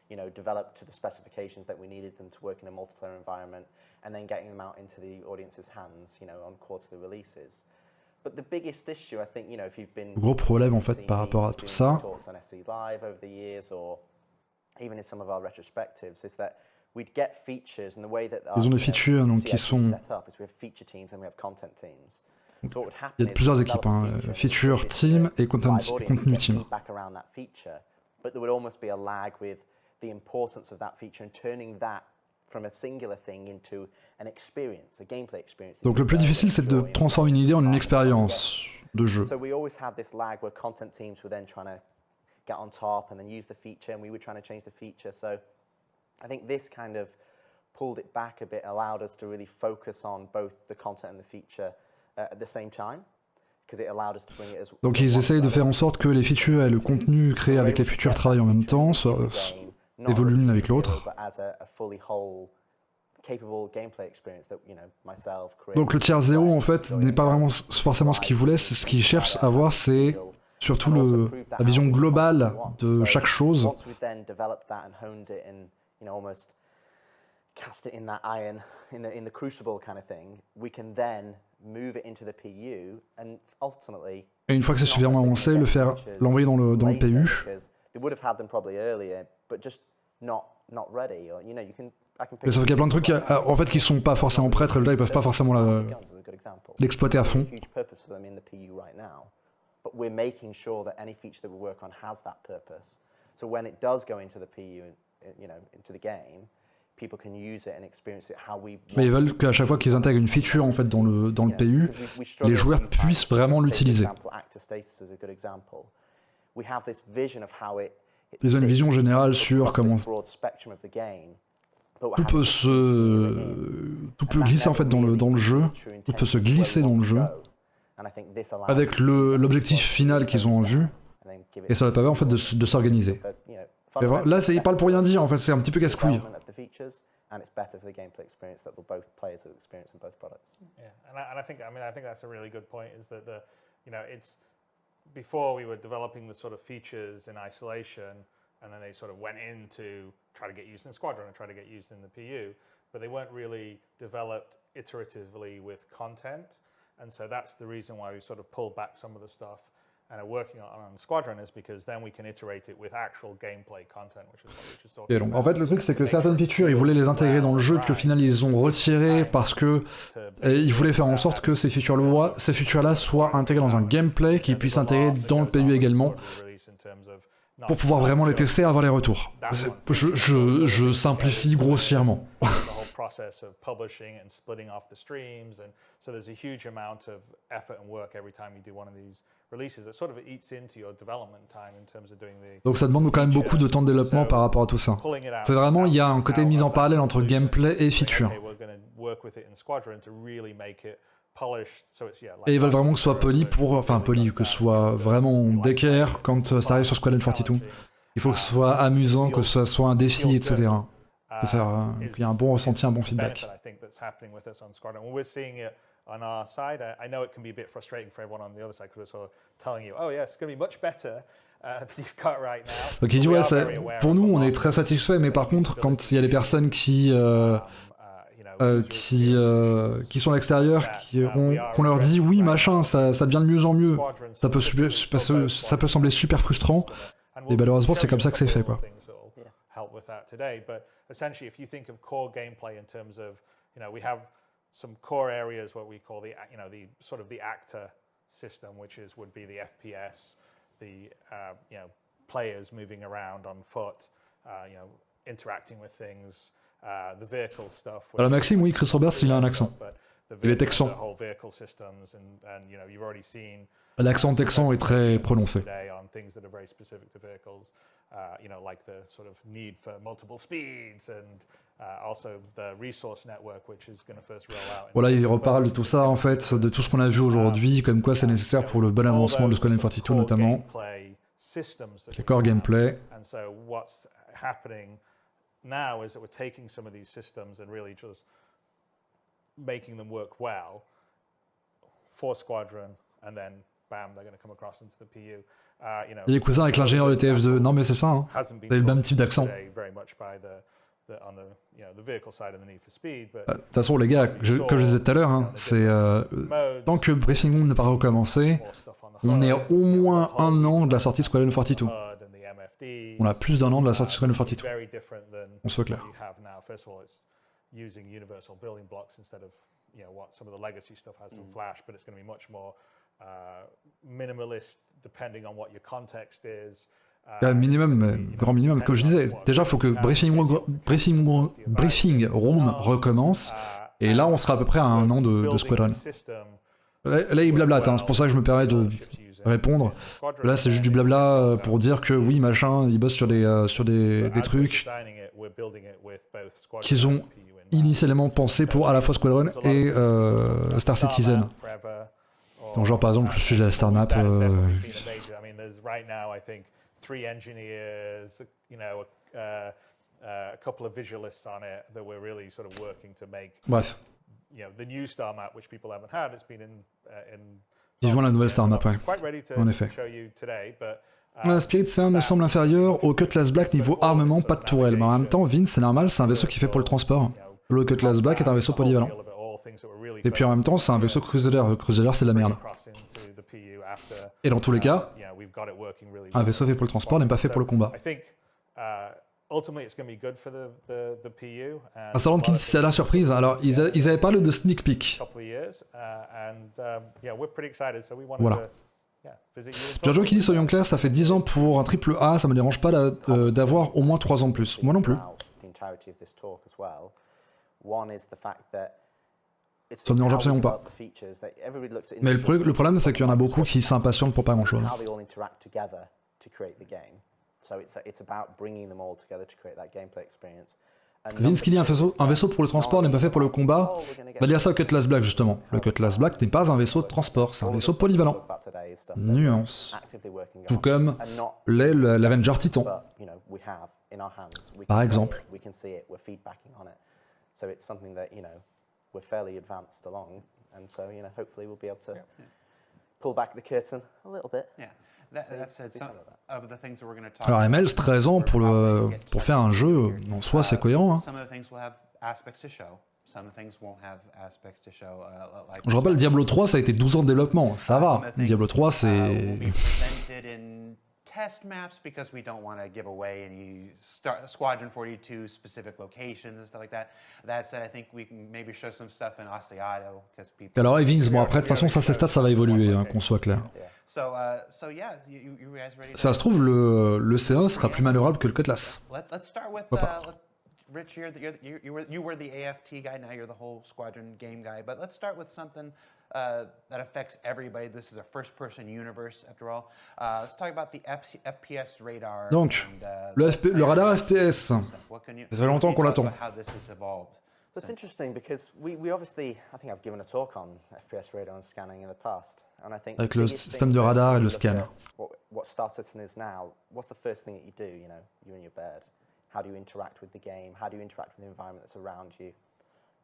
Developed to the specifications that we needed them to work in a multiplayer environment, and then getting them out into the audience's hands, on quarterly releases. But the biggest issue, I think, if you've been le gros problème en fait par rapport à tout ça, on SC Live over the years, or even in some of our retrospectives, is that we'd get features and the way that ils ont des features donc qui sont set up is we have feature teams and we have content teams. So what would happen il y a plusieurs équipes, feature team et contenu team. Around that feature, but there would almost be a lag with the importance of that feature and turning that from a singular thing into an experience, a gameplay experience. Donc le plus difficile, c'est de transformer une idée en une expérience de jeu. So we always had this lag where content teams were then trying to get on top and then use the feature, and we were trying to change the feature. So I think this kind of pulled it back a bit, allowed us to really focus on both the content and the feature at the same time. Donc ils essayent de faire en sorte que les features et le contenu créé avec les features travaillent en même temps, évoluent l'une avec l'autre. Donc le tiers 0 en fait n'est pas vraiment forcément ce qu'ils voulaient, ce qu'ils cherchent à voir, c'est surtout la vision globale de chaque chose. Cast it in that iron, in the crucible kind of thing, we can then move it into the PU and ultimately. Et une fois que c'est suffisamment avancé, l'envoyer dans le PU. They would have had them probably earlier, but just not ready. Or, you know, you can. Mais sauf qu'il y a plein de trucs en fait qui sont pas forcément prêts, résultat ils peuvent pas forcément l'exploiter à fond. But we're making sure that any feature that we work on has that purpose. So when it does go into the PU, you know, into the game. Mais ils veulent qu'à chaque fois qu'ils intègrent une feature en fait dans le PU, les joueurs puissent vraiment l'utiliser. Ils ont une vision générale sur comment tout peut glisser en fait dans le jeu, tout peut se glisser dans le jeu, avec l'objectif final qu'ils ont en vue, et ça va permettre en fait de s'organiser. Là, il parle pour rien dire, en fait, c'est un petit peu casse-couille. And it's better for the gameplay experience that both players will experience in both products. Yeah, and I think that's a really good point. Is that it's before we were developing the sort of features in isolation, and then they sort of went in to try to get used in Squadron and try to get used in the PU, but they weren't really developed iteratively with content, and so that's the reason why we sort of pulled back some of the stuff and are working on Squadron is because then we can iterate it with actual gameplay content, which is what we just talked about. Donc, en fait, le truc, c'est que certaines features, ils voulaient les intégrer dans le jeu, puis au final, ils ont retiré parce que ils voulaient faire en sorte que ces features-là soient intégrées dans un gameplay qui puisse s'intégrer dans le PU également, pour pouvoir vraiment les tester et avoir les retours. Je simplifie grossièrement. Process of publishing and splitting off the streams, and so there's a huge amount of effort and work every time you do one of these releases. It sort of eats into your development time in terms of doing the. Donc ça demande quand même beaucoup de temps de développement par rapport à tout ça. C'est vraiment, il y a un côté mise en parallèle entre gameplay et feature. Et ils veulent vraiment que ce soit poli que ce soit vraiment d'équerre quand ça arrive sur Squadron 42. Il faut que ce soit amusant, que ce soit un défi, etc. Il y a un bon ressenti, un bon feedback. On our side, I know it can be a bit frustrating for everyone on the other side because we're sort of telling you, oh yeah, it's going to be much better than you've got right now. Donc il dit ouais, pour nous on est très satisfait, mais par contre quand il y a des personnes qui sont à l'extérieur, qu'on leur dit oui machin, ça devient de mieux en mieux, ça peut sembler super frustrant, et malheureusement c'est comme ça que c'est fait quoi. Essentially, if you think of core gameplay in terms of, we have some core areas what we call the sort of the actor system, which would be the FPS, the players moving around on foot, interacting with things, the vehicle stuff. Alors Maxime, oui, Chris Roberts, il a un accent. Il est texan. L'accent texan est très prononcé. Like the sort of need for multiple speeds and also the resource network, which is going to first roll out. Voilà, il reparle de tout ça en fait, de tout ce qu'on a vu aujourd'hui, comme quoi c'est nécessaire pour le bon avancement de Squadron 42 notamment. Le core gameplay. And so what's happening now is that we're taking some of these systems and really just making them work well for Squadron, and then bam, they're going to come across into the PU. Il est cousin avec l'ingénieur de TF2. Non mais c'est ça, hein. C'est le même type d'accent. De toute façon les gars, comme je disais tout à l'heure, hein, c'est tant que Briefing Room n'a pas recommencé, on est au moins un an de la sortie de Squadron 42. On a plus d'un an de la sortie de Squadron 42. On soit clair. Minimalist depending on what your context is. Minimum, mais grand minimum, comme je disais. Déjà, il faut que briefing room recommence. Et là, on sera à peu près à 1 an de Squadron. Là, il blablate, hein, c'est pour ça que je me permets de répondre. Là, c'est juste du blabla pour dire que oui, machin, ils bossent sur des trucs qu'ils ont initialement pensé pour à la fois Squadron et Star Citizen. Donc, genre, par exemple, je suis à la Star Map. Bref. Vivement la nouvelle Star Map, ouais. En effet. La Spirit C1 me semble inférieur au Cutlass Black niveau armement, pas de tourelle. Mais en même temps, Vince, c'est normal, c'est un vaisseau qui est fait pour le transport. Le Cutlass Black est un vaisseau polyvalent. Et puis en même temps, c'est un vaisseau Crusader. Crusader, c'est de la merde. Et dans tous les cas, un vaisseau fait pour le transport n'est pas fait pour le combat. Installant qui dit c'est à la surprise. Alors, ils avaient parlé de sneak peek. Voilà. Giorgio qui dit soyons clairs, ça fait 10 ans pour un triple A, ça me dérange pas d'avoir au moins 3 ans de plus. Moi non plus. Ça me dérange absolument pas. Mais le problème, c'est qu'il y en a beaucoup qui s'impatientent pour pas grand chose. Vince qui dit un vaisseau pour le transport n'est pas fait pour le combat. Va dire ça au Cutlass Black justement. Le Cutlass Black n'est pas un vaisseau de transport, c'est un vaisseau polyvalent. Nuance. Tout comme l'Avenger Titan. Par exemple. Alors ML, 13 ans pour faire un jeu, en soi c'est cohérent. Hein. Je rappelle, Diablo 3 ça a été 12 ans de développement, ça va. Diablo 3 c'est... Test maps because we don't want to give away any Squadron 42 specific locations and stuff like that. That said, I think we can maybe show some stuff in Osteado because people. Alors Evans, bon après de toute façon ça, ces stats ça va évoluer, hein, qu'on soit clair. Ça se trouve le C1 sera plus manœuvrable que le Cutlass. Let's start with Rich here. You were the AFT guy. Now you're the whole Squadron game guy. But let's start with something that affects everybody. This is a first-person universe, after all. Let's talk about the FPS radar. Donc, le radar FPS. Ça fait longtemps qu'on l'attend. That's interesting because we obviously, I think I've given a talk on FPS radar and scanning in the past, and I think avec le système de radar et le scan. What Star Citizen is now, what's the first thing that you do? You know, you and your bird. How do you interact with the game? How do you interact with the environment that's around you?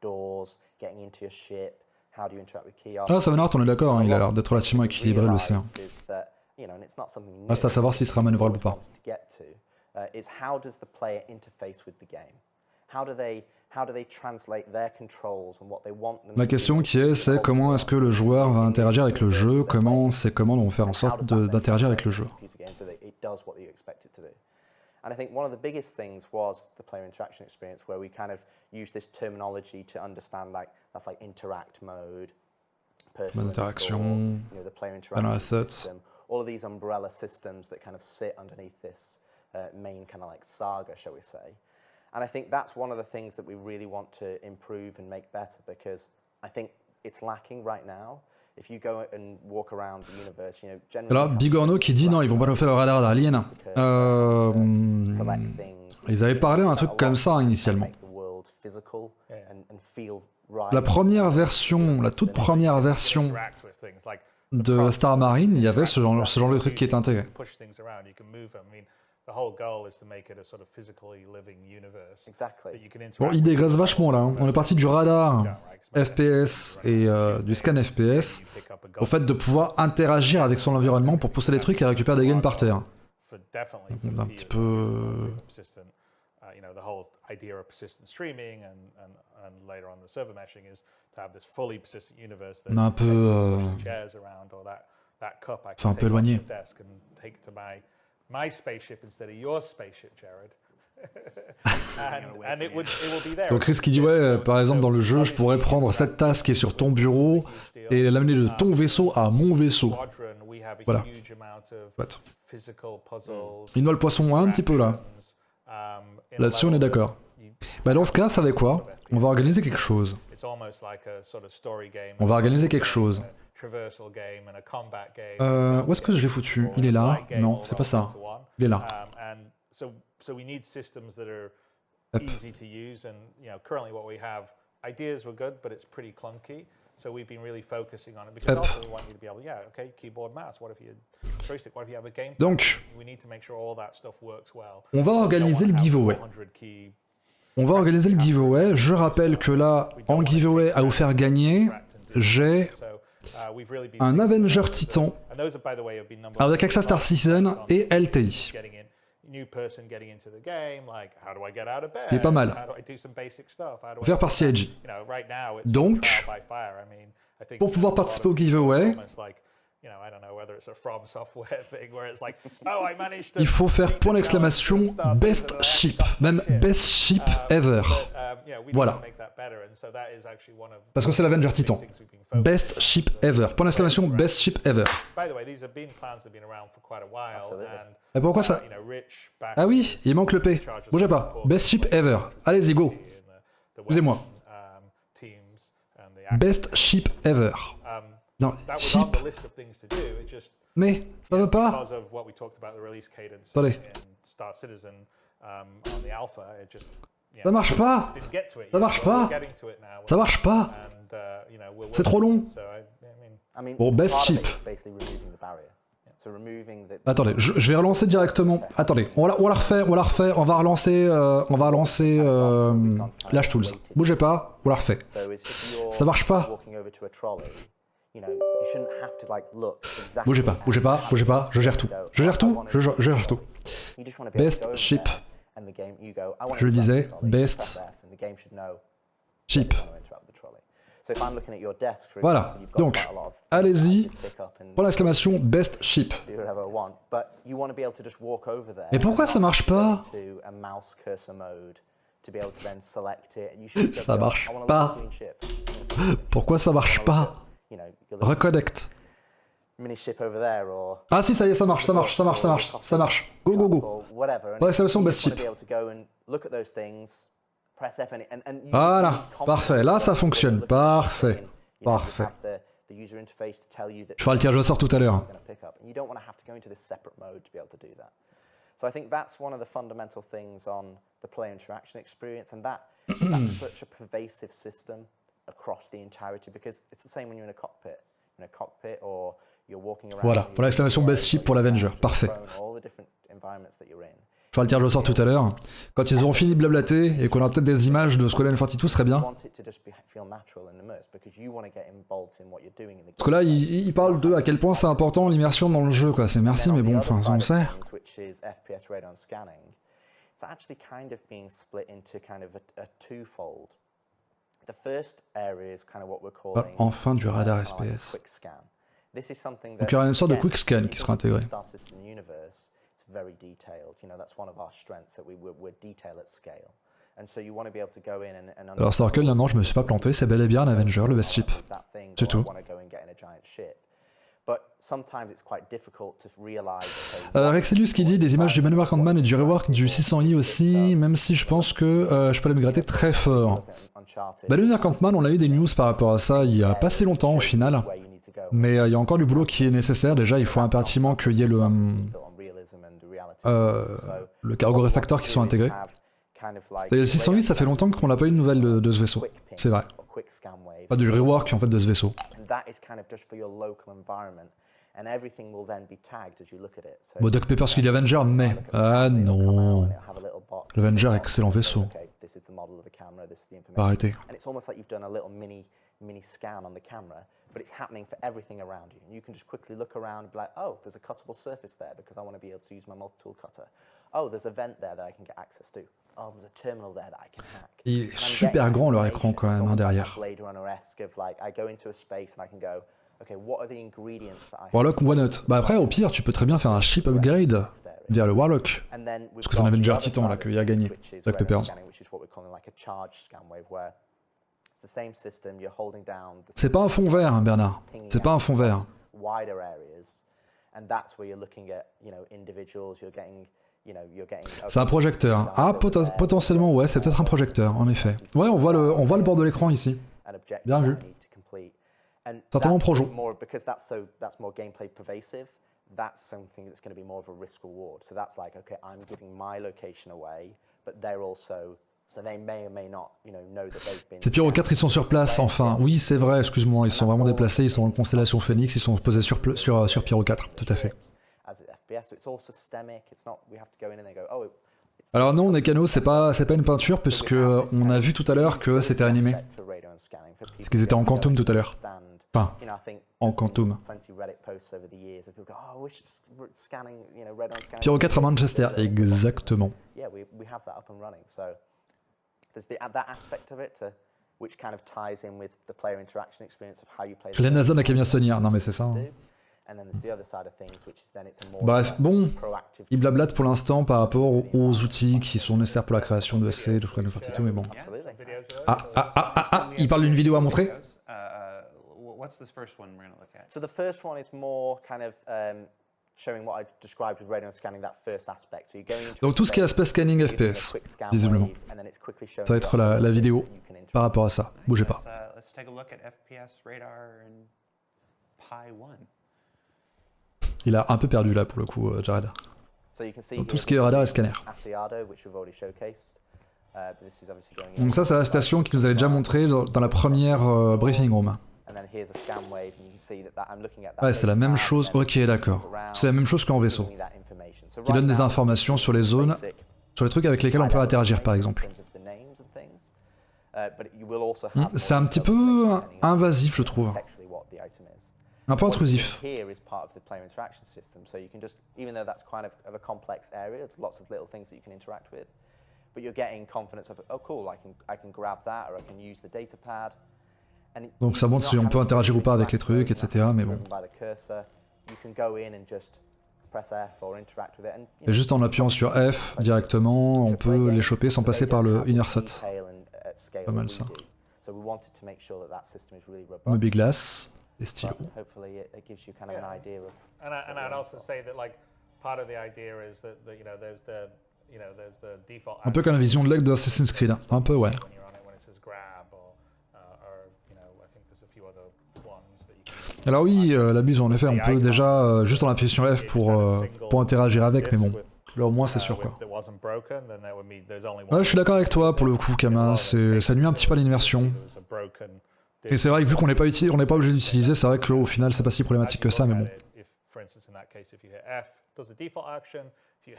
Doors, getting into your ship. How do you interact with kiosks? Ah, Sevenart, on est d'accord, hein, il a l'air d'être relativement équilibré le C1. Reste à savoir s'il sera manœuvrable ou pas. Is how does the player interface with the game? How do they translate their controls and what they want them to do? La question qui est, c'est comment est-ce que le joueur va interagir avec le jeu, comment ces commandes vont faire en sorte d'interagir avec le jeu. And I think one of the biggest things was the player interaction experience, where we kind of use this terminology to understand that's like interact mode, personal interaction, the player interaction system, all of these umbrella systems that kind of sit underneath this main kind of like saga, shall we say. And I think that's one of the things that we really want to improve and make better, because I think it's lacking right now. If you go and walk around the universe, you know, generally. Alors, Bigorno qui dit non, ils vont pas nous faire le radar d'Alien. Ils avaient parlé d'un truc comme ça initialement. La première version, la toute première version de Star Marine, il y avait ce genre de truc qui est intégré. Bon, il dégraisse vachement là. Hein. On est parti du radar FPS et du scan FPS au fait de pouvoir interagir avec son environnement pour pousser des trucs et récupérer des gains par terre. Donc, un petit peu... On a un peu... C'est un peu éloigné. Donc Chris qui dit ouais, par exemple dans le jeu, je pourrais prendre cette tasse qui est sur ton bureau et l'amener de ton vaisseau à mon vaisseau. Voilà. Il noie le poisson un petit peu là. Là-dessus, on est d'accord. Bah dans ce cas, ça va quoi? On va organiser quelque chose. On va organiser quelque chose. Où est-ce que je l'ai foutu? Il est là? Non, c'est pas ça. Il est là. Hop. So we've been really focusing on it because Hop. also we want you to be able, yeah, okay, keyboard, mouse. What if you joystick? What if you have a game? Donc, We need to make sure all that stuff works well. on va organiser le giveaway. On va organiser le giveaway. Je rappelle que là, en giveaway à vous faire gagner, j'ai un Avenger Titan avec AXA Star Citizen et LTI. Il est pas mal. Offert par CIG. Donc, pour pouvoir participer au giveaway, il faut faire point d'exclamation best ship, même best ship ever. Voilà. Parce que c'est l'Avenger Titan. Best ship ever. Point d'exclamation best ship ever. Et pourquoi ça? Ah oui, il manque le P. Bougez pas. Best ship ever. Allez-y, go. Excusez-moi. Best ship ever. Non, ship. Mais, ça veut pas. Attendez. Ça marche pas. Ça marche pas. Ça marche pas. C'est trop long. Bon, best ship. Attendez, je vais relancer directement. Attendez, on va la refaire, on va relancer Lash Tools. Bougez pas, on la refait. Ça marche pas. Bougez pas, je gère tout. Je gère tout. Best ship. Je le disais, best ship. Voilà, donc, allez-y, pour l'exclamation best ship. Mais pourquoi ça marche pas? Ça marche pas. Pourquoi ça marche pas? Reconnect. Ah si, ça y est, ça marche. Go. Pour l'exclamation best ship. Voilà, parfait, là ça fonctionne, parfait. Je ferai le tirage au sort tout à l'heure. So I think that's one of the fundamental things on the player interaction experience, and that's such a pervasive system across the entirety, because it's the same when you're in a cockpit. In a cockpit, or you're walking around. Voilà, pour l'exclamation best ship pour l'Avenger, parfait. Je ferai le tirage au sort tout à l'heure. Quand ils auront fini de blablater et qu'on aura peut-être des images de Squadron 42, ce serait bien. Parce que là, il parle de à quel point c'est important l'immersion dans le jeu, quoi. C'est merci, mais bon, enfin, on sait. Enfin du radar SPS. Donc il y aura une sorte de quick scan qui sera intégré. Very detailed. You know, that's one of our strengths, that we're detail at scale. And so you want to be able to go in and alors Snorkel, non, je me suis pas planté, c'est bel et bien un Avenger, le best ship. C'est tout. Rexelius qui dit des images du Manuel Ant-Man et du rework du 600i aussi, même si je pense que je peux aller me gratter très fort. Bah, le Manuel Ant-Man, on a eu des news par rapport à ça il y a pas si longtemps au final. Mais il y a encore du boulot qui est nécessaire. Déjà, il faut impérativement qu'il y ait le cargo refactor qui soit intégré. Et le 608, ça fait longtemps qu'on n'a pas eu de nouvelles de ce vaisseau. C'est vrai. Pas du rework en fait de ce vaisseau. Bon, Doc Peppers qu'il y a Avenger, mais... Ah non. L'Avenger, excellent vaisseau. Arrêtez. Mini scan on the camera, but it's happening for everything around you. And you can just quickly look around and be like, oh, there's a cuttable surface there because I want to be able to use my multi-tool cutter. Oh, there's a vent there that I can get access to. Oh, there's a terminal there that I can hack. Il est super grand leur écran quand même, hein, derrière. Warlock ou One-Up. Bah après, au pire, tu peux très bien faire un ship upgrade via le Warlock. Parce que c'est un Avenger Titan là qu'il a gagné. Doc Peppers. C'est pas un fond vert, hein, Bernard. C'est pas un fond vert. C'est un projecteur. Ah, potentiellement, ouais, c'est peut-être un projecteur, en effet. Ouais, on voit le bord de l'écran ici. Bien vu. Certainement Projo. That's something that's going to be more of a risk reward. So that's like, okay, I'm giving my location away, but they're also, so they may or may not, know that they've been. Ces Pyro 4, ils sont sur place, enfin. Oui, c'est vrai, excuse-moi, ils sont vraiment déplacés, ils sont en constellation Phoenix, ils sont posés sur Pyro 4, tout à fait. Alors non, Nekano, c'est pas une peinture, puisque on a vu tout à l'heure que c'était animé. Parce qu'ils étaient en quantum tout à l'heure. Enfin, en quantum. Pyro 4 à Manchester, exactement. La NASA n'a qu'à bien se tenir, non mais c'est ça. Hein. Bref, bon, il blablate pour l'instant par rapport aux outils qui sont nécessaires pour la création de SC, de Final Fantasy 2, mais bon. Il parle d'une vidéo à montrer. What's this first one we're going to look at? So the first one is more kind of showing what I described with radar scanning, that first aspect. So you're going into Donc tout ce qui est aspect scanning FPS, visiblement. Ça va être la vidéo par rapport à ça. Bougez pas. Let's take a look at FPS radar and Pi 1. Il a un peu perdu là pour le coup, Jared. Donc tout ce qui est radar et scanner. Donc ça, c'est la station qui nous avait déjà montré dans la première briefing room. Ouais, c'est la même chose. Ok, d'accord. C'est la même chose qu'en vaisseau. Qui donne des informations sur les zones, sur les trucs avec lesquels on peut interagir, par exemple. C'est un petit peu invasif, je trouve. Un peu intrusif. Donc ça montre si on peut interagir ou pas avec les trucs, etc. Mais bon. Et juste en appuyant sur F directement, on peut les choper sans passer par le inner shot. Pas mal ça. Moby Glass, des stylos. Un peu comme la vision de l'aigle de Assassin's Creed. Un peu, ouais. Alors oui, la buse en effet, on peut déjà juste en appuyant sur F pour interagir avec, mais bon, là au moins c'est sûr quoi. Ouais, je suis d'accord avec toi pour le coup, Kama, ça nuit un petit peu à l'immersion. Et c'est vrai que vu qu'on n'est pas obligé d'utiliser, c'est vrai qu'au final c'est pas si problématique que ça, mais bon.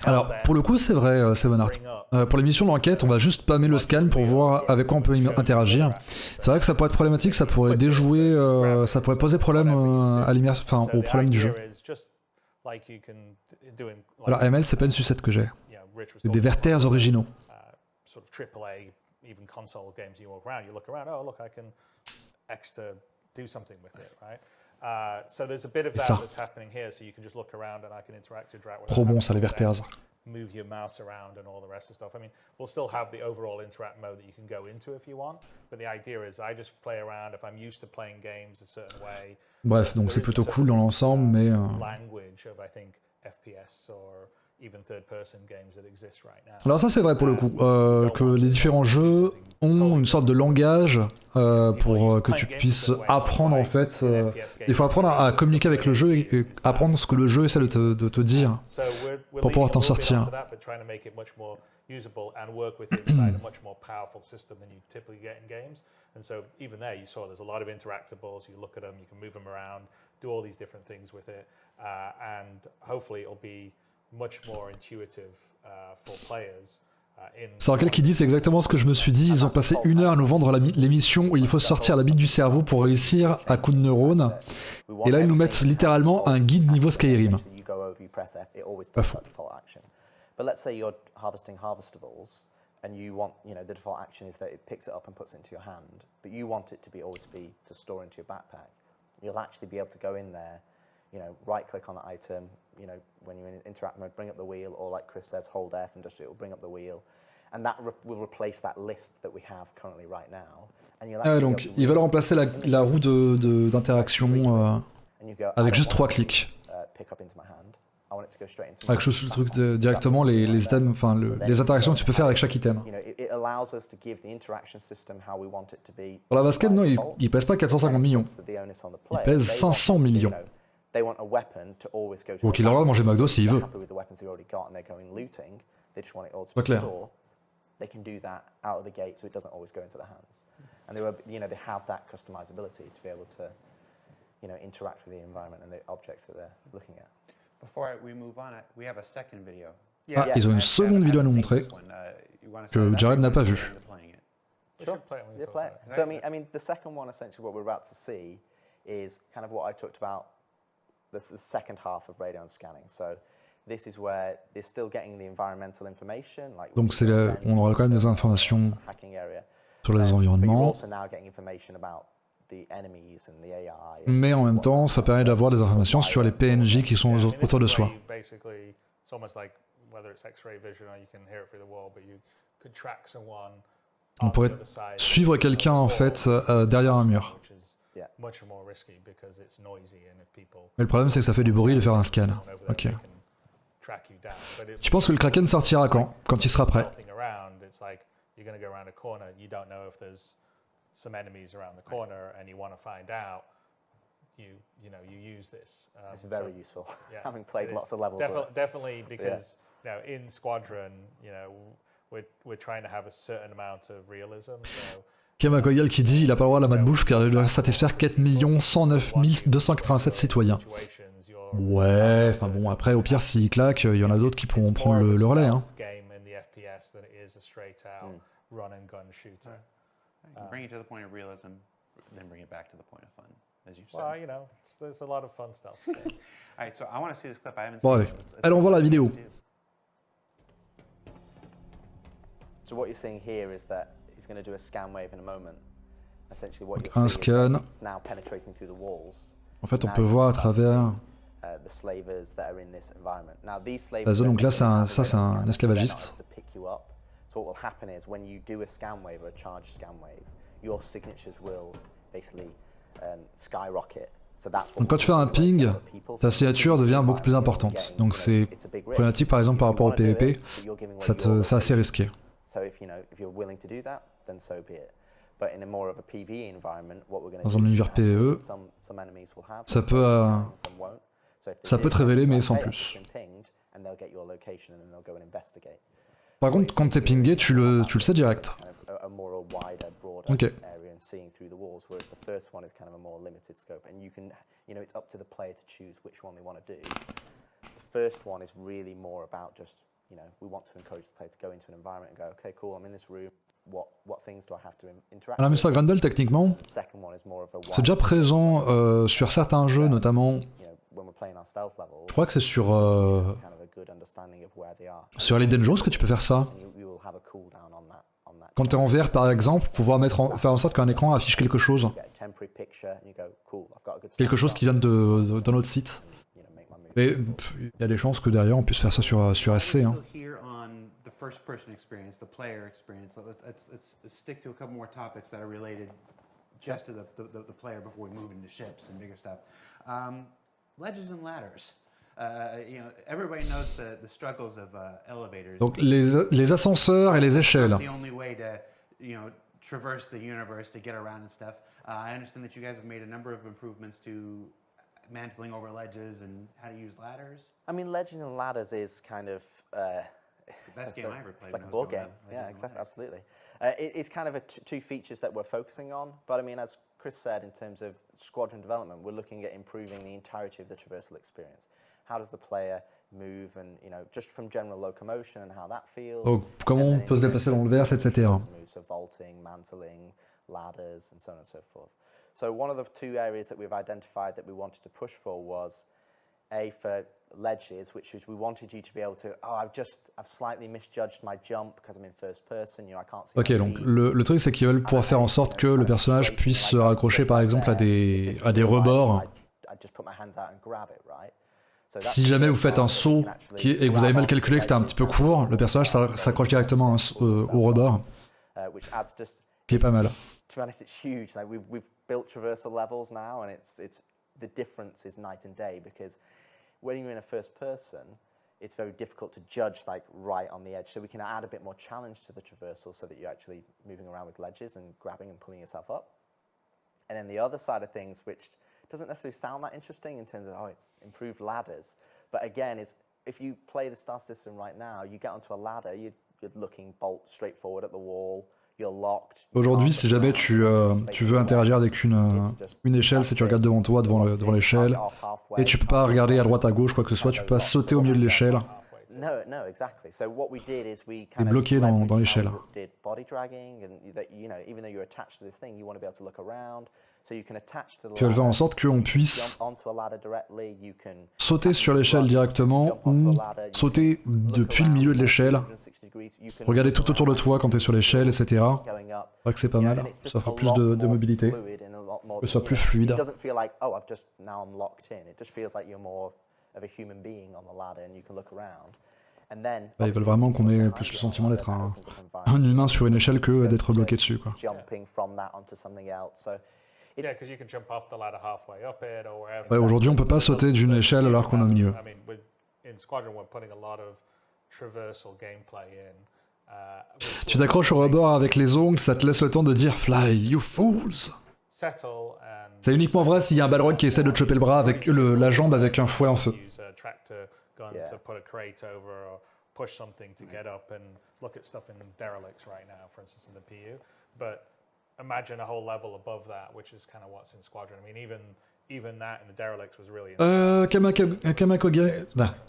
Alors, pour le coup, c'est vrai, Sevenart. Pour les missions d'enquête, on va juste spammer le scan pour voir avec quoi on peut interagir. C'est vrai que ça pourrait être problématique, ça pourrait déjouer, ça pourrait poser problème à l'immersion, enfin, au problème du jeu. Alors, ML, c'est pas une sucette que j'ai. C'est des verters originaux. Et ça. Trop bon ça les verters. Move your mouse around and all the rest of stuff. I mean, we'll still have the overall interact mode that you can go into if you want, but the idea is I just play around if I'm used to playing games a certain way. Bref, donc c'est plutôt cool dans l'ensemble, mais language of I think FPS or even third-person games that exist right now. Alors ça c'est vrai pour le coup, que les différents jeux ont une sorte de langage pour que tu puisses apprendre en fait. Il faut apprendre à communiquer avec le jeu et apprendre ce que le jeu essaie de te dire pour pouvoir t'en sortir. And so even there, you saw there's a lot of interactables. You look at them, you can move them around, do all these different things with it, and hopefully it'll be much more intuitive for players. C'est Raquel qui dit, c'est exactement ce que je me suis dit. Ils ont passé 1 heure à nous vendre l'émission où il faut sortir la bite du cerveau pour réussir à coup de neurones. Et là, ils nous mettent littéralement un guide niveau Skyrim. Pas faux. But let's say you're harvesting harvestables, and you want, the default action is that it picks it up and puts it into your hand, but you want it to always be to store into your backpack. You'll actually be able to go in there, right-click on the item, when you're in interact mode, bring up the wheel, or like Chris says, hold F and just it will bring up the wheel, and that will replace that list that we have currently right now. And you'll actually donc, ils veulent remplacer la roue d'interaction avec juste 3 clics. Pick up into my hand. want it to go straight into Avec le truc directement, les items, enfin les interactions que tu peux faire avec chaque item. It allows us to give the interaction system how we want it to be. Pour la basket, non, il pèse pas 450 millions. Il pèse 500 millions. They want a weapon to always go to Donc il a le droit de manger McDo s'il veut. Pas clair. They can do that out of the gate, so it doesn't always go into their hands. And they have that customizability to be able to, interact with the environment and the objects that they're looking at. Before we move on, we have a second video. Ah, ils ont une seconde vidéo à nous montrer que Jared n'a pas vue. Sure. Yeah, play it. So I mean, the second one, essentially, what we're about to see is kind of what I talked about. This is the second half of radon scanning. So this is where they're still getting the environmental information. Like Donc on aura quand même des informations sur les environnements. Mais en même temps, ça permet d'avoir des informations sur les PNJ qui sont autour de soi. On pourrait suivre quelqu'un en fait derrière un mur. Mais le problème c'est que ça fait du bruit de faire un scan. Ok. Tu penses que le Kraken sortira quand il sera prêt? Some enemies around the corner and you want to find out, you use this. It's very useful. Yeah, having played lots of levels. Definitely because in Squadron, we're trying to have a certain amount of realism. So, Kamakoyal qui dit il a pas le droit à la malbouffe car il doit satisfaire 4 109 287 citoyens. Ouais, enfin bon, après au pire s'il claque, il y en a d'autres qui pourront prendre le relais. Hein. Bring it to the point of realism, then bring it back to the point of fun, as you said. Well, there's a lot of fun stuff. All right, so I want to see this clip. I haven't Bon, seen allez, it. allez, on voit la vidéo. So what you're seeing here is that he's going to do a scan wave in a moment. Essentially, what you're Un seeing scan. is it's now penetrating through the walls. En fait, on peut voir à travers The slavers that are in this environment. Now, these slavers la zone. Donc là, c'est un esclavagiste. To pick you up. So what will happen is when you do a scan wave or a charge scan wave, your signatures will basically skyrocket. So that's what. Donc quand tu fais un ping, ta signature devient beaucoup plus importante. Donc c'est problématique par exemple par rapport au PvP, c'est assez risqué. So if you're willing to do that, then so be it. But in a more of a PvE environment, what we're going to Dans un univers PvE, ça peut te révéler mais sans plus. Par contre, quand t'es pingé, tu le sais direct. Ok. Alors Mr. Grendel, techniquement, c'est déjà présent sur certains jeux, notamment. Je crois que c'est sur les Dangerous que tu peux faire ça. Quand tu es en VR par exemple, pouvoir faire en sorte qu'un écran affiche quelque chose. Quelque chose qui vient d'un autre site. Et il y a des chances que derrière on puisse faire ça sur SC. Hein. First person experience, the player experience. Let's stick to a couple more topics that are related just to the player before we move into ships and bigger stuff. Ledges and ladders. Everybody knows the struggles of elevators. Donc les ascenseurs et les échelles. The only way to, traverse the universe to get around and stuff. I understand that you guys have made a number of improvements to mantling over ledges and how to use ladders. I mean, ledges and ladders is kind of. Best game I ever played. It's like a board game. Yeah, exactly, absolutely. It's kind of two features that we're focusing on. But I mean, as Chris said, in terms of squadron development, we're looking at improving the entirety of the traversal experience. How does the player move, and just from general locomotion and how that feels. Donc, comment on peut se déplacer dans le verse, etc. So vaulting, mantling, ladders, and so on and so forth. So one of the two areas that we've identified that we wanted to push for was for ledges, which is we wanted you to be able to. I've slightly misjudged my jump because I'm in first person. I can't see. Ok, donc le truc c'est qu'ils veulent pouvoir faire en sorte que le personnage puisse se raccrocher par exemple à des rebords. Si jamais vous faites un saut et que vous avez mal calculé, que c'était un petit peu court, le personnage s'accroche directement au rebord. Qui est pas mal. To be honest, it's huge. Like we've built traversal levels now, and it's the difference is night and day because when you're in a first person, it's very difficult to judge like right on the edge. So we can add a bit more challenge to the traversal so that you're actually moving around with ledges and grabbing and pulling yourself up. And then the other side of things, which doesn't necessarily sound that interesting in terms of, oh, it's improved ladders. But again, is if you play the star system right now, you get onto a ladder, you're looking bolt straight forward at the wall, you're locked. Aujourd'hui, si jamais tu veux interagir avec une échelle, si tu regardes devant toi, devant l'échelle, et tu peux pas regarder à droite, à gauche, quoi que ce soit, tu peux pas sauter au milieu de l'échelle. No, exactly. So what we did is we T'es bloqué dans l'échelle. did body dragging, and that, you know, even though you're attached to this thing, you want to be able to look around. So you can attach to the Puis elle fait en sorte qu'on puisse onto a ladder directly. You can sauter sur l'échelle directement ou sauter depuis le milieu de l'échelle, regarder tout autour de toi quand tu es sur l'échelle, etc. C'est vrai que c'est pas mal, ça fera plus de mobilité, que ce soit plus fluide. It doesn't feel like, oh, I've just now I'm locked in. It just feels like you're more of a human being on the ladder and you can look around. And then Ils veulent vraiment qu'on ait plus le sentiment d'être un humain sur une échelle que d'être bloqué dessus, quoi. jumping from that onto something else. So Yeah, because you can jump off the ladder halfway up it or wherever. Ouais, aujourd'hui, on peut pas sauter d'une échelle alors qu'on est au milieu. I mean, in Squadron, we're putting a lot of traversal gameplay in. Tu t'accroches au rebord avec les ongles, ça te laisse le temps de dire Fly, you fools. C'est uniquement vrai s'il y a un balrog qui essaie de te choper le bras avec la jambe avec un fouet en feu. Use a tractor gun to put a crate over or push something to get up and look at stuff in derelicts right now, for instance, in the PU. But imagine a whole level above that, which is kind of what's in Squadron. I mean, even that in the derelicts was really.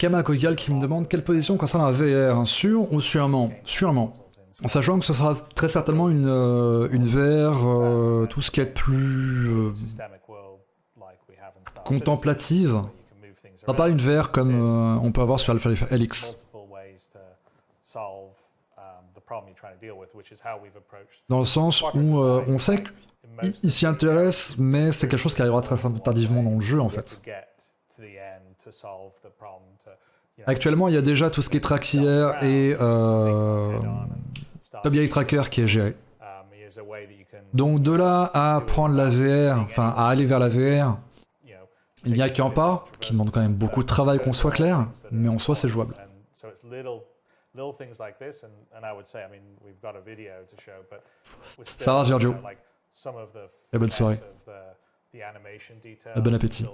Kamakogal qui me demande quelle position concerne un VR, sûr ou sûrement? Sûrement. En sachant que ce sera très certainement une VR, tout ce qui est plus contemplative. Ce sera pas une VR comme on peut avoir sur Alpha LX. Dans le sens où on sait qu'il s'y intéresse, mais c'est quelque chose qui arrivera très tardivement dans le jeu en fait. Actuellement, il y a déjà tout ce qui est Traxier et Object Tracker qui est géré. Donc de là à prendre la VR, enfin à aller vers la VR, il n'y a qu'un pas, qui demande quand même beaucoup de travail qu'on soit clair, mais en soi c'est jouable. Sarah Giorgio. Et bonne soirée. Et bon appétit.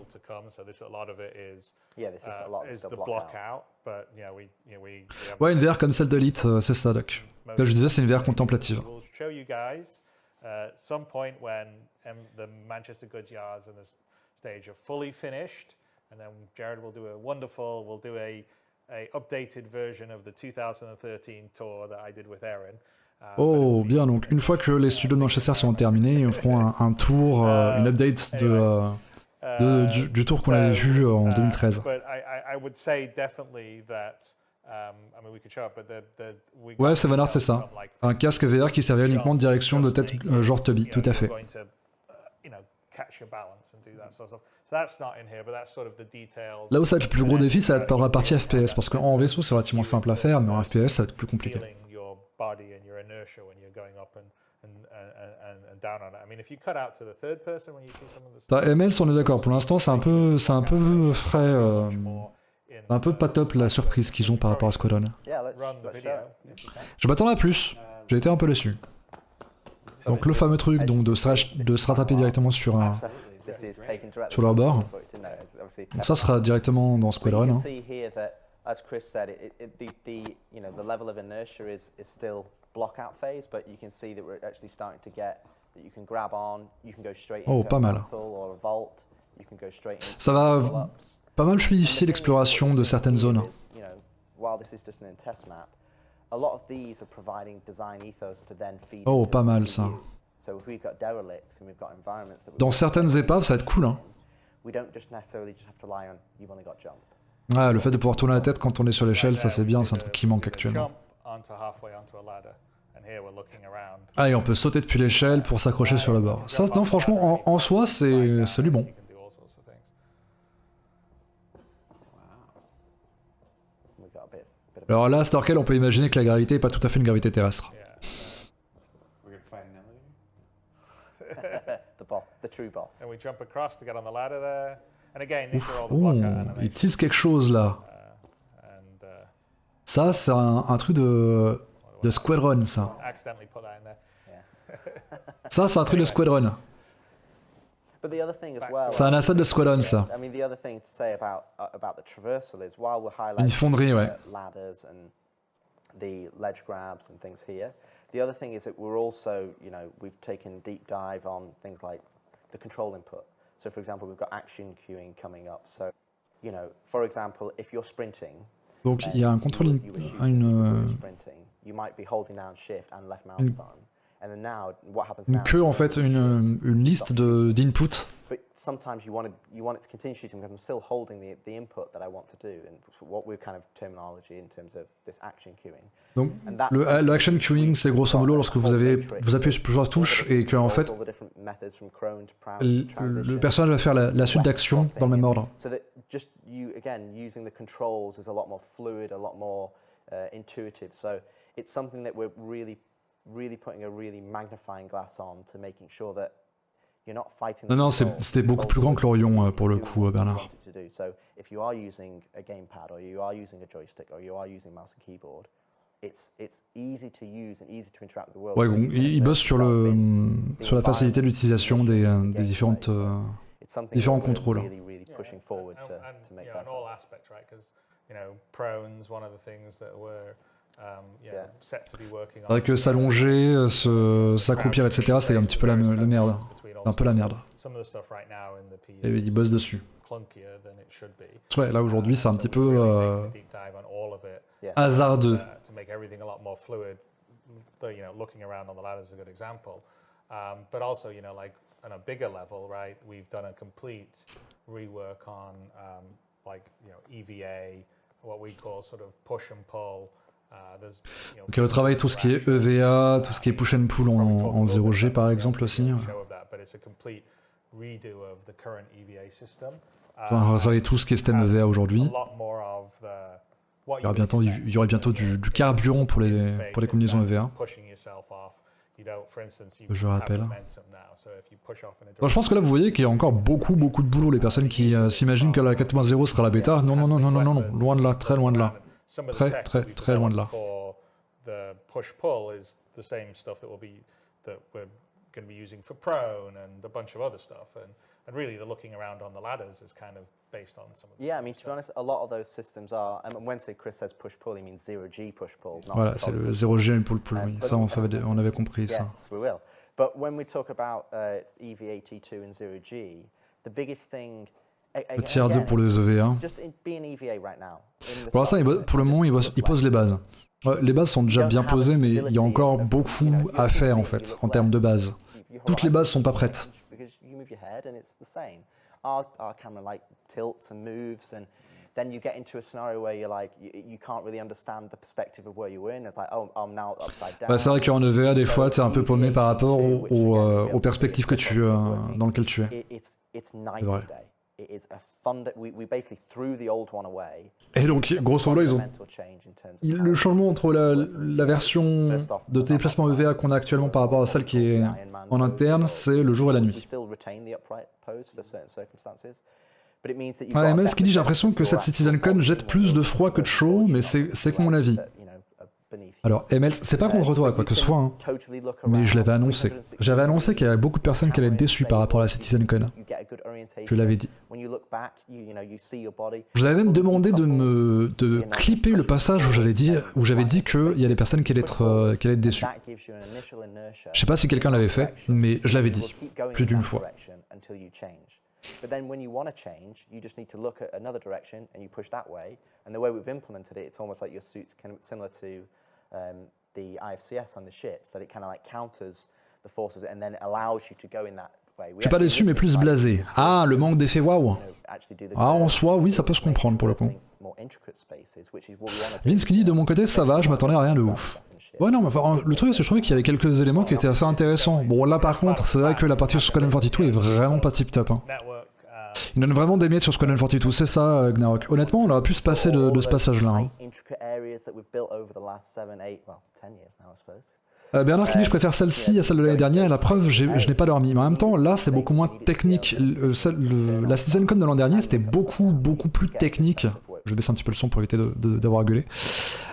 Ouais, une VR comme celle de Elite, c'est ça, Doc. Là, je disais, c'est une VR contemplative. Some point when the Manchester Goods Yards and the stage are fully finished, and then Jared will do a updated version of the 2013 tour that I did with Erin. Oh, bien, donc une fois que les studios de Manchester seront terminés, ils feront un tour, une update du tour qu'on avait vu en 2013. Ouais, c'est Vanart, c'est ça. Un casque VR qui servait uniquement de direction de tête genre Tubby, tout à fait. Là où ça va être le plus gros défi, ça va être pour la partie FPS, parce qu'en vaisseau c'est relativement simple à faire, mais en FPS ça va être plus compliqué. ML, on est d'accord, pour l'instant c'est un peu frais, un peu pas top la surprise qu'ils ont par rapport à Squadron. Je m'attendais à plus, j'ai été un peu déçu. Donc le fameux truc donc de se rattraper directement sur leur bord. Donc ça sera directement dans Squadron. As Chris said, the level of inertia is still blockout phase, but you can see that we're actually starting to get that you can grab on, you can go straight into a mantle or a vault, you can go straight into ça va pas mal fluidifier l'exploration de certaines zones. While this is just an test map, a lot of these are providing design ethos to then feed. Oh, pas mal ça. So if we've got derelicts and we've got environments that dans certaines épaves, ça va être cool, hein. We don't just necessarily just have to rely on you've only got jump. Ouais, le fait de pouvoir tourner la tête quand on est sur l'échelle, ça c'est bien, c'est un truc qui manque actuellement. Ah, et on peut sauter depuis l'échelle pour s'accrocher sur le bord. Ça, non, franchement, en soi, c'est du bon. Alors là, Storkel, on peut imaginer que la gravité n'est pas tout à fait une gravité terrestre. The true boss. And we jump across to get on the ladder there. Il tease quelque chose là. Ça, c'est un truc de Squadron, ça. Ça, c'est un truc de Squadron. But the other thing as well, c'est un asset de Squadron, ça. I mean, the other thing to say about the traversal is while we're Une highlighting fonderie, ouais. ladders and the ledge grabs and things here, the other thing is that we're also, we've taken deep dive on things like the control input. So, for example, we've got action queuing coming up. So, for example, if you're sprinting, donc il y a un contrôle, you might be holding down shift and left mouse button. And then now, what happens une now? queue en fait, une liste d'input. But sometimes you want it to continue shooting because I'm still holding the input that I want to do, and what we're kind of terminology in terms of this action queuing. Donc le action queuing, c'est grosso modo lorsque vous appuyez sur plusieurs touches et que en fait le personnage va faire la suite d'actions dans le même ordre. So that just again using the controls is a lot more fluid, a lot more intuitive. So it's something that we're really putting a really magnifying glass on to making sure that you're not fighting. Non, c'était beaucoup plus grand que l'Orion pour le coup, Bernard. So if you are using a gamepad or you are using a joystick or you are using mouse and keyboard, it's easy to use and easy to interact with the world. Ouais, il bosse sur la facilité de l'utilisation des différents contrôles. Pushing forward to make that. In all aspects, right? Because prone's one of the things that we're set to be working on. Avec s'allonger, s'accroupir, etc. C'est un petit peu la merde. Un peu la merde. Et il bosse dessus. Ouais, là aujourd'hui c'est un petit peu hasardeux. To make everything a lot more fluid, looking around on the ladder is a good example. But also, like on a bigger level, right? We've done a complete rework on EVA, what we call sort of push and pull. Donc il retravaille tout ce qui est EVA, tout ce qui est push and pull en 0G par exemple aussi. On va retravailler tout ce qui est système EVA aujourd'hui. Il y aurait bientôt du carburant pour les combinaisons EVA. Je rappelle. Bon, je pense que là vous voyez qu'il y a encore beaucoup de boulot. Les personnes qui s'imaginent que la 4.0 sera la bêta, non, loin de là, très loin de là. Très loin de là. The push-pull is the same stuff that we're going to be using for prone and a bunch of other stuff, and really the looking around on the ladders is kind of based on some of the I mean, to be honest, a lot of those systems are, and when Chris says push-pull, he means 0G push-pull. Voilà, c'est le 0G pull-pull, oui. Ça on avait compris ça. Yes, we will. But when we talk about EVA T2 and 0G, the biggest thing. Le tiers 2 pour les EVA. Pour l'instant, pour le moment, il pose les bases. Les bases sont déjà bien posées, mais il y a encore beaucoup à faire en fait, en termes de bases. Toutes les bases sont pas prêtes. Then you get into a scenario where you're like, you can't really understand the perspective of where you were in. It's like, oh, I'm now upside down. C'est vrai qu'en EVA, des fois, tu es un peu paumé par rapport aux perspectives que dans lesquelles tu es. It's night and day. It is a we basically threw the old one away. Et donc, grosso modo, le changement entre la version de déplacement EVA qu'on a actuellement par rapport à celle qui est en interne, c'est le jour et la nuit. ML, ce qui dit, j'ai l'impression que cette CitizenCon jette plus de froid que de chaud, mais c'est que mon avis. Alors, ML, c'est pas contre toi, quoi que ce soit, hein. Mais je l'avais annoncé. J'avais annoncé qu'il y avait beaucoup de personnes qui allaient être déçues par rapport à la CitizenCon. Je l'avais dit. Je vous avais même demandé de clipper le passage où j'avais dit qu'il y a des personnes qui allaient être déçues. Je sais pas si quelqu'un l'avait fait, mais je l'avais dit, plus d'une fois. But then when you want to change, you just need to look at another direction and you push that way. And the way we've implemented it, it's almost like your suit's kind of similar to the IFCS on the ships, that it kind of like counters the forces and then allows you to go in that way. Je suis pas déçu, mais plus blasé. Ah, le manque d'effet waouh. Ah, en soi, oui, ça peut se comprendre pour le coup. Vince qui dit de mon côté, ça va, je m'attendais à rien de ouf. Ouais, non, mais enfin, le truc, c'est que je trouvais qu'il y avait quelques éléments qui étaient assez intéressants. Bon, là par contre, c'est vrai que la partie sur Squadron 42 est vraiment pas tip-top. Hein. Il donne vraiment des miettes sur Squadron 42, c'est ça, Gnarok. Honnêtement, on aurait pu se passer de ce passage-là. Hein. Bernard qui dit je préfère celle-ci à celle de l'année dernière et la preuve je n'ai pas dormi. Mais en même temps là c'est beaucoup moins technique. La CitizenCon de l'an dernier c'était beaucoup plus technique. Je vais baisser un petit peu le son pour éviter d'avoir à gueuler.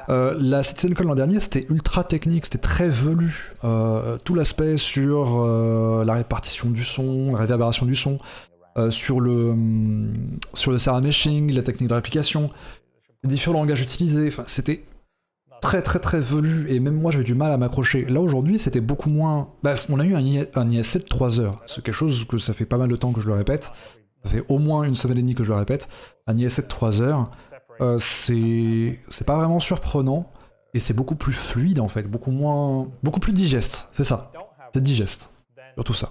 La CitizenCon de l'an dernier c'était ultra technique, c'était très velu. Tout l'aspect sur la répartition du son, la réverbération du son, sur le server meshing, la technique de réplication, les différents langages utilisés, enfin c'était très velu et même moi j'avais du mal à m'accrocher. Là aujourd'hui c'était beaucoup moins... Bah, on a eu un IS7 de 3 heures, c'est quelque chose que ça fait pas mal de temps que je le répète, ça fait au moins une semaine et demie que je le répète, un IS7 de 3 heures, c'est pas vraiment surprenant et c'est beaucoup plus fluide en fait, beaucoup plus digeste, c'est ça, c'est digeste, surtout ça.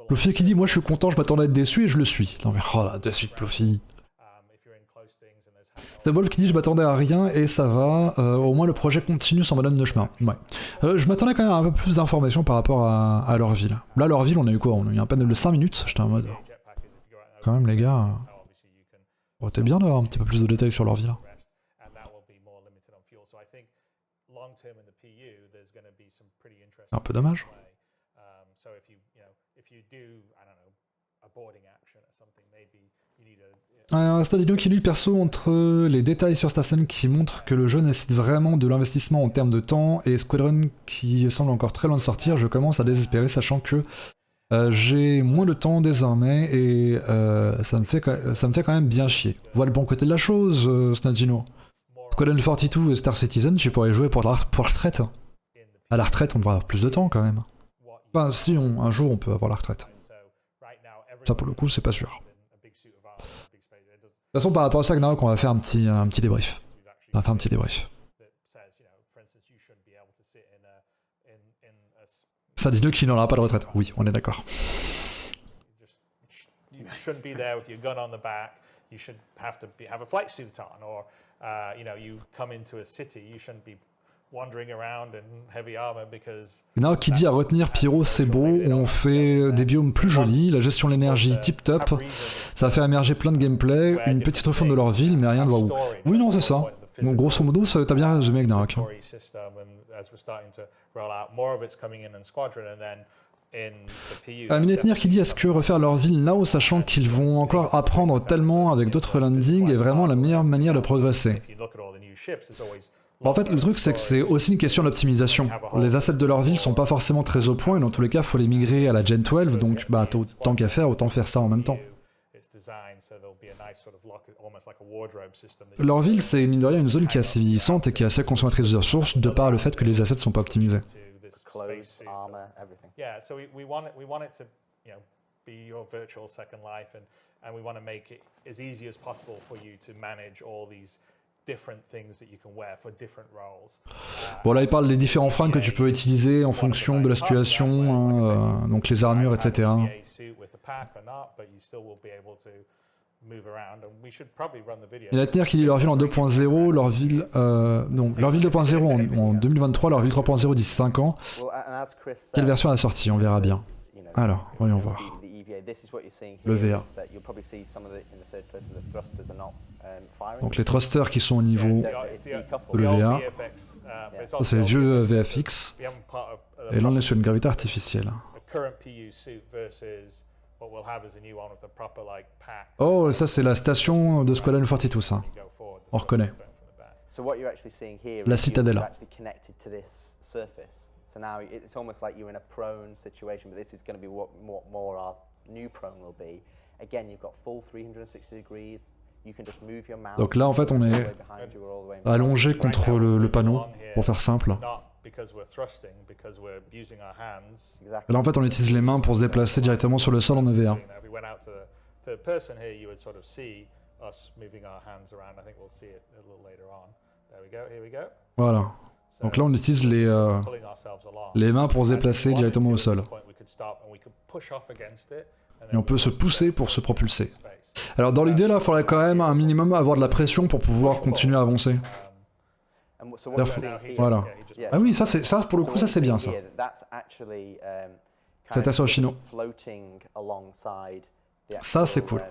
Plofi qui dit moi je suis content, je m'attendais à être déçu et je le suis. Non mais oh là, déçu de Plofi. C'est Wolf qui dit je m'attendais à rien et ça va, au moins le projet continue sans madame de chemin. Ouais. Je m'attendais quand même à un peu plus d'informations par rapport à leur ville. Là leur ville on a eu quoi? On a eu un panel de 5 minutes, j'étais en mode... Quand même les gars... Oh, t'es bien d'avoir un petit peu plus de détails sur leur ville. C'est un peu dommage. Stadino qui lui perso entre les détails sur Stassen qui montrent que le jeu nécessite vraiment de l'investissement en termes de temps et Squadron qui semble encore très loin de sortir, je commence à désespérer sachant que j'ai moins de temps désormais et ça me fait quand même bien chier. Voilà le bon côté de la chose, Snadino. Squadron 42 et Star Citizen, tu pourrais jouer pour la retraite. À la retraite, on devrait avoir plus de temps quand même. Enfin, si un jour on peut avoir la retraite. Ça pour le coup, c'est pas sûr. De toute façon, par rapport à ça, Gnarok, on va faire un petit débrief. On va faire un petit débrief. Ça dit-le qu'il n'aura pas de retraite. Oui, on est d'accord. You shouldn't be there with your gun on the back. You should have a flight suit on, or you come into a city. You shouldn't be wandering around in heavy armor because. Gnarok qui dit à retenir, Pyro, c'est beau. On fait des biomes plus jolis, la gestion de l'énergie tip top. Ça fait émerger plein de gameplay, une petite refonte de leur ville, mais rien de waouh. Oui, non, c'est ça. Donc grosso modo, t'as bien résumé, Gnarok. Minetnir qui dit est-ce que refaire leur ville now, sachant qu'ils vont encore apprendre tellement avec d'autres landings, est vraiment la meilleure manière de progresser. En fait, le truc c'est que c'est aussi une question d'optimisation. Les assets de leur ville sont pas forcément très au point et dans tous les cas, faut les migrer à la Gen 12, donc bah tant qu'à faire, autant faire ça en même temps. Leur ville, c'est mine de rien une zone qui est assez vieillissante et qui est assez consommatrice de ressources de par le fait que les assets sont pas optimisés. Clothes, armor, everything. Yeah, so we want it to, be your virtual second life, and we want to make it as easy as possible for you to manage all these different things that you can wear for different roles. Bon là, il parle des différents fringues que tu peux utiliser en fonction de la situation, donc les armures, etc. Il y a Tenir qui dit leur ville en 2.0, leur ville 2.0 en 2023, leur ville 3.0 d'ici 5 ans. Quelle version a sorti? On verra bien. Alors, voyons voir. Le VA. Donc les thrusters qui sont au niveau de le VA. Ça c'est les vieux VFX. Et là on est sur une gravité artificielle. Oh, ça c'est la station de Squadron 42, ça. On reconnaît. La citadelle. So now it's almost like you're in a prone situation, but this is going to be what more our new prone will be. Again, you've got full 360 degrees. You can just move your mouse. Donc là, en fait, on est allongé contre le panneau, pour faire simple. Là, en fait, on utilise les mains pour se déplacer directement sur le sol en EVA. Voilà. Donc là, on utilise les mains pour se déplacer directement au sol. Et on peut se pousser pour se propulser. Alors dans l'idée, là, il faudrait quand même un minimum avoir de la pression pour pouvoir continuer à avancer. Voilà. Ah oui, ça pour le coup, ça c'est bien, ça. C'était sur le chino. Ça, c'est cool.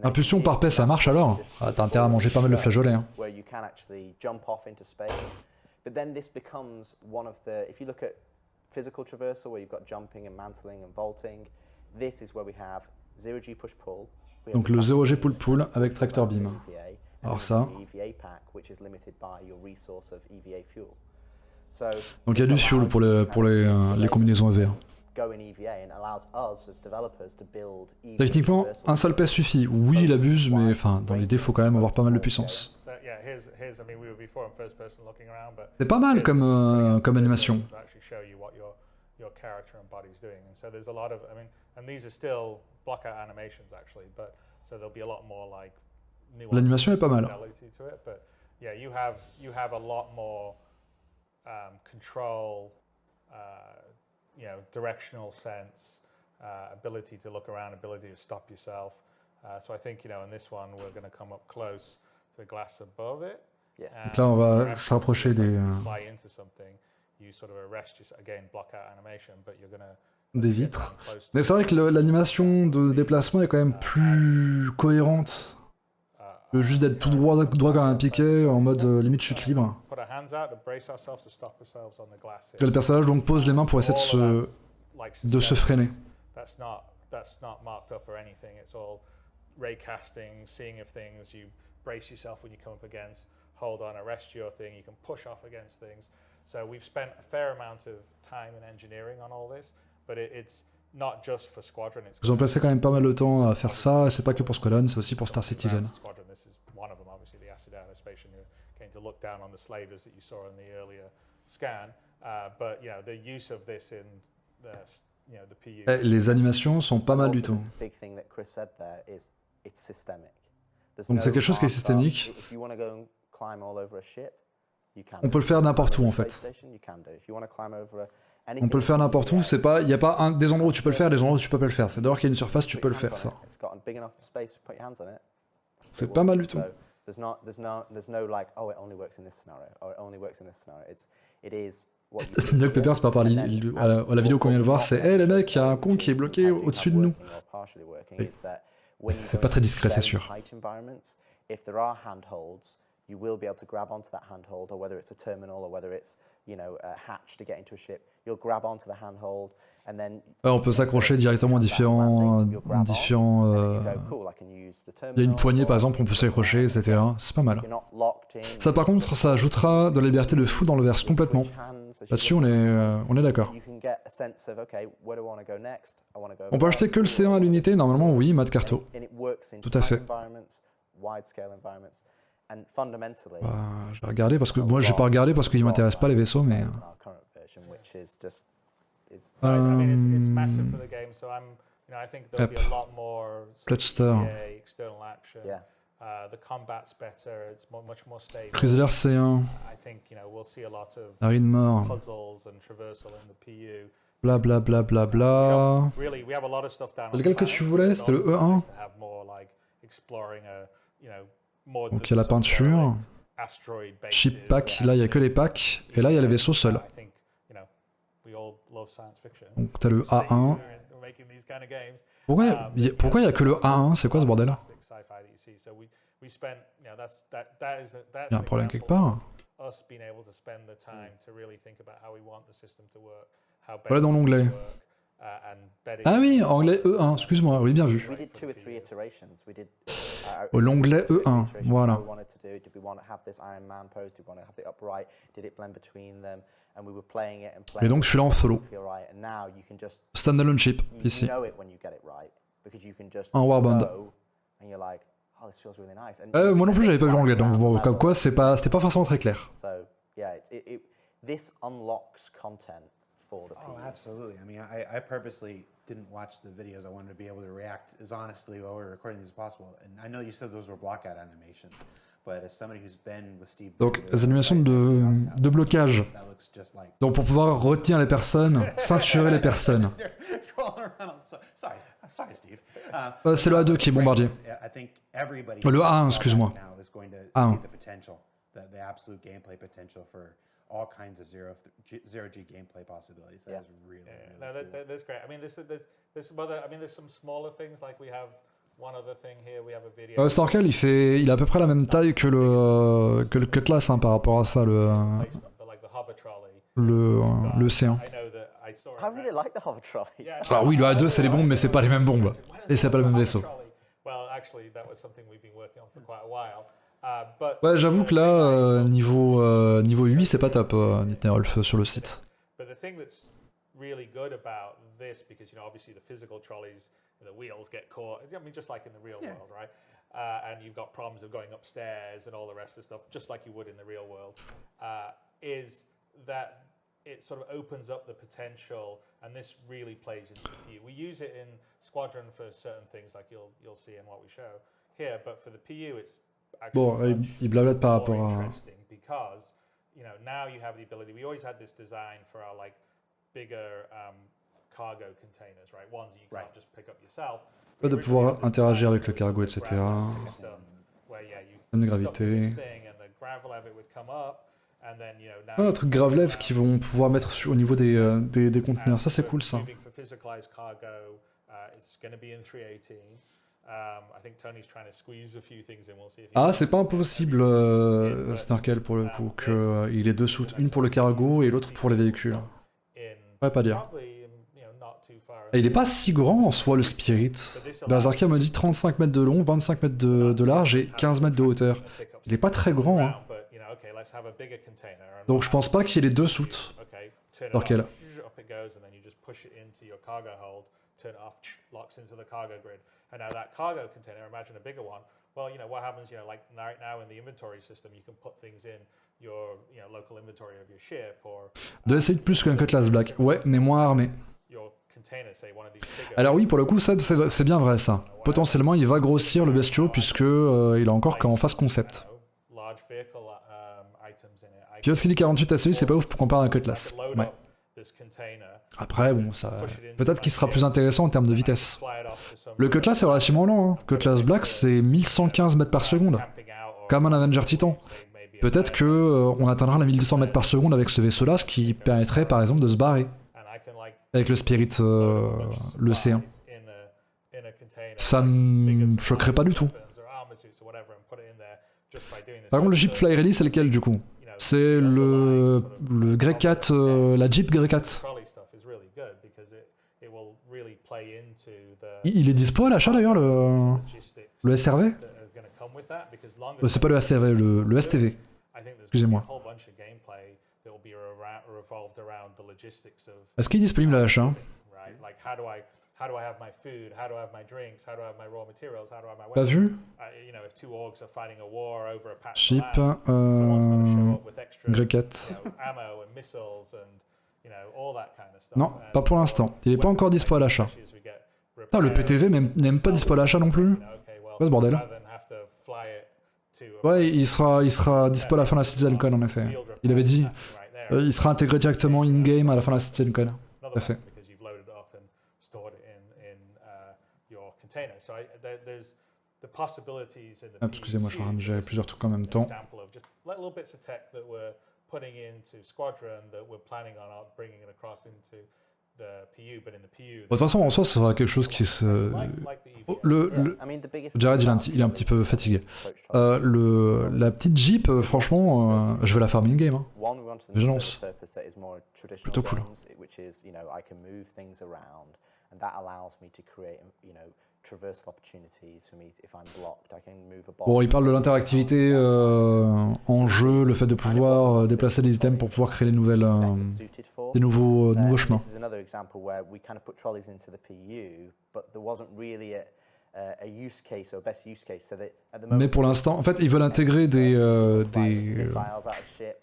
Impulsion par paix, ça marche alors? Ah, t'as intérêt à manger pas mal de flageolets. Hein. Where you can actually jump off into space. But then this becomes one of the, if you look at physical traversal where you've got jumping and mantling and vaulting, this is where we have 0G push-pull. Donc le 0G pull-pull avec tracteur beam. Alors ça. Donc il y a du fuel pour les combinaisons EV. Techniquement, un seul pet suffit. Oui, il abuse, mais enfin, dans l'idée, il faut quand même avoir pas mal de puissance. C'est pas mal comme animation. L'animation est pas mal. Yeah, you have a lot more control, directional sense, ability to look around, ability to stop yourself. So I think, in this one, we're going to come up close to the glass above it. Donc là, on va se rapprocher des vitres. Mais c'est vrai que l'animation de déplacement est quand même plus cohérente. Juste d'être tout droit comme un piquet en mode limite chute libre. Et le personnage donc pose les mains pour essayer de se freiner. Hold on, arrest your thing, you can push off against things. So we've spent a fair amount of time and engineering on all this, but it's not just for Squadron. Ils ont passé quand même pas mal de temps à faire ça, et c'est pas que pour Squadron, c'est aussi pour Star Citizen. Squadron, this is one of them, obviously the acid aerospatial. You're going to look down on the slavers that you saw in the earlier scan, but the use of this in the PU. Les animations sont pas mal du tout. Donc c'est quelque chose qui est systémique. On peut le faire n'importe où en fait. On peut le faire n'importe où, il n'y a pas des endroits où tu peux le faire et des endroits où tu peux pas le faire. C'est dehors qu'il y a une surface, tu peux le faire ça. C'est pas mal du tout. Doc Pepper, c'est pas par la vidéo qu'on vient de voir, c'est hey les mecs, il y a un con qui est bloqué au-dessus de nous. C'est pas très discret, c'est sûr. You will be able to grab onto that handhold, or whether it's a terminal, or whether it's a hatch to get into a ship. You'll grab onto the handhold, and then. On peut s'accrocher directement à différents. Il y a une poignée par exemple, on peut s'accrocher, etc. C'est pas mal. Ça par contre, ça ajoutera de la liberté de fou dans le verse complètement. Là-dessus, on est d'accord. On peut acheter que le C1 à l'unité, normalement oui, Matt Carto. Tout à fait. J'ai regardé parce que moi j'ai pas regardé parce qu'il m'intéresse pas les vaisseaux, mais. Hop. Clutster. Crusader C1. Marine mort. Bla bla bla bla bla. Lequel que tu voulais? C'était le E1. Donc il y a la peinture, ship pack, là il n'y a que les packs, et là il y a les vaisseaux seuls. Donc t'as le A1. Pourquoi il n'y a que le A1? C'est quoi ce bordel? Il y a un problème quelque part. Voilà dans l'onglet. Ah oui, anglais E1, excuse-moi, oui, bien vu. L'onglet E1, voilà. Et donc je suis là en solo. Standalone ship, ici. En warband. Moi non plus j'avais pas vu l'onglet, donc bon, comme quoi c'était pas forcément très clair. Oh, absolutely. I mean, I purposely didn't watch the videos. I wanted to be able to react as honestly while we were recording these as possible. And I know you said those were blockout animations, but as somebody who's been with Steve... Donc, les animations de blocage. Donc, pour pouvoir retenir les personnes, ceinturer les personnes. C'est le A2 qui est bombardier. Le A1, excuse-moi. A1. All kinds of zero-G gameplay possibilities. That is really, no, that's great. I mean, there's some other. I mean, there's some smaller things like we have Snorkel, il a à peu près la même taille que le Cutlass hein, par rapport à ça, le C1. I really like the hover trolley. Alors oui, le A2 c'est les bombes, mais c'est pas les mêmes bombes. Et c'est pas le même vaisseau. Ouais, j'avoue que là, niveau 8, c'est pas top, Nitnerolf, sur le site. Really good about this because obviously the physical trolleys, the wheels get caught. I mean, just like in the real world, right? And you've got problems of going upstairs and all the rest of the stuff, just like you would in the real world. Is that it sort of opens up the potential, and this really plays into the PU. We use it in Squadron for certain things, like you'll see in what we show here, but for the PU, it's actually il blablate par rapport à... because now you have the ability. We always had this design for our bigger cargo containers, right? Ones that you can't just pick up yourself. De pouvoir interagir avec le cargo, etc. De gravité. Un truc Gravelev qui vont pouvoir mettre au niveau des conteneurs, ça c'est cool ça. Ah, c'est pas impossible, Snorkel, pour le coup, qu'il ait deux soutes, une pour le cargo et l'autre pour les véhicules. Ouais, pas dire. Et il est pas si grand en soi, le Spirit. Berserker me dit 35 mètres de long, 25 mètres de large et 15 mètres de hauteur. Il est pas très grand, hein. Donc je pense pas qu'il y ait les deux soutes. Snorkel. De essayer de plus qu'un Cutlass Black. Ouais, mais moins armé. Alors oui, pour le coup, c'est bien vrai ça. Potentiellement, il va grossir le bestiau puisque il a encore qu'en phase concept. Kioskili 48 ACU, c'est pas ouf pour comparer à un Cutlass. Ouais. Après, bon, ça... Peut-être qu'il sera plus intéressant en termes de vitesse. Le Cutlass est relativement lent. Hein. Cutlass Black, c'est 1115 mètres par seconde. Comme un Avenger Titan. Peut-être qu'on atteindra les 1200 mètres par seconde avec ce vaisseau-là, ce qui permettrait par exemple de se barrer. Avec le Spirit, le C1. Ça me choquerait pas du tout. Par contre, le Jeep Fly Rally, c'est lequel du coup? C'est le Grey 4, la Jeep Grey 4. Il est dispo à l'achat d'ailleurs, le SRV? C'est pas le SRV, le STV. Excusez-moi. Est-ce qu'il est disponible à l'achat? Pas vu? Chip, Grey 4. Non, pas pour l'instant. Il est pas encore dispo à l'achat. Putain, le PTV n'aime pas dispo à l'achat non plus. Quoi ce bordel? Ouais, il sera dispo à la fin de la CitizenCon en effet. Il avait dit, il sera intégré directement in-game à la fin de la CitizenCon. Tout à fait. Ah, excusez-moi, je suis en train de gérer plusieurs trucs en même temps. De toute façon, en soi, ça sera quelque chose qui se... Jared, il est un petit peu fatigué. La petite Jeep, franchement, je vais la farmer in-game. Hein. Vigilance. Plutôt cool. Bon, il parle de l'interactivité en jeu, le fait de pouvoir déplacer des items pour pouvoir créer des nouveaux chemins. Mais pour l'instant, en fait, ils veulent intégrer pas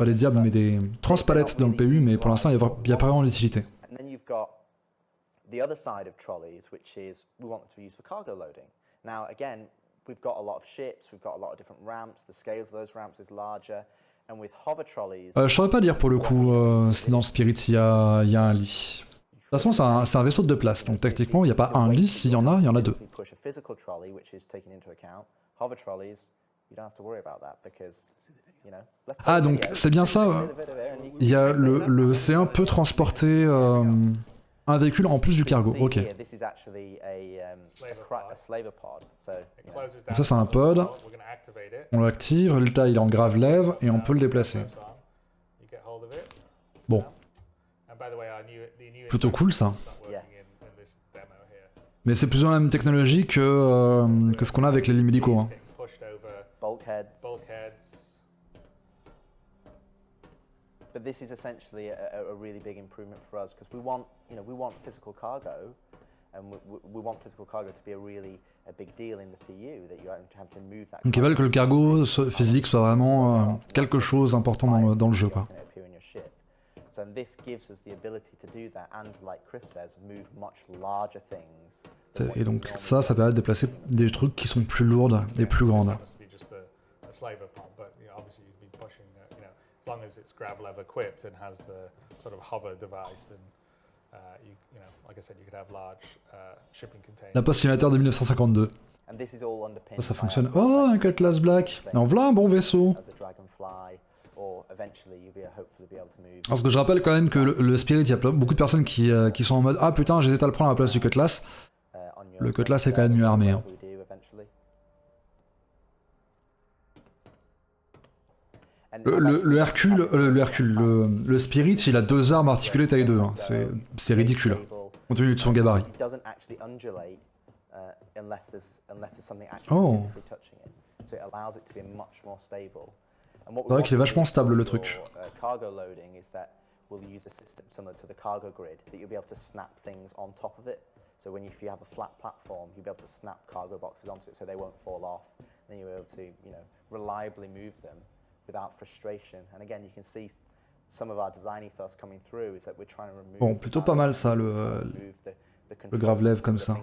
des diables, mais des transpalettes dans le PU, mais pour l'instant, il n'y a pas vraiment d'utilité. The other side of trolleys, which is we want them to be used for cargo loading. Now, again, we've got a lot of ships, we've got a lot of different ramps, the scales of those ramps is larger, and with hover trolleys... je saurais pas dire pour le coup si dans Spirit il y a un lit. De toute façon, c'est un vaisseau de 2 places, donc techniquement il n'y a pas un lit, s'il y en a, il y en a 2. Ah, donc c'est bien ça. Il y a le C1 peut transporter Un véhicule en plus du cargo, ok. Here, this is actually a slaver pod. So, you know. Ça c'est un pod, on l'active, résultat il est en grave lève et on peut le déplacer. Bon. Plutôt cool ça. Mais c'est plus ou moins la même technologie que ce qu'on a avec les lignes médicaux. Hein. Bulkheads. But this is essentially a really big improvement for us because we want physical cargo, and we want physical cargo to be a big deal in the PU that you have to move that. Donc ils veulent que le cargo physique soit vraiment quelque chose d'important dans le jeu, quoi. So this gives us the ability to do that, and like Chris says, move much larger things. Et donc ça permet de déplacer des trucs qui sont plus lourdes et plus grandes. As long as it's grav lev equipped and has the sort of hover device, then you know, like I said, you could have large shipping containers. La poste simulateur de 1952. Ça fonctionne. Oh, un Cutlass Black. Et en voilà un bon vaisseau. Parce que je rappelle quand même que le Spirit, il y a beaucoup de personnes qui sont en mode ah putain, j'hésite à le prendre à la place du Cutlass. Le Cutlass est quand même mieux armé. Hein. Le Spirit, il a 2 armes articulées taille 2. Hein. C'est ridicule, compte tenu de son gabarit. Oh. C'est vrai qu'il est vachement stable le truc. So if you have a flat platform, you'll be able to snap cargo boxes onto it so they won't fall off. Then you'll be able to, you know, reliably move them without frustration. And again, you can see some of our design ethos coming through is that we're trying to remove. Bon, plutôt pas mal ça, le grave-lève comme ça.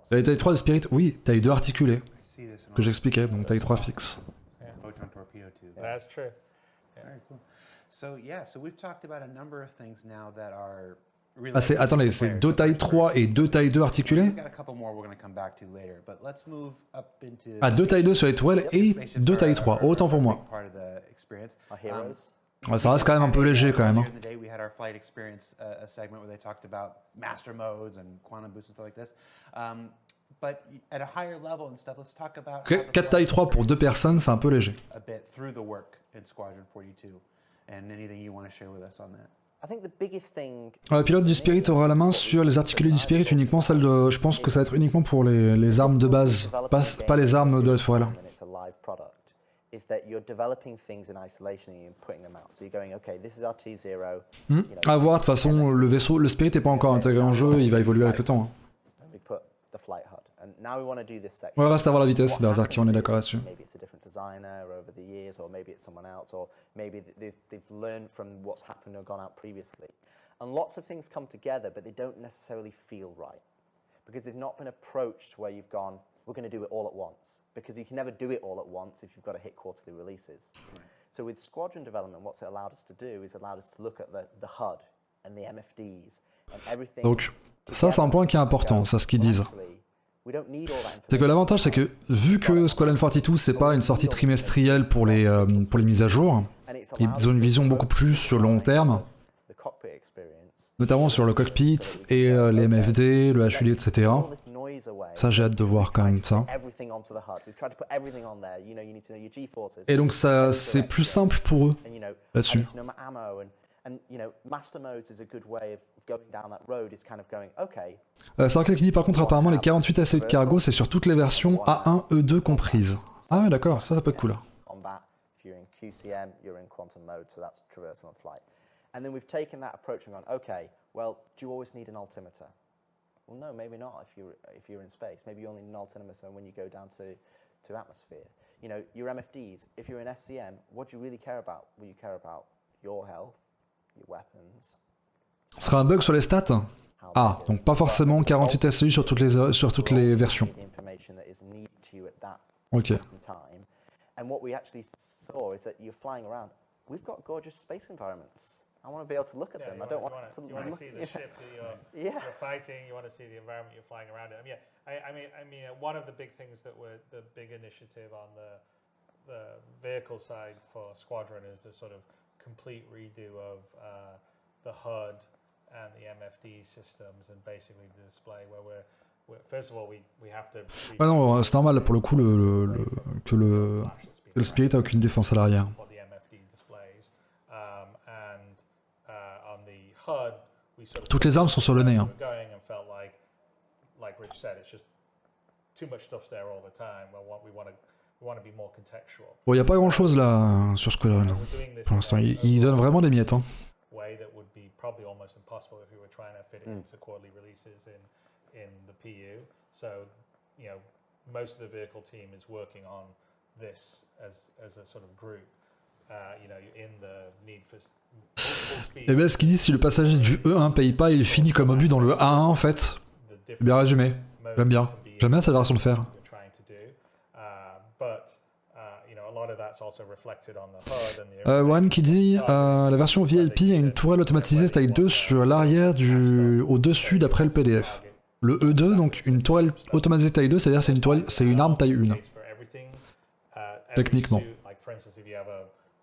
La taille 3 de Spirit, oui, taille 2 articulée, que j'expliquais, donc taille 3 fixe. That's true. Very cool. So yeah, so we've talked about a number of things now that are really. Ah, attendez, c'est 2 tailles 3 et 2 tailles 2 articulées. Ah, 2 tailles 2 sur les tourelles et 2 tailles 3, autant pour moi. Ouais, ça reste quand même un peu léger quand même. Hein. 4 tailles 3 pour 2 personnes, c'est un peu léger. Le pilote du Spirit aura la main sur les articulés du Spirit, uniquement celle de. Je pense que ça va être uniquement pour les armes de base, pas les armes de la tourelle. À voir, de toute façon, le vaisseau, le Spirit n'est pas encore intégré en jeu, il va évoluer avec le temps. Hein. Ouais, reste à voir la vitesse, Berserk, on est d'accord là-dessus. Designer over the years, or maybe it's someone else, or maybe they've learned from what's happened or gone out previously. And lots of things come together, but they don't necessarily feel right because they've not been approached where you've gone, we're going to do it all at once, because you can never do it all at once if you've got to hit quarterly releases. So with Squadron development, what's it allowed us to do is allowed us to look at the HUD and the MFDs and everything. Donc ça c'est un point qui est important, ça ce qu'ils disent. C'est que l'avantage c'est que vu que Squadron 42 c'est pas une sortie trimestrielle pour les mises à jour, ils ont une vision beaucoup plus sur le long terme, notamment sur le cockpit et les MFD, le HUD, etc. Ça j'ai hâte de voir quand même ça. Et donc ça c'est plus simple pour eux là-dessus. C'est vrai qu'il dit par contre apparemment les 48 ACU de cargo c'est sur toutes les versions A1, E2 comprises. Ah ouais d'accord, ça peut être cool. And then we've taken that approach and gone, okay, well, do you always need an altimeter? Well, no, maybe not if you're in space. Maybe you only need an altimeter when you go down to atmosphere. You know, your MFDs, if you're in SCM, what do you really care about? Well, you care about your health, your weapons. Ce sera un bug sur les stats? Ah, donc pas forcément 48 ACU sur toutes les versions. Ok. And what we actually saw is that you're flying around. We've got gorgeous space environments. I want to be able to look at them. I don't want to. You want to see the ship that you're fighting. You want to see the environment you're flying around in. I mean, one of the big things that were the big initiative on the vehicle side for Squadron is the sort of complete redo of the HUD and the MFD systems and basically the display where we're first of all we have to. Ouais non, c'est normal pour le coup que le Spirit a aucune défense à l'arrière. Toutes les armes sont sur le nez. Hein. Bon, il n'y a pas grand chose là sur Squadron. Pour l'instant, il donne vraiment des miettes. Hein. Most of the vehicle team is working on this as a sort of group. In the need for. Et bien, ce qu'il dit, si le passager du E1 paye pas, il finit comme obus dans le A1 en fait. Bien résumé. J'aime bien. J'aime bien cette façon de faire. One qui dit la version VIP a une tourelle automatisée taille 2 sur l'arrière au-dessus d'après le PDF. Le E2, donc une tourelle automatisée taille 2, c'est-à-dire c'est une arme taille 1. Techniquement.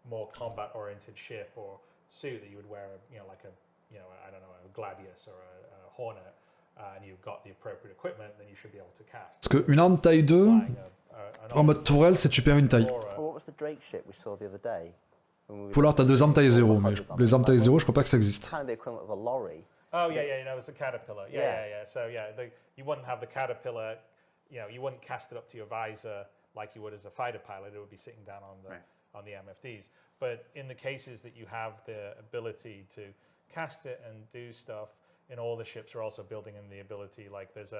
More combat-oriented ship or suit that you would wear, like I don't know, a Gladius or a Hornet, and you've got the appropriate equipment, then you should be able to cast. Parce qu'une arme taille 2, en mode tourelle, c'est tu perds une taille. What was the Drake ship we saw the other day? Ou alors t'as deux armes taille 0, mais les armes taille 0, je crois pas que ça existe. Kind of the equivalent of a lorry. Oh yeah, it's a caterpillar. Yeah. So you wouldn't have the caterpillar, you wouldn't cast it up to your visor like you would as a fighter pilot. It would be sitting down on the MFDs. But in the cases that you have the ability to cast it and do stuff, in all the ships are also building in the ability, like there's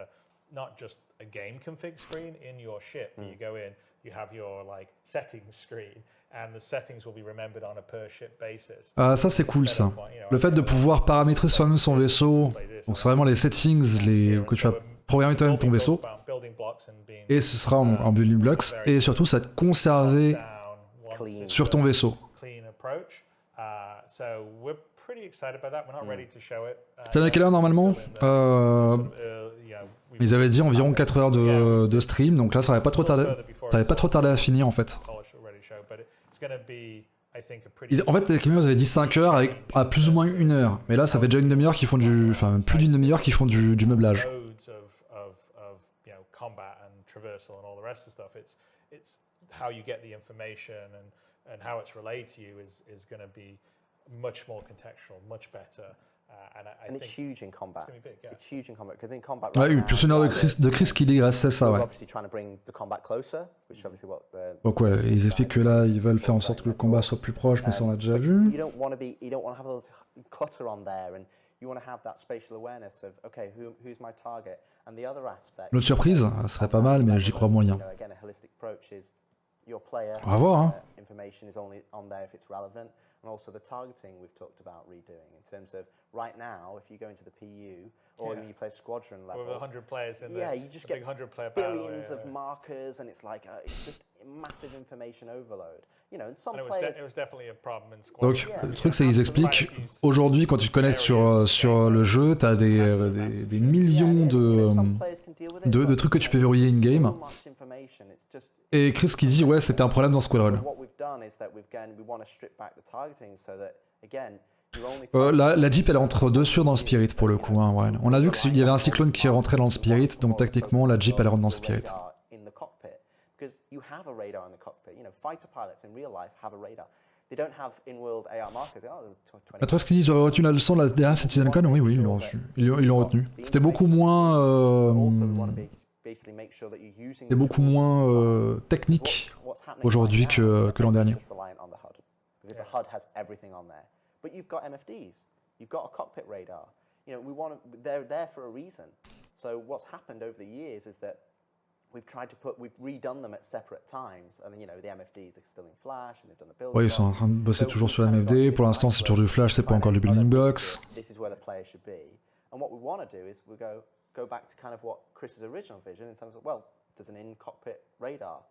not just a game config screen in your ship. You go in, you have your like settings screen, and the settings will be remembered on a per ship basis. Ça c'est cool ça. Le fait de pouvoir paramétrer soi-même son vaisseau, donc c'est vraiment les settings que tu vas programmer toi-même ton vaisseau, et ce sera en building blocks, et surtout ça va te conserver sur ton vaisseau. Ça met quelle heure normalement Ils avaient dit environ 4 heures de stream, donc là ça n'avait pas trop tardé à finir en fait. En fait, ils avaient dit 5 heures à plus ou moins 1 heure, mais là ça fait déjà une demi-heure qu'ils font enfin plus d'une demi-heure qu'ils font du meublage. How you get the information and how it's relayed to you is going to be much more contextual, much better. And it's huge in combat. It's huge in combat because in combat. Ouais, une plus de Chris qui dégraissait ça, ouais. Donc ouais, ils expliquent que là, ils veulent faire en sorte que le combat soit plus proche, mais ça on a déjà vu. You don't want to have a little clutter on there, and you want to have that spatial awareness of okay, who's my target, and the other aspect. L'autre surprise, ça serait pas mal, mais j'y crois moyen. Again, a holistic approach is your player. On va voir, hein. Information is only on there if it's relevant. And also the targeting we've talked about redoing in terms of right now, if you go into the PU or when you play squadron level, with 100 players in you just get 100 player billions of markers, and it's like it's just massive information overload. You know, and some players. It was definitely a problem in squadron. Donc le truc c'est qu'ils expliquent aujourd'hui quand tu te connectes sur le jeu, t'as des millions de trucs que tu peux verrouiller in game. Et Chris qui dit ouais c'était un problème dans Squadron. La Jeep elle rentre dessus dans le Spirit pour le coup. Hein, ouais. On a vu qu'il y avait un cyclone qui est rentré dans le Spirit, donc techniquement la Jeep elle rentre dans le Spirit. Après ce qu'ils disent, ils auraient retenu la leçon de la dernière CitizenCon, oui, ils l'ont reçu. Ils l'ont retenu. C'était beaucoup moins technique aujourd'hui que l'an dernier. But you've got MFDs, you've got a cockpit radar. You know, they're there for a reason. So what's happened over the years is that we've redone them at separate times, and you know the MFDs are still in Flash, and they've done the building. Ouais, ils sont en train de bosser toujours sur la MFD. Pour l'instant, c'est toujours du Flash, c'est pas encore du building blocks. This is where the player should be, and what we want to do is we go back to kind of what Chris's original vision in terms of there's an in-cockpit radar,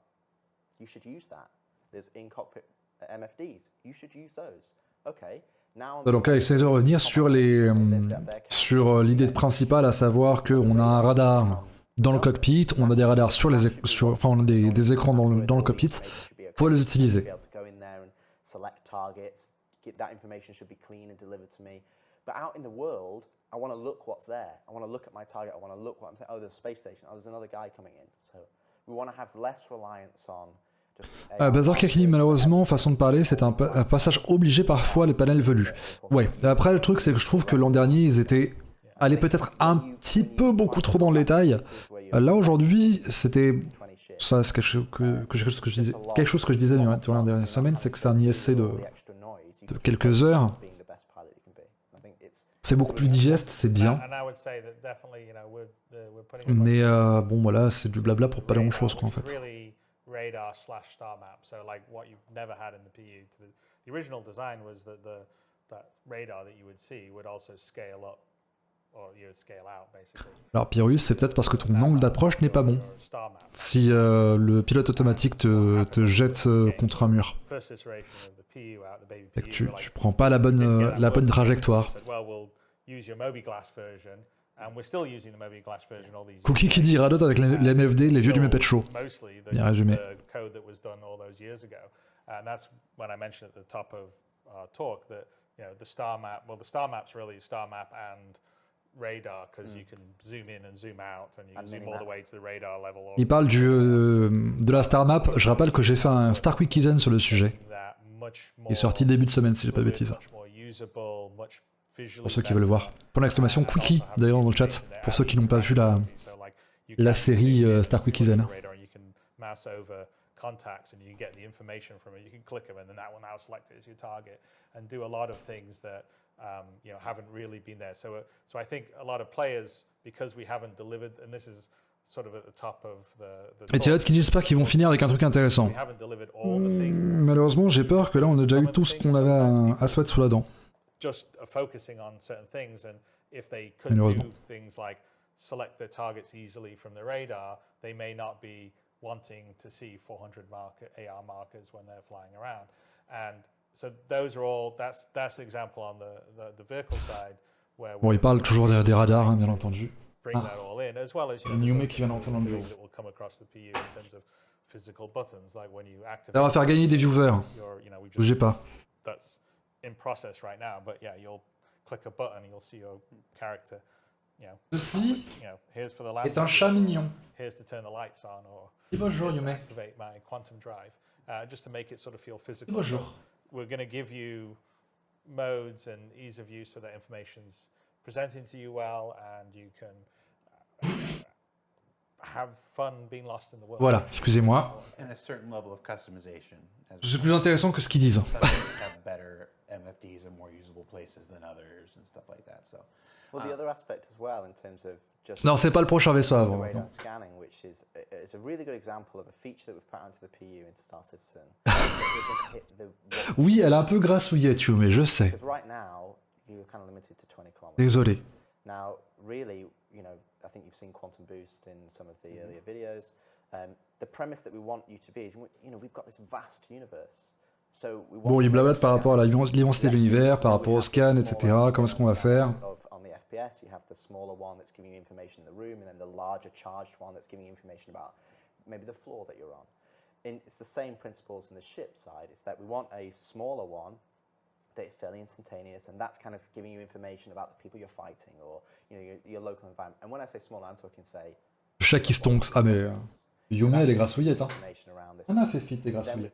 you should use that. There's in-cockpit MFDs, you should use those. Okay. Donc là, essayer de revenir sur l'idée principale, à savoir qu'on a un radar dans le cockpit, on a des radars on a des écrans dans le cockpit, faut les utiliser. that information should be clean and delivered to me. But out in the world, I want to look what's there. I want to look at my target. I want to look what I'm saying. Oh, there's a space station. Oh, there's another guy coming in. So we want to have less reliance on just Bazar qui a fini, malheureusement, façon de parler, c'est un passage obligé parfois, les panels velus. Ouais, après le truc c'est que je trouve que l'an dernier ils étaient allés peut-être un petit peu beaucoup trop dans le détail. Là aujourd'hui, c'était... Ça c'est quelque chose que je disais durant la dernière semaine, c'est que c'est un ISC de quelques heures. C'est beaucoup plus digeste, c'est bien. Mais bon voilà, c'est du blabla pour pas grand chose quoi en fait. radar/star map. So like what you've never had in the PU. The original design was that radar that you would see would also scale up or you would scale out basically. Alors Pyrrhus, c'est peut-être parce que ton angle d'approche n'est pas bon. Si le pilote automatique te jette contre un mur et que tu prends pas la bonne trajectoire. Cookie qui dit radote avec les MFD, les vieux du Muppet Show. Bien résumé. And that's when I mentioned at the top of our talk that the star map. Well, the star map's really star map and radar because you can zoom in and zoom out and you can zoom all the way to the radar level. Il parle de la star map. Je rappelle que j'ai fait un Star Quickizen sur le sujet. Il est sorti début de semaine si j'ai pas de bêtises. Pour ceux qui veulent le voir. Pour l'exclamation Quickie d'ailleurs dans le chat. Pour ceux qui n'ont pas vu la série Star Quickizen. Contacts and you get the information from it. You can click them and then that will now select it as your target and do a lot of things that haven't really been there. So I think a lot of players, because we haven't delivered, and this is sort of at the top of the Et Thierry qui dit j'espère qu'ils vont finir avec un truc intéressant. Malheureusement j'ai peur que là on a déjà eu tout ce qu'on avait à se mettre sous la dent. Just focusing on certain things and if they could do things like select their targets easily from the radar, they may not be wanting to see 400 AR markers when they're flying around. And so those are all, that's an example on the vehicle side where bon, il parle toujours des radars, hein, bien entendu. Bring that all in, as well as Newmé qui vient d'entrer dans le bureau. that will come across the PU in terms of physical buttons, like when you activate. Ça va faire gagner des viewers. Bougez pas. That's in process right now, but yeah, you'll click a button and you'll see your character. Ceci here's for the est un chat mignon. Here's to turn the lights on, or bonjour, Yume. activate my quantum drive, just to make it sort of feel physical. Bonjour. We're going to give you modes and ease of use so that information's presenting to you well, and you can have fun being lost in the world. Voilà, excusez-moi. And a certain level of customization. C'est plus intéressant que ce qu'ils disent. Have better MFDs and more usable places than others and stuff like that. So. Well, the other aspect as well in terms of just non, c'est pas le prochain vaisseau avant. Radar scanning, which is a really good example of a feature that we've put onto the PU in Star Citizen. Oui, elle a un peu grassouillé, tu vois, mais je sais. Because right now you're kind of limited to 20 kilometers. Désolé. Now, really, I think you've seen Quantum Boost in some of the earlier videos. The premise that we want you to be is, we've got this vast universe. Bon, il blablate par rapport à l'immensité de l'univers, par rapport au scan, etc. Comment est-ce qu'on va faire? On the FPS, you have the smaller one that's giving you information in the room, and then the larger charged one that's giving you information about maybe the floor that you're on. It's the same principles in the ship side. It's that we want a smaller one that is fairly instantaneous, and that's kind of giving you information about the people you're fighting or your local environment. And when I say smaller, I'm talking, say, Chat qui stonks. Ah mais Yume, elle est grassouillette, hein. Ça m'a fait fit, t'es grassouillette.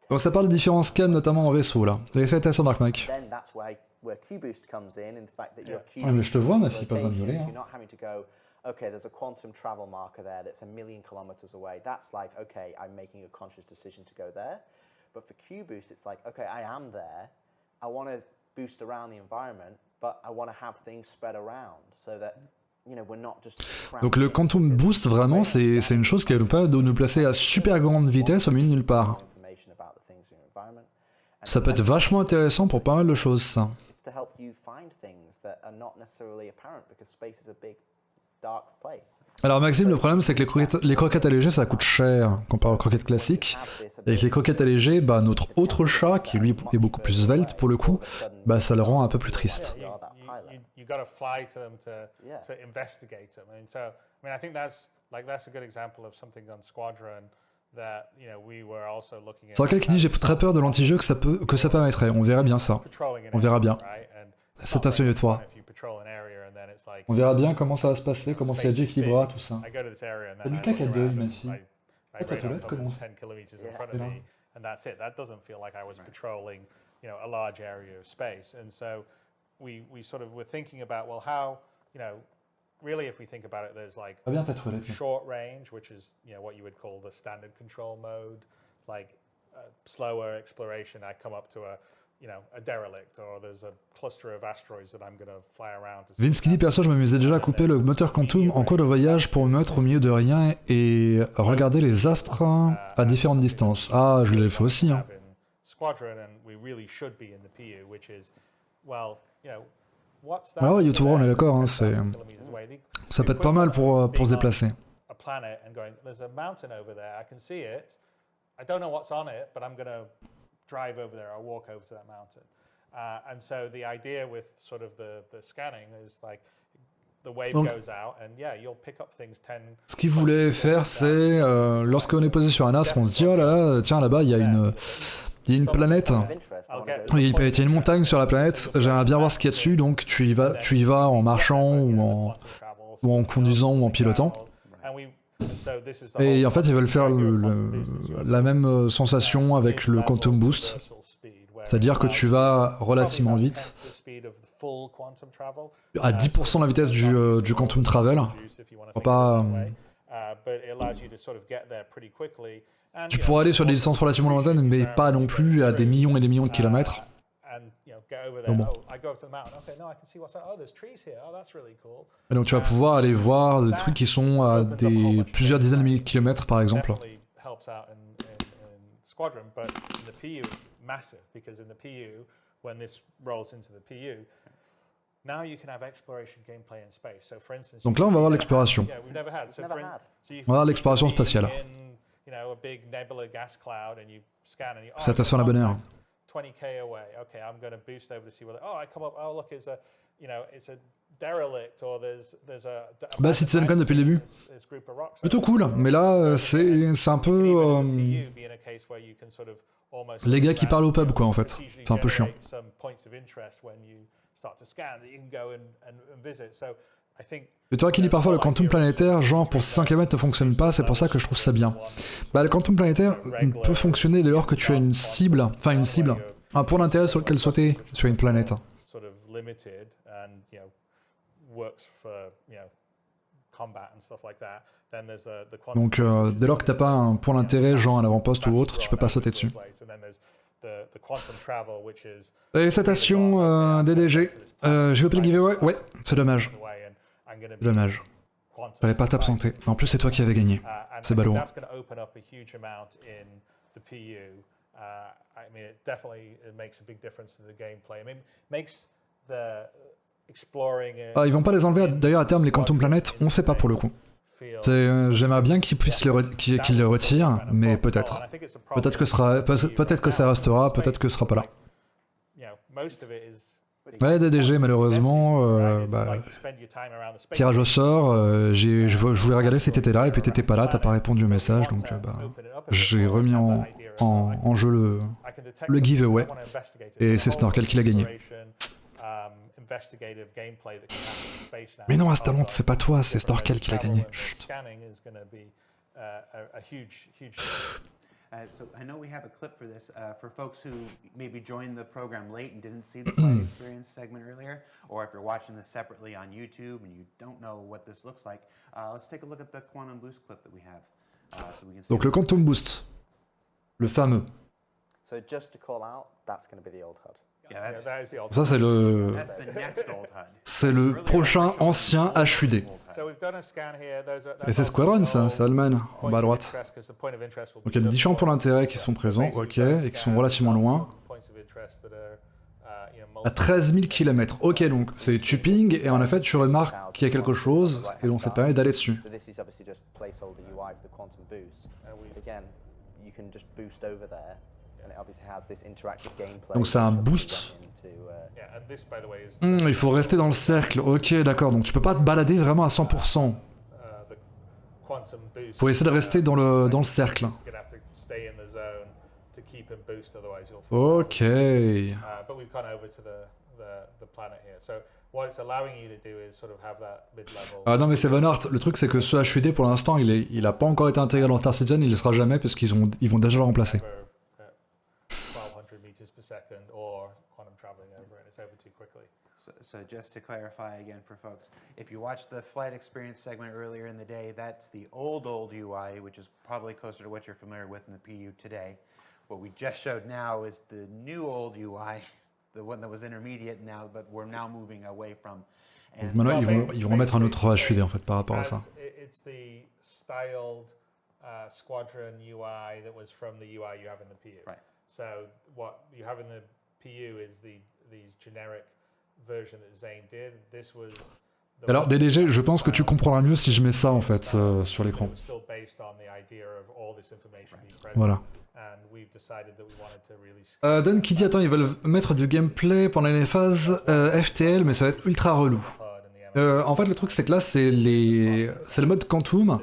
Bon, ça parle de différents scans, notamment en vaisseau, là. Et ça a été assez Dark Mike. Ah, mais je te vois, ma fille, pas besoin de violer, hein. Okay, there's a quantum travel marker there that's 1 million kilometers away. That's like, okay, I'm making a conscious decision to go there. But for Q-Boost, it's like, okay, I am there. I want to boost around the environment, but I want to have things spread around so that, we're not just... Donc le Quantum Boost, vraiment, c'est une chose qui va nous permettre de nous placer à super grande vitesse au milieu de nulle part. Ça peut être vachement intéressant pour pas mal de choses, ça. It's to help you find things that are not necessarily apparent because space is a big dark place. Alors Maxime, le problème c'est que les croquettes allégées ça coûte cher comparé aux croquettes classiques. Et avec les croquettes allégées, bah, notre autre chat, qui lui est beaucoup plus svelte pour le coup, bah, ça le rend un peu plus triste. You got to fly to them to investigate them. I mean, I think that's a good example of something on Squadron Sorkel qui dit j'ai très peur de l'anti-jeu que ça permettrait. On verra bien ça. On verra bien. C'est assez de toi. On verra bien comment ça va se passer, comment ça équilibrera tout ça. T'as du caca d'œil, ma fille. Ah, ta toilette commence. And that's it. That doesn't feel like I was patrolling, a large area of space. And so we sort of were thinking about, well, how, really if we think about it, there's like short range, which is, what you would call the standard control mode, like slower exploration. I come up to a derelict, or there's a cluster of asteroids that I'm going to fly around. Vince qui dit perso, je m'amusais déjà à couper le moteur Quantum en cours de voyage pour me mettre au milieu de rien et regarder les astres à différentes distances. Ah, je l'ai fait aussi. Hein. Ah ouais, YouTube, on est d'accord, hein, ça peut être pas mal pour se déplacer. Drive over there or walk over to that mountain. And so the idea with sort of the scanning is like the wave goes out and you'll pick up things 10. Ce qu'il voulait faire, c'est lorsqu'on est posé sur un astre, on se dit oh là là, tiens là-bas il y a une planète. Il y a une montagne sur la planète. J'aimerais bien voir ce qu'il y a dessus, donc tu y vas en marchant ou en conduisant ou en pilotant. Et en fait, ils veulent faire la même sensation avec le Quantum Boost. C'est-à-dire que tu vas relativement vite, à 10% de la vitesse du Quantum Travel. Tu pourrais aller sur des distances relativement lointaines, mais pas non plus à des millions et des millions de kilomètres. Bon. Et donc tu vas pouvoir aller voir des trucs qui sont à plusieurs dizaines de milliers de kilomètres par exemple. Donc là on va voir l'exploration. On va voir l'exploration spatiale. Citation à la bonne heure. 20k away. Okay, I'm going to boost over to see whether. Oh, I come up. Oh, look, it's a derelict, or there's a. Bah, CitizenCon depuis le début. Plutôt cool, mais là, c'est un peu les gars qui parlent au pub, quoi, en fait. C'est un peu chiant. Et toi qui dis parfois le quantum planétaire, genre pour 5 km ne fonctionne pas, c'est pour ça que je trouve ça bien. Bah le quantum planétaire peut fonctionner dès lors que tu as une cible, un point d'intérêt sur lequel sauter sur une planète. Donc dès lors que t'as pas un point d'intérêt, genre un avant-poste ou autre, tu peux pas sauter dessus. Et citation DDG, j'ai loupé le giveaway, ouais, c'est dommage. Dommage. Fallait pas t'absenter. En plus, c'est toi qui avais gagné. C'est ballot. Ah, ils vont pas les enlever d'ailleurs à terme les Quantum Planètes, on sait pas pour le coup. J'aimerais bien qu'ils puissent qu'ils les retirent, mais peut-être. Peut-être que ça restera, peut-être que ce sera pas là. Ouais, DDG, malheureusement, tirage au sort, je voulais regarder si t'étais là, et puis t'étais pas là, t'as pas répondu au message, donc j'ai remis en jeu le giveaway, et c'est Snorkel qui l'a gagné. Mais non, Astalante, c'est pas toi, c'est Snorkel qui l'a gagné. Chut. So I know we have a clip for this for folks who maybe joined the program late and didn't see the flight experience segment earlier, or if you're watching this separately on YouTube and you don't know what this looks like. Let's take a look at the Quantum Boost clip that we have. So we can see. Donc le Quantum Boost, le fameux. So just to call out, that's going to be the old HUD. Ça c'est le prochain ancien HUD. Et c'est Squadron ça, c'est Allemagne, en bas à droite. Donc il y a des différents points d'intérêt qui sont présents, ok, et qui sont relativement loin. À 13 000 km, ok, donc c'est tu ping et en effet tu remarques qu'il y a quelque chose et donc ça te permet d'aller dessus. Donc c'est un boost. Il faut rester dans le cercle, ok d'accord, donc tu peux pas te balader vraiment à 100%. Faut essayer de rester dans le cercle. Ok. Ah non mais c'est Von Art, le truc c'est que ce HUD pour l'instant il a pas encore été intégré dans Star Citizen, il le sera jamais parce qu'ils vont déjà le remplacer. So just to clarify again for folks, if you watched the flight experience segment earlier in the day, that's the old UI, which is probably closer to what you're familiar with in the PU today. What we just showed now is the new old UI, the one that was intermediate now, but we're now moving away from. Donc maintenant ils vont mettre un autre HUD en fait par rapport à ça. It's the styled squadron UI that was from the UI you have in the PU. Right. So what you have in the PU is these generic version that Zane did. This was. Alors DDG, je pense que tu comprendras mieux si je mets ça en fait sur l'écran. Voilà. Don qui dit attends, ils veulent mettre du gameplay pendant les phases FTL, mais ça va être ultra relou. En fait le truc c'est que là c'est le mode Quantum,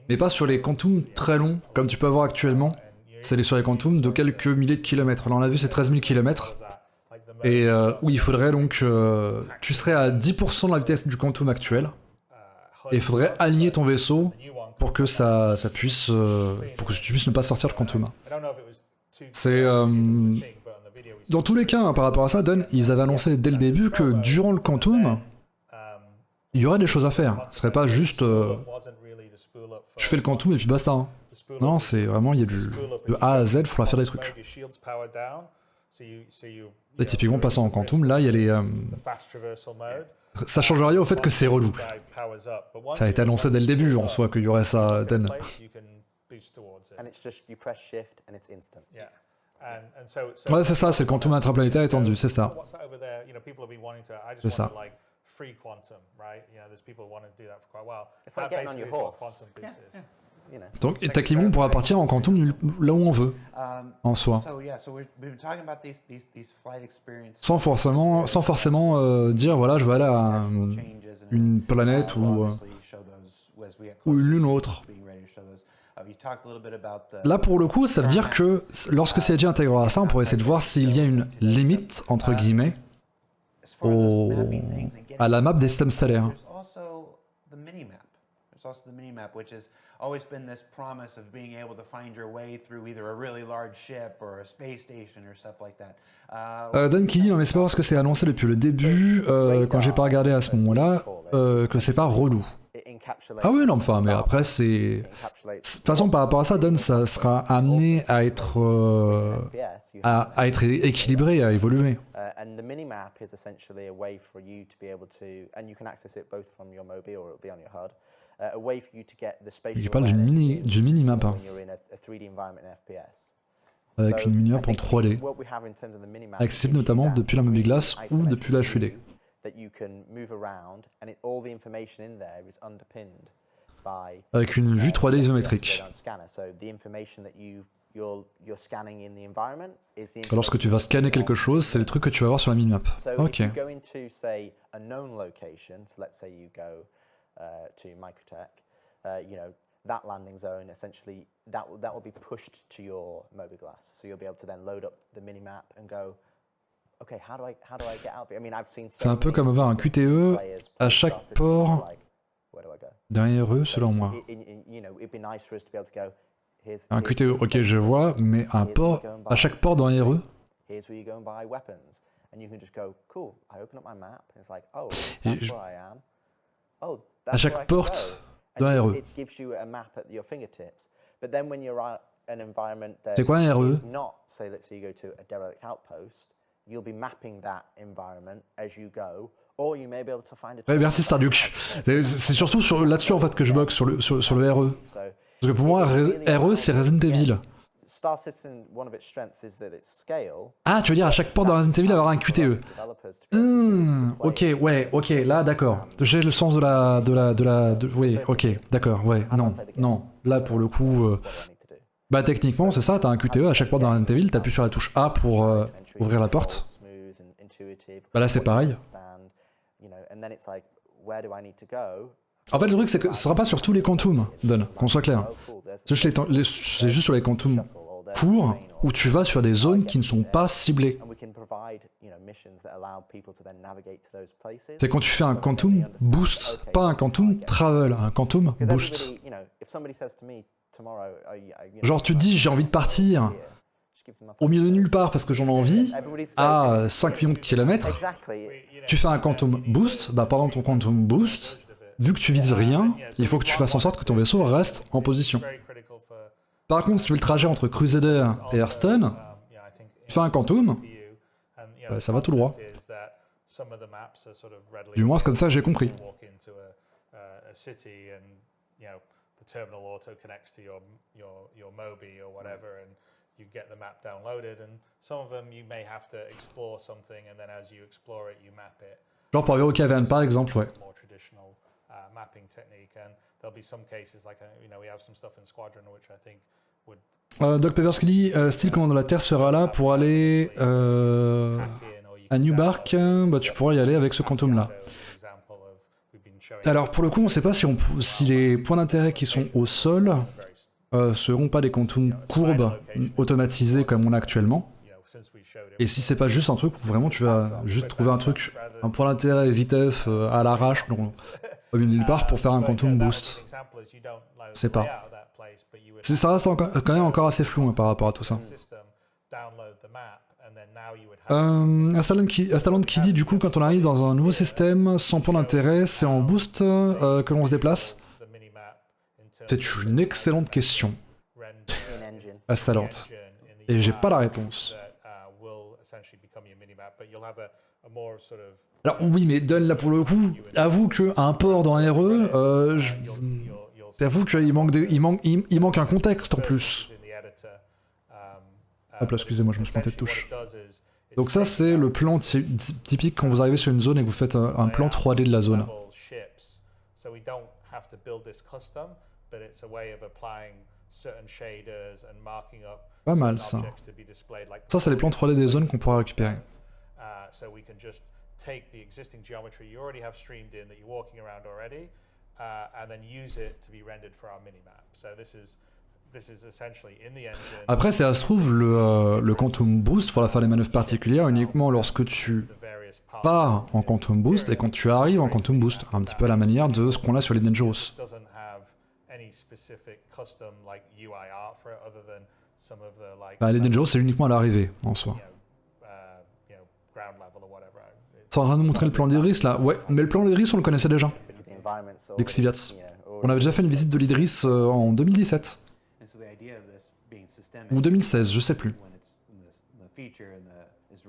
mais pas sur les Quantum très longs comme tu peux avoir actuellement. C'est sur les Quantum de quelques milliers de kilomètres. Là on a vu c'est 13 000 kilomètres. Et où il faudrait donc... tu serais à 10% de la vitesse du Quantum actuel. Et il faudrait aligner ton vaisseau pour que ça puisse... pour que tu puisses ne pas sortir le Quantum. C'est... dans tous les cas, hein, par rapport à ça, Dunn, ils avaient annoncé dès le début que durant le Quantum, il y aurait des choses à faire. Ce serait pas juste... je fais le Quantum et puis basta. Hein. Non, c'est vraiment... Il y a de A à Z, il faudra faire des trucs. Et typiquement, passant en Quantum, là, il y a les... Ça change rien au fait que c'est relou. Ça a été annoncé dès le début, en soi, qu'il y aurait ça, Den. Ouais, c'est ça, c'est le Quantum intraplanétaire étendu, c'est ça. C'est ça. Donc, Takimon pourra partir en Quantum là où on veut, en soi. Sans forcément dire, voilà, je vais aller à une planète ou l'une autre. Là, pour le coup, ça veut dire que lorsque CIG intégrera ça, on pourrait essayer de voir s'il y a une limite, entre guillemets, à la map des systèmes stellaires. Also the mini-map, which has always been this promise of being able to find your way through either a really large ship or a space station or stuff like that. Don qui dit, non mais c'est pas parce que c'est annoncé depuis le début, quand j'ai pas regardé à ce moment-là, que c'est pas relou. Ah oui, non, enfin, mais après c'est... De toute façon, par rapport à ça, Don, ça sera amené à être équilibré, à évoluer. And the mini-map is essentially a way for you to be able to, and you can access it both from your mobile or it'll be on your HUD. A way for you to get the spatial Il parle du mini-map, hein. Avec une mini-map en 3D, accessible notamment depuis la Mobiglass ou depuis la HUD. Avec une vue 3D isométrique. Lorsque tu vas scanner quelque chose, c'est les trucs que tu vas voir sur la minimap. Ok. To Microtech, you know, that landing zone essentially that will be pushed to your Mobiglass, so you'll be able to then load up the minimap and go, okay, how do I get out of here? I mean, I've seen. C'est un peu comme avoir un QTE à chaque port derrière eux, selon moi. Un QTE, ok, je vois, mais un port à chaque port derrière eux. Here's where you go and buy weapons, and you can just go, cool. I open up my map, and it's like, oh, that's where I am. Oh, à chaque porte d'un RE. C'est quoi un RE? Ouais, merci Traduction. C'est surtout là-dessus en fait que je bug sur le RE. Parce que pour moi, RE c'est Resident Evil. Ah, tu veux dire à chaque porte dans Resident Evil avoir un QTE. Ok, ouais, ok, là d'accord. J'ai le sens oui, ok, d'accord, ouais, non. Là pour le coup, bah techniquement c'est ça, t'as un QTE à chaque porte dans Resident Evil, t'appuies sur la touche A pour ouvrir la porte. Bah là c'est pareil. En fait, le truc, c'est que ce sera pas sur tous les quantums, Don, qu'on soit clair. C'est juste sur les quantums courts où tu vas sur des zones qui ne sont pas ciblées. C'est quand tu fais un quantum boost, pas un quantum travel, un quantum boost. Genre, tu te dis, j'ai envie de partir au milieu de nulle part parce que j'en ai envie, à 5 millions de kilomètres. Tu fais un quantum boost, bah pendant ton quantum boost, vu que tu vises rien, il faut que tu fasses en sorte que ton vaisseau reste en position. Par contre, si tu veux le trajet entre Crusader et Hearthstone, tu fais un quantum, bah, ça va tout droit. Du moins, c'est comme ça que j'ai compris. You get the map downloaded, and some of them you may have to explore something, and then as you explore it, you map it. Genre pour arriver au caverne, par exemple, ouais. More traditional mapping technique, and there'll be some cases like we have some stuff in Squadron which I think would. Doc Peppers qui dit style commandant de la Terre sera là pour aller à New Bark, bah tu pourras y aller avec ce quantum là. Alors pour le coup, on ne sait pas si les points d'intérêt qui sont au sol seront pas des quantums courbes automatisés comme on a actuellement. Et si c'est pas juste un truc où vraiment tu vas juste trouver un truc, un point d'intérêt vitef à l'arrache au milieu de nulle part pour faire un quantum boost. C'est pas. Ça reste quand même encore assez flou par rapport à tout ça. Astalon qui dit du coup quand on arrive dans un nouveau système sans point d'intérêt, c'est en boost que l'on se déplace. C'est une excellente question, Astalon. Et j'ai pas la réponse. Alors oui, mais Don, là pour le coup, avoue qu'un port dans RE, j'avoue qu'il manque un contexte en plus. Hop là, excusez-moi, je me suis planté de touche. Donc ça, c'est le plan typique quand vous arrivez sur une zone et que vous faites un plan 3D de la zone. Pas mal ça. Ça, c'est les plans 3D des zones qu'on pourra récupérer. Take the existing geometry you already have streamed in that you're walking around already, and then use it to be rendered for our minimap. So this is essentially in the engine. Après, ça se trouve, le Quantum Boost, il faudra faire des manœuvres particulières uniquement lorsque tu pars en Quantum Boost et quand tu arrives en Quantum Boost, un petit peu à la manière de ce qu'on a sur les Dangerous. Bah, les Dangerous, c'est uniquement à l'arrivée en soi. Ça va nous montrer le plan d'Idris là. Ouais, mais le plan d'Idris on le connaissait déjà. L'Exliviats. On avait déjà fait une visite de l'Idris en 2017. Ou 2016, je sais plus.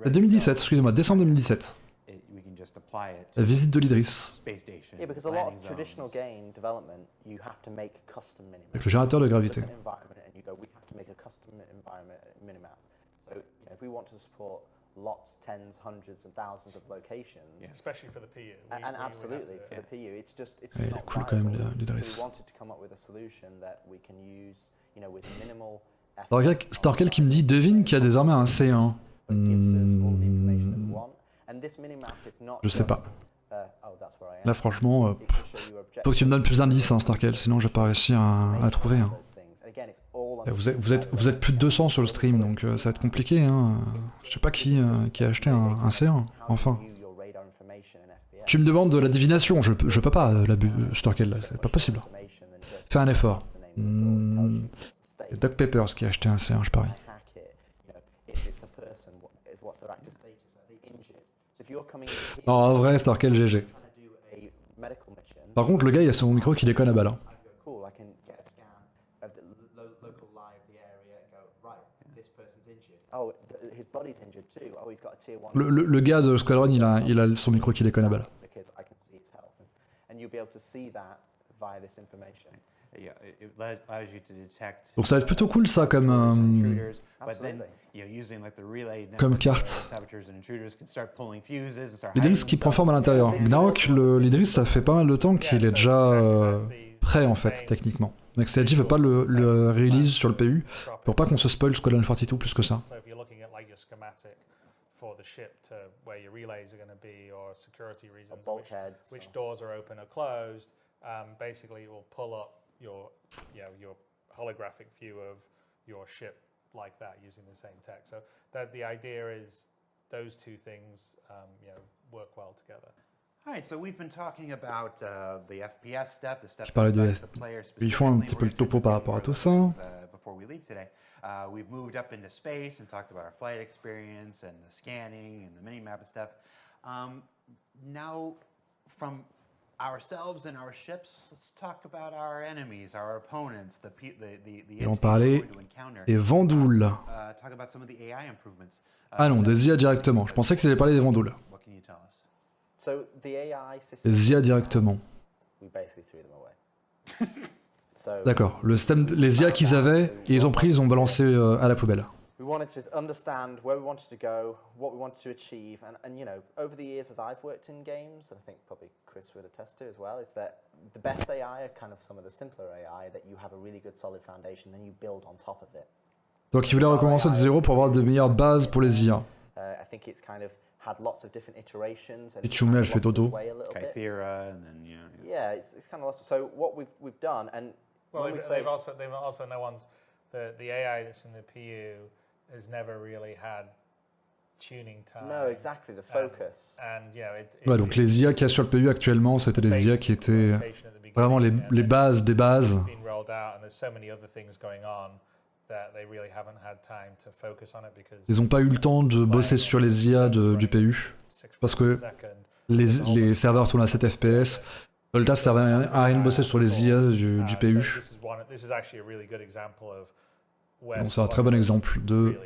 2017, excusez-moi, décembre 2017. La visite de l'Idris. Avec le générateur de gravité. Lots, tens, hundreds and thousands of locations. Yeah, especially for the PU. And absolutely for the PU, it's just il est not cool quand même l'Idris. So we wanted to come up with a solution that we can use, with minimal effort. Starkel qui me dit devine qui a désormais un C1. Je sais pas. Là franchement, faut que tu me donnes plus d'indices, hein, Starkel, sinon je vais pas réussir à trouver. Hein. Vous êtes plus de 200 sur le stream, donc ça va être compliqué. Hein. Je sais pas qui a acheté un C1, enfin. Tu me demandes de la divination, je peux pas, Storkel, là, c'est pas possible. Fais un effort. Doc Peppers qui a acheté un C1, je parie. Non, en vrai, Storkel GG. Par contre, le gars, il a son micro qui déconne à balle. Hein. Le gars de Squadron, il a son micro qui déconne à balle. Donc ça va être plutôt cool ça comme carte. L'Idris qui prend forme à l'intérieur. Gnarok, l'Idris ça fait pas mal de temps qu'il est déjà prêt en fait, techniquement. Donc CLG veut pas le release sur le PU pour pas qu'on se spoil Squadron 42 plus que ça. For the ship to where your relays are going to be or security reasons, which doors are open or closed, basically it will pull up your holographic view of your ship like that using the same text. So that the idea is those two things work well together. All right, so we've been talking about the FPS step, the step Je parlais that de affects the player Ils font un specifically. petit peu We're le topo par rapport à tout ça. Before we leave today, we've moved up into space and talked about our flight experience and the scanning and the mini-map and stuff. Now, from ourselves and our ships, let's talk about our enemies, our opponents, the Et on parlait des vendoules. talk about some of the AI improvements. Ah non, des IA directement. Je pensais qu'ils allaient parler des vendoules. What can you tell us? So the AI system. Les IA directement. We basically threw them away. So D'accord. Le système, les IA qu'ils avaient, ils ont pris, ils ont balancé à la poubelle. we wanted to understand where we wanted to go, what we wanted to achieve, and you know, over the years as I've worked in games, and I think probably Chris would attest to as well, is that the best AI are kind of some of the simpler AI that you have a really good solid foundation, then you build on top of it. Donc ils voulaient recommencer de zéro pour avoir de meilleures bases pour les IA. I think it's kind of had lots of different iterations. Et Tchoumé, elle fait dodo. Kythera, and then yeah, it's kind of lost. So what we've done, and well, when we say they've also no one's the AI that's in the PU has never really had tuning time. No, exactly, the focus. And you know, Ouais, donc les IA qu'il y a sur le PU actuellement, c'était des IA qui étaient vraiment les bases des bases. been rolled out, and there's so many other things going on that they really haven't had time to focus on it because Ils n'ont pas eu le temps de bosser sur les IA du PU. Parce que les serveurs tournent à 7 FPS. Volta servait à rien de bosser sur les IA du PU. Donc c'est un très bon exemple de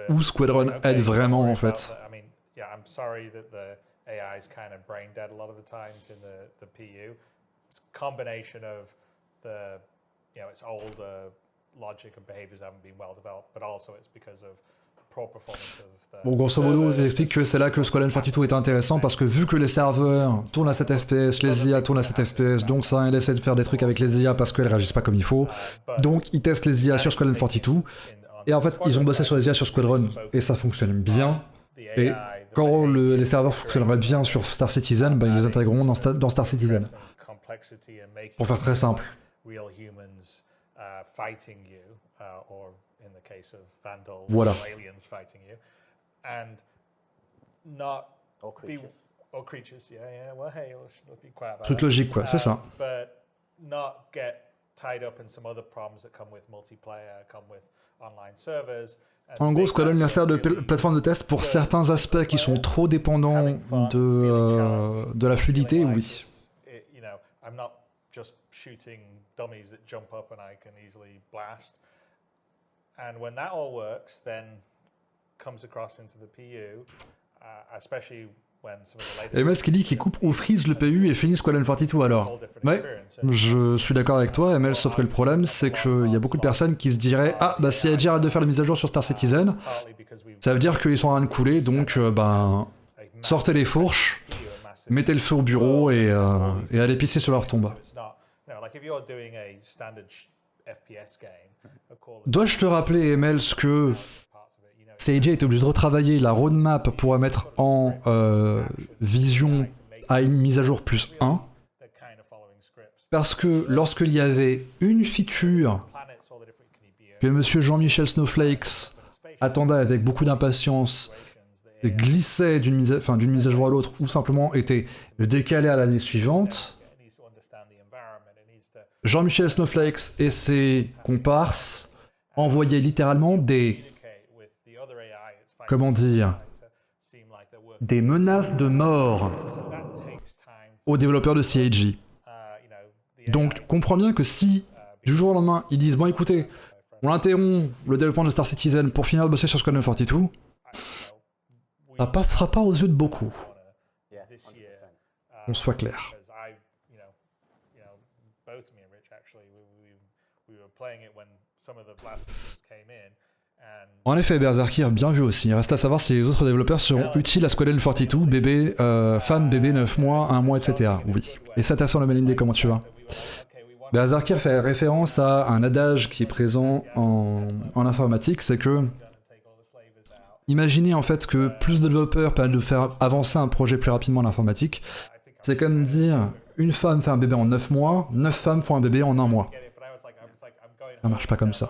où Squadron aide vraiment en fait. I'm sorry that the AI is kind of brain dead a lot of the times in the PU. It's a combination of the, its older logic and behaviors haven't been well developed, but also it's because of poor performance of the... Bon, grosso modo, ils expliquent que c'est là que Squadron 42 est intéressant parce que vu que les serveurs tournent à 7 FPS, les IA tournent à 7 FPS, donc ça essaie de faire des trucs avec les IA parce qu'elles réagissent pas comme il faut. Donc ils testent les IA sur Squadron 42 et en fait ils ont bossé sur les IA sur Squadron et ça fonctionne bien. Et quand les serveurs fonctionneraient bien sur Star Citizen, ben, ils les intégreront dans Star Citizen. Pour faire très simple. Voilà. Truc logique quoi, c'est ça. En gros, Squadron leur sert de plateforme de test pour certains aspects qui sont trop dépendants de la fluidité, oui. I'm not just shooting dummies that jump up and I can easily blast. And when that all works, then comes across into the PU, especially when some of the latest... Et MS qui dit qu'il coupe ou freeze le PU et finit Squadron 42 alors. Ouais, je suis d'accord avec toi, ML, sauf que le problème c'est qu'il y a beaucoup de personnes qui se diraient « Ah, bah si IG arrête de faire les mises à jour sur Star Citizen, ça veut dire qu'ils sont en train de couler, donc ben sortez les fourches, mettez le feu au bureau et allez pisser sur leur tombe. » Dois-je te rappeler, ML, ce que CIG a été obligé de retravailler la roadmap pour mettre en vision à une mise à jour plus 1 parce que lorsqu'il y avait une feature que monsieur Jean-Michel Snowflakes attendait avec beaucoup d'impatience, glissait d'une mise à jour à l'autre ou simplement était décalé à l'année suivante, Jean-Michel Snowflakes et ses comparses envoyaient littéralement des... comment dire, des menaces de mort aux développeurs de CIG. Donc, comprends bien que si, du jour au lendemain, ils disent « Bon, écoutez, on interrompt le développement de Star Citizen pour finir de bosser sur Squadron 42 », ça passera pas aux yeux de beaucoup. On soit clair. En effet, Berserkir, bien vu aussi. Il reste à savoir si les autres développeurs seront utiles à Squadron 42, bébé, femme, bébé, 9 mois, 1 mois, etc. Oui. Et ça t'assure le Melinde, comment tu vas? Berserkir fait référence à un adage qui est présent en informatique, c'est que imaginez en fait que plus de développeurs permettent de faire avancer un projet plus rapidement en informatique. C'est comme dire une femme fait un bébé en 9 mois, 9 femmes font un bébé en 1 mois. Ça marche pas comme ça.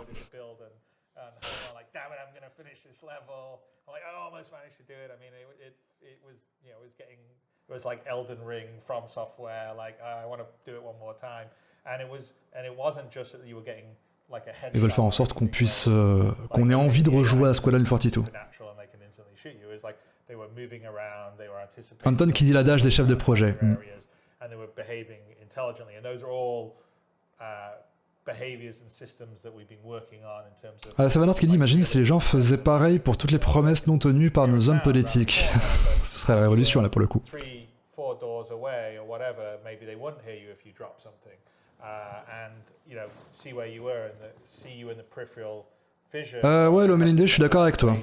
It was like Elden Ring from software, like I want to do it one more time, and it wasn't just that you were getting like a headshot. Ils veulent faire en sorte qu'on puisse, qu'on ait envie de rejouer à Squadron 42. Anton qui dit l'adage des chefs de projet. And they were behaving intelligently, and those are all behaviors and systems that we've been working on in terms of. Ah, Savannah qui dit imagine si les gens faisaient pareil pour toutes les promesses non tenues par nos hommes politiques. Ce serait la révolution là pour le coup. 3-4 doors away or whatever, maybe they wouldn't hear you if you dropped something, and you know, see where you were and see you in the peripheral vision. Ouais, Lomelinde, je suis d'accord avec toi.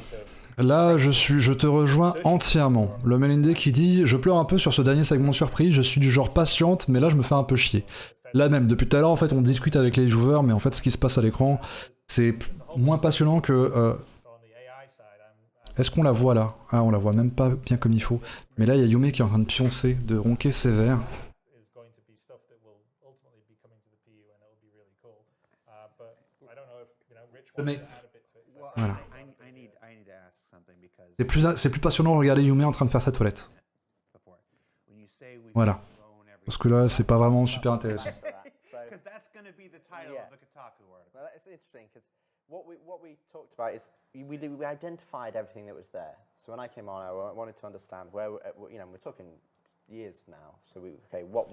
Là, je te rejoins entièrement. Lomelinde qui dit je pleure un peu sur ce dernier segment surprise, je suis du genre patiente, mais là je me fais un peu chier. Là même, depuis tout à l'heure, en fait, on discute avec les joueurs, mais en fait, ce qui se passe à l'écran, c'est moins passionnant que. Est-ce qu'on la voit là? Ah, on la voit même pas bien comme il faut. Mais là, il y a Yume qui est en train de pioncer, de ronquer sévère. Mais... Voilà. C'est plus passionnant de regarder Yume en train de faire sa toilette. Voilà. Parce que là, c'est pas vraiment super intéressant. What we talked about is we identified everything that was there. So when I came on, I wanted to understand where we're talking years now. So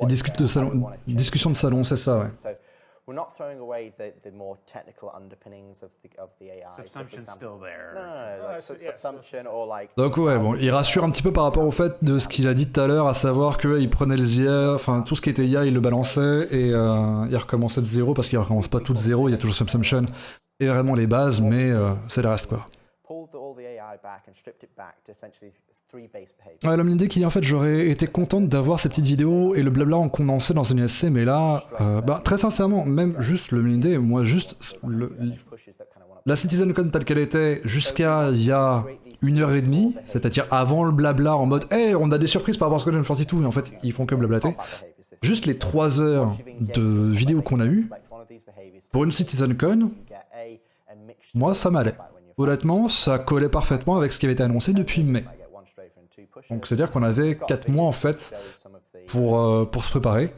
Discussion de salon, c'est ça, ouais. So we're not throwing away the more technical underpinnings of the AI. Subsumption's still there. No, like subsumption or like. Donc ouais, bon, il rassure un petit peu par rapport au fait de ce qu'il a dit tout à l'heure, à savoir qu'il prenait les IA, enfin tout ce qui était IA, il le balançait et il recommençait de zéro parce qu'il recommence pas tout de zéro, il y a toujours subsumption et vraiment les bases, mais c'est le reste quoi. Ouais, l'homme l'idée qui dit en fait j'aurais été contente d'avoir ces petites vidéos et le blabla en condensé dans une ISC, mais là, très sincèrement, même juste l'homme l'idée, moi juste la CitizenCon telle qu'elle était jusqu'à il y a 1h30, c'est-à-dire avant le blabla en mode hey, on a des surprises par rapport à Squadron 42, mais en fait ils font que blablater. Juste les 3 heures de vidéos qu'on a eues, pour une CitizenCon, moi ça m'allait. Honnêtement, ça collait parfaitement avec ce qui avait été annoncé depuis mai. Donc c'est-à-dire qu'on avait 4 mois en fait pour se préparer.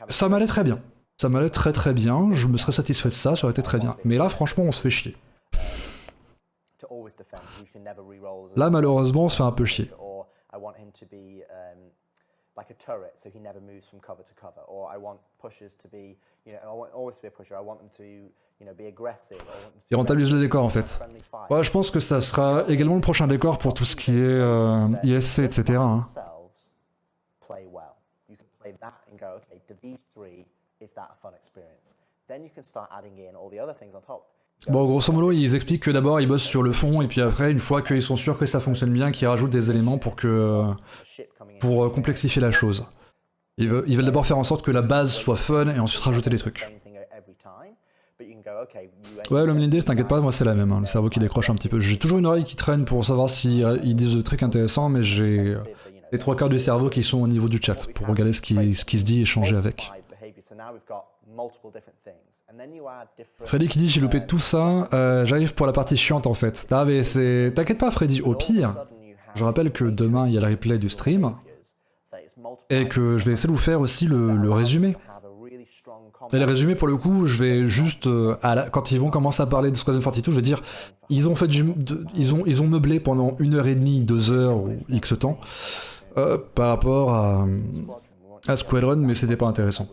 Ça m'allait très bien. Ça m'allait très très bien, je me serais satisfait de ça, ça aurait été très bien. Mais là franchement on se fait chier. Là malheureusement on se fait un peu chier. Like a turret, so he never moves from cover to cover. Or I want pushers to be, I want always to be a pusher. I want them to, be aggressive. Il rentabilise le décor en fait. Ouais, je pense que ça sera également le prochain décor pour tout ce qui est ISC, etc. Hein. Play well. You can play that and go, okay, to these 3, is that a fun experience? Then you can start adding in all the other things on top. Bon, grosso modo, ils expliquent que d'abord ils bossent sur le fond, et puis après, une fois qu'ils sont sûrs que ça fonctionne bien, qu'ils rajoutent des éléments pour complexifier la chose. Ils veulent d'abord faire en sorte que la base soit fun, et ensuite rajouter des trucs. Ouais, l'homme l'idée, t'inquiète pas, moi c'est la même, hein, le cerveau qui décroche un petit peu. J'ai toujours une oreille qui traîne pour savoir s'ils disent des trucs intéressants, mais j'ai les 3/4 du cerveau qui sont au niveau du chat, pour regarder ce qui se dit et échanger avec. Freddy qui dit j'ai loupé tout ça, j'arrive pour la partie chiante en fait. Ah mais t'inquiète pas Freddy, au pire, je rappelle que demain il y a le replay du stream, et que je vais essayer de vous faire aussi le résumé. Et le résumé pour le coup, je vais juste, quand ils vont commencer à parler de Squadron 42, je vais dire, ils ont meublé pendant 1h30, 2 heures ou X temps, par rapport à Squadron, mais c'était pas intéressant.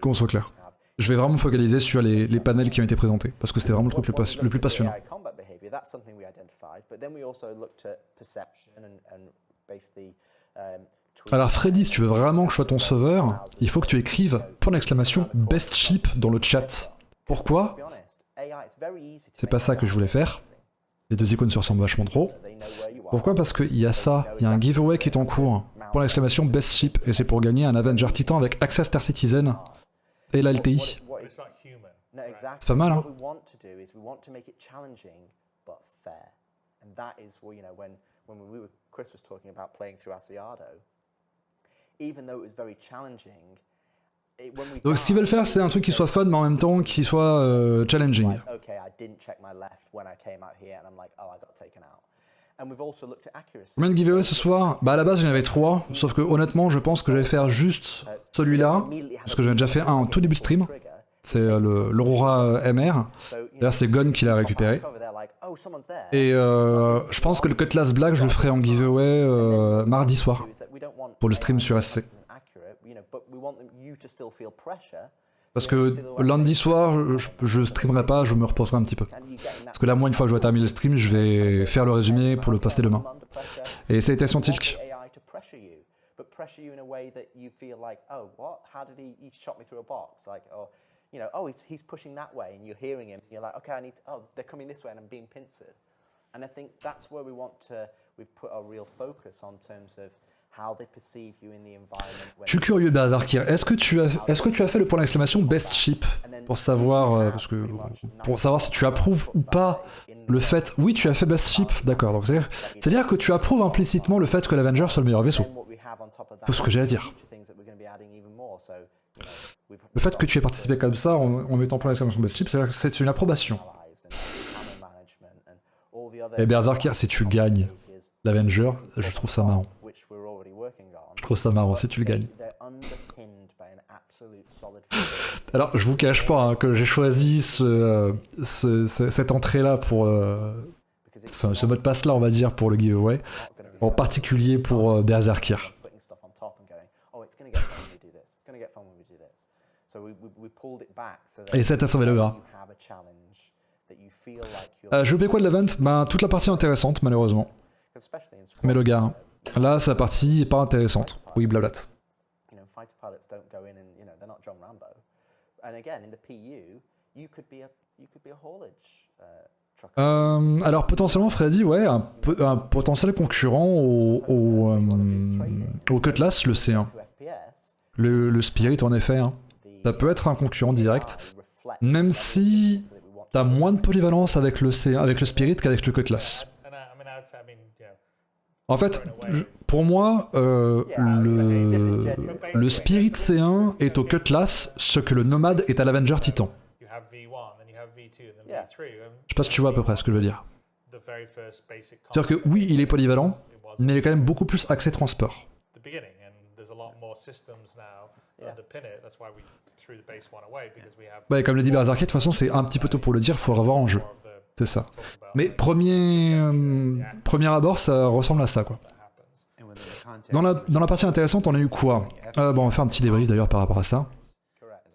Qu'on soit clair. Je vais vraiment me focaliser sur les panels qui ont été présentés, parce que c'était vraiment le truc le plus passionnant. Alors Freddy, si tu veux vraiment que je sois ton sauveur, il faut que tu écrives !best ship dans le chat. Pourquoi? C'est pas ça que je voulais faire. Les 2 icônes se ressemblent vachement trop. Pourquoi? Parce qu'il y a ça, il y a un giveaway qui est en cours. !best ship, et c'est pour gagner un Avenger Titan avec Access Star Citizen et la LTI. C'est pas mal, hein? Donc ce qu'ils veulent faire, c'est un truc qui soit fun, mais en même temps qui soit challenging. Combien de giveaways ce soir? Bah à la base j'en avais 3, sauf que honnêtement je pense que je vais faire juste celui-là, parce que j'en ai déjà fait un en tout début de stream. C'est l'Aurora MR. D'ailleurs c'est Gon qui l'a récupéré. Et je pense que le Cutlass Black je le ferai en giveaway mardi soir, pour le stream sur SC. Parce que lundi soir, je streamerai pas, je me reposerai un petit peu. Parce que là, moi, une fois que je vais terminer le stream, je vais faire le résumé pour le poster demain. Et ça a été scientifique. Je suis curieux, Bazarkir. Est-ce que tu as fait le point d'exclamation Best Ship pour savoir si tu approuves ou pas le fait. Oui, tu as fait Best Ship, d'accord. Donc c'est-à-dire que tu approuves implicitement le fait que l'Avenger soit le meilleur vaisseau. C'est ce que j'ai à dire. Le fait que tu aies participé comme ça en mettant point d'exclamation Best Ship, c'est une approbation. Et Berserker, si tu gagnes l'Avenger, je trouve ça marrant. Je trouve ça marrant si tu le gagnes. Alors, je vous cache pas que j'ai choisi cette entrée-là pour... ce mot de passe-là, on va dire, pour le giveaway. En particulier pour Berserker. Et ça t'a sauvé le gras. Je paie quoi de l'event? Ben, toute la partie intéressante, malheureusement. Mais le gars, là, sa partie est pas intéressante. Oui, blablat. Alors potentiellement Freddy, ouais, un potentiel concurrent au Cutlass, le C1. Le Spirit en effet, hein. Ça peut être un concurrent direct, même si t'as moins de polyvalence avec le Spirit qu'avec le Cutlass. En fait, pour moi, le Spirit C1 est au Cutlass ce que le Nomade est à l'Avenger Titan. Je sais pas si tu vois à peu près ce que je veux dire. C'est-à-dire que oui, il est polyvalent, mais il est quand même beaucoup plus axé transport. Bah, comme le dit Berserker, de toute façon c'est un petit peu tôt pour le dire, il faut revoir en jeu. C'est ça. Mais premier abord, ça ressemble à ça, quoi. Dans la partie intéressante, on a eu quoi? Bon, on va faire un petit débrief d'ailleurs par rapport à ça.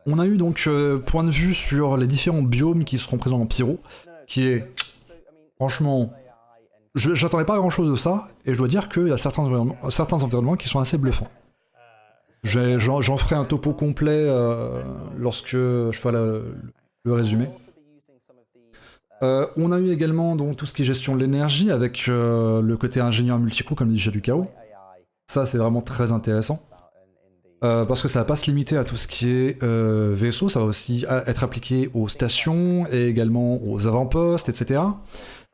On a eu donc point de vue sur les différents biomes qui seront présents en Pyro, qui est, franchement, j'attendais pas grand chose de ça, et je dois dire qu'il y a certains environnements qui sont assez bluffants. J'en ferai un topo complet lorsque je ferai le résumé. On a eu également donc, tout ce qui est gestion de l'énergie avec le côté ingénieur multi-coup comme dit du chaos. Ça c'est vraiment très intéressant. Parce que ça va pas se limiter à tout ce qui est vaisseau, ça va aussi être appliqué aux stations et également aux avant-postes, etc.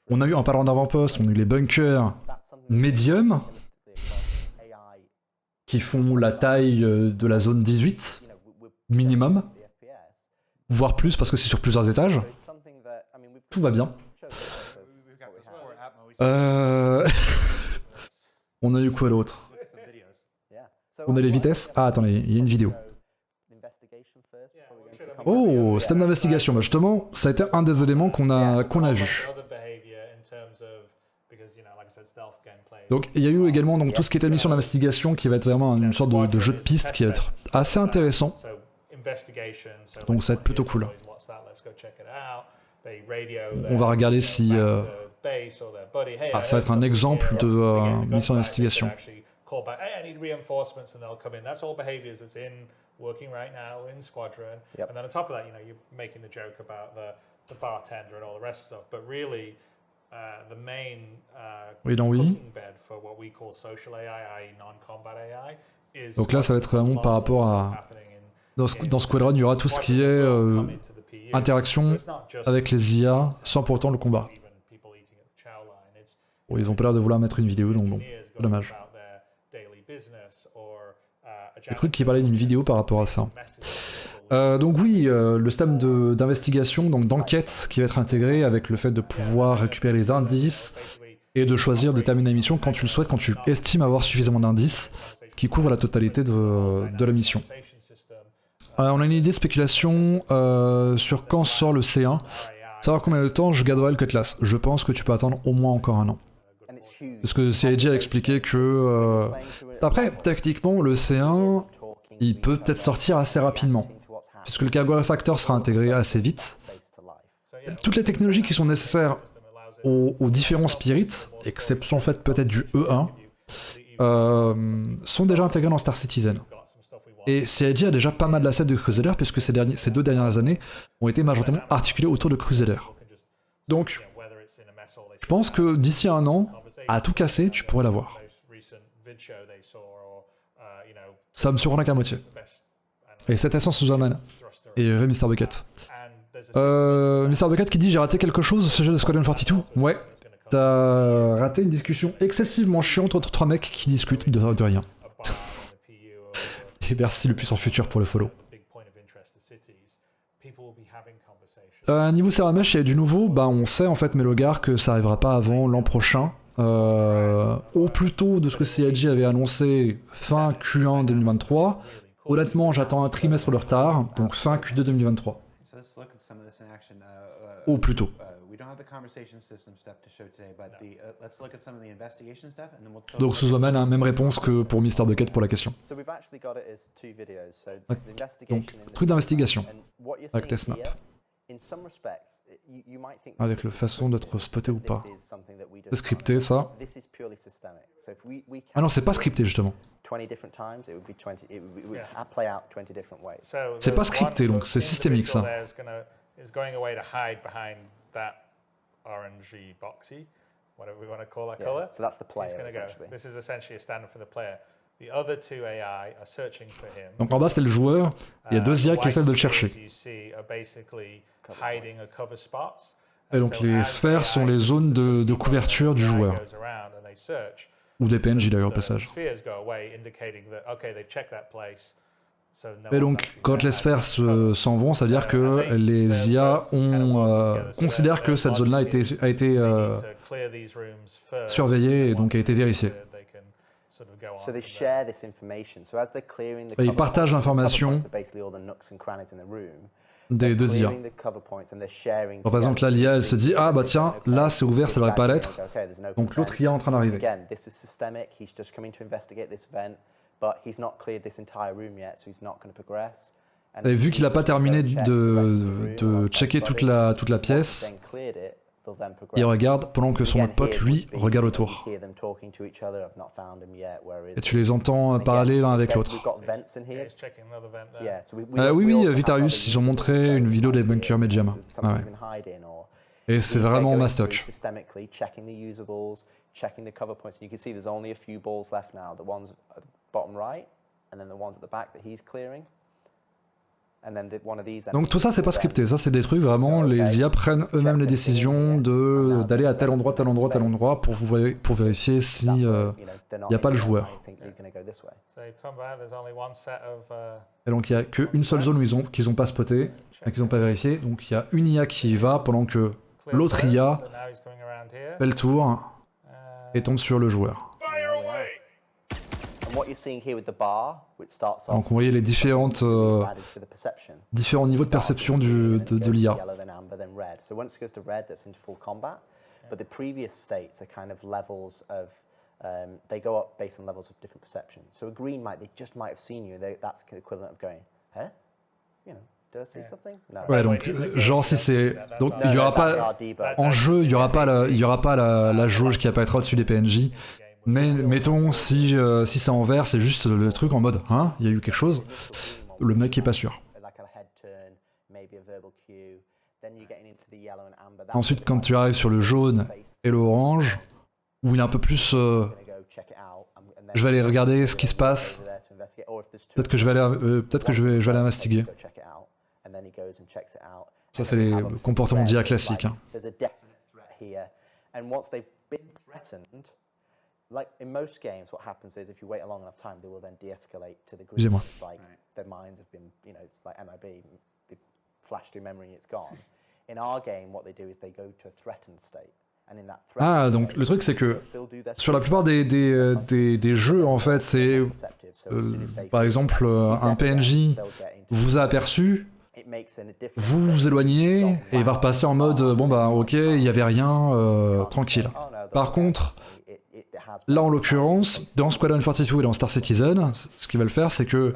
On a eu, en parlant d'avant-postes, on a eu les bunkers médium qui font la taille de la zone 18 minimum, voire plus parce que c'est sur plusieurs étages. Tout va bien. On a eu quoi d'autre? On a les vitesses. Ah, attendez, il y a une vidéo. Oh, système d'investigation. Bah justement, ça a été un des éléments qu'on a vu. Donc, il y a eu également donc, tout ce qui était mission d'investigation qui va être vraiment une sorte de jeu de piste qui va être assez intéressant. Donc, ça va être plutôt cool. On va regarder si... Ah, ça va être un exemple de mission d'investigation. Working right now in Squadron, and then on top of that, you're making the joke about the bartender and all the rest of stuff, but really the main cooking bed for what we call social AI, i.e. non-combat AI, is... Donc là, ça va être vraiment par rapport à... Dans Squadron, il y aura tout ce qui est interaction avec les IA sans pour autant le combat. Bon, ils ont pas l'air de vouloir mettre une vidéo, donc bon, dommage. J'ai cru qu'il parlait d'une vidéo par rapport à ça. Donc oui, le système d'investigation, donc d'enquête qui va être intégré avec le fait de pouvoir récupérer les indices et de choisir de terminer la mission quand tu le souhaites, quand tu estimes avoir suffisamment d'indices qui couvrent la totalité de la mission. On a une idée de spéculation sur quand sort le C1. Savoir combien de temps je garderai le Cutlass. Je pense que tu peux attendre au moins encore un an. Parce que CIG a expliqué que... Après, techniquement, le C1, il peut peut-être sortir assez rapidement. Puisque le Cargo Refactor sera intégré assez vite. Toutes les technologies qui sont nécessaires aux différents spirits, exception faite peut-être du E1, sont déjà intégrées dans Star Citizen. Et CIG a déjà pas mal d'assets de Crusader, puisque ces 2 dernières années ont été majoritairement articulées autour de Crusader. Donc, je pense que d'ici un an, à tout casser, tu pourrais l'avoir. Ça me surprendra qu'à moitié. Et cette essence sous Aman. Et Mr. Bucket. Mr. Bucket qui dit j'ai raté quelque chose au sujet de Squadron 42. Ouais. T'as raté une discussion excessivement chiante entre 3 mecs qui discutent de rien. Et merci le puissant futur pour le follow. Niveau Ceramesh, il y a du nouveau. Bah on sait en fait Melogar que ça arrivera pas avant l'an prochain. Au plus tôt de ce que CIG avait annoncé fin Q1 2023. Honnêtement, j'attends un trimestre de retard, donc fin Q2 2023. Au plus tôt. Donc Suzuman a même réponse que pour Mr. Bucket pour la question. Donc, truc d'investigation avec test map. Avec la façon d'être spoté ou pas. C'est scripté ça. Ah non, c'est pas scripté justement. C'est pas scripté, donc c'est systémique ça. So that's the player, essentially. This is essentially a standard for the player. The other 2 AI are searching for him. Donc en bas c'est le joueur, il y a 2 IA qui essaient de le chercher. Et donc les sphères sont les zones de couverture du joueur. Ou des PNJ d'ailleurs au passage. Et donc quand les sphères s'en vont, ça veut dire que les IA considèrent que cette zone-là a été surveillée et donc a été vérifiée. Et ils partagent l'information des 2 IA. Alors, par exemple là l'IA elle se dit ah bah tiens là c'est ouvert ça devrait pas l'être. Donc l'autre IA est en train d'arriver. Et vu qu'il n'a pas terminé de checker toute la pièce, il regarde pendant que son autre pote, lui, regarde autour. Et tu les entends parler l'un avec l'autre. Oui, Vitarius, ils ont montré une vidéo des bunkers Medjama. Ah ouais. Et c'est vraiment mastoc. Donc tout ça c'est pas scripté, ça c'est des trucs vraiment, les IA prennent eux-mêmes les décisions d'aller à tel endroit pour vérifier si y a pas le joueur. Et donc il y a qu'une seule zone qu'ils ont pas spoté, qu'ils ont pas vérifié, donc il y a une IA qui y va pendant que l'autre IA fait le tour et tombe sur le joueur. Donc on voyait les différents niveaux de perception de l'IA. They go up based on levels of different perception. So a green might, they just might have seen you. That's the equivalent of going, huh? You know, did I see something? No. Ouais, donc genre si c'est, donc il y aura pas en jeu, il y aura pas la jauge qui apparaîtra au-dessus des PNJ. Mais mettons si c'est en vert, c'est juste le truc en mode hein, il y a eu quelque chose. Le mec est pas sûr. Ensuite, quand tu arrives sur le jaune et l'orange, où il est un peu plus, je vais aller regarder ce qui se passe. Peut-être que je vais aller investiguer. Ça c'est les comportements d'IA classiques. Hein. like in most games, what happens is if you wait a long enough time, they will then de-escalate to the green. Excusez-moi. It's like their minds have been, you know, it's like MIB, they flash through memory, it's gone. In our game, what they do is they go to a threatened state. And in that Ah, donc le truc c'est que sur la plupart des jeux, en fait, c'est par exemple un PNJ vous a aperçu, vous vous éloignez et il va repasser en mode bon bah ok, il y avait rien, tranquille. Par contre, là en l'occurrence, dans Squadron 42 et dans Star Citizen, ce qu'il va le faire, c'est que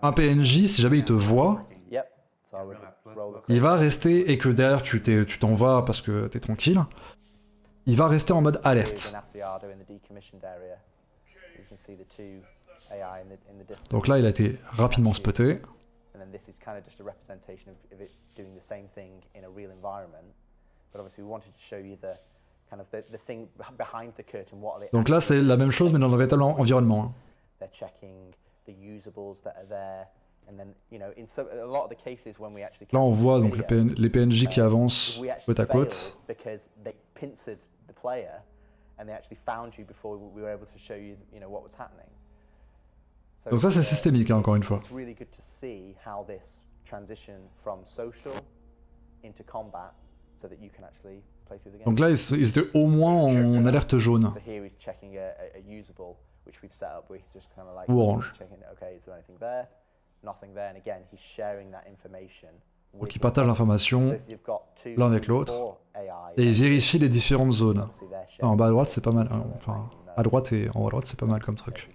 un PNJ, si jamais il te voit, il va rester, et que derrière tu t'en vas parce que t'es tranquille, il va rester en mode alerte. Donc là il a été rapidement spoté. Donc là c'est la même chose mais dans le véritable environnement. Là on voit donc les PNJ qui avancent côte à côte. Donc ça c'est systémique hein, encore une fois. Donc là ils étaient au moins en alerte jaune. Ou orange. Donc ils partagent l'information l'un avec l'autre et ils vérifient les différentes zones. Ah, en bas à droite c'est pas mal, hein. Enfin à droite et en haut à droite c'est pas mal comme truc.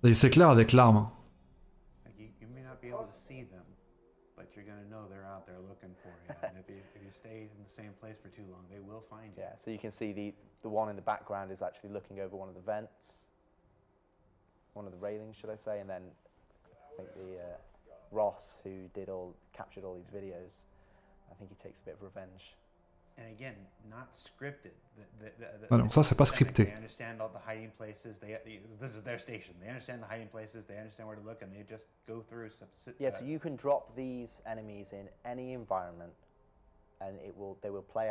Et c'est clair avec l'arme. Yeah, so you can see the one in the background is actually looking over one of the vents, one of the railings, should I say, and then I think the Ross, who captured all these videos, I think he takes a bit of revenge. And again, not scripted. Ah non, ça c'est pas scripté. They understand all the hiding places. This is their station. They understand the hiding places. They understand where to look, and they just go through. Yeah, so you can drop these enemies in any environment.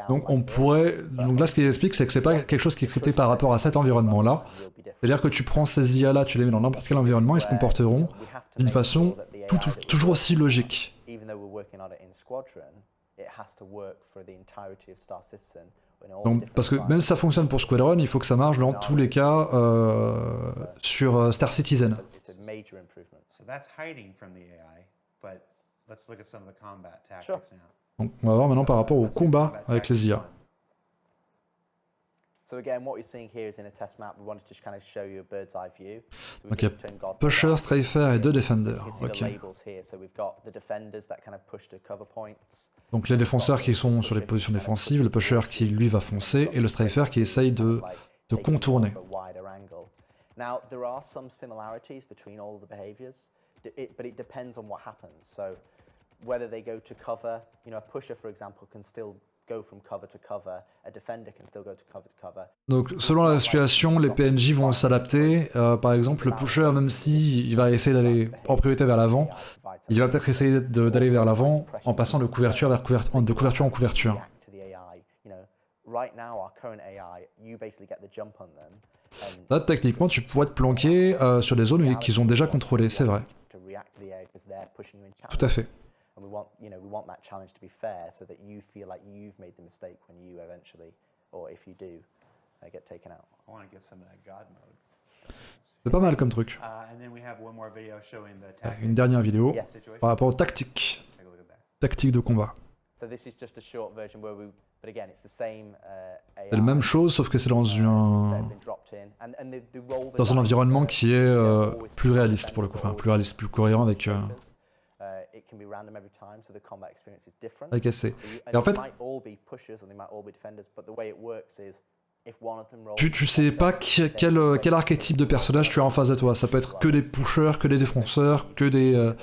Donc on pourrait, donc là ce qu'il explique c'est que c'est pas quelque chose qui est scripté par rapport à cet environnement là. C'est-à-dire que tu prends ces IA là, tu les mets dans n'importe quel environnement, ils se comporteront d'une façon toujours aussi logique. Donc, parce que même si ça fonctionne pour Squadron, il faut que ça marche dans tous les cas sur Star Citizen. So that's hiding from the AI, but let's look at some of the combat tactics now. Donc on va voir maintenant par rapport au combat avec les IA. Donc il y a Pusher, Strafer et 2 Defenders. Ok. Donc les défenseurs qui sont sur les positions défensives, le Pusher qui lui va foncer et le Strafer qui essaye de contourner. Now there are some similarities between all the behaviors, but it depends on what happens. So whether they go to cover, you know, a pusher, for example, can still go from cover to cover. A defender can still go to cover. Donc selon la situation, les PNJ vont s'adapter. Par exemple, le pusher, même si il va essayer d'aller en priorité vers l'avant, il va peut-être essayer d'aller vers l'avant en passant de couverture en couverture. Là, techniquement, tu pourrais te planquer sur des zones qu'ils ont déjà contrôlées, c'est vrai. Tout à fait. And we want that challenge to be fair, so that you feel like you've made the mistake when you eventually, or if you do, get taken out. I want to get some of that God mode. C'est pas mal comme truc. And then we have one more video showing the Une dernière vidéo par rapport aux tactiques. Tactiques de combat. So this is just a short version where we, but again, it's the same. C'est la même chose, sauf que c'est dans un environnement qui est plus réaliste pour le coup, enfin plus réaliste, plus cohérent avec. Avec SC. Et en fait, tu sais pas quel archétype de personnage tu as en face de toi. Ça peut être que des pushers, que des défenseurs, que des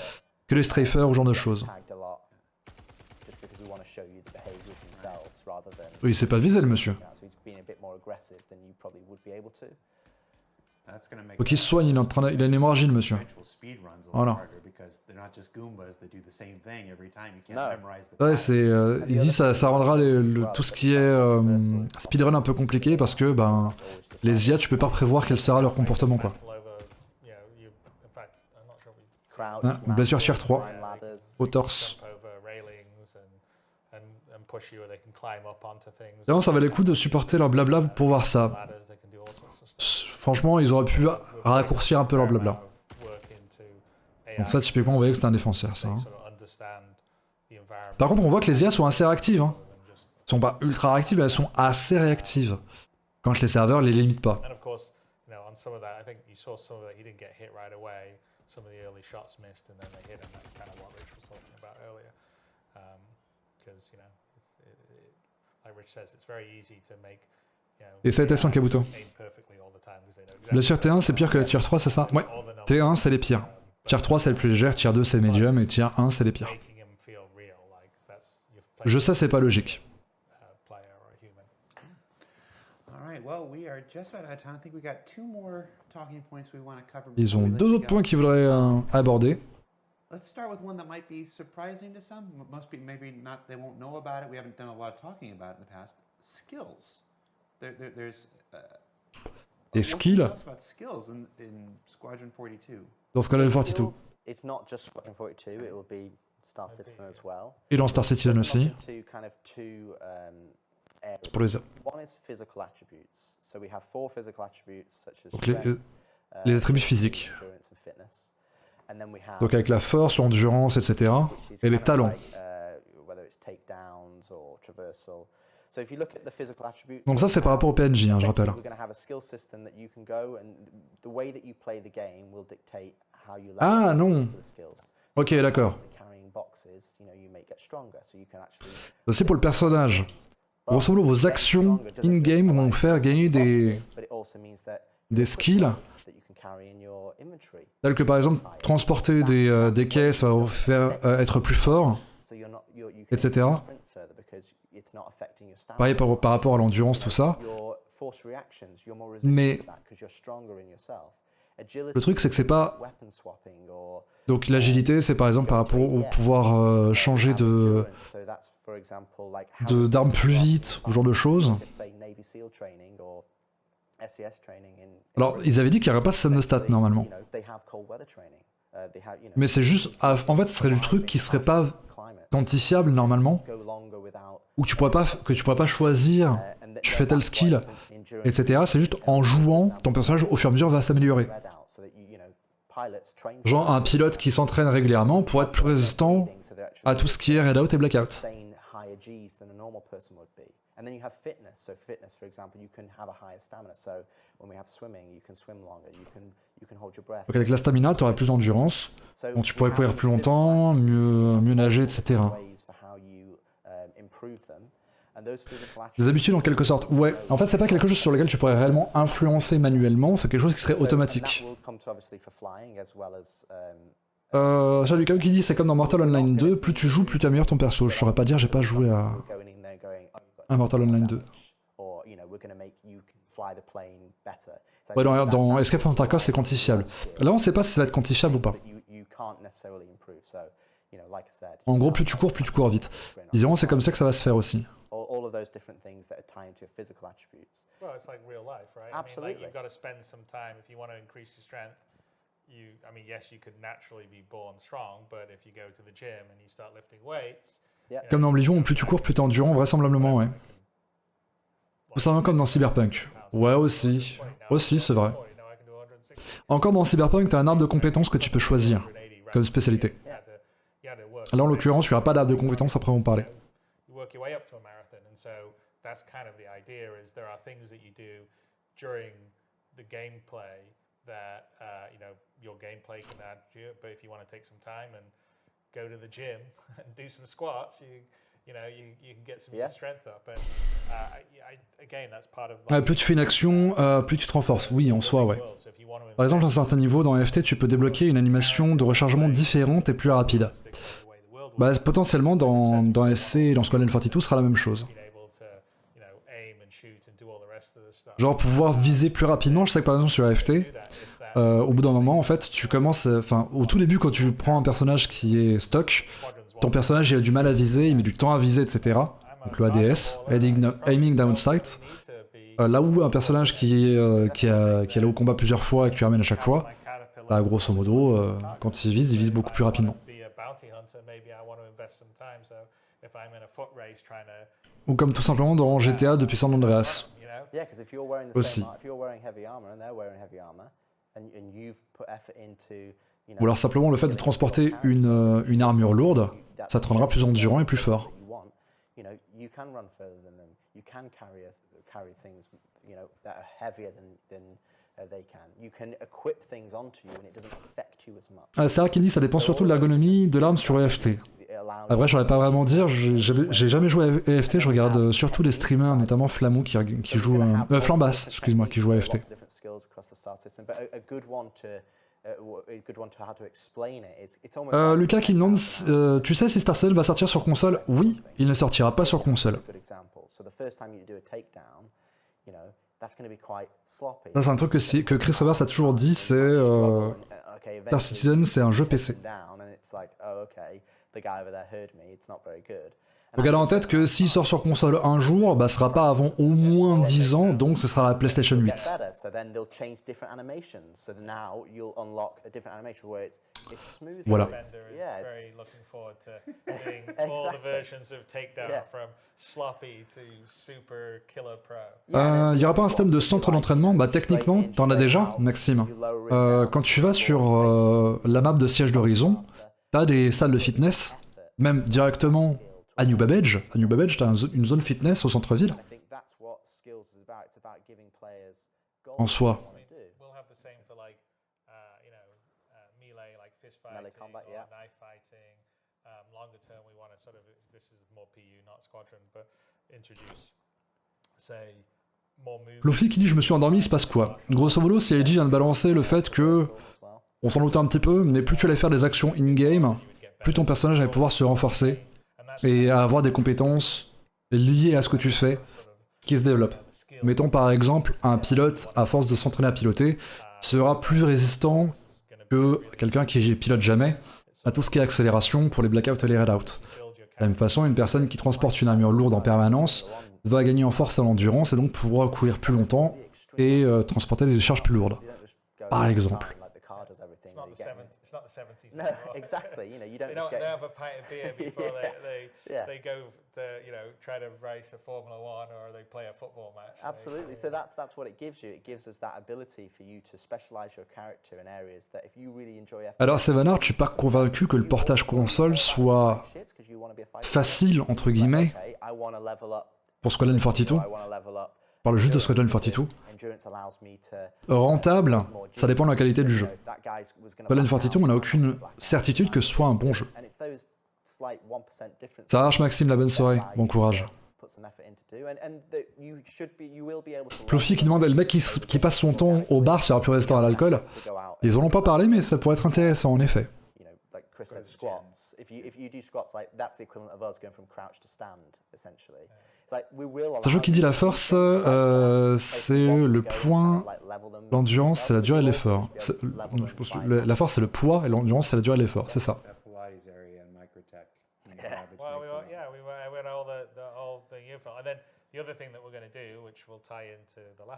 strafers ou ce genre de choses. Oui, c'est pas visé le monsieur. Faut qu'il se soigne, il a une hémorragie, le monsieur. Voilà. Ouais, il dit ça rendra tout ce qui est speedrun un peu compliqué parce que ben, les IA, tu peux pas prévoir quel sera leur comportement, quoi. Une blessure tier 3 au torse. D'ailleurs, ça valait le coup de supporter leur blabla pour voir ça. Franchement, ils auraient pu raccourcir un peu leur blabla. Donc ça, typiquement, on voyait que c'était un défenseur, ça. Hein. Par contre, on voit que les IA sont assez réactives. Hein. Elles sont pas ultra réactives, mais elles sont assez réactives. Quand les serveurs les limitent pas. Et ça a été sans Kabuto. Blessure T1, c'est pire que la tier 3, c'est ça? Ouais. T1, c'est les pires. Tier 3, c'est le plus léger, tier 2, c'est le medium, et tier 1, c'est les pires. Je sais, c'est pas logique. Ils ont 2 autres points qu'ils voudraient aborder. Let's start with one that might be surprising to some. Most people maybe not, they won't know about it. We haven't done a lot of talking about it in the past. Skills. There's des skills. About skills in Squadron 42. Dans Squadron 42. It's not just Squadron 42, it will be Star Citizen as well. Et dans Star Citizen aussi. Pour les... One is physical attributes. So we have 4 physical attributes such as donc les attributs physiques. Donc avec la force, l'endurance, etc. Et les talents. Donc ça c'est par rapport au PNJ, hein, je rappelle. Ah non. Ok, d'accord. C'est pour le personnage. Grosso modo, vos actions in-game vont faire gagner des skills. Tels que par exemple transporter des caisses va vous faire être plus fort, etc. Pareil par rapport à l'endurance, tout ça. Mais le truc c'est que c'est pas... Donc l'agilité c'est par exemple par rapport au pouvoir changer d'armes plus vite, ou ce genre de choses. Alors, ils avaient dit qu'il n'y aurait pas de scène de stats normalement. Mais c'est juste... En fait, ce serait du truc qui serait pas quantifiable normalement. Ou que tu pourrais pas choisir, tu fais tel skill, etc. C'est juste en jouant, ton personnage au fur et à mesure va s'améliorer. Genre un pilote qui s'entraîne régulièrement pour être plus résistant à tout ce qui est Red Out et Blackout. And then you have fitness. So fitness, for example, you can have a higher stamina. So when we have swimming, you can swim longer. You can hold your breath. Donc avec la stamina, tu auras plus d'endurance. Donc tu pourrais courir plus longtemps, mieux nager, etc. Des habitudes en quelque sorte. Ouais. En fait, c'est pas quelque chose sur lequel tu pourrais réellement influencer manuellement. C'est quelque chose qui serait automatique. J'ai du KO qui dit c'est comme dans Mortal Online 2. Plus tu joues, plus tu améliores ton perso. Je saurais pas dire, j'ai pas joué à Mortal Online 2. Ouais, dans Escape from Tarkov, c'est quantifiable. Là, on sait pas si ça va être quantifiable ou pas. En gros, plus tu cours vite. Disons, c'est comme ça que ça va se faire aussi. All of those different things that are tied to your physical attributes. Well, it's like real life, right? Absolutely. I mean, like you've got to spend some time if you want to increase your strength. I mean, yes, you could naturally be born strong, but if you go to the gym and you start lifting weights. Comme dans Oblivion, plus tu cours, plus t'es endurant, vraisemblablement, ouais. C'est comme dans Cyberpunk. Ouais, aussi. Aussi, c'est vrai. Encore dans Cyberpunk, t'as un arbre de compétences que tu peux choisir comme spécialité. Là, en l'occurrence, tu n'auras pas d'arbre de compétences, après on va en parler. That's kind of the idea, is there are things that you do during the gameplay that your gameplay can add to it, but if you want to take some time and go to the gym and do some squats, you can get some strength up. And again, that's part of plus tu fais une action, plus tu te renforces. Oui, en soi, ouais. Par exemple, à un certain niveau dans FT, tu peux débloquer une animation de rechargement différente et plus rapide. Bah, potentiellement, dans SC et dans Squadron 42, ce sera la même chose. Genre pouvoir viser plus rapidement. Je sais que par exemple sur AFT, au bout d'un moment, en fait, tu commences... Enfin, au tout début, quand tu prends un personnage qui est stock, ton personnage il a du mal à viser, il met du temps à viser, etc. Donc le ADS, Aiming Down Sight. Là où un personnage qui est allé au combat plusieurs fois et que tu ramènes à chaque fois, bah, grosso modo, quand il vise beaucoup plus rapidement. Ou comme tout simplement dans GTA depuis San Andreas. Aussi. Ou alors simplement le fait de transporter une armure lourde, ça te rendra plus endurant et plus fort. C'est vrai qu'il dit ça dépend surtout de l'ergonomie de l'arme sur EFT. Après, j'aurais pas vraiment dire, j'ai jamais joué à EFT, je regarde surtout les streamers, notamment Flamou qui joue... Flambasse, excuse-moi, qui joue à EFT. Lucas qui me demande, tu sais si Star Cell va sortir sur console? Oui, il ne sortira pas sur console. Ça c'est un truc que Chris Roberts a toujours dit, c'est Star Citizen c'est un jeu PC. Faut garder en tête que s'il sort sur console un jour, bah ce sera pas avant au moins 10 ans, donc ce sera la PlayStation 8. Voilà. Il y aura pas un système de centre d'entraînement? Bah techniquement, t'en as déjà, Maxime. Quand tu vas sur la map de Siège d'Horizon, t'as des salles de fitness, même directement à New Babbage. À New Babbage, t'as une zone fitness au centre-ville. En soi. Luffy qui dit je me suis endormi, il se passe quoi? Grosso modo, CIG vient de balancer le fait que, on s'en doutait un petit peu, mais plus tu allais faire des actions in-game, plus ton personnage allait pouvoir se renforcer et avoir des compétences liées à ce que tu fais qui se développent. Mettons par exemple un pilote, à force de s'entraîner à piloter, sera plus résistant que quelqu'un qui pilote jamais à tout ce qui est accélération pour les blackouts et les redouts. De la même façon, une personne qui transporte une armure lourde en permanence va gagner en force et en endurance et donc pourra courir plus longtemps et transporter des charges plus lourdes. Par exemple. No, exactly. You know, you don't. They have a pint of beer before they go to try to race a Formula One or they play a football match. Absolutely. So that's what it gives you. It gives us that ability for you to specialize your character in areas that if you really enjoy. Alors Sevanart, je suis pas convaincu que le portage console soit facile entre guillemets pour Squadron 42. Je parle juste de Squadron 42. Rentable, ça dépend de la qualité du jeu. Squadron 42, on n'a aucune certitude que ce soit un bon jeu. Ça marche Maxime, la bonne soirée, bon courage. Pluffy qui demande, le mec qui passe son temps au bar sera plus résistant à l'alcool. Ils en ont pas parlé, mais ça pourrait être intéressant en effet. Sachant qui dit la force, c'est le point, l'endurance, c'est la durée de l'effort. La force, c'est le poids, et l'endurance, c'est la durée de l'effort, c'est ça.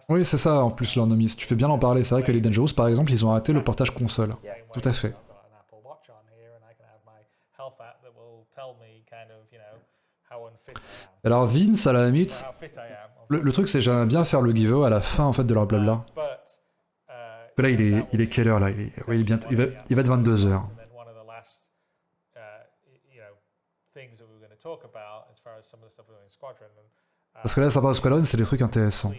Oui, c'est ça, en plus, l'ergonomie. Tu fais bien d'en parler. C'est vrai que les Dangerous, par exemple, ils ont arrêté le portage console. Tout à fait. Alors Vince, à la limite, le truc c'est que j'aime bien faire le giveaway à la fin en fait de leur blabla. Là il est quelle heure là? Il va être 22h. Parce que là ça parle de Squadron, c'est des trucs intéressants.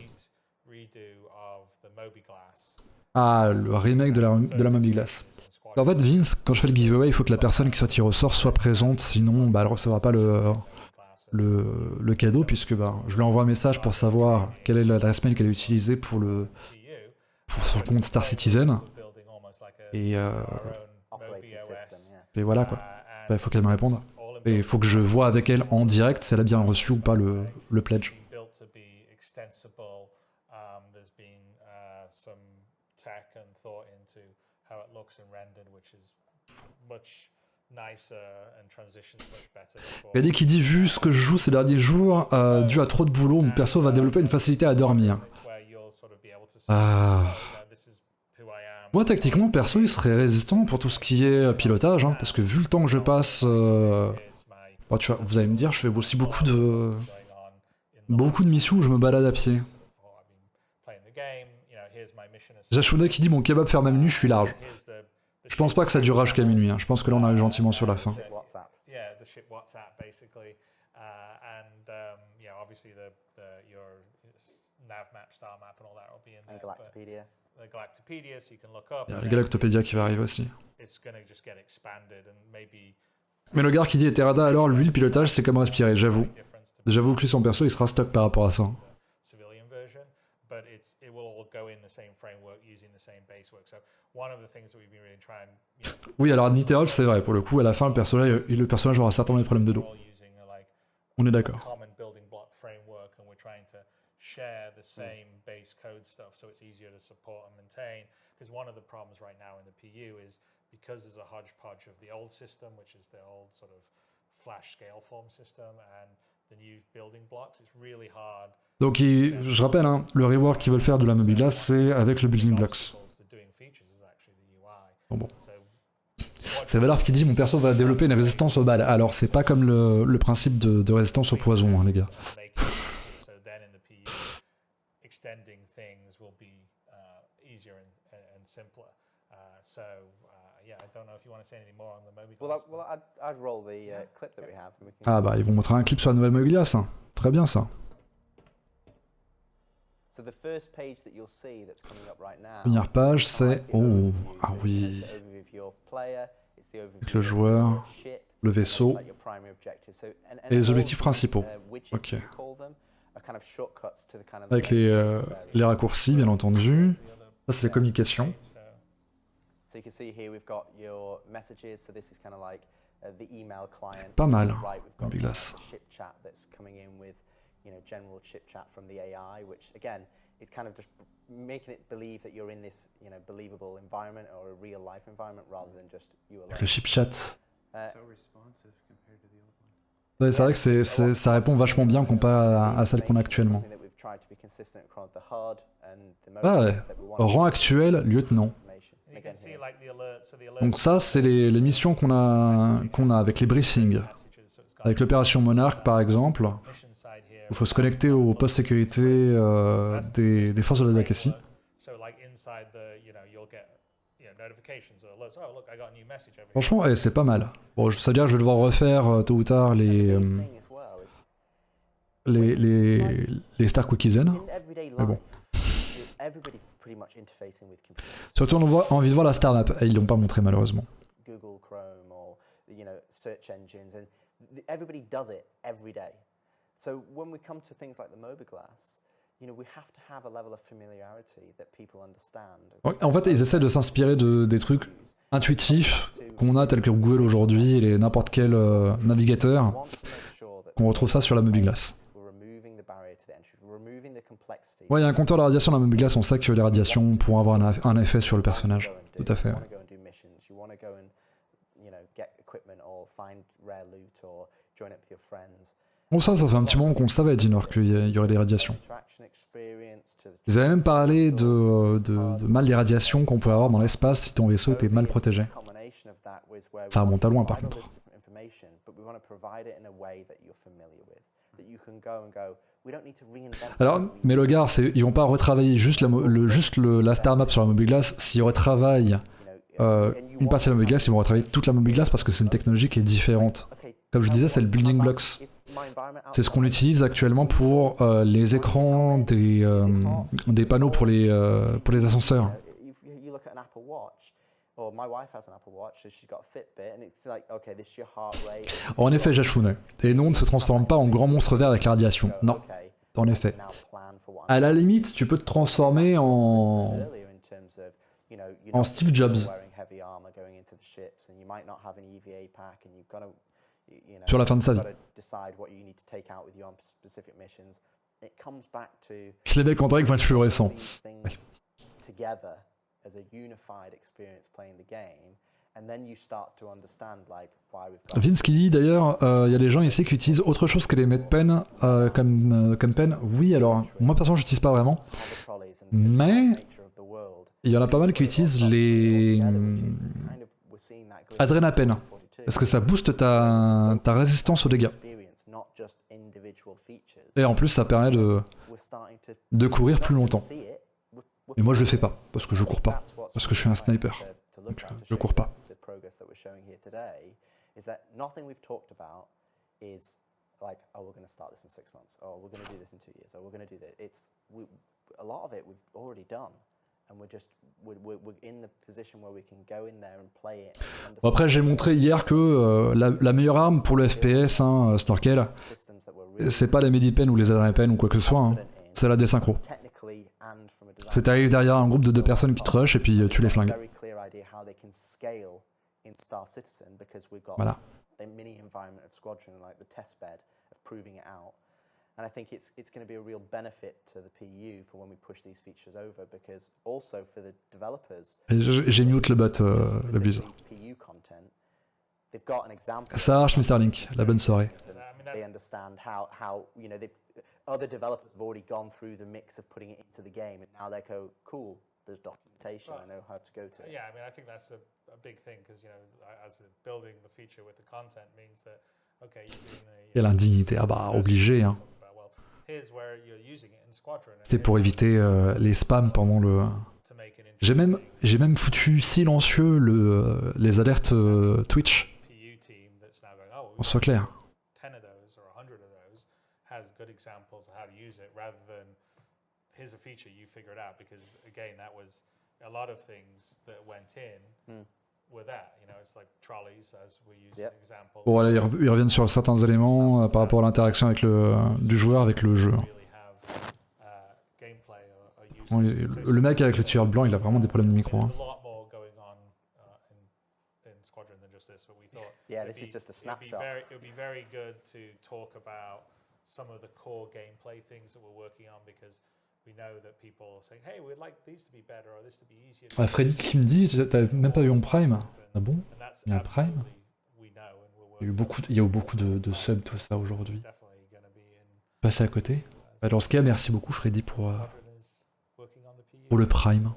Ah, le remake de la Moby Glass. En fait Vince, quand je fais le giveaway, il faut que la personne qui soit tirée au sort soit présente, sinon bah, elle recevra pas le cadeau, puisque bah, je lui envoie un message pour savoir quelle est l'adresse mail qu'elle a utilisée pour son compte Star Citizen. Et voilà quoi. Il faut qu'elle me réponde. Et il faut que je vois avec elle en direct si elle a bien reçu ou pas le pledge. There's been some tech and thought into how it looks and rendered, which is much nicer and transitions much better. Regardez qui dit vu ce que je joue ces derniers jours, dû à trop de boulot, mon perso va développer une facilité à dormir. Moi techniquement perso il serait résistant pour tout ce qui est pilotage, hein, parce que vu le temps que je passe, bon, tu vois, vous allez me dire, je fais aussi beaucoup de missions où je me balade à pied. Jashuna qui dit mon kebab ferme à minuit, je suis large. Je pense pas que ça durera jusqu'à minuit, hein. Je pense que là on arrive gentiment sur la fin. Yeah, the ship WhatsApp basically, and obviously your nav map, star map, and all that will be in there. And Galactopedia. The Galactopedia, so you can look up. Il y a le Galactopedia qui va arriver aussi. It's gonna just get expanded and maybe. Mais le gars qui dit Eterada, alors lui le pilotage c'est comme respirer, j'avoue. J'avoue que lui son perso il sera stock par rapport à ça. Civilian version, but it will all go in the same framework using the same base work. So one of the things that we've been really trying. Oui, alors Niterol c'est vrai, pour le coup, à la fin le personnage aura certainement des problèmes de dos. On est d'accord. Share the same base code stuff so it's easier to support and maintain, because one of the problems right now in the PU is because there's a hodgepodge of the old system, which is the old sort of flash scale form system, and the new building blocks, it's really hard. Donc je rappelle, hein, le rework qu'ils veulent faire de la mobile glace c'est avec le building blocks. Bon. C'est Valard qui dit mon perso va développer une résistance aux balles. Alors c'est pas comme le principe de résistance au poison, hein, les gars. Extending things will be easier and simpler. Yeah, I don't know if you want to say anything more on the mobile glass. Well, I'd roll the clip that we have. Ah bah ils vont montrer un clip sur la nouvelle mobile glace. Hein. Très bien ça. So the first page that you'll see that's coming up right now. Première page c'est ah oui. Avec le joueur, le vaisseau et les objectifs principaux. Ok. Avec les raccourcis, bien entendu. Ça, c'est la communication. Pas mal, comme Big Glass. It's kind of just making it believe that you're in this, believable environment or a real life environment rather than just you alone. Avec le chip chat. Ouais, c'est vrai que ça répond vachement bien comparé à celle qu'on a actuellement. Ah ouais, rang actuel, lieutenant. Donc ça, c'est les missions qu'on a avec les briefings. Avec l'opération Monarch, par exemple, il faut se connecter au poste sécurité des forces de l'advocacy. Franchement, c'est pas mal. Bon, ça veut dire que je vais devoir refaire tôt ou tard les Star Cookies N. Mais bon. Surtout on a envie de voir la Star Map. Et ils l'ont pas montré malheureusement. Google Chrome or search engines, and everybody does it every day. So when we come to things like the Mobiglass, we have to have a level of familiarity that people understand. En fait, ils essaient de s'inspirer des trucs intuitifs qu'on a tels que Google aujourd'hui et n'importe quel navigateur, qu'on retrouve ça sur la Mobiglass. Ouais, il y a un compteur de radiation dans la Mobiglass, on sait que les radiations pourront avoir un effet sur le personnage. Tout à fait. Ouais. Bon, ça fait un petit moment qu'on le savait, Dinor, qu'il y aurait des radiations. Ils avaient même parlé de mal des radiations qu'on peut avoir dans l'espace si ton vaisseau était mal protégé. Ça remonte à loin, par contre. Alors, mais le gars, ils vont pas retravailler juste la Star Map sur la Mobiglass. S'ils retravaillent une partie de la Mobiglass, ils vont retravailler toute la Mobiglass parce que c'est une technologie qui est différente. Comme je disais, c'est le building blocks. C'est ce qu'on utilise actuellement pour les écrans des panneaux pour les ascenseurs. En effet, Jashune. Et non, on ne se transforme pas en grand monstre vert avec la radiation. Non, en effet. À la limite, tu peux te transformer en Steve Jobs. Sur la fin de sa vie. it comes back to Les mecs en drag vont être fluorescents. these things together as a unified experience playing the game, and then you start to understand like why we've got. Vince qui dit d'ailleurs, il y a des gens ici qui utilisent autre chose que les medpen comme pen. Oui, alors moi personnellement j'utilise pas vraiment, mais il y en a pas mal qui utilisent les adrénapen, parce que ça booste ta résistance aux dégâts. Et en plus ça permet de courir plus longtemps. Et moi je le fais pas, parce que je cours pas, parce que je suis un sniper. Donc je cours pas. Progress that we're showing here today is that nothing we've talked about is like, oh, we're going to start this in 6 months, or we're going to do this in 2 years, or we're going to do this. A lot of it we've already done, and we're in the position where we can go in there and play it. Bon, après j'ai montré hier que la meilleure arme pour le FPS, Snorkel, c'est pas les Medipen ou les Adrenapen ou quoi que ce soit, hein. C'est la désynchro. C'est t'arrives derrière un groupe de 2 personnes qui te rush et puis tu les flingues. In Star Citizen, because we've got Voilà. the mini environment of Squadron, like the test bed of proving it out. And I think it's going to be a real benefit to the PU for when we push these features over, because also for the developers. J'ai mute le bot, le buzz. PU content, they've got an example. Ça marche, Mr. Link. La bonne soirée. They understand how you know other developers have already gone through the mix of putting it into the game, and now they go, cool. There's documentation. I know how to go to it. Yeah, I mean, I think that's a big thing, because as building the feature with the content means that okay, you're doing the. Et l'indignité, ah bah obligé, hein. C'était pour éviter les spams pendant le. J'ai même foutu silencieux les alertes Twitch. On soit clair. Here's a feature, you figure it out, because again, that was a lot of things that went in with that. It's like trolleys, as we use an example. Bon, voilà, ils reviennent sur certains éléments par rapport à l'interaction avec du joueur avec le jeu. Bon, le mec avec le t-shirt blanc, il a vraiment des problèmes de micro. Hein. Yeah, this is just a snapshot. It would be very good to talk about some of the core gameplay things that we're working on, because we know that people are saying, hey, we'd like these to be better or this to be easier. Ah, Freddy qui me dit, t'as même pas vu en Prime? Ah bon? Il y a un Prime? Il y a eu beaucoup de subs, tout ça aujourd'hui. Passé à côté. Dans ce cas, merci beaucoup Freddy pour le Prime.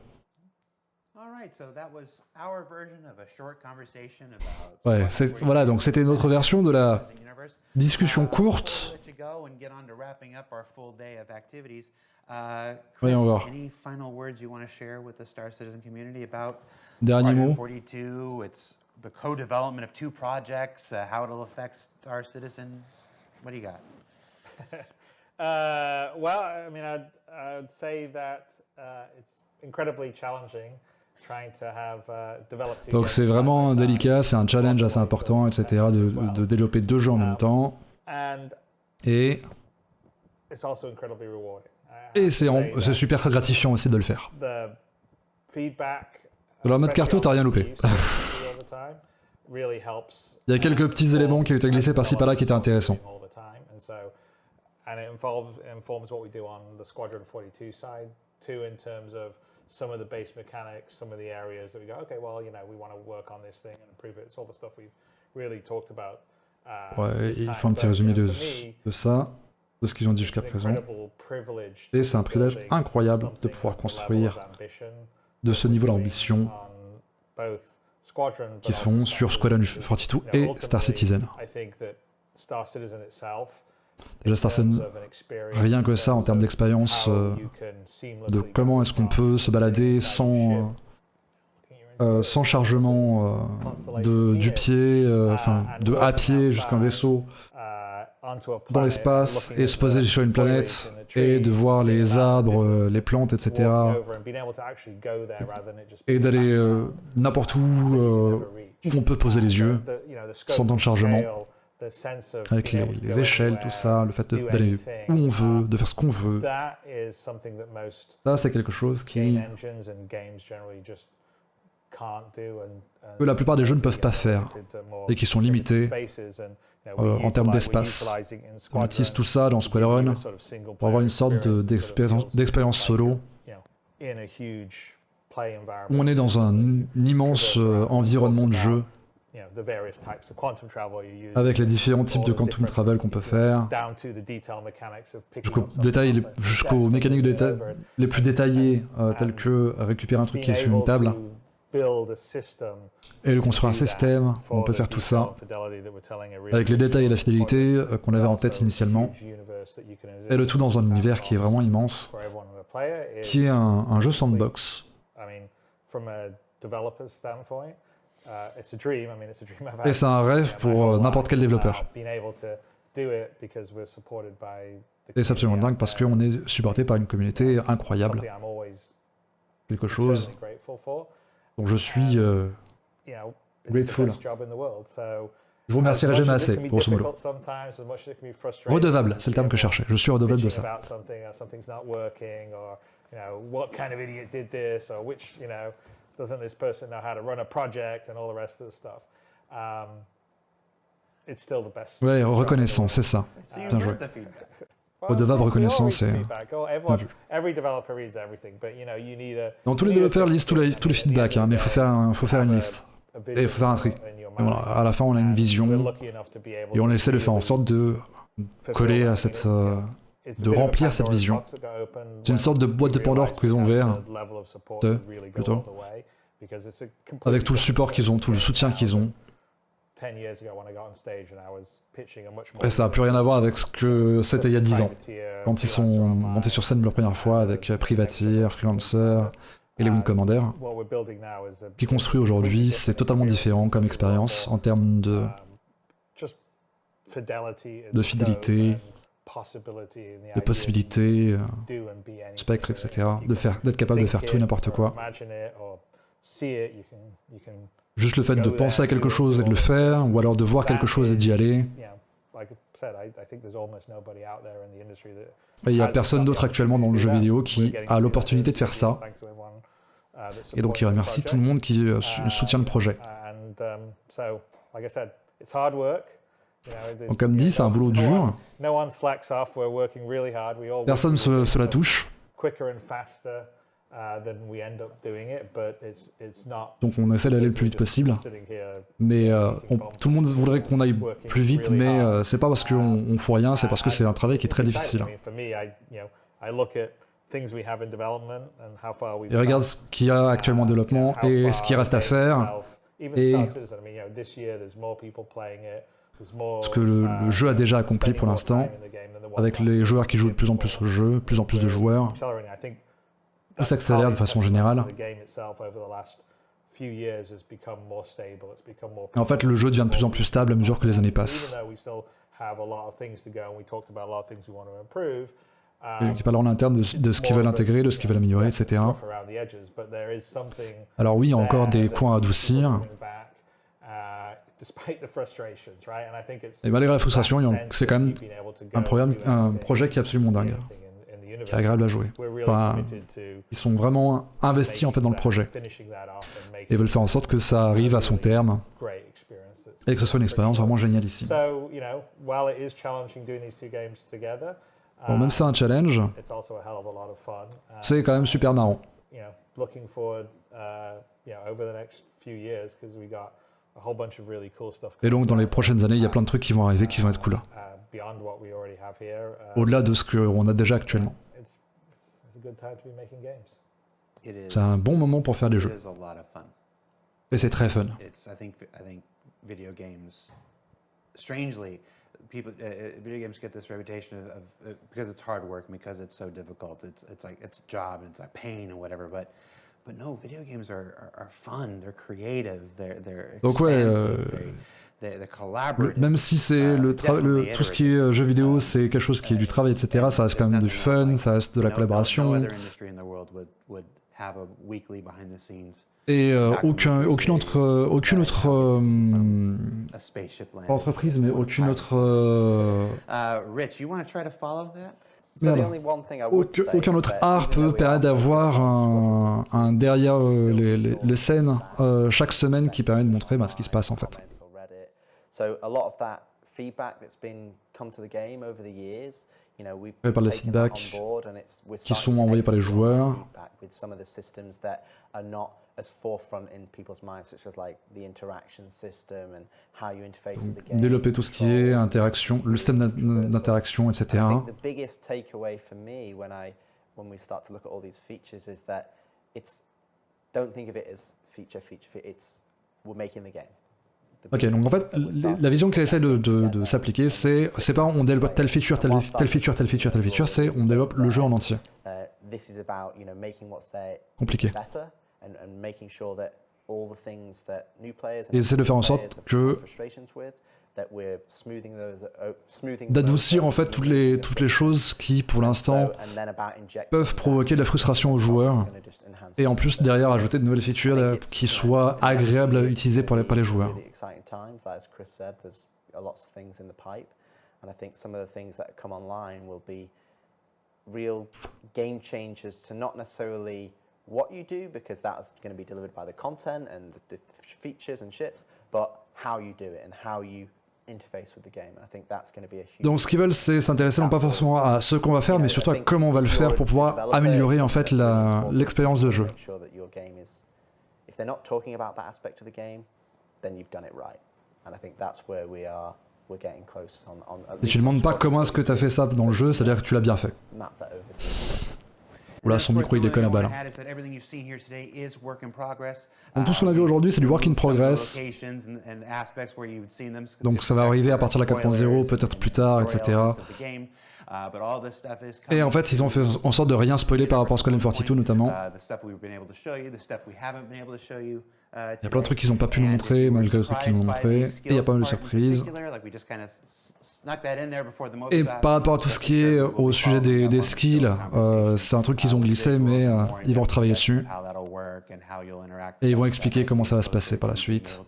Ouais, voilà, donc c'était notre version de la discussion courte. Voyons voir. Dernier mot. The co-development of 2 projects, how it'll affect Star Citizen. What do you got? Well, I mean, I'd say that it's incredibly challenging trying to have developed. Donc c'est vraiment délicat, c'est un challenge assez important, etc. de développer 2 jeux en même temps. Et c'est super gratifiant aussi de le faire. Alors mode carto, t'as rien loupé. Il y a quelques petits éléments qui ont été glissés par-ci par-là qui étaient intéressants. And it informs what we do on the Squadron 42 side too, in terms of some of the base mechanics, some of the areas that we go, okay, well, we want to work on this thing and improve it. It's all the stuff we've really talked about. Ouais, il faut un petit résumé de ça, de ce qu'ils ont dit jusqu'à présent. Et c'est un privilège incroyable de pouvoir construire de ce niveau d'ambition qui se font sur Squadron 42 et Star Citizen. Déjà Star Citizen, rien que ça en termes d'expérience, de comment est-ce qu'on peut se balader sans chargement du pied, à pied jusqu'à un vaisseau dans l'espace et se poser sur une planète et de voir les arbres, les plantes, etc. Et d'aller n'importe où on peut poser les yeux sans temps de chargement. Avec les échelles, tout ça, le fait d'aller où on veut, de faire ce qu'on veut. Ça, c'est quelque chose qui que la plupart des jeux ne peuvent pas faire et qui sont limités en termes d'espace. On utilise tout ça dans Squadron pour avoir une sorte d'expérience solo où on est dans un immense environnement de jeu avec les différents types de quantum travel qu'on peut faire, jusqu'aux mécaniques les plus détaillées, telles que récupérer un truc qui est sur une table et construire un système. On peut faire tout ça avec les détails et la fidélité qu'on avait en tête initialement, et le tout dans un univers qui est vraiment immense, qui est un jeu sandbox. Et c'est un rêve pour n'importe quel développeur. Et c'est absolument dingue parce qu'on est supporté par une communauté incroyable. Quelque chose dont je suis grateful. Je vous remercierai jamais assez, grosso modo. Redevable, c'est le terme que je cherchais. Je suis redevable de ça. Doesn't this person know how to run a project and all the rest of the stuff? It's still the best. Ouais, reconnaissance, c'est ça. Bien joué. Redevable, reconnaissance, c'est bien vu. Non, tous les développeurs lisent tous les feedbacks, hein, mais il faut faire une liste. Et il faut faire un tri. Et voilà, à la fin, on a une vision et on essaie de faire en sorte de coller à cette... de remplir cette vision. C'est une sorte de boîte de Pandore qu'ils ont ouvert, plutôt, avec tout le support qu'ils ont, tout le soutien qu'ils ont. Et ça n'a plus rien à voir avec ce que c'était il y a 10 ans, quand ils sont montés sur scène leur première fois avec Privateer, Freelancer et les Wing Commander. Ce qu'ils construisent aujourd'hui, c'est totalement différent comme expérience en termes de fidélité, de possibilités, spectre, etc. D'être capable de faire tout et n'importe quoi. Juste le fait de penser à quelque chose et de le faire, ou alors de voir quelque chose et d'y aller. Et il n'y a personne d'autre actuellement dans le jeu vidéo qui a l'opportunité de faire ça. Et donc il remercie tout le monde qui soutient le projet. Donc comme dit, c'est un boulot dur. Personne se la touche. Donc on essaie d'aller le plus vite possible. Mais tout le monde voudrait qu'on aille plus vite, mais c'est pas parce qu'on fout rien, c'est parce que c'est un travail qui est très difficile. Et regarde ce qu'il y a actuellement en développement et ce qui reste à faire. Et ce que le jeu a déjà accompli pour l'instant, avec les joueurs qui jouent de plus en plus au jeu, plus en plus de joueurs, tout s'accélère de façon générale. Et en fait, le jeu devient de plus en plus stable à mesure que les années passent. Il n'y a pas en interne de ce qu'ils veulent intégrer, de ce qu'ils veulent améliorer, etc. Alors oui, il y a encore des coins à adoucir. Et malgré la frustration, c'est quand même un projet qui est absolument dingue, qui est agréable à jouer. Enfin, ils sont vraiment investis en fait dans le projet et veulent faire en sorte que ça arrive à son terme et que ce soit une expérience vraiment génialissime. Bon, même si c'est un challenge, c'est quand même super marrant. Et donc dans les prochaines années, il y a plein de trucs qui vont arriver qui vont être cool. Au-delà de ce qu'on a déjà actuellement. C'est un bon moment pour faire des jeux. Et c'est très fun. Video games get this reputation of because it's hard work, because it's so difficult. It's like it's a job, it's a pain and whatever. But no, video games are fun. They're creative. They're donc ouais, même si c'est tout ce qui est jeu vidéo, c'est quelque chose qui est du travail, etc. Ça reste quand même du fun, ça reste de la collaboration. Et aucune autre entreprise, mais aucune autre... Rich, you want to try to follow that? Aucun autre art peut permettre d'avoir un derrière les scènes chaque semaine qui permet de montrer ce qui se passe en fait. Par les feedbacks qui sont envoyés par les joueurs. Développer tout ce qui est interaction, le système d'interaction, etc. Ok, donc en fait, la vision qu'il essaie de s'appliquer, c'est pas on développe telle feature, telle feature, telle feature, telle feature, c'est on développe le jeu en entier. Compliqué. Et essaie de faire en sorte que d'adoucir en fait toutes les choses qui pour l'instant peuvent provoquer de la frustration aux joueurs et en plus derrière ajouter de nouvelles features qui soient agréables à utiliser par les joueurs. What you do, because that's going to be delivered by the content and the features and ships, but how you do it and how you interface with the game. I think that's going to be a huge... Donc ce qu'ils veulent, c'est s'intéresser non pas forcément à ce qu'on va faire, mais surtout à comment on va le faire pour pouvoir améliorer en fait l'expérience de jeu. If they're not talking about that aspect of the game, then you've done it right. And I think that's where we're getting close on Et tu ne demandes pas comment est-ce que tu as fait ça dans le jeu, c'est-à-dire que tu l'as bien fait. Oula, son micro il déconne à balle. Donc tout ce qu'on a vu aujourd'hui, c'est du work in progress. Donc ça va arriver à partir de la 4.0, peut-être plus tard, etc. Et en fait, ils ont fait en sorte de rien spoiler par rapport à Squadron 42 notamment. Il y a plein de trucs qu'ils n'ont pas pu nous montrer, malgré les trucs qu'ils nous ont montré. Et il y a pas mal de surprises. Et par rapport à tout ce qui est au sujet des skills, c'est un truc qu'ils ont glissé, mais ils vont retravailler dessus. Et ils vont expliquer comment ça va se passer par la suite.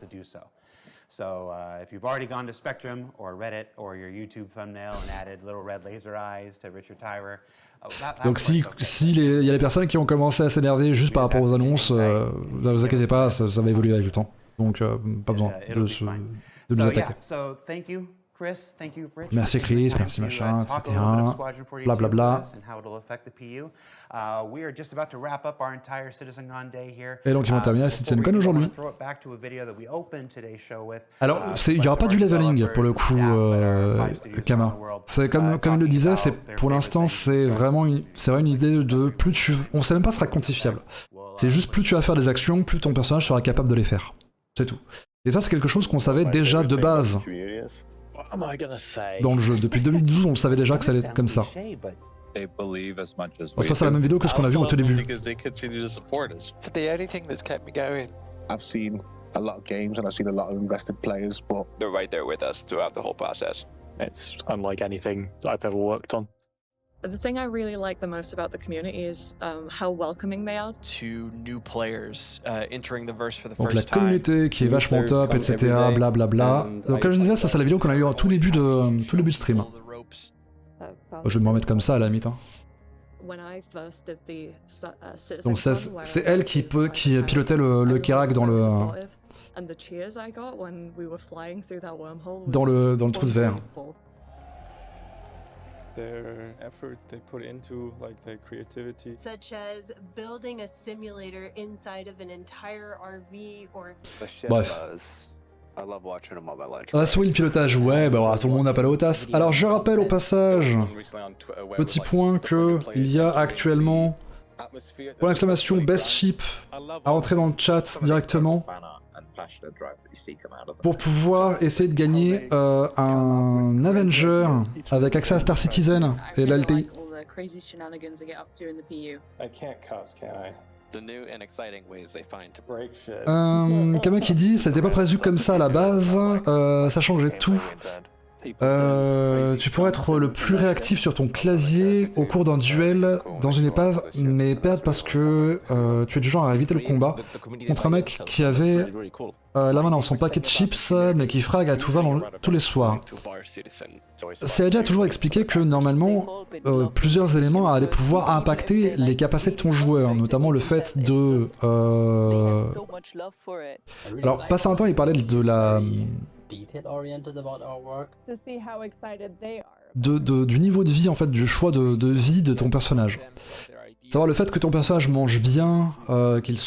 So if you've already gone to Spectrum or Reddit or your YouTube thumbnail and added little red laser eyes to Richard Tyrer, donc si il y a les personnes qui ont commencé à s'énerver juste par rapport aux annonces, ne vous inquiétez pas, ça va évoluer avec le temps. Donc pas besoin de nous attaquer. Merci Chris, merci machin, etc. Blablabla. Et donc ils vont terminer la CitizenCon aujourd'hui. Alors il n'y aura pas du leveling pour le coup, Kama. C'est comme il le disait, pour l'instant c'est vraiment une idée de on sait même pas si ce sera quantifiable. C'est juste plus tu vas faire des actions, plus ton personnage sera capable de les faire. C'est tout. Et ça c'est quelque chose qu'on savait déjà de base. Dans le jeu, depuis 2012, on le savait déjà que ça allait être comme ça. Bon, ça, c'est la même vidéo que ce qu'on a vu au tout début. I've seen a lot of games and I've seen a lot of invested players, but they're right there with us throughout the whole process. It's unlike anything that I've ever worked on. The thing I really like the most about the community is how welcoming they are to new players entering the verse for the donc first la communauté qui est vachement top, etc. Blablabla. Donc comme je disais, ça c'est la vidéo qu'on a eu au tout début de stream. Je vais me remettre comme ça à la limite. Hein. Donc c'est elle qui pilotait le Kerak dans le trou de verre. Their effort they put into like their creativity, such as building a simulator inside of an entire RV or bref. Ah, oui, le pilotage, ouais, bah tout le monde n'a pas la haute tasse. Alors je rappelle au passage, petit point, que il y a actuellement, pour l'exclamation Best Ship, à entrer dans le chat directement, pour pouvoir essayer de gagner un Avenger avec accès à Star Citizen et l'LTI. Quelqu'un qui dit c'était pas prévu comme ça à la base, ça changeait tout. Tu pourrais être le plus réactif sur ton clavier au cours d'un duel dans une épave, mais perdre parce que tu es du genre à éviter le combat contre un mec qui avait la main dans son paquet de chips, mais qui frag à tout va tous les soirs. CIG a toujours expliqué que normalement, plusieurs éléments allaient pouvoir impacter les capacités de ton joueur, notamment le fait de... Alors, passé un temps, il parlait de la... du niveau de vie, en fait, du choix de vie de ton personnage. Savoir le fait que ton personnage mange bien, qu'il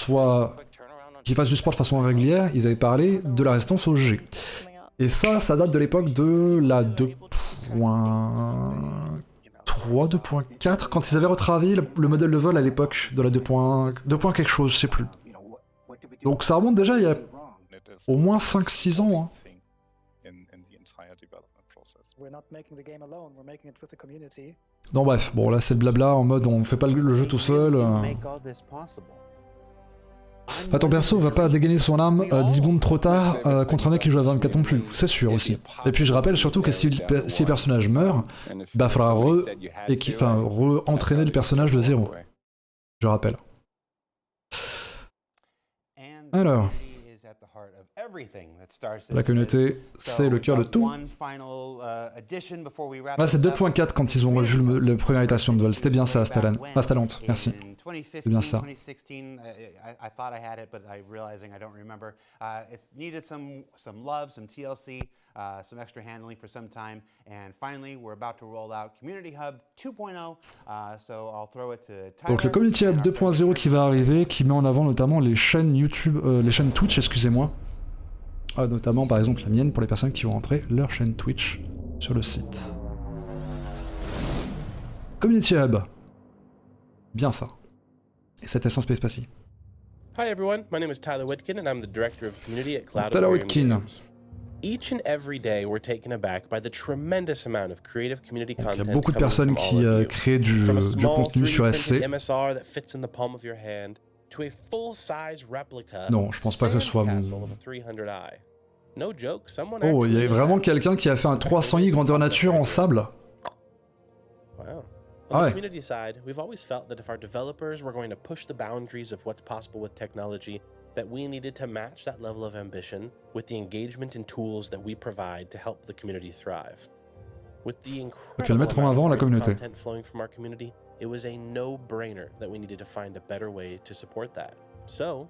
fasse du sport de façon régulière, ils avaient parlé de la résistance au G. Et ça date de l'époque de la 2.3, 2.4, quand ils avaient retravaillé le modèle de vol à l'époque de la 2. Quelque chose, je sais plus. Donc ça remonte déjà il y a au moins 5-6 ans. Hein. Non bref, bon là c'est le blabla en mode on fait pas le jeu tout seul. Enfin, ton perso va pas dégainer son arme 10 secondes trop tard contre un mec qui joue à 24 non plus, c'est sûr aussi. Et puis je rappelle surtout que si le personnage meurt, bah faudra re-entraîner le personnage de zéro. Je rappelle. Alors... La communauté, c'est le cœur de tout. Là, c'est 2.4 quand ils ont revu le première itération de vol. C'était bien ça, Astalante. Merci. C'est bien ça. Some extra handling for some time, and finally we're about to roll out Community Hub 2.0. So I'll throw it to Tyler. Donc le Community Hub 2.0 qui va arriver, qui met en avant notamment les chaînes YouTube, les chaînes Twitch, excusez-moi. Notamment par exemple la mienne pour les personnes qui vont rentrer leur chaîne Twitch sur le site. Community Hub. Bien ça. Et cette essence Space Passy. Hi everyone, my name is Tyler Whitkin and I'm the director of community at Cloud Tyler Whitkin. Each and every day, we're taken aback by the tremendous amount of creative community content. Il y a beaucoup de personnes qui créent du contenu sur SC. Non, je pense pas que ce soit mon... Oh, il y a vraiment quelqu'un qui a fait un 300i grandeur nature en sable. Wow. Ah On the ouais. community side, we've always felt that if our developers were going to push the boundaries of what's possible with technology, that we needed to match that level of ambition with the engagement and tools that we provide to help the community thrive. With the incredible mettre en avant la communauté. content flowing from our community, it was a no-brainer that we needed to find a better way to support that. So,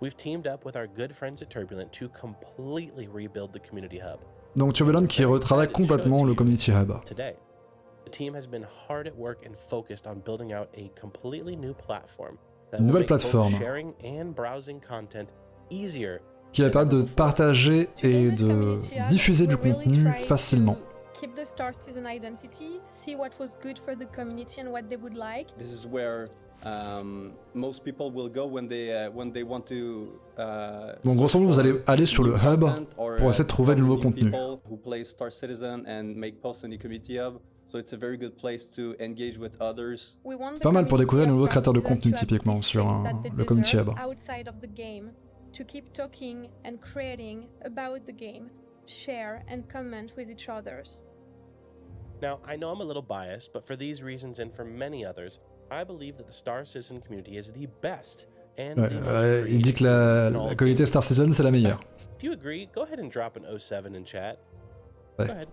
we've teamed up with our good friends at Turbulent to completely rebuild the community hub. Donc Turbulent qui retravaille complètement le Community Hub. Today, the team has been hard at work and focused on building out a completely new platform. Une nouvelle plateforme qui va permettre de partager et de diffuser du contenu facilement. Keep the Star Citizen identity, see what was good for the community and what they would like. This is where most people will go when they want to. Donc grosso modo, vous allez aller sur le hub pour essayer de trouver de nouveaux contenus. Who play Star Citizen and make posts in the community hub. So it's a very good place to engage with others. Pas mal pour découvrir de nouveaux créateurs de contenu typiquement sur le Community Hub. Outside of the game, to keep talking and creating about the game, share and comment with each others. Now, I know I'm a little biased, but for these reasons and for many others, I believe that the Star Citizen community is the best and the most Il dit que la communauté Star Citizen c'est la meilleure. If you agree, go ahead and drop an 07 in chat. Ouais. Go ahead.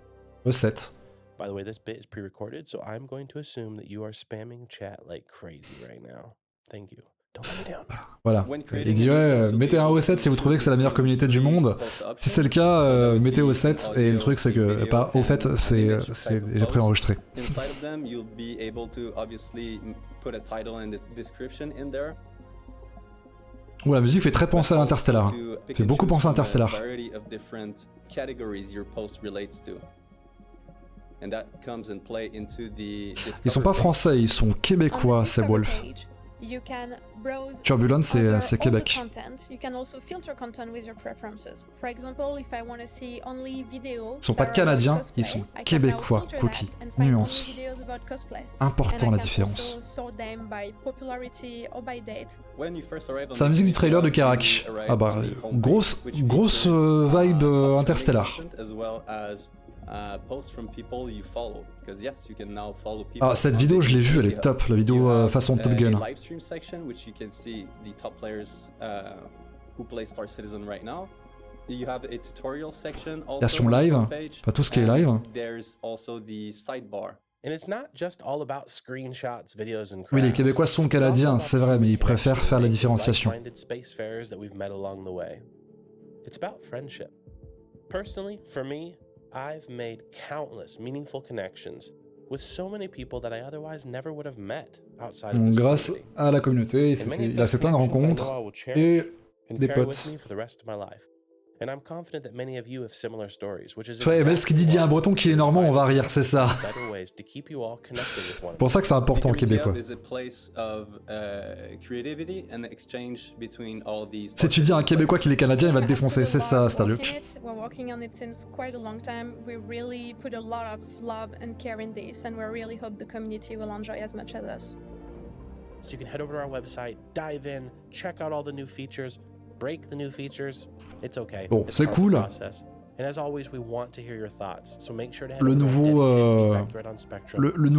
07. By the way, this bit is pre-recorded, so I'm going to assume that you are spamming chat like crazy right now. Thank you. Don't let me down. Voilà. Il dit ouais, mettez un O7 si vous trouvez que c'est la meilleure communauté du monde. Si c'est le cas, mettez O7 et le truc c'est que pas au fait c'est j'ai préenregistré. Inside of them, you'll be able to obviously put a title and description in there. Ouh, la musique fait très penser à Interstellar. Fait beaucoup penser à Interstellar. Ils sont pas français, ils sont québécois, c'est Wolf. Turbulent, c'est Québec. Ils sont pas canadiens, ils sont québécois, Cookie. Nuance. Important la différence. C'est la musique du trailer de Karak. Ah bah, grosse vibe Interstellar. posts from people you follow. Because yes, you can now follow people. Ah, cette vidéo, je l'ai vue, elle est top, la vidéo façon Top Gun. Live stream section, which you can see the top players who play Star Citizen right now. You have a tutorial section also Version on the live, front page, pas tout ce qui est live. There's also the sidebar. And it's not just all about screenshots, videos, and Oui, les crafts. Québécois sont It's also canadiens, about c'est vrai, mais ils préfèrent faire la différenciation. like-minded spacefarers that we've met along the way. It's about friendship. Personally, for me, I've made countless meaningful connections with so many people that I otherwise never would have met outside of Donc, this grâce community. à la communauté, il a fait plein de rencontres et des potes. Me for the rest of my life. And I'm confident that many of you have similar stories, which is Tu vois, Ebel, ce qu'il dit un breton qui est normand, on va rire, c'est ça. better ways to keep you all connected with one C'est pour ça que c'est important en québécois. Is a place of creativity and exchange between all these. Si tu dis à un Québécois qu'il est canadien, il va te défoncer, c'est ça, Starluke. We're working on it since quite a long time. We really put a lot of love and care in this, and we really hope the community will enjoy as much as us. So you can head over to our website, dive in, check out all the new features, break the new features. It's okay. Bon, It's c'est part of the cool. process. And as always, we want to hear your thoughts. So make sure to head Le over to our nouveau, dedicated feedback thread on Spectrum. le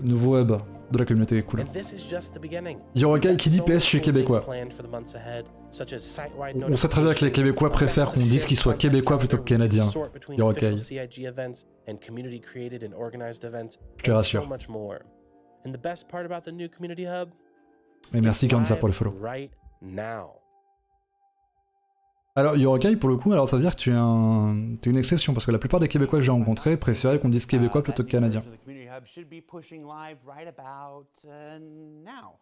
nouveau hub de la communauté est cool. And this is just the beginning. Yorokai qui dit PS, je suis québécois. On sait très bien que les Québécois préfèrent qu'on dise qu'ils soient québécois plutôt que canadiens. Yorokai. Je te rassure. And the best part about the new community hub, Et merci Kansa pour le follow. right now. Alors Yorokai, pour le coup, alors ça veut dire que tu es une exception, parce que la plupart des Québécois que j'ai rencontrés préféraient qu'on dise québécois plutôt que canadien. The community hub should be pushing live right about now,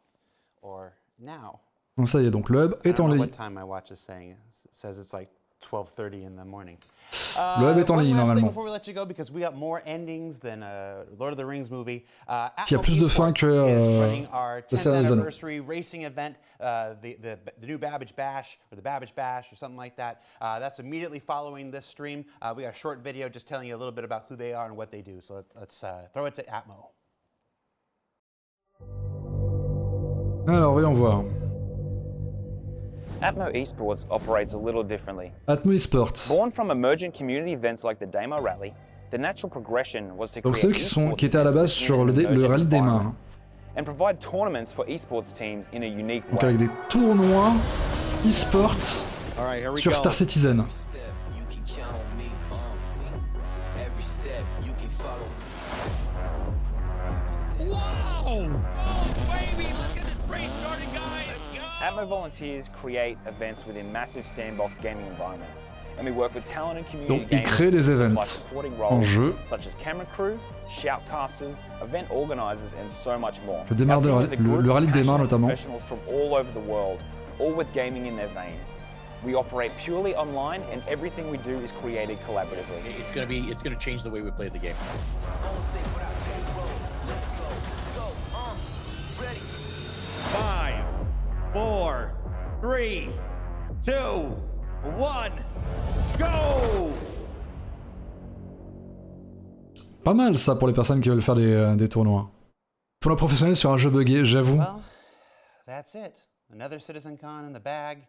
or now. Donc ça y est, donc le hub est en ligne. What time my watch is saying? It says it's like 12:30 in the morning. Le hub est en ligne One last thing normalement. before we let you go, because we got more endings than a Lord of the Rings movie. Qui a plus de fins que running our le 10th Seigneur des Anneaux. anniversary racing event, the new Babbage Bash, or the Babbage Bash, or something like that. That's immediately following this stream. We got a short video just telling you a little bit about who they are and what they do. So let's throw it to Atmo. Alors voyons voir. Atmo Esports operates a little differently. Atmo Esports. Born from emergent community events like the Demo Rally, the natural progression was to Donc c'est eux create qui étaient à la base sur le rallye des mains. and provide tournaments for esports teams in a unique Donc way. avec des tournois e-sport sur Star Citizen. Atmo volunteers create events within massive sandbox gaming environments, and we work with talented community Donc ils gamers créent des to supply events supporting en roles jeu. such as camera crew, shoutcasters, event organizers, and so much more. Le démarre de Our team is a group le rallye of des mains passionate notamment. professionals from all over the world, all with gaming in their veins. We operate purely online, and everything we do is created collaboratively. It's gonna change the way we play the game. 5, 4, 3, 2, 1, go! Pas mal ça pour les personnes qui veulent faire des tournois. Tournoi professionnel sur un jeu buggé, j'avoue. Well, that's it. Another CitizenCon in the bag.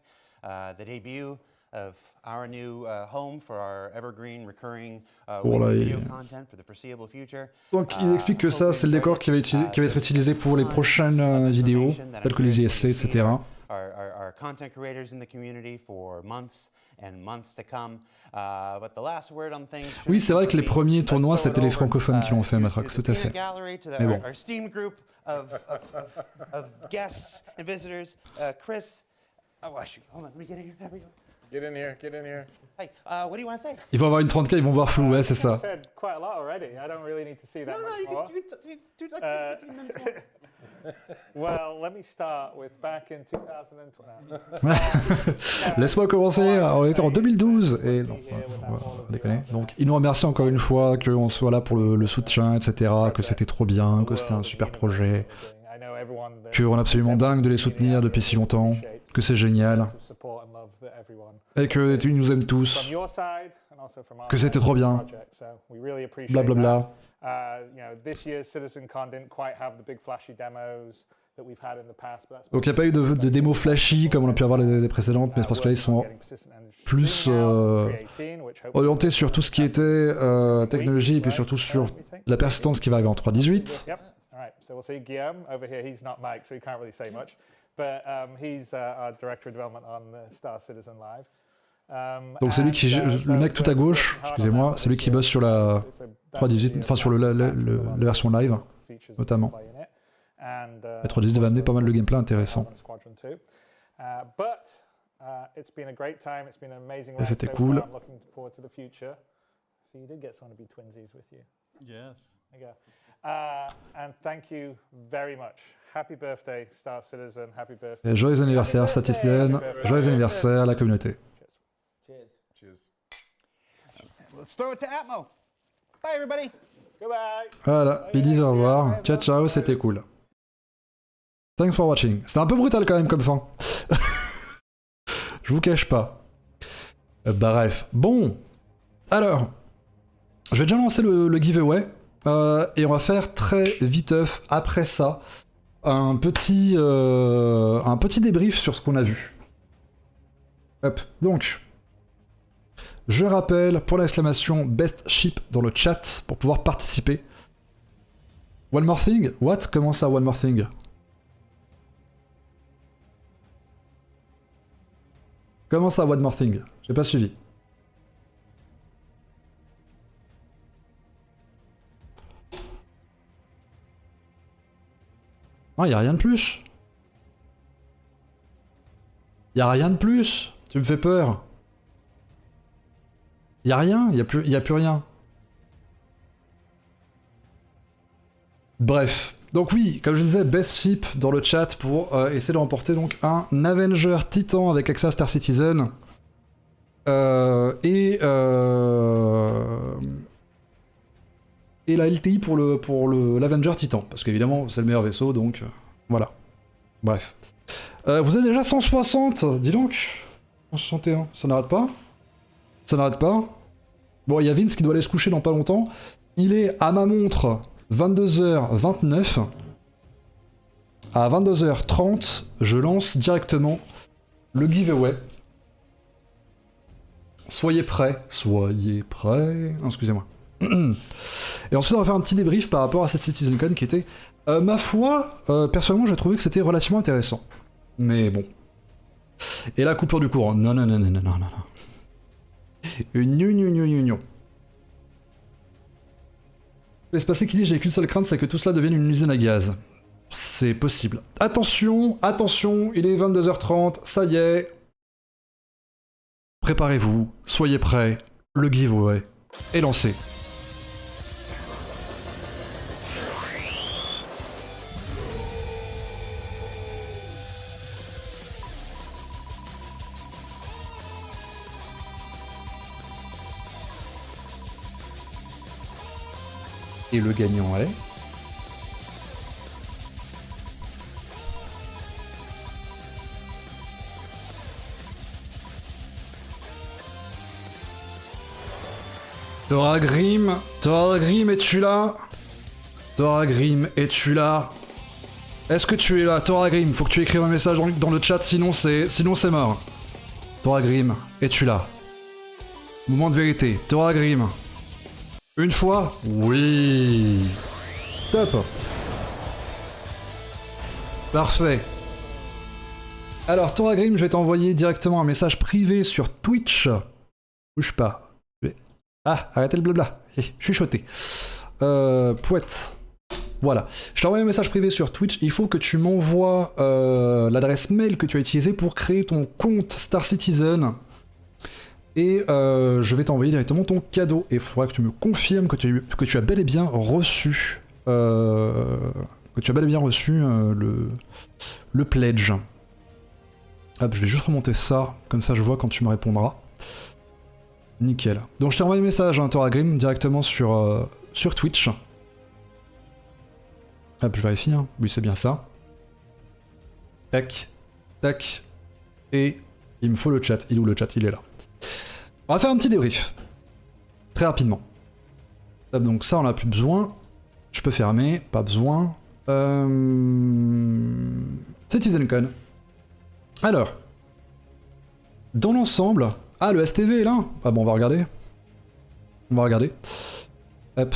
The debut of our new home for our evergreen, recurring weekly video content for the foreseeable future. Donc il explique que ça, c'est le décor qui va être utilisé pour les prochaines vidéos, telles que les ISC, etc. Our content creators in the community for months and months to come. But the last word on things. Oui, c'est vrai que les premiers tournois, c'était les francophones qui l'ont fait, Matrax, tout à fait. Mais bon. Our esteemed group of guests and visitors. Chris. Oh, shoot. Hold on, let me get in here. There we go. Get in here, get in here. Hey, what do you want to say? Ils vont avoir une 30K, ils vont voir flou, ouais, c'est ça. I said quite a lot already. I don't really need to see that much more. You can do like 15 minutes more. Well, let me start with back in 2020. Laisse-moi commencer, on était en 2012, et non, on va déconner. Donc ils nous remercient encore une fois qu'on soit là pour le soutien, etc., que c'était trop bien, que c'était un super projet, qu'on est absolument dingue de les soutenir depuis si longtemps, que c'est génial, et qu'ils nous aiment tous, que c'était trop bien, blablabla. You know, this year's CitizenCon didn't quite have the big flashy demos. Donc il n'y a pas eu de démo flashy comme on a pu avoir les précédentes, mais c'est parce que là ils sont plus orientés sur tout ce qui était technologie et puis surtout sur la persistance qui va arriver en 3.18. Yep. All right. So we'll see Guillaume over here. He's not Mike, so he can't really say much. But he's our director of development on Star Citizen Live. Donc c'est lui qui, le mec tout à gauche, excusez-moi, c'est lui qui bosse sur la 3.18, enfin sur la version live, notamment. La 3.18 va amener pas mal de gameplay intéressant. Et c'était cool. Yes. And thank you very much. Happy birthday, Star Citizen. Happy birthday. Et joyeux anniversaire, Star Citizen. Joyeux anniversaire à la communauté. Cheers. Cheers. Let's throw it to Atmo. Bye, everybody. Goodbye. Voilà, ils disent au revoir. Ciao, ciao, c'était cool. Thanks for watching. C'était un peu brutal quand même comme fin. Je vous cache pas. Bref. Bon. Alors. Je vais déjà lancer le giveaway. Et on va faire très viteuf après ça un petit débrief sur ce qu'on a vu. Hop, donc je rappelle pour l'exclamation best ship dans le chat pour pouvoir participer. One more thing? What? Comment ça, one more thing? Comment ça, one more thing? J'ai pas suivi. Non, y a rien de plus. Y a rien de plus. Tu me fais peur. Y a rien, y a plus rien. Bref. Donc oui, comme je disais, best ship dans le chat pour essayer de remporter donc un Avenger Titan avec accès à Star Citizen. Et la LTI pour l'Avenger Titan, parce qu'évidemment c'est le meilleur vaisseau, donc voilà. Bref. Vous êtes déjà 160, dis donc. 161, ça n'arrête pas. Ça n'arrête pas. Bon, il y a Vince qui doit aller se coucher dans pas longtemps. Il est à ma montre 22h29. À 22h30, je lance directement le giveaway. Soyez prêts. Soyez prêts. Oh, excusez-moi. Et ensuite on va faire un petit débrief par rapport à cette CitizenCon qui était, ma foi, personnellement j'ai trouvé que c'était relativement intéressant. Mais bon. Et la coupure du courant. Non. Il peut se passer qu'il dit j'ai qu'une seule crainte, c'est que tout cela devienne une usine à gaz. C'est possible. Attention, attention, il est 22h30, ça y est. Préparez-vous, soyez prêts, le giveaway est lancé. Et le gagnant est... Toragrim, es-tu là? Toragrim, es-tu là? Est-ce que tu es là? Toragrim, faut que tu écrives un message dans le chat, sinon c'est mort. Toragrim, es-tu là? Moment de vérité. Toragrim. Une fois? Oui. Top. Parfait. Alors, Toragrim, je vais t'envoyer directement un message privé sur Twitch. Bouge pas. Ah, arrêtez le blabla. Chuchoté. Pouette. Voilà. Je t'ai envoyé un message privé sur Twitch. Il faut que tu m'envoies l'adresse mail que tu as utilisée pour créer ton compte Star Citizen. Et je vais t'envoyer directement ton cadeau. Et il faudra que tu me confirmes que tu as bel et bien reçu le pledge. Hop, je vais juste remonter ça, comme ça je vois quand tu me répondras. Nickel. Donc je t'ai envoyé un message, hein, Toragrim, directement sur Twitch. Hop, je vérifie, hein. Oui c'est bien ça. Tac, tac. Et il me faut le chat. Il est où le chat? Il est là. On va faire un petit débrief. Très rapidement. Hop, donc ça on n'a plus besoin. Je peux fermer, pas besoin. CitizenCon. Alors, dans l'ensemble... Ah, le STV est là. Ah bon, on va regarder. On va regarder. Hop.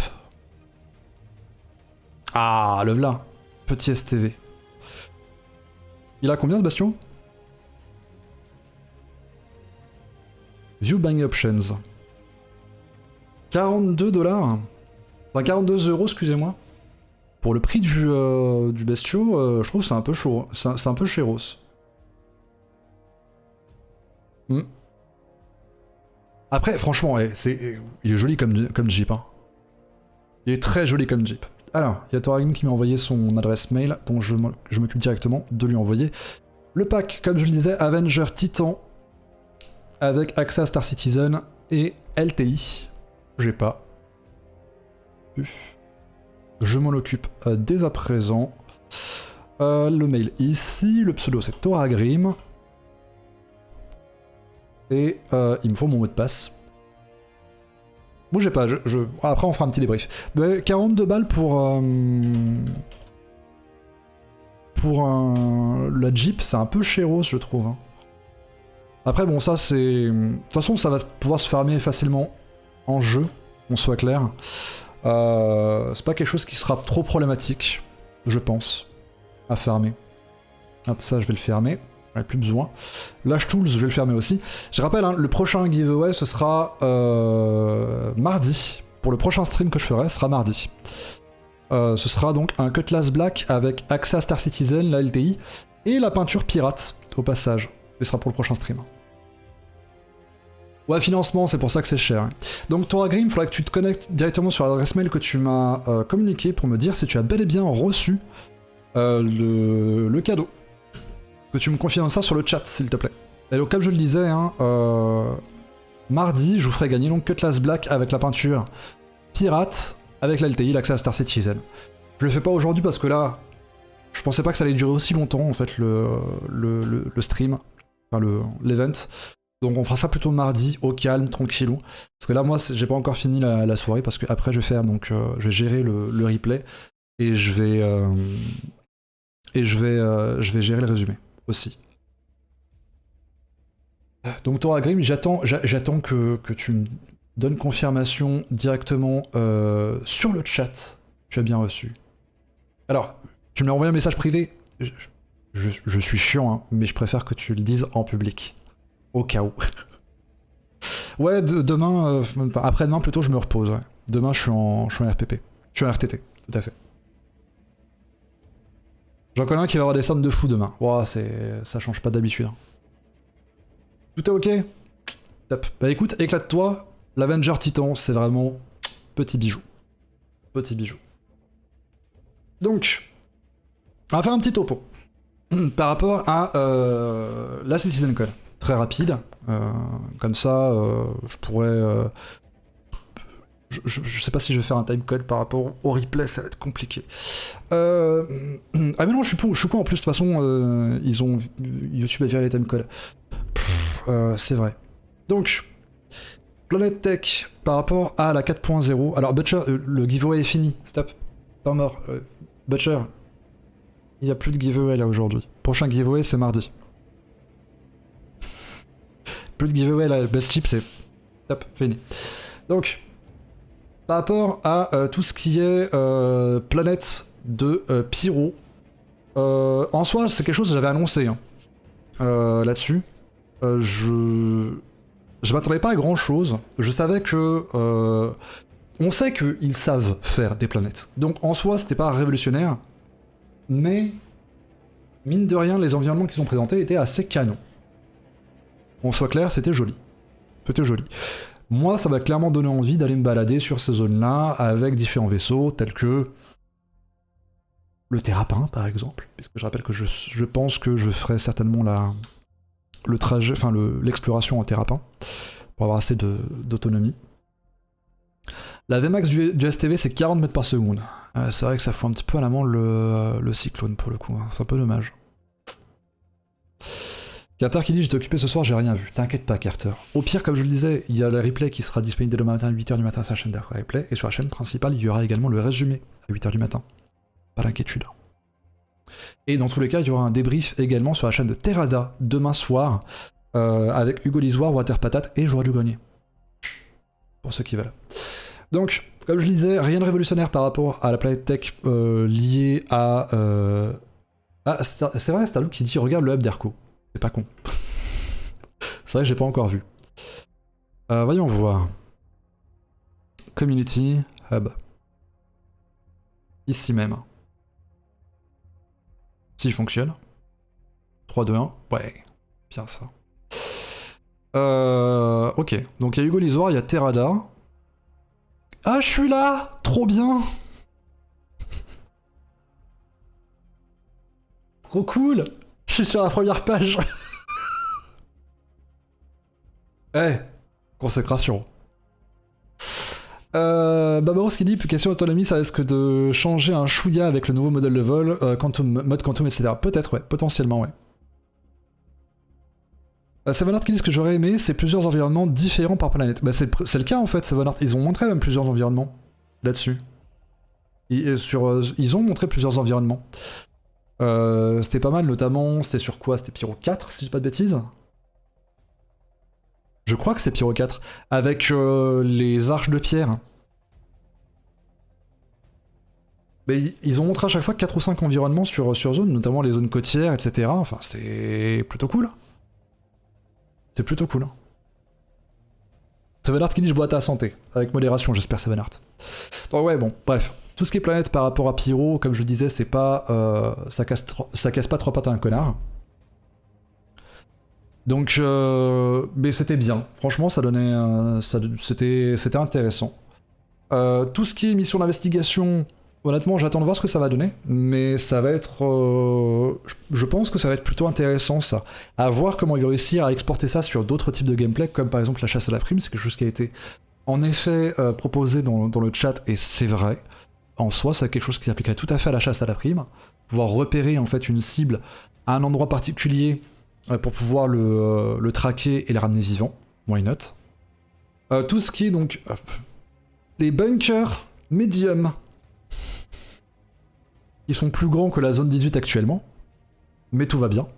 Ah, le voilà. Petit STV. Il a combien ce bastion? View buying options. 42 $. Enfin 42 €, excusez-moi. Pour le prix du bestiau, je trouve que c'est un peu chaud. C'est un peu chéros. Après, franchement, il est joli comme Jeep. Hein. Il est très joli comme Jeep. Alors, il y a Toragin qui m'a envoyé son adresse mail, donc je m'occupe directement de lui envoyer le pack, comme je le disais, Avenger Titan, avec accès à Star Citizen et LTI. J'ai pas. Je m'en occupe dès à présent. Le mail ici, le pseudo c'est Toragrim. Et il me faut mon mot de passe. Bougez pas, après on fera un petit débrief. Mais 42 balles pour la Jeep, c'est un peu chéros je trouve. Hein. Après bon ça c'est... De toute façon ça va pouvoir se fermer facilement en jeu, on soit clair. C'est pas quelque chose qui sera trop problématique, je pense, à fermer. Hop, ça je vais le fermer. J'en ai plus besoin. Lâche Tools, je vais le fermer aussi. Je rappelle, hein, le prochain giveaway, ce sera mardi. Pour le prochain stream que je ferai, ce sera mardi. Ce sera donc un Cutlass Black avec accès à Star Citizen, la LTI, et la peinture pirate, au passage. Ce sera pour le prochain stream. Ouais, financement, c'est pour ça que c'est cher. Donc, Toragrim, il faudra que tu te connectes directement sur l'adresse mail que tu m'as communiqué pour me dire si tu as bel et bien reçu le cadeau. Que tu me confirmes ça sur le chat, s'il te plaît. Et donc, comme je le disais, hein, mardi, je vous ferai gagner donc Cutlass Black avec la peinture pirate, avec l'LTI, l'accès à Star Citizen. Je le fais pas aujourd'hui parce que là, je pensais pas que ça allait durer aussi longtemps, en fait, le stream, enfin l'event. Donc on fera ça plutôt mardi, au calme, tranquillou. Parce que là, moi, j'ai pas encore fini la soirée, parce que après je vais faire, donc, je vais gérer le replay, et je vais gérer le résumé. Aussi. Donc Toragrim, j'attends que tu me donnes confirmation directement sur le chat. Tu as bien reçu. Alors, tu m'as envoyé un message privé. Je suis chiant, hein, mais je préfère que tu le dises en public. Au cas où. Ouais, demain, après-demain plutôt, je me repose. Ouais. Demain, je suis en RPP. Je suis en RTT, tout à fait. J'en connais un qui va avoir des scènes de fou demain. Wow, ça change pas d'habitude. Hein. Tout est ok? Top. Bah écoute, éclate-toi. L'Avenger Titan, c'est vraiment petit bijou. Petit bijou. Donc, on va faire un petit topo. Par rapport à la CitizenCon. Très rapide. Comme ça, je pourrais... Je sais pas si je vais faire un timecode par rapport au replay, ça va être compliqué. Ah mais non, je suis con en plus, de toute façon, YouTube a viré les timecodes. C'est vrai. Donc, Planet Tech, par rapport à la 4.0, alors Butcher, le giveaway est fini, stop, pas mort. Butcher, il n'y a plus de giveaway là aujourd'hui. Prochain giveaway, c'est mardi. Plus de giveaway là, Best Chip, c'est... Stop, fini. Donc... Par rapport à tout ce qui est planète de Pyro, en soi c'est quelque chose que j'avais annoncé hein, là-dessus. Je m'attendais pas à grand chose. Je savais que... on sait qu'ils savent faire des planètes. Donc en soi c'était pas révolutionnaire. Mais mine de rien les environnements qu'ils ont présentés étaient assez canons. On soit clair, c'était joli. C'était joli. Moi, ça va clairement donner envie d'aller me balader sur ces zones-là avec différents vaisseaux tels que le Terrapin, par exemple. Puisque je rappelle que je pense que je ferai certainement le trajet, enfin l'exploration en Terrapin pour avoir assez d'autonomie. La Vmax du STV, c'est 40 mètres par seconde. C'est vrai que ça fout un petit peu à l'amant le cyclone pour le coup. Hein. C'est un peu dommage. Carter qui dit « Je t'ai occupé ce soir, j'ai rien vu. » T'inquiète pas, Carter. Au pire, comme je le disais, il y a le replay qui sera disponible dès le matin à 8h du matin sur la chaîne d'Arc Replay. Et sur la chaîne principale, il y aura également le résumé à 8h du matin. Pas d'inquiétude. Et dans tous les cas, il y aura un débrief également sur la chaîne de Terrada demain soir, avec Hugo Lisoire, Water Patate et Joueur du Grenier. Pour ceux qui veulent. Donc, comme je le disais, rien de révolutionnaire par rapport à la planète tech liée à... Ah, c'est vrai, c'est un look qui dit regarde le hub d'Erco. C'est pas con. C'est vrai que j'ai pas encore vu. Voyons voir. Community Hub. Ici même. S'il fonctionne. 3, 2, 1. Ouais, bien ça. Ok, donc il y a Hugo Lisoire, il y a Terrada. Ah, je suis là! Trop bien! Trop cool! Je suis sur la première page. Consécration. Babaros qui dit, question d'autonomie, ça risque de changer un chouïa avec le nouveau modèle de vol, mode quantum, etc. Peut-être, ouais, potentiellement, ouais. Sevenart qui dit ce que j'aurais aimé, c'est plusieurs environnements différents par planète. Bah, c'est le cas en fait, Sevenart. Ils ont montré même plusieurs environnements là-dessus. Ils ont montré plusieurs environnements. C'était pas mal, notamment, c'était sur quoi? C'était Pyro 4, si je dis pas de bêtises. Je crois que c'est Pyro 4, avec les arches de pierre. Mais ils ont montré à chaque fois 4 ou 5 environnements sur zone, notamment les zones côtières, etc. Enfin, c'était plutôt cool. C'est plutôt cool. Sevenart qui dit je bois à ta santé. Avec modération, j'espère, Sevenart. Donc ouais, bon, bref. Tout ce qui est planète par rapport à Pyro, comme je le disais, c'est pas... ça casse pas 3 pattes à un connard. Donc, mais c'était bien. Franchement, ça donnait... c'était intéressant. Tout ce qui est mission d'investigation... Honnêtement, j'attends de voir ce que ça va donner, mais ça va être... je pense que ça va être plutôt intéressant, ça. À voir comment ils vont réussir à exporter ça sur d'autres types de gameplay, comme par exemple la chasse à la prime, c'est quelque chose qui a été en effet proposé dans le chat, et c'est vrai. En soi, c'est quelque chose qui s'appliquerait tout à fait à la chasse à la prime. Pouvoir repérer en fait une cible à un endroit particulier pour pouvoir le traquer et le ramener vivant. Why not? Tout ce qui est donc... les bunkers médium. Ils sont plus grands que la zone 18 actuellement, mais tout va bien.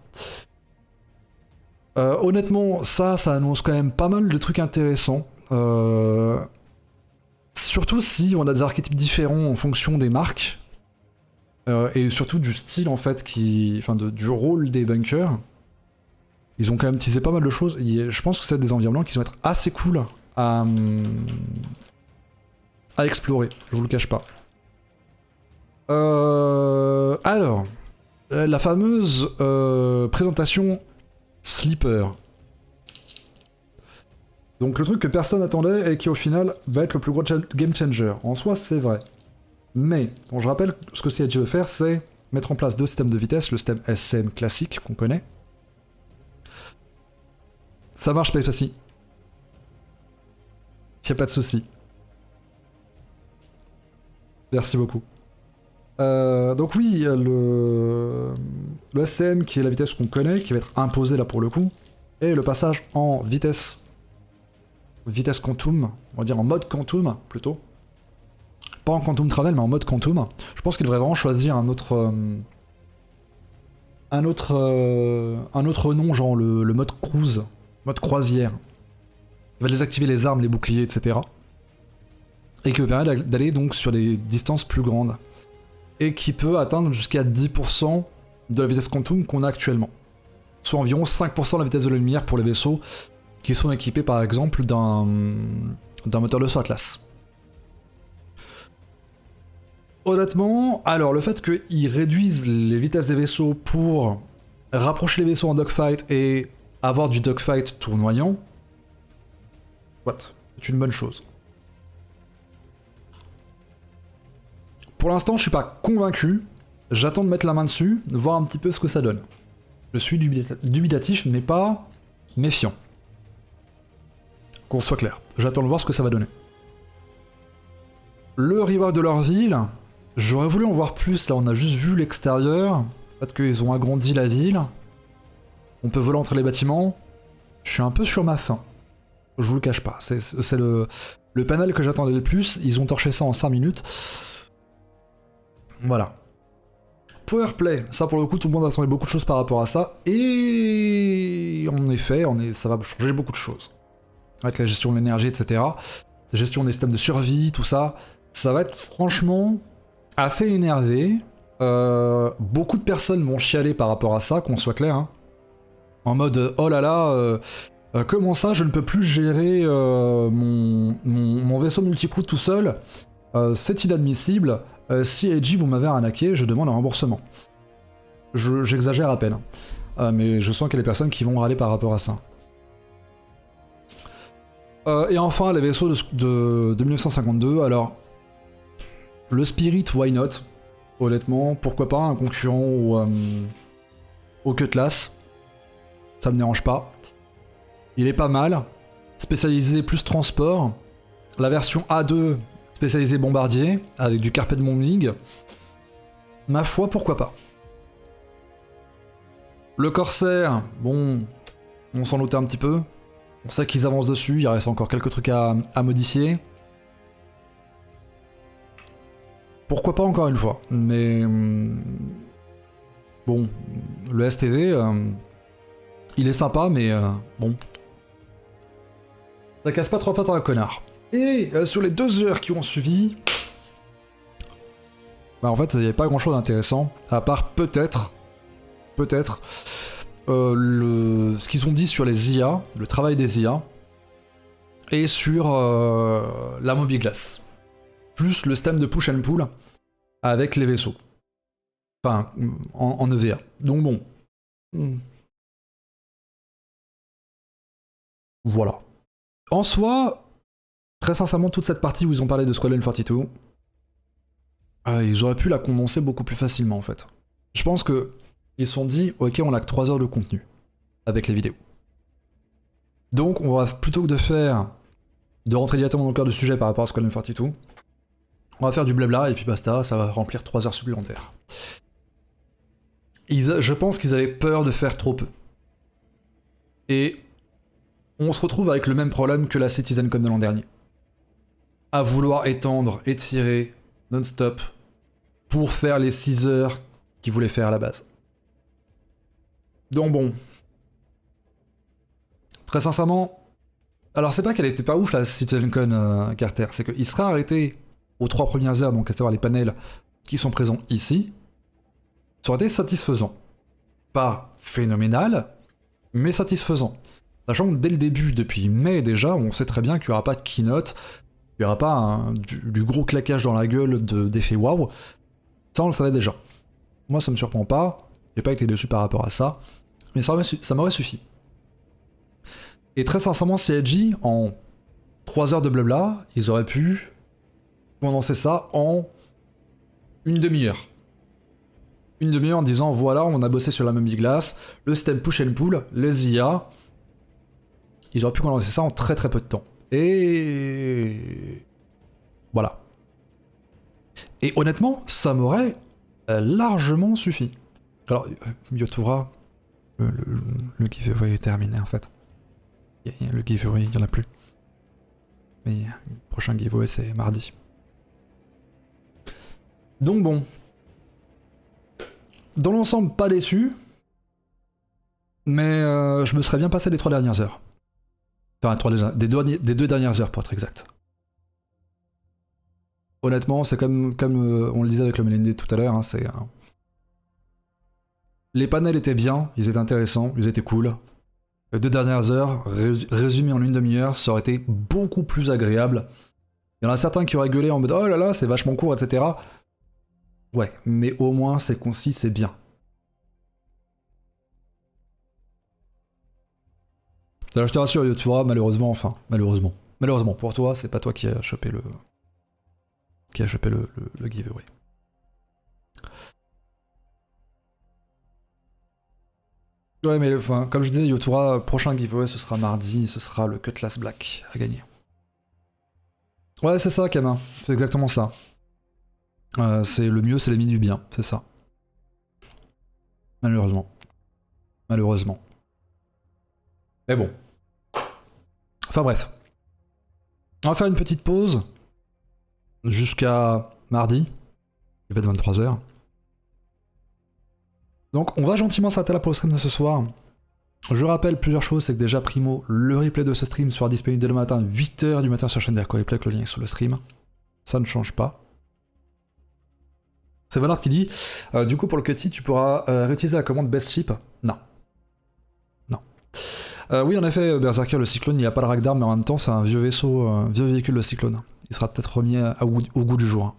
Honnêtement, ça annonce quand même pas mal de trucs intéressants. Surtout si on a des archétypes différents en fonction des marques, et surtout du style en fait, du rôle des bunkers. Ils ont quand même teasé pas mal de choses. Je pense que c'est des environnements qui vont être assez cool à explorer, je vous le cache pas. Alors, la fameuse présentation Sleeper. Donc le truc que personne n'attendait et qui au final va être le plus gros game changer. En soi, c'est vrai. Mais, bon, je rappelle, ce que CIG veut faire, c'est mettre en place 2 systèmes de vitesse, le système SCM classique qu'on connaît. Ça marche pas facile. Y'a pas de souci. Merci beaucoup. Donc oui, le SCM qui est la vitesse qu'on connaît, qui va être imposée là pour le coup, et le passage en vitesse quantum, on va dire en mode quantum plutôt. Pas en quantum travel, mais en mode quantum. Je pense qu'il devrait vraiment choisir un autre nom, genre le mode cruise, mode croisière. Il va désactiver les armes, les boucliers, etc. Et qui permet d'aller donc sur des distances plus grandes. Et qui peut atteindre jusqu'à 10% de la vitesse quantum qu'on a actuellement. Soit environ 5% de la vitesse de la lumière pour les vaisseaux qui sont équipés par exemple d'un moteur de saut Atlas. Honnêtement, alors le fait qu'ils réduisent les vitesses des vaisseaux pour rapprocher les vaisseaux en dogfight et avoir du dogfight tournoyant, c'est une bonne chose. Pour l'instant, je suis pas convaincu. J'attends de mettre la main dessus, de voir un petit peu ce que ça donne. Je suis dubitatif, mais pas méfiant. Qu'on soit clair. J'attends de voir ce que ça va donner. Le rework de leur ville, j'aurais voulu en voir plus. Là, on a juste vu l'extérieur. Peut-être qu'ils ont agrandi la ville. On peut voler entre les bâtiments. Je suis un peu sur ma faim. Je vous le cache pas. C'est le panel que j'attendais le plus. Ils ont torché ça en 5 minutes. Voilà. Powerplay, ça pour le coup tout le monde attendait beaucoup de choses par rapport à ça, et en effet, ça va changer beaucoup de choses. Avec la gestion de l'énergie, etc. La gestion des systèmes de survie, tout ça, ça va être franchement assez énervé. Beaucoup de personnes vont chialer par rapport à ça, qu'on soit clair. Hein. En mode, oh là là, comment ça, je ne peux plus gérer mon vaisseau multicrew tout seul, c'est inadmissible. Si AG vous m'avez arnaqué, je demande un remboursement. J'exagère à peine. Mais je sens qu'il y a des personnes qui vont râler par rapport à ça. Et enfin, les vaisseaux de 1952. Alors, le Spirit, why not? Honnêtement, pourquoi pas un concurrent au Cutlass? Ça me dérange pas. Il est pas mal. Spécialisé plus transport. La version A2 spécialisé bombardier, avec du carpet bombing. Ma foi, pourquoi pas. Le Corsair, bon, on s'en doutait un petit peu. On sait qu'ils avancent dessus, il reste encore quelques trucs à modifier. Pourquoi pas encore une fois, mais... bon, le STV, il est sympa, mais bon... ça casse pas trois pattes à un connard. Et sur les 2 heures qui ont suivi, bah en fait il n'y avait pas grand chose d'intéressant, à part peut-être, ce qu'ils ont dit sur les IA, le travail des IA, et sur la mobiglace, plus le système de push and pull avec les vaisseaux, enfin en EVA. Donc bon, voilà. En soi, très sincèrement, toute cette partie où ils ont parlé de Squadron 42, ils auraient pu la condenser beaucoup plus facilement en fait. Je pense que ils se sont dit, ok, on a que 3 heures de contenu avec les vidéos. Donc on va, plutôt que de rentrer directement dans le cœur du sujet par rapport à Squadron 42, on va faire du blabla et puis basta, ça va remplir 3 heures supplémentaires. Je pense qu'ils avaient peur de faire trop peu. Et on se retrouve avec le même problème que la CitizenCon de l'an dernier. À vouloir étendre, étirer, non-stop, pour faire les 6 heures qu'ils voulaient faire à la base. Donc bon. Très sincèrement, alors c'est pas qu'elle était pas ouf la CitizenCon Carter, c'est qu'il sera arrêté aux 3 premières heures, donc à savoir les panels qui sont présents ici. Ça aurait été satisfaisant. Pas phénoménal, mais satisfaisant. Sachant que dès le début, depuis mai déjà, on sait très bien qu'il n'y aura pas de keynote, il n'y aura pas du gros claquage dans la gueule d'effet waouh. Ça on le savait déjà. Moi ça me surprend pas, j'ai pas été déçu par rapport à ça, mais ça m'aurait suffi. Et très sincèrement, CIG, en 3 heures de blabla, ils auraient pu condenser ça en une demi-heure. Une demi-heure en disant voilà, on a bossé sur la même glace, le système push and pull, les IA. Ils auraient pu condenser ça en très très peu de temps. Et voilà. Et honnêtement, ça m'aurait largement suffi. Alors, Yotura, le giveaway est terminé en fait. Le giveaway, il n'y en a plus. Mais le prochain giveaway, c'est mardi. Donc bon. Dans l'ensemble, pas déçu. Mais je me serais bien passé les 3 dernières heures. Enfin, des 2 dernières heures, pour être exact. Honnêtement, c'est comme on le disait avec le Mélindé tout à l'heure, hein, c'est... les panels étaient bien, ils étaient intéressants, ils étaient cool. Les 2 dernières heures, résumées en une demi-heure, ça aurait été beaucoup plus agréable. Il y en a certains qui auraient gueulé en mode « Oh là là, c'est vachement court, etc. » Ouais, mais au moins c'est concis, c'est bien. Alors je te rassure, tu vois, malheureusement, pour toi, c'est pas toi qui a chopé le giveaway. Ouais, mais enfin, comme je disais, Yotura, prochain giveaway, ce sera mardi, ce sera le Cutlass Black à gagner. Ouais, c'est ça, Kama, c'est exactement ça. C'est le mieux, c'est l'ennemi du bien, c'est ça. Malheureusement. Mais bon. Enfin bref. On va faire une petite pause jusqu'à mardi. Il va être 23h. Donc on va gentiment s'arrêter là pour le stream de ce soir. Je rappelle plusieurs choses, c'est que déjà primo, le replay de ce stream sera disponible dès le matin, 8h du matin sur la chaîne d'Airco Replay, avec le lien est sous le stream. Ça ne change pas. C'est Valard qui dit, du coup pour le cutty, tu pourras réutiliser la commande best ship. Non. Non. Oui en effet, Berserker, le cyclone, il n'y a pas de rack d'armes, mais en même temps c'est un vieux vaisseau, vieux véhicule, le cyclone. Il sera peut-être remis au goût du jour.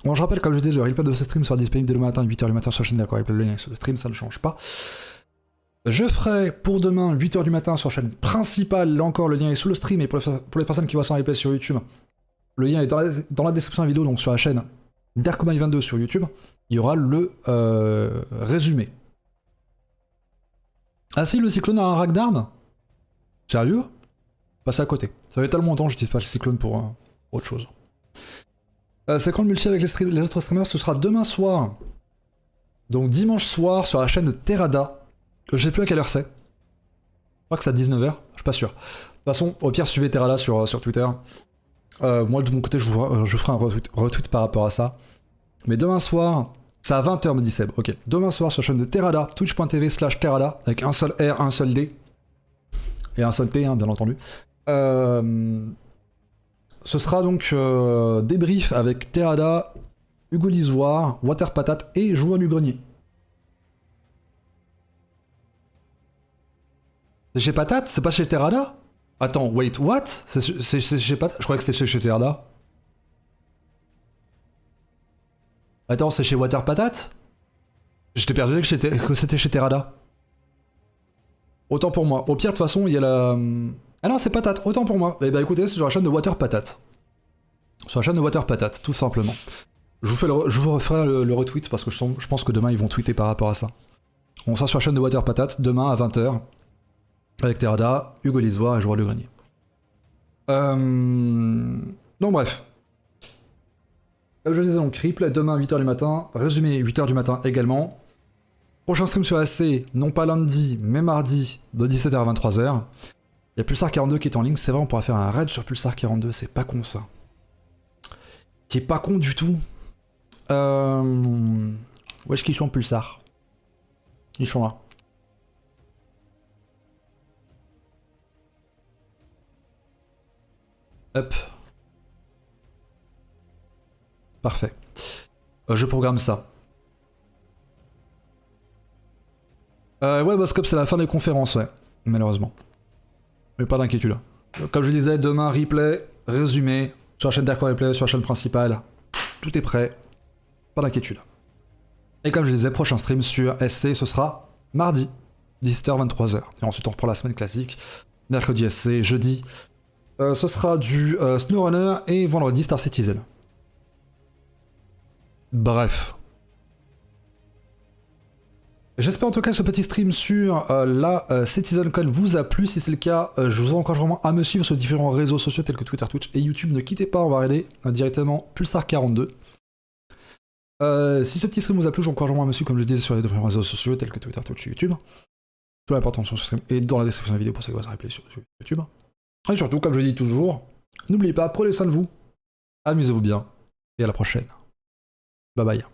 Bon, je rappelle, comme je disais, le replay de ce stream sera disponible dès le matin, 8h du matin sur la chaîne d'Airco Replay, le lien est sur le stream, ça ne change pas. Je ferai pour demain, 8h du matin, sur la chaîne principale, là encore le lien est sous le stream, et pour les personnes qui voient ça en replay sur YouTube, le lien est dans la description de la vidéo, donc sur la chaîne d'Arcomai22 sur YouTube, il y aura le résumé. Ah si, le cyclone a un rack d'armes? Sérieux? Passez à côté. Ça fait tellement longtemps que je n'utilise pas le cyclone pour autre chose. C'est quand le multi avec les autres streamers, ce sera demain soir. Donc dimanche soir sur la chaîne de Terrada. Je sais plus à quelle heure c'est. Je crois que c'est à 19h, je suis pas sûr. De toute façon, au pire, suivez Terrada sur Twitter. Moi, de mon côté, je ferai un retweet par rapport à ça. Mais demain soir, c'est à 20h, me dit Seb. Ok. Demain soir, sur la chaîne de Terrada, twitch.tv/Terrada, avec un seul R, un seul D. Et un seul T, hein, bien entendu. Ce sera donc débrief avec Terrada, Hugo Lisoire, Water Patate et Joueur du Grenier. C'est chez Patate? C'est pas chez Terrada? Attends, wait, what? C'est chez Patate? Je croyais que c'était chez Terrada. Attends, c'est chez Water Patate? J'étais persuadé que c'était chez Terrada. Autant pour moi. Au pire, de toute façon, il y a la... Ah non, c'est Patate, autant pour moi. Eh bah écoutez, c'est sur la chaîne de Water Patate. Sur la chaîne de Water Patate, tout simplement. Je vous referai le retweet parce que je pense que demain ils vont tweeter par rapport à ça. On sera sur la chaîne de Water Patate demain à 20h. Avec Terrada, Hugo Lisoire et Joueur du Grenier. Donc bref. Comme je disais, donc replay demain 8h du matin, résumé 8h du matin également. Prochain stream sur AC, non pas lundi, mais mardi, de 17h à 23h. Il y a Pulsar 42 qui est en ligne, c'est vrai, on pourra faire un raid sur Pulsar 42, c'est pas con ça. Qui est pas con du tout. Où est-ce qu'ils sont Pulsar? Ils sont là. Hop. Parfait. Je programme ça. Ouais, Boscop, c'est la fin des conférences, ouais. Malheureusement. Mais pas d'inquiétude. Comme je disais, demain, replay, résumé, sur la chaîne d'Airco Replay, sur la chaîne principale. Tout est prêt. Pas d'inquiétude. Et comme je disais, prochain stream sur SC, ce sera mardi, 17h, 23h. Et ensuite, on reprend la semaine classique. Mercredi SC, jeudi. Ce sera du SnowRunner et vendredi Star Citizen. Bref. J'espère en tout cas que ce petit stream sur la CitizenCon vous a plu. Si c'est le cas, je vous encourage vraiment à me suivre sur différents réseaux sociaux tels que Twitter, Twitch et YouTube. Ne quittez pas, on va regarder directement Pulsar42. Si ce petit stream vous a plu, j'encourage vraiment à me suivre, comme je disais, sur les différents réseaux sociaux tels que Twitter, Twitch et YouTube. Tout l'important sur ce stream est dans la description de la vidéo pour ça que vous replay sur YouTube. Et surtout, comme je dis toujours, n'oubliez pas, prenez soin de vous, amusez-vous bien, et à la prochaine. Bye bye.